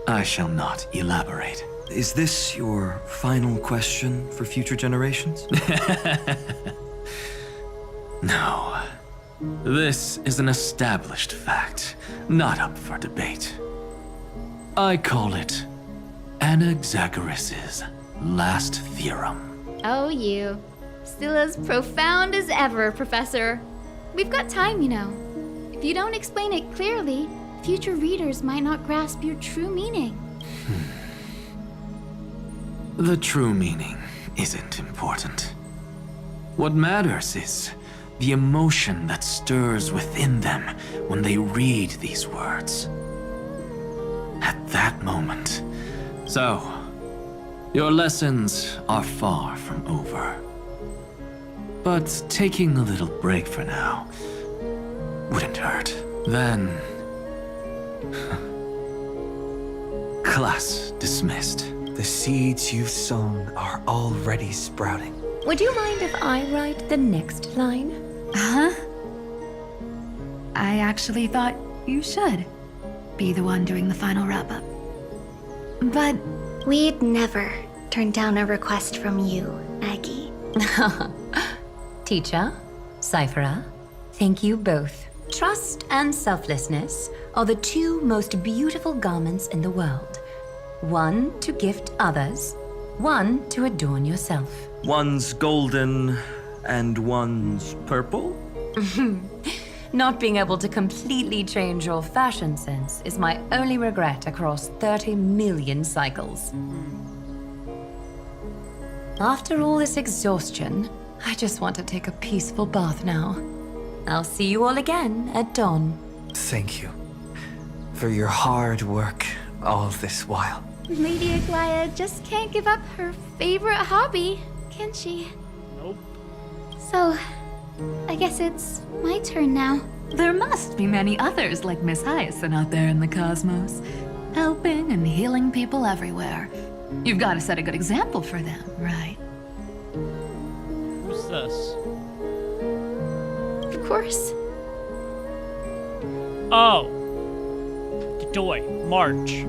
I shall not elaborate. Is this your final question for future generations? No. This is an established fact, not up for debate. I call it Anaxagoras' last theorem. Oh, you. Still as profound as ever, Professor. We've got time, you know. If you don't explain it clearly, future readers might not grasp your true meaning. The true meaning isn't important. What matters is the emotion that stirs within them when they read these words. At that moment. So, your lessons are far from over. But taking a little break for now wouldn't hurt. Then... class dismissed. The seeds you've sown are already sprouting. Would you mind if I write the next line? Huh? I actually thought you should be the one doing the final wrap-up. But... We'd never turn down a request from you, Aggie. Teacher, Cyphera, thank you both. Trust and selflessness are the two most beautiful garments in the world. One to gift others, one to adorn yourself. One's golden and one's purple? Not being able to completely change your fashion sense is my only regret across 30 million cycles. After all this exhaustion, I just want to take a peaceful bath now. I'll see you all again at dawn. Thank you for your hard work all this while. Lady Aglaya just can't give up her favorite hobby, can she? Nope. So, I guess it's my turn now. There must be many others like Miss Hyacinth out there in the cosmos, helping and healing people everywhere. You've got to set a good example for them, right? Who's this? Of course. Oh. Doy, March.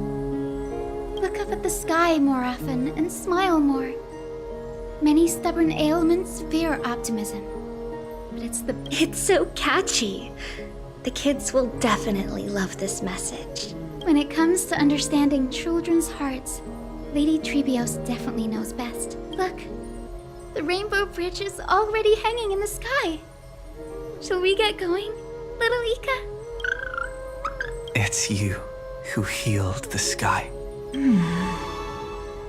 Look up at the sky more often and smile more. Many stubborn ailments fear optimism. But It's so catchy. The kids will definitely love this message. when it comes to understanding children's hearts, Lady Trebios definitely knows best. Look, the rainbow bridge is already hanging in the sky. Shall we get going, little Ika? It's you who healed the sky.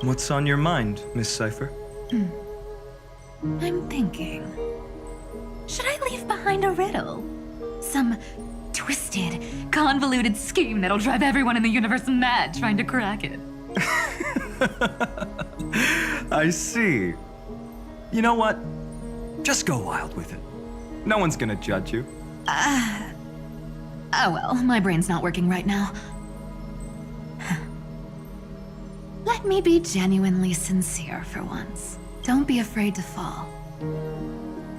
What's on your mind, Miss Cypher? I'm thinking. Should I leave behind a riddle? Some twisted, convoluted scheme that'll drive everyone in the universe mad trying to crack it. I see. You know what? Just go wild with it. No one's gonna judge you. Oh well, my brain's not working right now. Let me be genuinely sincere for once. Don't be afraid to fall.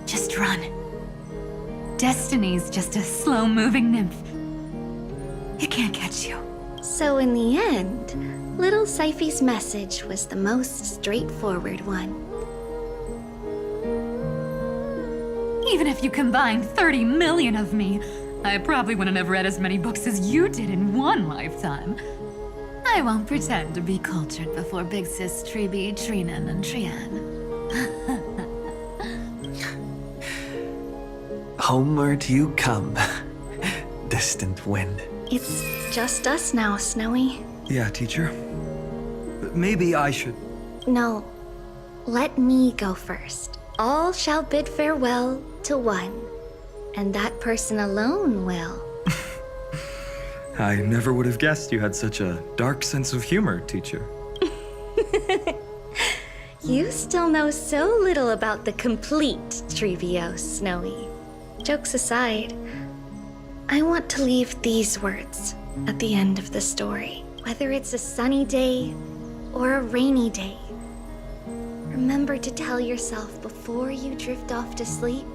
Just run. Destiny's just a slow-moving nymph. It can't catch you. So in the end, little Cyphy's message was the most straightforward one. Even if you combined 30 million of me, I probably wouldn't have read as many books as you did in one lifetime. I won't pretend to be cultured before Big Sis Tribi, Trinan, and Trian. Homeward you come, distant wind. It's just us now, Snowy. Yeah, teacher. Maybe I should... No, let me go first. All shall bid farewell to one, and that person alone will. I never would have guessed you had such a dark sense of humor, teacher. You still know so little about the complete Trevios, Snowy. Jokes aside, I want to leave these words at the end of the story. Whether it's a sunny day or a rainy day, remember to tell yourself before you drift off to sleep,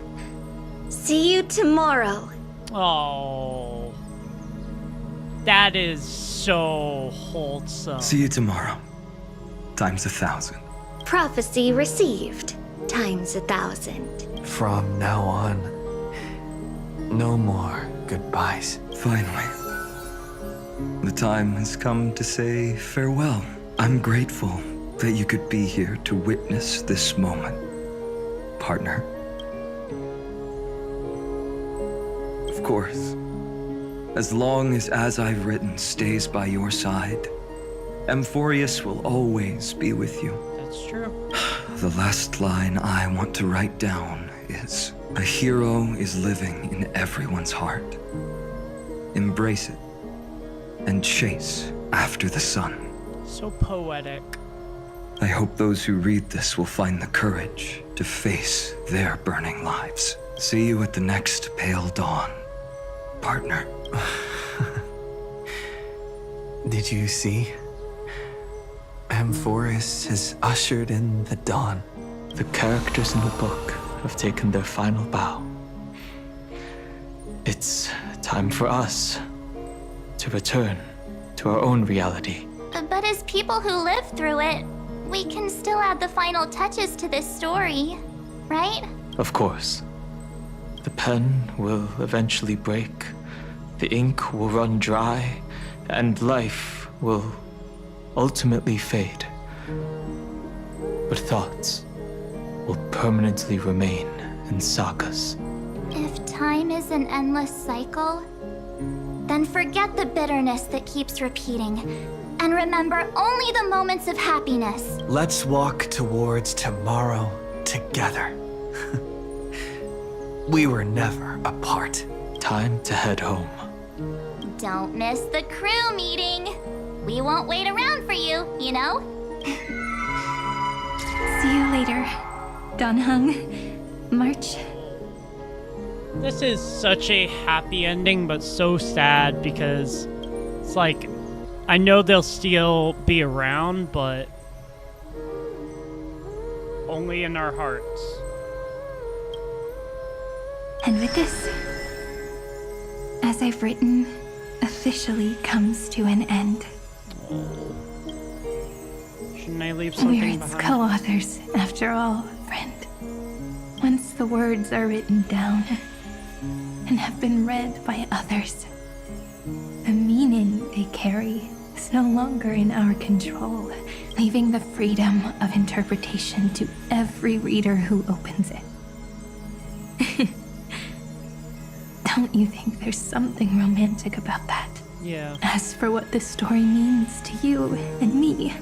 see you tomorrow. Oh, that is so wholesome. See you tomorrow. Times 1,000. Prophecy received, times 1,000. From now on, no more goodbyes. Finally. The time has come to say farewell. I'm grateful that you could be here to witness this moment, partner. Of course, as long as I've written stays by your side, Amphoreus will always be with you. That's true. The last line I want to write down is, a hero is living in everyone's heart. Embrace it and chase after the sun. So poetic. I hope those who read this will find the courage to face their burning lives. See you at the next pale dawn, partner. Did you see? Amphoreus has ushered in the dawn. The characters in the book have taken their final bow. It's time for us to return to our own reality. But as people who lived through it, we can still add the final touches to this story, right? Of course. The pen will eventually break, the ink will run dry, and life will ultimately fade. But thoughts will permanently remain in sagas. If time is an endless cycle, then forget the bitterness that keeps repeating, and remember only the moments of happiness. Let's walk towards tomorrow together. We were never apart. Time to head home. Don't miss the crew meeting. We won't wait around for you, you know? See you later, Donhung. March. This is such a happy ending, but so sad because it's like, I know they'll still be around, but only in our hearts. And with this, as I've written, officially comes to an end. Shouldn't I leave something We're its behind? co-authors, after all, friend. Once the words are written down and have been read by others, the meaning they carry is no longer in our control, leaving the freedom of interpretation to every reader who opens it. Don't you think there's something romantic about that? Yeah. As for what this story means to you and me,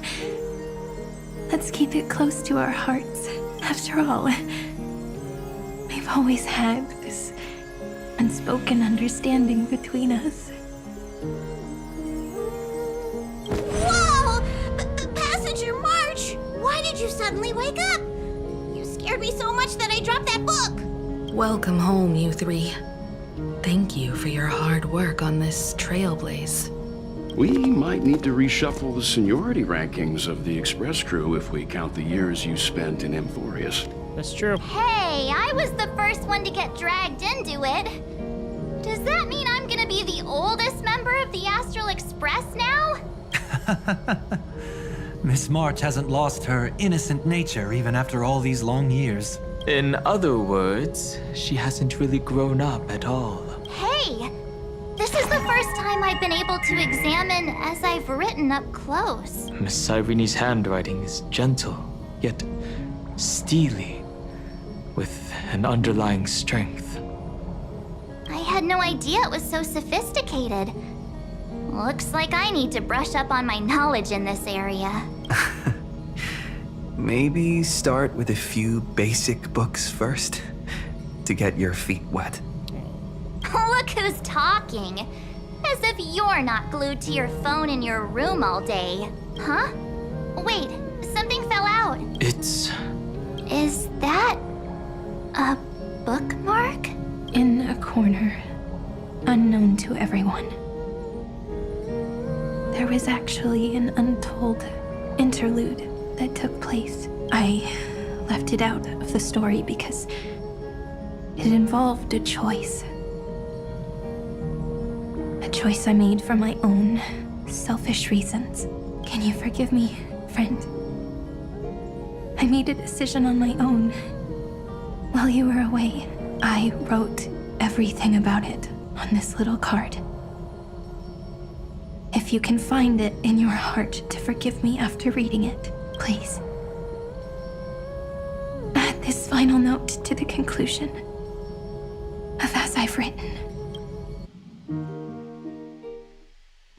let's keep it close to our hearts. After all, we've always had this unspoken understanding between us. Whoa! Passenger March! Why did you suddenly wake up? You scared me so much that I dropped that book! Welcome home, you three. Thank you for your hard work on this trailblaze. We might need to reshuffle the seniority rankings of the Express crew if we count the years you spent in Amphoreus. That's true. Hey, I was the first one to get dragged into it. Does that mean I'm gonna be the oldest member of the Astral Express now? Miss March hasn't lost her innocent nature even after all these long years. In other words, she hasn't really grown up at all. Hey, This is the first time I've been able to examine as I've written up close. Miss Irene's handwriting is gentle, yet steely, with an underlying strength. I had no idea it was so sophisticated. Looks like I need to brush up on my knowledge in this area. Maybe start with a few basic books first, to get your feet wet. Look who's talking. As if you're not glued to your phone in your room all day. Huh? Wait, something fell out. It's... Is that a bookmark? In a corner, unknown to everyone. There was actually an untold interlude that took place. I left it out of the story because it involved a choice. A choice I made for my own selfish reasons. Can you forgive me, friend? I made a decision on my own. While you were away, I wrote everything about it on this little card. If you can find it in your heart to forgive me after reading it, please. Add this final note to the conclusion of As I've Written.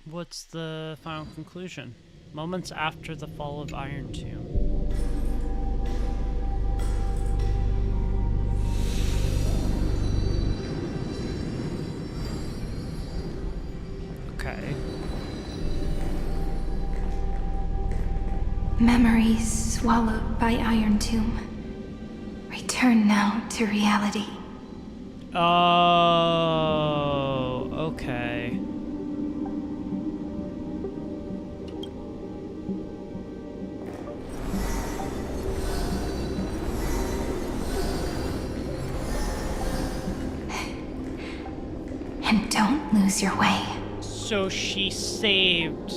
What's the final conclusion? Moments after the fall of Iron Tomb. Okay. Memories swallowed by Iron Tomb. Return now to reality. Oh, okay. And don't lose your way. So she saved...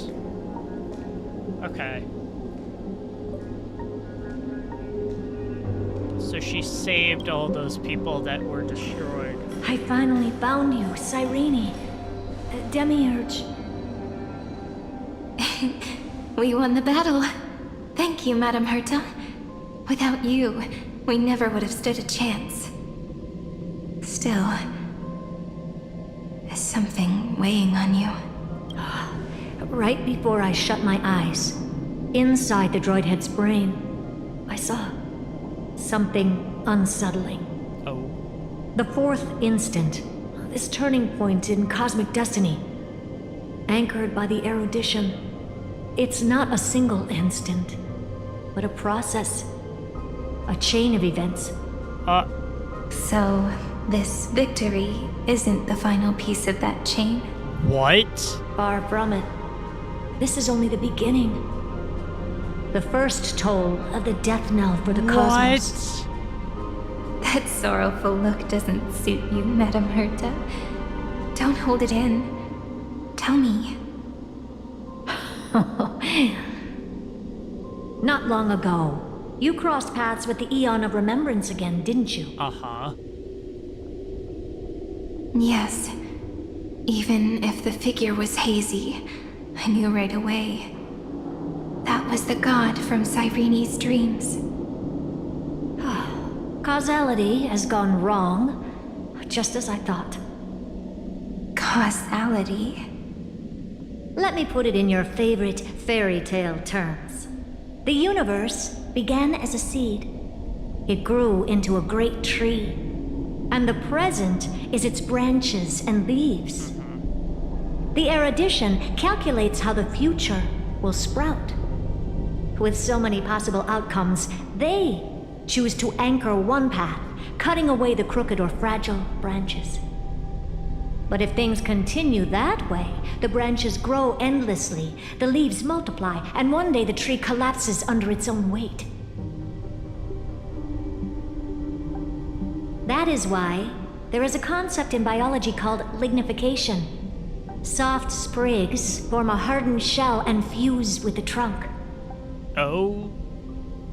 Okay. So she saved all those people that were destroyed. I finally found you, Cyrene. Demiurge. We won the battle. Thank you, Madame Herta. Without you, we never would have stood a chance. Still, there's something weighing on you. Right before I shut my eyes, inside the droid head's brain, I saw something unsettling. Oh. The fourth instant, this turning point in cosmic destiny, anchored by the erudition. It's not a single instant, but a process, a chain of events. So, this victory isn't the final piece of that chain? What? Far from it. This is only the beginning. The first toll of the death knell for the cosmos. That sorrowful look doesn't suit you, Madame Herta. Don't hold it in. Tell me. Not long ago, you crossed paths with the Eon of Remembrance again, didn't you? Uh-huh. Yes. Even if the figure was hazy, I knew right away. That was the god from Cyrene's dreams. Causality has gone wrong, just as I thought. Causality? Let me put it in your favorite fairy tale terms. The universe began as a seed. It grew into a great tree. And the present is its branches and leaves. The erudition calculates how the future will sprout. With so many possible outcomes, they choose to anchor one path, cutting away the crooked or fragile branches. But if things continue that way, the branches grow endlessly, the leaves multiply, and one day the tree collapses under its own weight. That is why there is a concept in biology called lignification. Soft sprigs form a hardened shell and fuse with the trunk. Oh?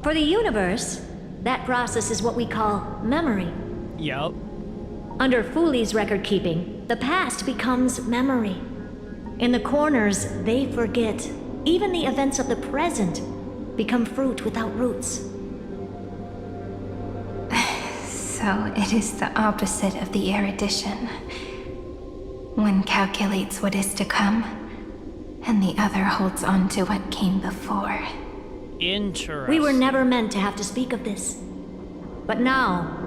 For the universe, that process is what we call memory. Yup. Under Fuli's record keeping, the past becomes memory. In the corners, they forget. Even the events of the present become fruit without roots. So it is the opposite of the erudition. One calculates what is to come, and the other holds on to what came before. Interesting. We were never meant to have to speak of this. But now,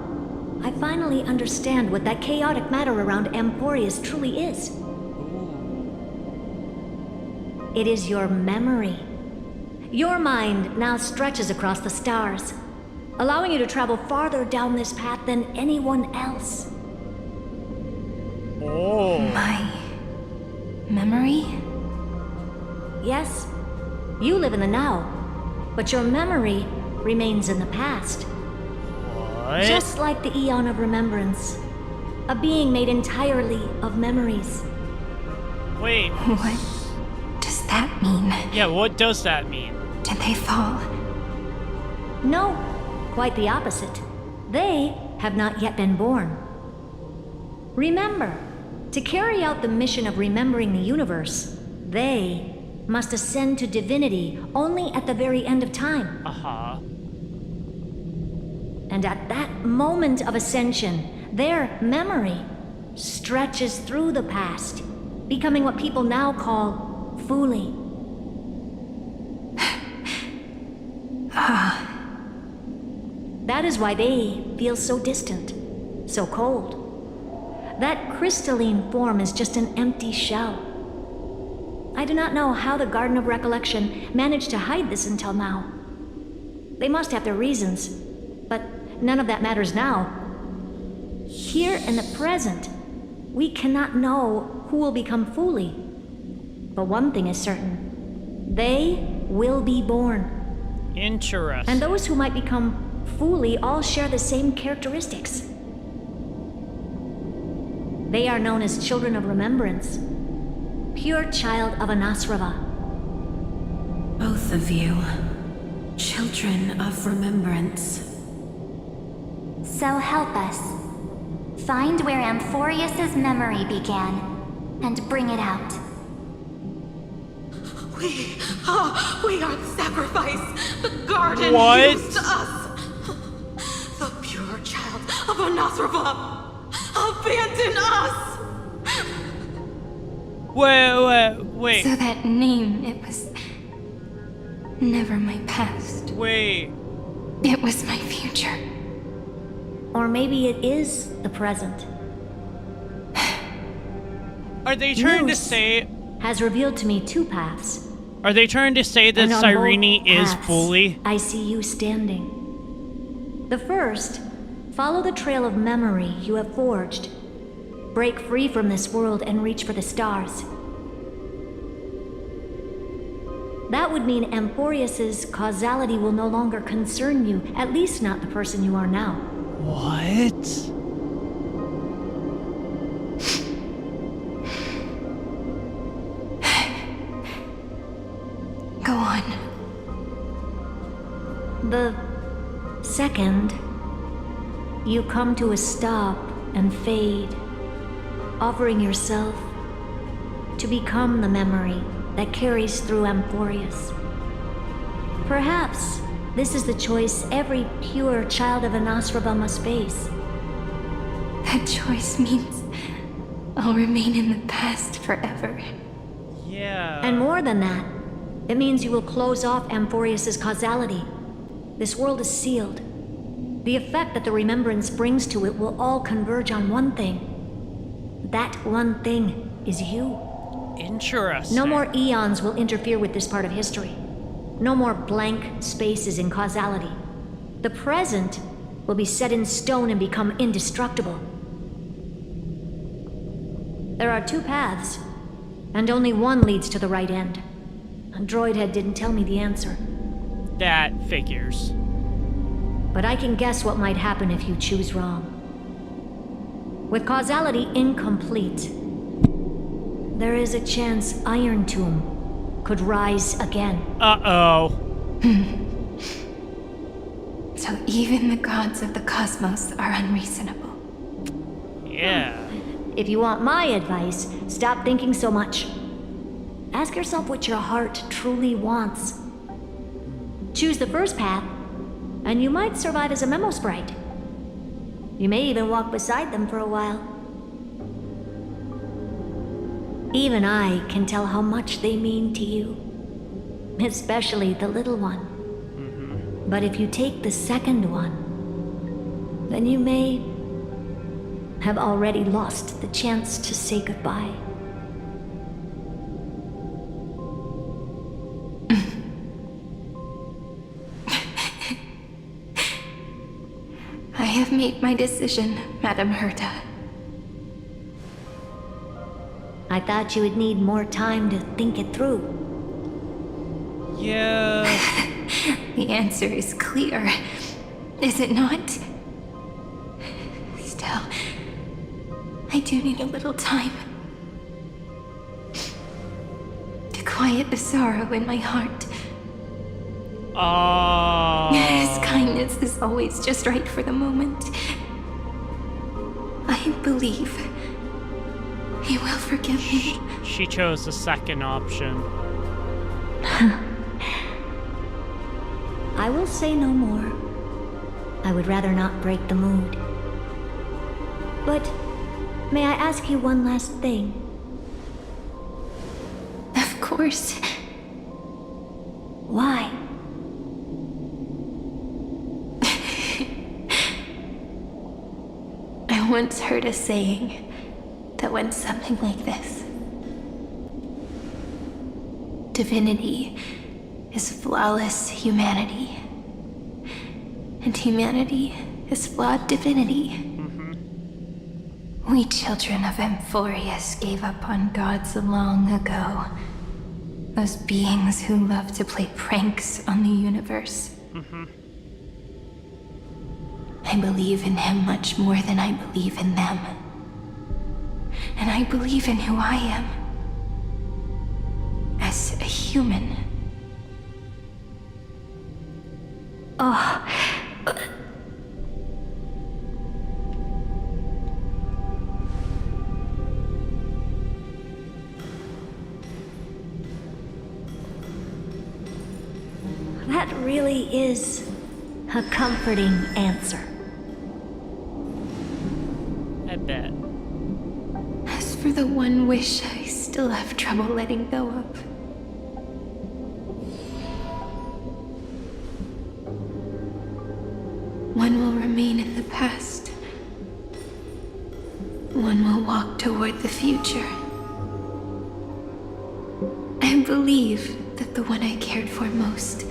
I finally understand what that chaotic matter around Amphoreus truly is. It is your memory. Your mind now stretches across the stars, allowing you to travel farther down this path than anyone else. Oh. My memory? Yes, you live in the now, but your memory remains in the past. What? Just like the Eon of Remembrance, a being made entirely of memories. Wait. What does that mean? Yeah, what does that mean? Did they fall? No, quite the opposite. They have not yet been born. Remember, to carry out the mission of remembering the universe, they must ascend to divinity only at the very end of time. Uh-huh. And at that moment of ascension, their memory stretches through the past, becoming what people now call Fuli. That is why they feel so distant, so cold. That crystalline form is just an empty shell. I do not know how the Garden of Recollection managed to hide this until now. They must have their reasons, but none of that matters now. Here in the present, we cannot know who will become Fuli. But one thing is certain. They will be born. Interesting. And those who might become Fuli all share the same characteristics. They are known as Children of Remembrance. Pure child of Anasrava. Both of you, children of remembrance. So help us. Find where Amphoreus'S memory began, and bring it out. We are the sacrifice the garden used us. The pure child of Anasrava. Abandon us! Wait. So that name, it was never my past. Wait. It was my future. Or maybe it is the present. Are they trying to say... has revealed to me two paths. Are they trying to say that And on Cyrene both is paths, Fuli? I see you standing. The first, follow the trail of memory you have forged. Break free from this world and reach for the stars. That would mean Amphoreus'S causality will no longer concern you, at least not the person you are now. What? Go on. The second, you come to a stop and fade, offering yourself to become the memory that carries through Amphoreus. Perhaps this is the choice every pure child of Anasrava must face. That choice means I'll remain in the past forever. Yeah. And more than that, it means you will close off Amphoreus'S causality. This world is sealed. The effect that the remembrance brings to it will all converge on one thing. That one thing is you. Interesting. No more eons will interfere with this part of history. No more blank spaces in causality. The present will be set in stone and become indestructible. There are two paths, and only one leads to the right end. Droidhead didn't tell me the answer. That figures. But I can guess what might happen if you choose wrong. With causality incomplete, there is a chance Iron Tomb could rise again. Uh-oh. So even the gods of the cosmos are unreasonable. Yeah. If you want my advice, stop thinking so much. Ask yourself what your heart truly wants. Choose the first path, and you might survive as a memo sprite. You may even walk beside them for a while. Even I can tell how much they mean to you, especially the little one. But if you take the second one, then you may have already lost the chance to say goodbye. I have made my decision, Madame Herta. I thought you would need more time to think it through. Yeah. The answer is clear, is it not? Still, I do need a little time to quiet the sorrow in my heart. His kindness is always just right for the moment. I believe he will forgive me. She chose the second option. I will say no more. I would rather not break the mood. But may I ask you one last thing? Of course. Why? I once heard a saying that went something like this. Divinity is flawless humanity, and humanity is flawed divinity. We children of Amphoreus'S gave up on gods long ago. Those beings who love to play pranks on the universe. I believe in him much more than I believe in them. And I believe in who I am. As a human. Oh. That really is a comforting answer. I bet. As for the one wish I still have trouble letting go of. One will remain in the past. One will walk toward the future. I believe that the one I cared for most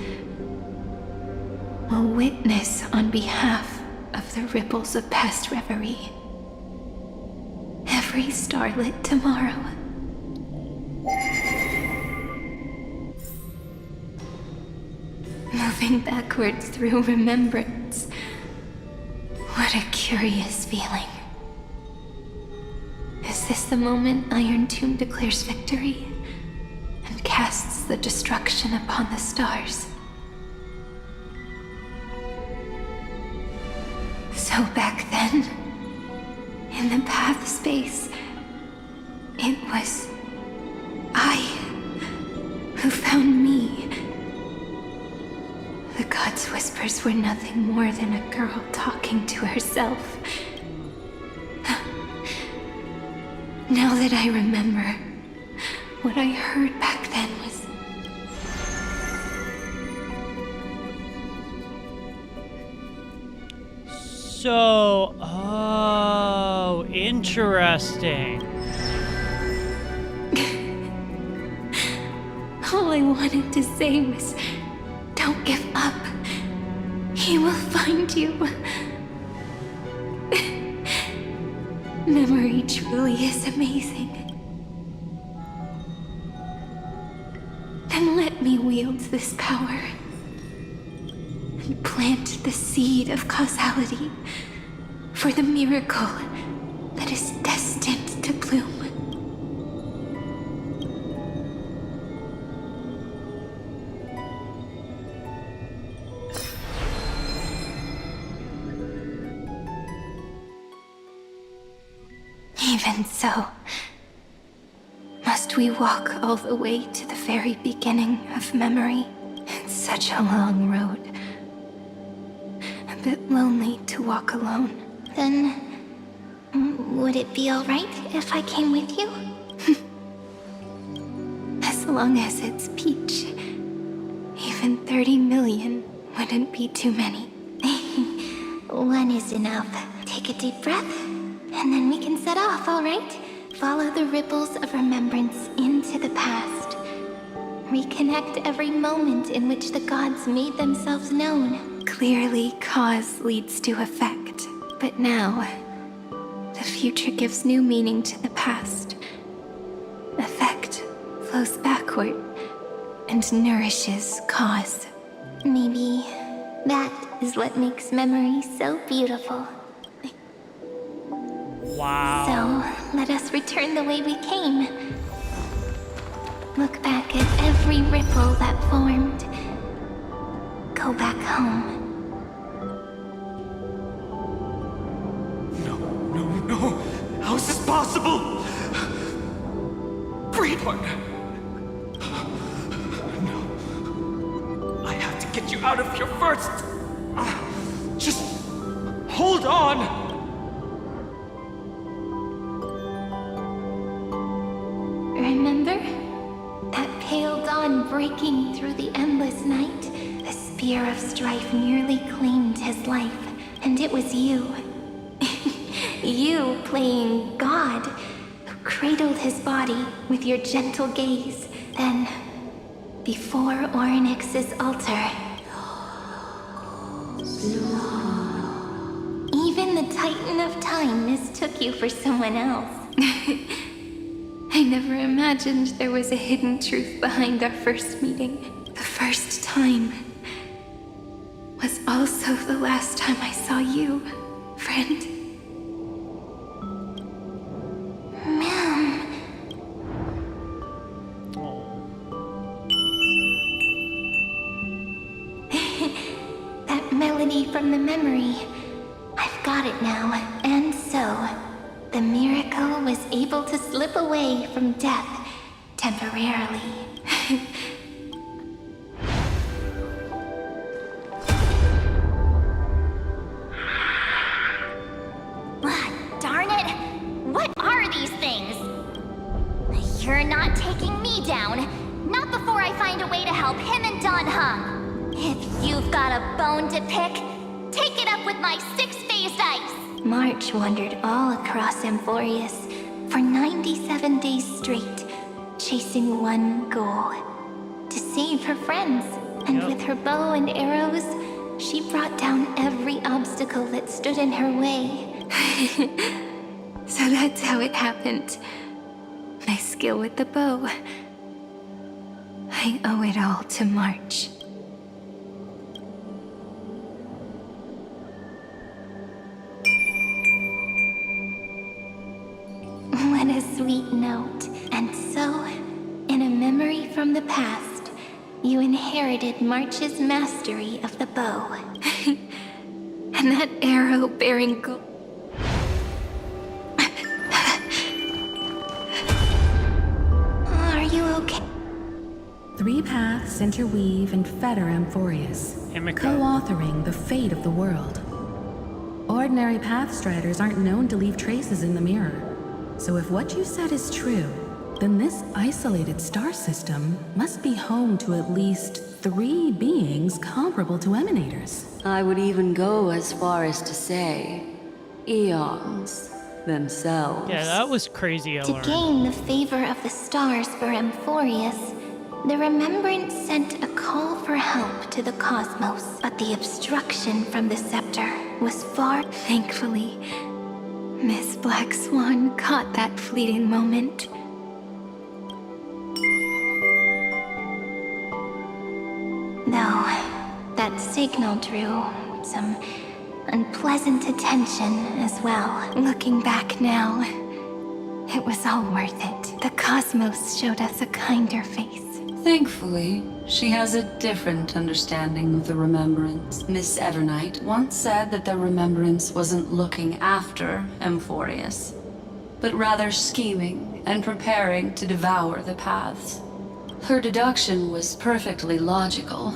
will witness on behalf of the ripples of past reverie. Every starlit tomorrow. Moving backwards through remembrance. What a curious feeling. Is this the moment Iron Tomb declares victory and casts the destruction upon the stars? So back then, in the path space, it was I who found me. The gods' whispers were nothing more than a girl talking to herself. Now that I remember, what I heard back then was... So, oh, interesting. All I wanted to say was, don't give up. He will find you. Memory truly is amazing. Then let me wield this power and plant the seed of causality for the miracle that is destined to bloom. Even so, must we walk all the way to the very beginning of memory? It's such a long road. A bit lonely to walk alone. Then, would it be alright if I came with you? As long as it's Peach. Even 30 million wouldn't be too many. One is enough. Take a deep breath, and then we can set off, alright? Follow the ripples of remembrance into the past. Reconnect every moment in which the gods made themselves known. Clearly, cause leads to effect. But now, the future gives new meaning to the past. Effect flows backward and nourishes cause. Maybe that is what makes memory so beautiful. Wow. So, let us return the way we came. Look back at every ripple that formed. Go back home. No! How is this possible? Brainward! No. I have to get you out of here first! Just hold on! Remember? That pale dawn breaking through the endless night? The spear of strife nearly claimed his life, and it was you. You playing God, who cradled his body with your gentle gaze. Then, before Orynyx's altar, even the Titan of Time mistook you for someone else. I never imagined there was a hidden truth behind our first meeting. The first time was also the last time I saw you, friend. Ma'am. That melody from the memory. I've got it now. And so, the miracle was able to slip away from death temporarily. Darn it! What are these things? You're not taking me down. Not before I find a way to help him and Don Hum. If you've got a bone to pick, take it up with my six-phased ice. March wandered all across Amphoreus for 97 days straight, chasing one goal: to save her friends. And with her bow and arrows, she brought down every obstacle that stood in her way. So that's how it happened. My skill with the bow. I owe it all to March. What a sweet note. And so, in a memory from the past, you inherited March's mastery of the bow. And that arrow bearing gold. Are you okay? 3 paths interweave and fetter Amphoreus, co-authoring the fate of the world. Ordinary pathstriders aren't known to leave traces in the mirror. So if what you said is true, then this isolated star system must be home to at least 3 beings comparable to emanators. I would even go as far as to say, eons themselves. Yeah, that was crazy, To gain the favor of the stars for Amphoreus, the Remembrance sent a call for help to the cosmos, but the obstruction from the scepter was far. Thankfully, Miss Black Swan caught that fleeting moment. Though, that signal drew some unpleasant attention as well. Looking back now, it was all worth it. The cosmos showed us a kinder face. Thankfully, she has a different understanding of the Remembrance. Miss Evernight once said that the Remembrance wasn't looking after Amphoreus. but rather scheming and preparing to devour the paths. Her deduction was perfectly logical,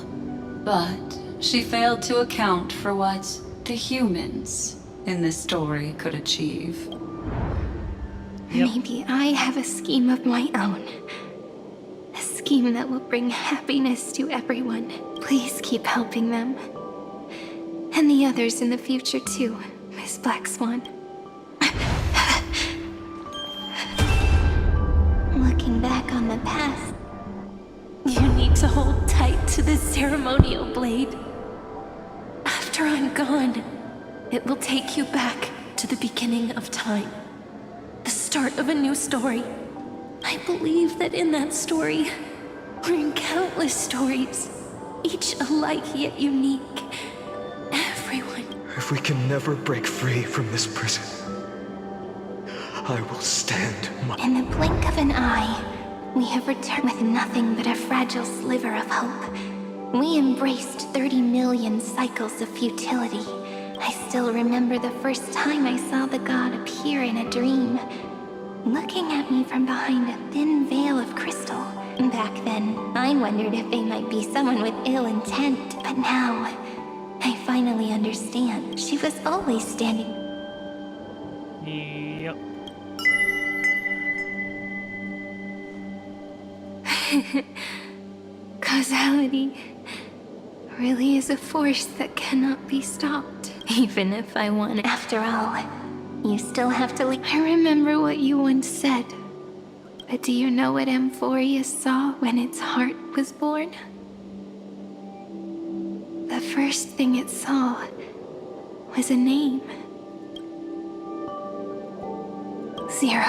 but she failed to account for what the humans in this story could achieve. Maybe I have a scheme of my own. A scheme that will bring happiness to everyone. Please keep helping them. And the others in the future too, Miss Black Swan. Looking back on the past, you need to hold tight to this ceremonial blade. After I'm gone, it will take you back to the beginning of time. The start of a new story. I believe that in that story, we're in countless stories, each alike yet unique. Everyone. If we can never break free from this prison, I will stand my... In the blink of an eye, we have returned with nothing but a fragile sliver of hope. We embraced 30 million cycles of futility. I still remember the first time I saw the god appear in a dream, looking at me from behind a thin veil of crystal. Back then, I wondered if they might be someone with ill intent, but now, I finally understand. She was always standing. Yep. Causality really is a force that cannot be stopped, even if I want. After all, you still have to leave. I remember what you once said, but do you know what Amphoreus saw when its heart was born? The first thing it saw was a name. 0,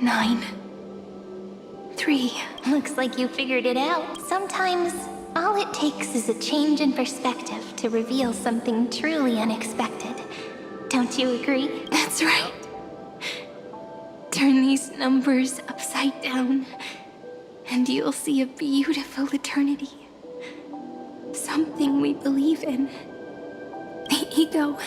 9, 3. Looks like you figured it out. Sometimes, all it takes is a change in perspective to reveal something truly unexpected. Don't you agree? That's right. Turn these numbers upside down, and you'll see a beautiful eternity. Something we believe in. The ego.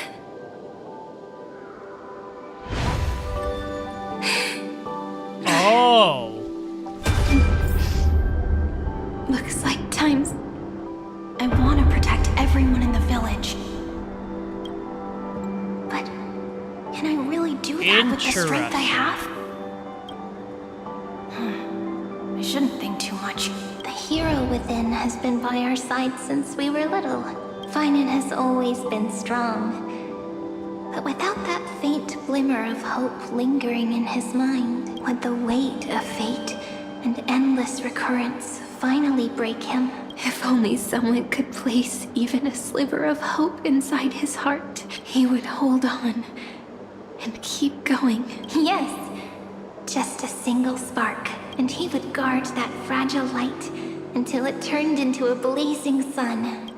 Oh. Looks like times. I want to protect everyone in the village. But can I really do that with the strength I have? I shouldn't think too much. The hero within has been by our side since we were little. Finan has always been strong. But without that faint glimmer of hope lingering in his mind, would the weight of fate and endless recurrence finally break him? If only someone could place even a sliver of hope inside his heart, he would hold on and keep going. Yes, just a single spark, and he would guard that fragile light until it turned into a blazing sun.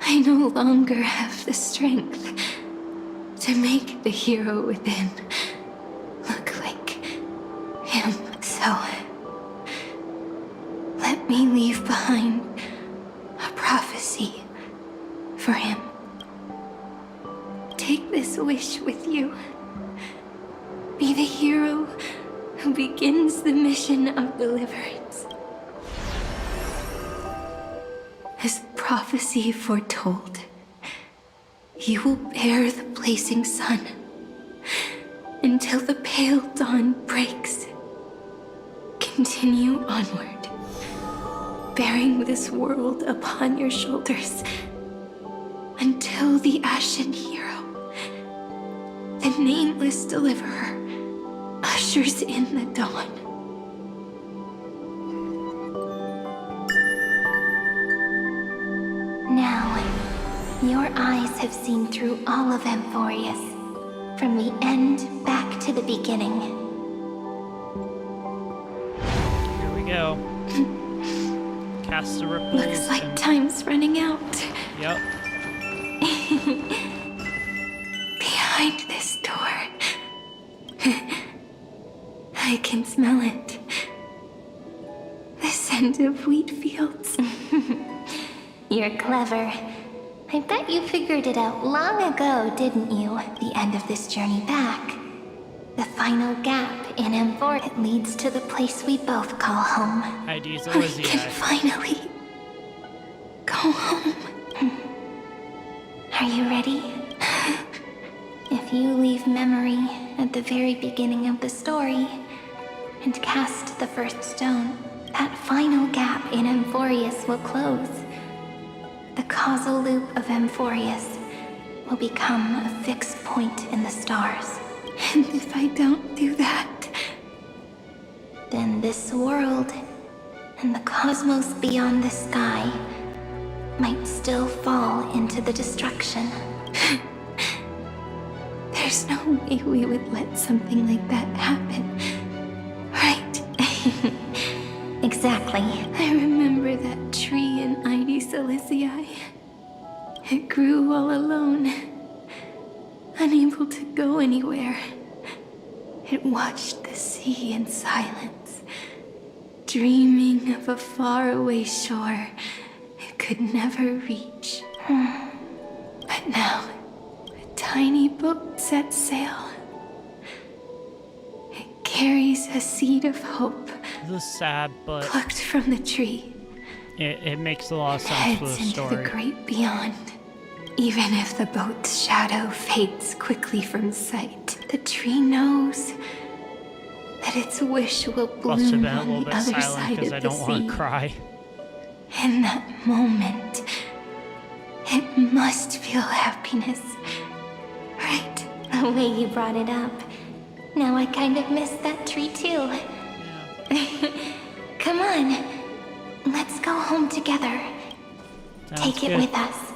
I no longer have the strength to make the hero within look like him. So, let me leave behind a prophecy for him. Take this wish with you. Be the hero who begins the mission of deliverance. As the prophecy foretold, you will bear the blazing sun until the pale dawn breaks. Continue onward, bearing this world upon your shoulders until the Ashen Hero, the nameless deliverer, ushers in the dawn. Now, your eyes have seen through all of Amphoreus, from the end back to the beginning. Here we go. Cast the ripples. Looks like time's running out. Yep. Behind this door, I can smell it. The scent of wheat fields. You're clever, I bet you figured it out long ago, didn't you? The end of this journey back. The final gap in Amphoreus leads to the place we both call home. ID's We Elizia. can finally go home. Are you ready? If you leave memory at the very beginning of the story and cast the first stone, that final gap in Amphoreus will close. The causal loop of Amphoreus will become a fixed point in the stars. And if I don't do that, then this world and the cosmos beyond the sky might still fall into the destruction. There's no way we would let something like that happen, right? Exactly. I remember that tree in Ides Elysiae. It grew all alone, unable to go anywhere. It watched the sea in silence, dreaming of a faraway shore it could never reach. But now, a tiny boat sets sail. It carries a seed of hope, This is sad, but plucked from the tree. it makes a lot of sense for the Heads into story. the great beyond. Even if the boat's shadow fades quickly from sight, the tree knows that its wish will Must have bloom been a on little the bit other silent side because of I the don't want sea. to cry. In that moment, it must feel happiness. Right? The way you brought it up. Now I kind of miss that tree too. Come on. Let's go home together. Take it with us.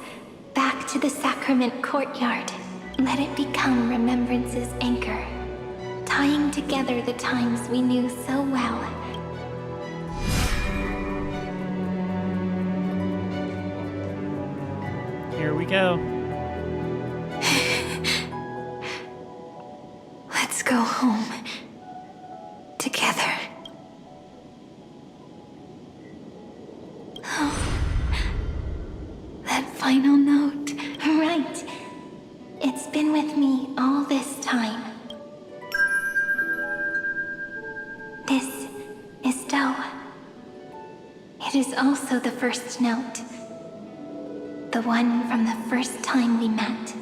Back to the sacrament courtyard. Let it become remembrance's anchor, tying together the times we knew so well. Here we go. Let's go home. Together. Oh. That final note. Right. It's been with me all this time. This is Do. It is also the first note. The one from the first time we met.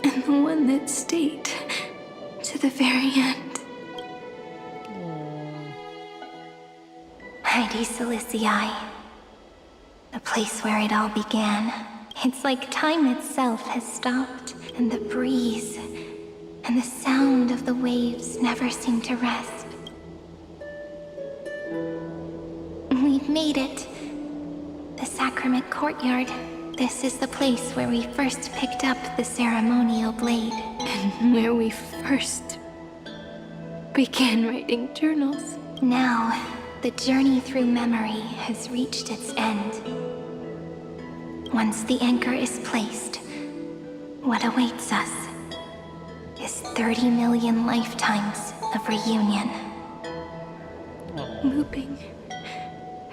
And the one that stayed to the very end. Ides Elysiae. The place where it all began. It's like time itself has stopped, and the breeze and the sound of the waves never seem to rest. We've made it. The sacrament courtyard. This is the place where we first picked up the ceremonial blade. And where we first began writing journals. Now, the journey through memory has reached its end. Once the anchor is placed, what awaits us is 30 million lifetimes of reunion. Looping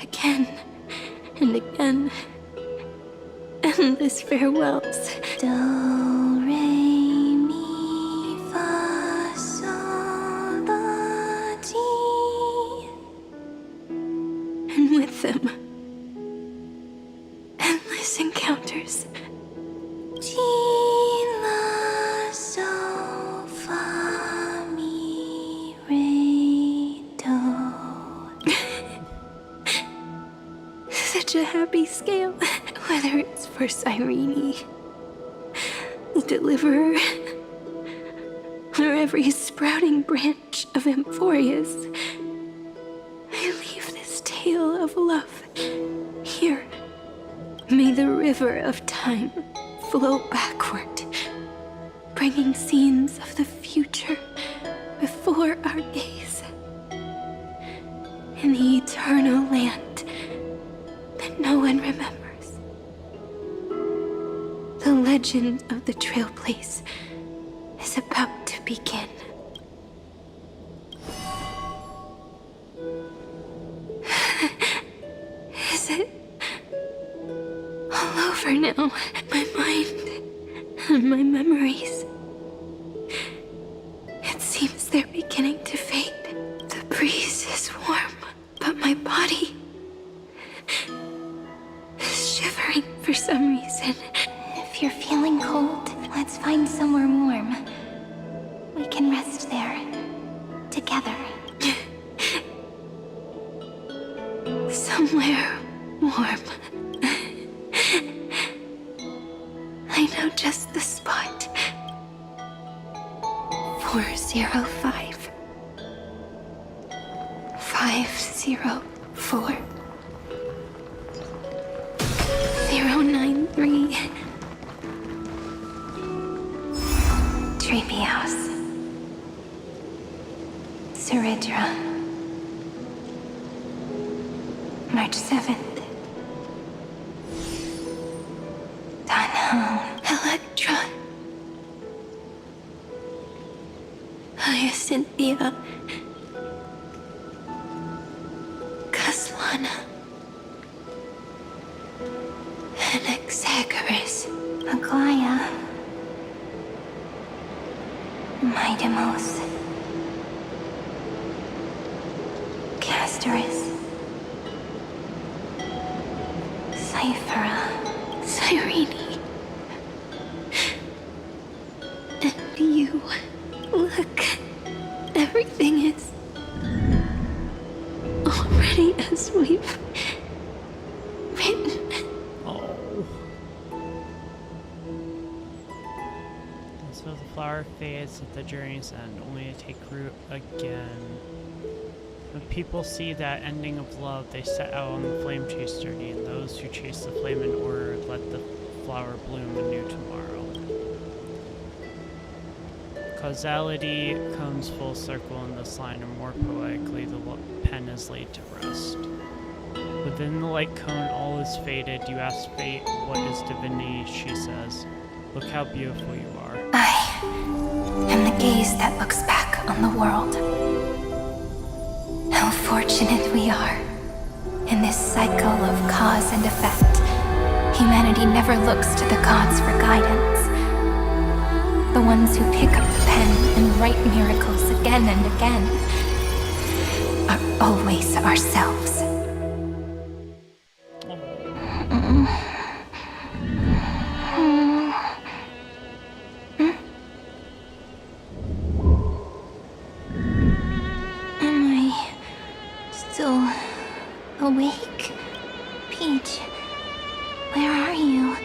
again and again. Endless farewells. Do, re, mi, fa, sol, la, ti. And with them, endless encounters. Ti, la, sol, fa, mi, re, do. Such a happy scale. Whether it's for Cyrene, the Deliverer, or every sprouting branch of Amphoreus, I leave this tale of love here. May the river of time flow backward, bringing scenes of the future before our gaze. In the eternal land that no one remembers. The legend of the Trail Place is about to begin. Is it all over now. My mind and my memories. It seems they're beginning to fade. The breeze is warm, but my body is shivering for some reason. If you're feeling cold, let's find somewhere warm. We can rest there. Together. Somewhere warm. I know just the spot. 405. 504. 093. Treepy House. Suridra. March 7th. Dunham. Electra. Hyacinthia. Caslana. Anaxagoras. Aglaya. Midemos. Castorus. Cyphera. Cyrene. And you. Look. Everything is already as we've written. Oh. So the flower fades at the journey's end, only to take root again. When people see that ending of love, they set out on the flame chase journey, and those who chase the flame in order let the flower bloom anew tomorrow. Causality comes full circle in this line, and more poetically, the pen is laid to rest. Within the light cone, all is faded. You ask fate, what is divinity? She says, look how beautiful you are. I am the gaze that looks back on the world. How fortunate we are. In this cycle of cause and effect, humanity never looks to the gods for guidance. The ones who pick up the pen and write miracles again and again are always ourselves. Am I still awake? Peach, where are you?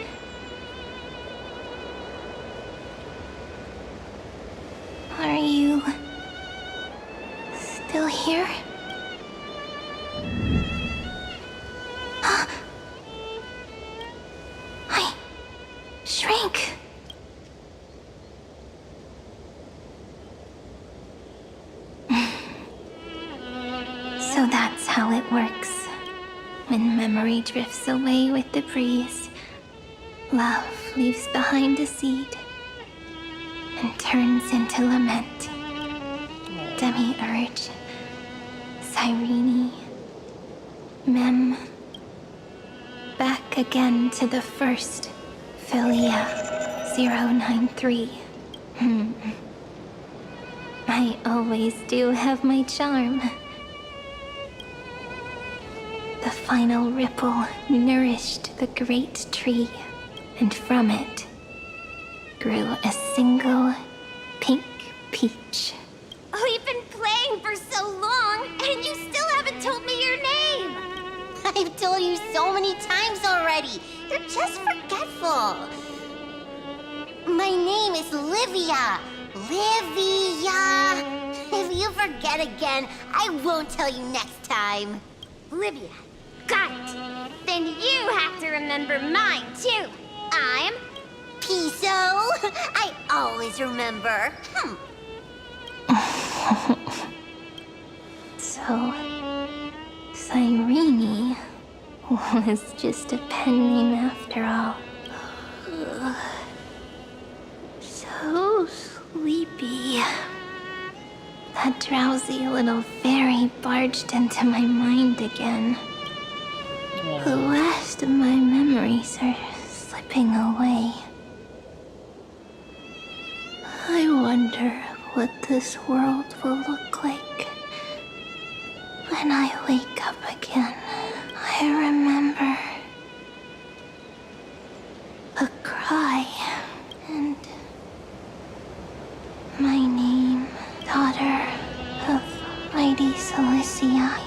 Are you still here? I shrank. So that's how it works. When memory drifts away with the breeze, love leaves behind a seed and turns into lament. Demiurge, Cyrene, Mem, back again to the first, Philia 093. I always do have my charm. The final ripple nourished the great tree, and from it grew a single pink peach. We've been playing for so long, and you still haven't told me your name! I've told you so many times already. You're just forgetful. My name is Livia. Livia! If you forget again, I won't tell you next time. Livia. Got it. Then you have to remember mine, too. I'm Piso. I always remember. So, Cyrene was just a pen name after all. So sleepy. That drowsy little fairy barged into my mind again. The last of my memories are slipping slipping away. I wonder what this world will look like. When I wake up again, I remember a cry and my name, daughter of mighty Cilicia.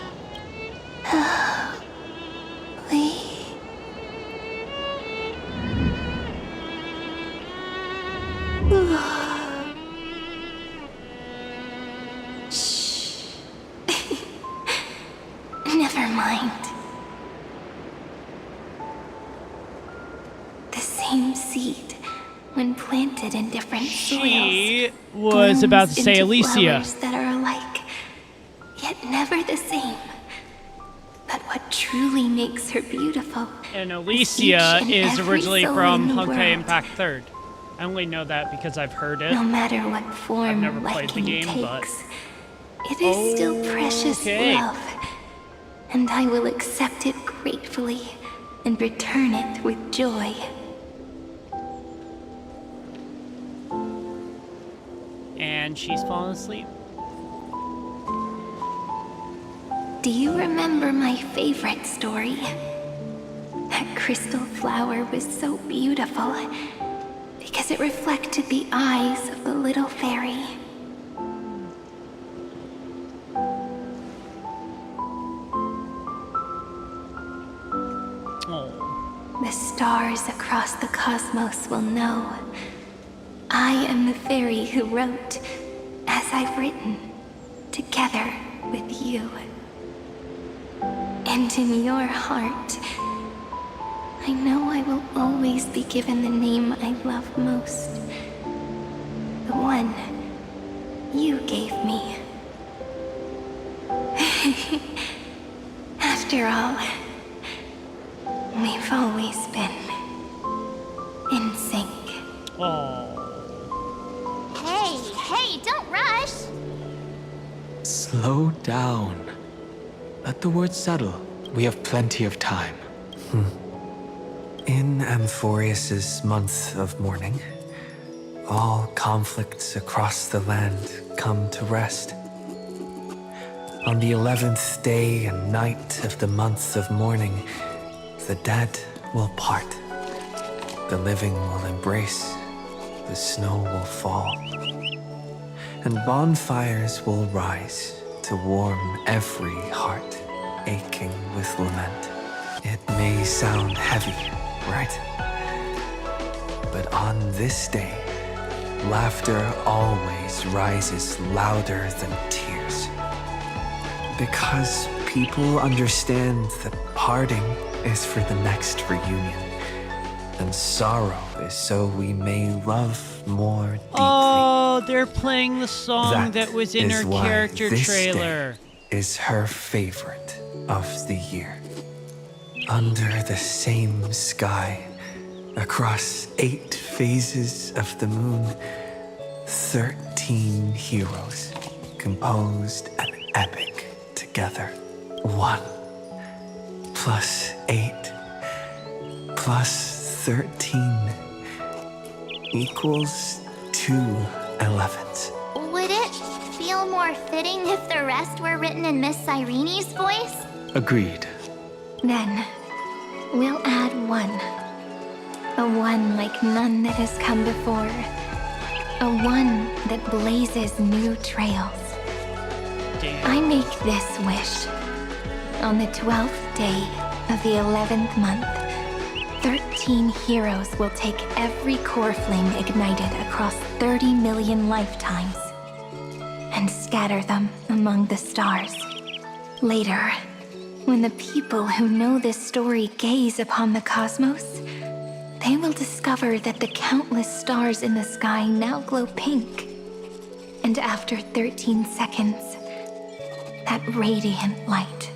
Shh. Never mind. The same seed, when planted in different She soils, was about to blooms say into Alicia. flowers that are alike, yet never the same. But what truly makes her beautiful, And Alicia is every originally soul from in the Honkai world. Impact 3rd. I only know that because I've heard it. no matter what form I've never played the liking game, but takes, it is still precious Okay. love, and I will accept it gratefully and return it with joy. And she's fallen asleep. Do you remember my favorite story? That crystal flower was so beautiful because it reflected the eyes of the little fairy. The stars across the cosmos will know I am the fairy who wrote, as I've written, together with you. And in your heart, I know I will always be given the name I love most. The one you gave me. After all, we've always been in sync. Hey, don't rush! Slow down. Let the words settle. We have plenty of time. In Amphoreus'S month of mourning, all conflicts across the land come to rest. On the 11th day and night of the month of mourning, the dead will part. The living will embrace. The snow will fall. And bonfires will rise to warm every heart aching with lament. It may sound heavy, right? But on this day, laughter always rises louder than tears. Because people understand that parting is for the next reunion, and sorrow is so we may love more deeply. Oh, they're playing the song that was in her why character this trailer. day is her favorite of the year. Under the same sky, across 8 phases of the moon, 13 heroes composed an epic together. 1 plus 8 plus 13 equals 2 11s. Would it feel more fitting if the rest were written in Miss Irene's voice? Agreed. Then, we'll add 1. A 1 like none that has come before. A 1 that blazes new trails. I make this wish. On the 12th day of the 11th month, 13 heroes will take every core flame ignited across 30 million lifetimes and scatter them among the stars. Later, when the people who know this story gaze upon the cosmos, they will discover that the countless stars in the sky now glow pink. And after 13 seconds, that radiant light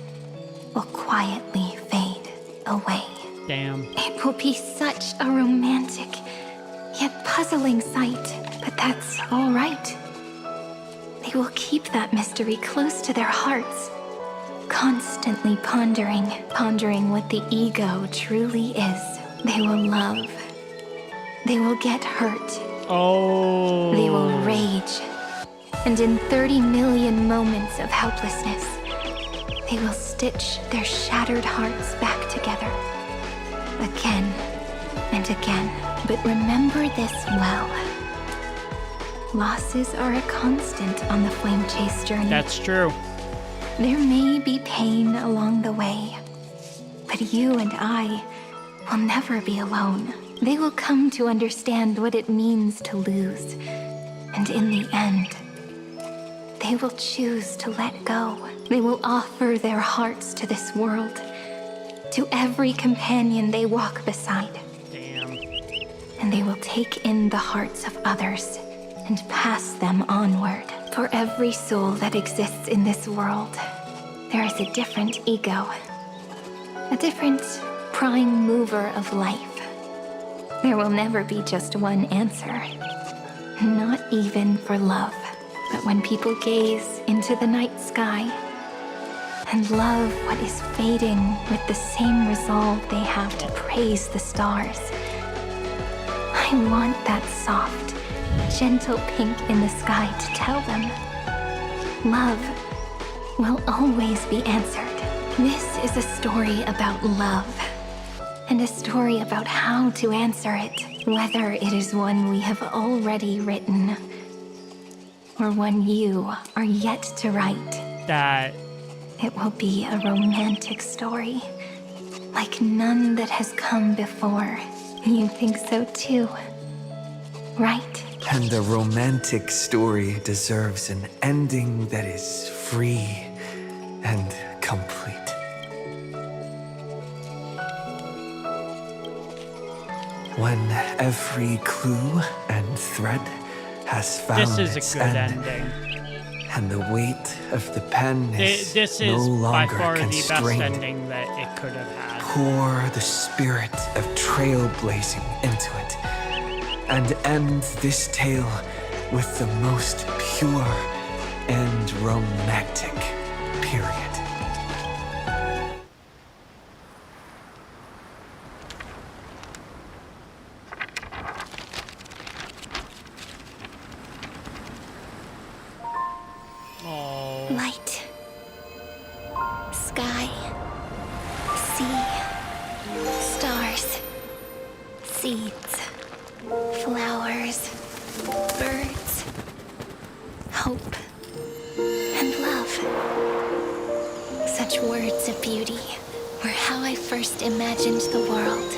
will quietly fade away. Damn. It will be such a romantic, yet puzzling sight, but that's all right. They will keep that mystery close to their hearts, constantly pondering what the ego truly is. They will love they will get hurt. Oh. They will rage. And in 30 million moments of helplessness, they will stitch their shattered hearts back together. Again and again. But remember this well. Losses are a constant on the flame chase journey. That's true. There may be pain along the way, but you and I will never be alone. They will come to understand what it means to lose. And in the end, they will choose to let go. They will offer their hearts to this world, to every companion they walk beside. Damn. And they will take in the hearts of others and pass them onward. For every soul that exists in this world, there is a different ego, a different prime mover of life. There will never be just one answer, not even for love. But when people gaze into the night sky and love what is fading with the same resolve they have to praise the stars, I want that soft, gentle pink in the sky to tell them, love will always be answered. This is a story about love, and a story about how to answer it, whether it is one we have already written, or one you are yet to write. That it will be a romantic story, like none that has come before. You think so too, right? And a romantic story deserves an ending that is free and complete. When every clue and thread has found this is its a good end, ending. and the weight of the pen is This no is by longer far the best constrained, ending that it could have had. pour the spirit of trailblazing into it, and end this tale with the most pure and romantic period. Light. Sky. Sea. Stars. Seeds. Flowers. Birds. Hope. And love. Such words of beauty were how I first imagined the world.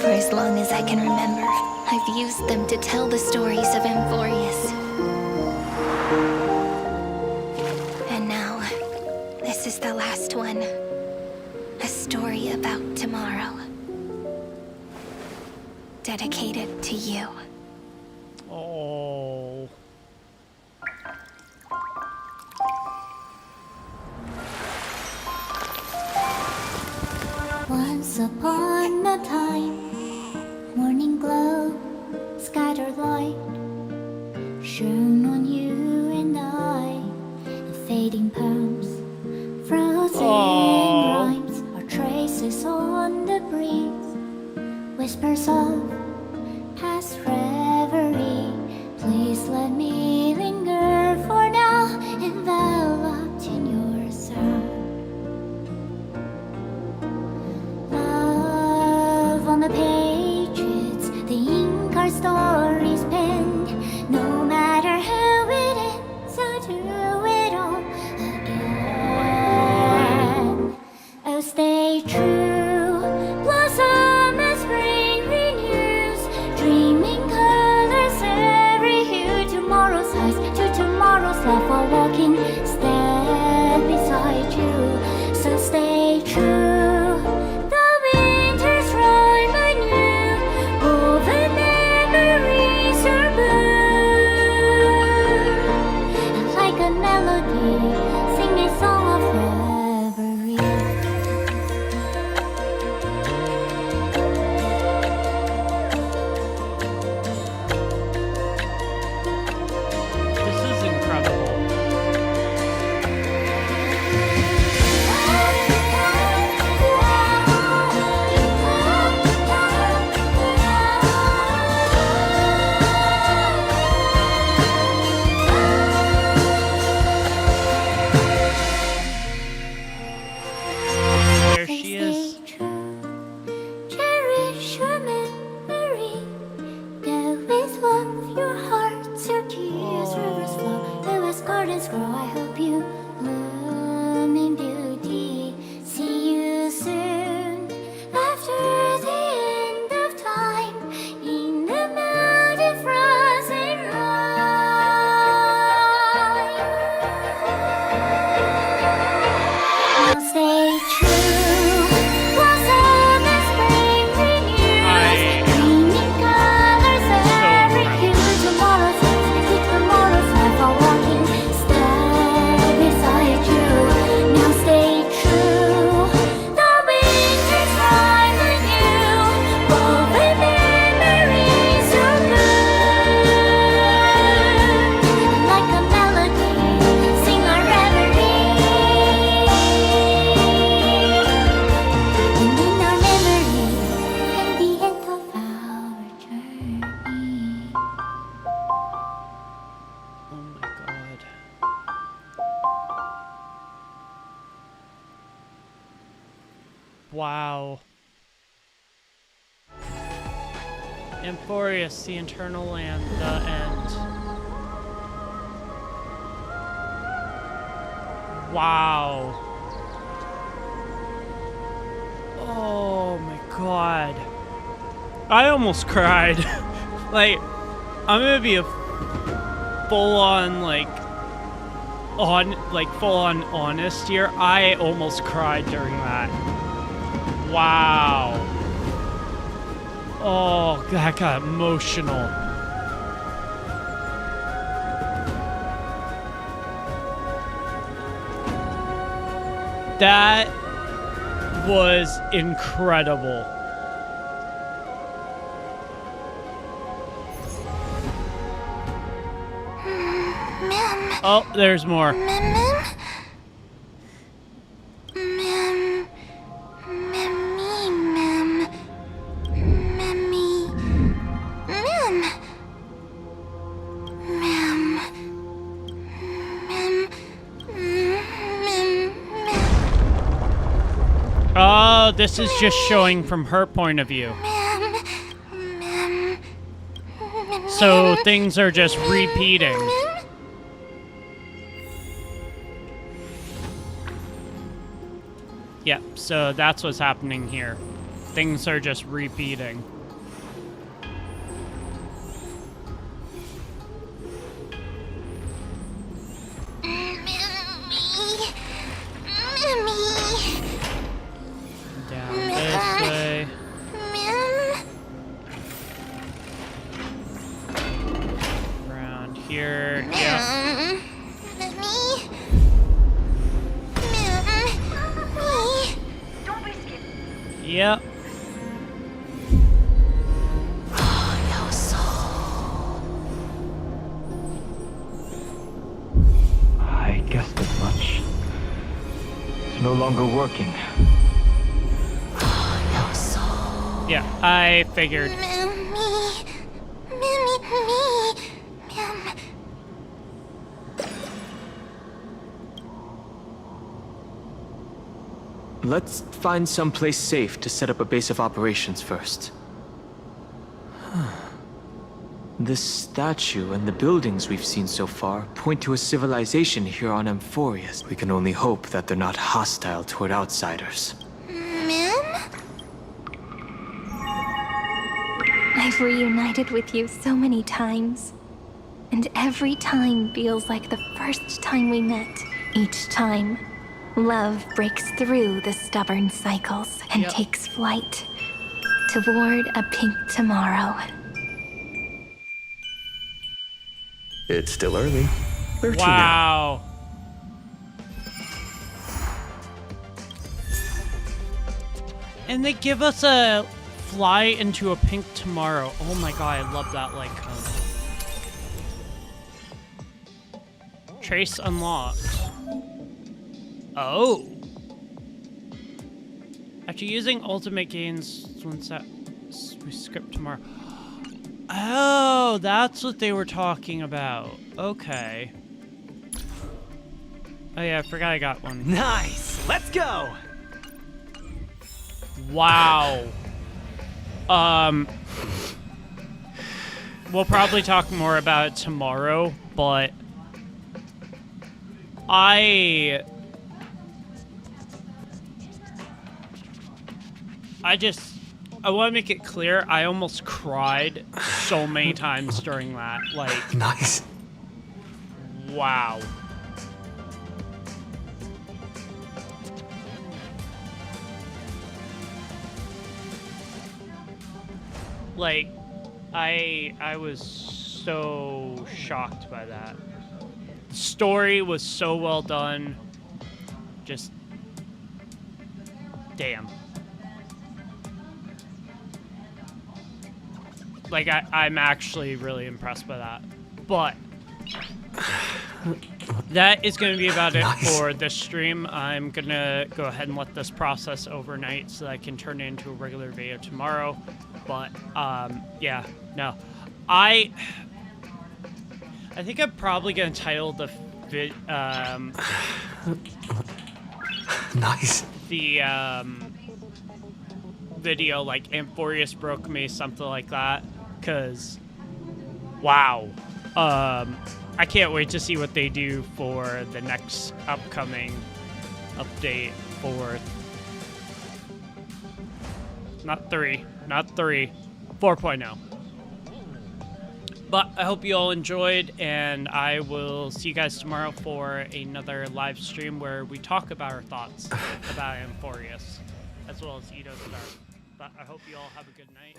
For as long as I can remember, I've used them to tell the stories of Amphoreus. And now, this is the last one. A story about tomorrow. Dedicated to you. Oh. Once upon a time, morning glow, scattered light, shone on you and I, and fading poems, frozen rhymes, are traces on the breeze, whispers of past reverie. Please let me linger for now, enveloped in your sound. Love on the pages, the ink our stories penned. No matter how it ends, I'll do it all again. Oh, stay true, blossom as spring renews, dreaming colors every hue tomorrow. Wow. Amphoreus, the eternal land, the end. Wow. Oh my god. I almost cried. Like, I'm gonna be a full-on, full-on honest here. I almost cried during that. Wow. Oh, that got emotional. That was incredible. Oh, there's more. Oh, this is just showing from her point of view. So things are just repeating. Yep, so that's what's happening here. Things are just repeating. Down this way. Around here, yeah. Yep. I guessed as much. It's no longer working. Yeah, I figured. Let's find someplace safe to set up a base of operations first. This statue and the buildings we've seen so far point to a civilization here on Amphoreus. We can only hope that they're not hostile toward outsiders. I've reunited with you so many times. And every time feels like the first time we met. Each time, love breaks through the stubborn cycles and takes flight toward a pink tomorrow. It's still early. Where to now? Wow. And they give us a fly into a pink tomorrow. Oh my god, I love that light cone. Trace unlocked. Oh. After using ultimate gains, once that we script tomorrow. Oh, that's what they were talking about. Okay. Oh yeah, I forgot I got one. Nice. Let's go. Wow. We'll probably talk more about it tomorrow, but I want to make it clear, I almost cried so many times during that. Like, nice. Wow. Like, I was so shocked by that. The story was so well done. Just, damn. Like, I'm actually really impressed by that. But that is going to be about it for this stream. I'm going to go ahead and let this process overnight so that I can turn it into a regular video tomorrow. But, yeah, no. I think I'm probably going to title the nice. The, video like Amphoreus broke me, something like that, because wow. I can't wait to see what they do for the next upcoming update for not 4.0. But I hope you all enjoyed, and I will see you guys tomorrow for another live stream where we talk about our thoughts about Amphoreus, as well as Edo Star. But I hope you all have a good night.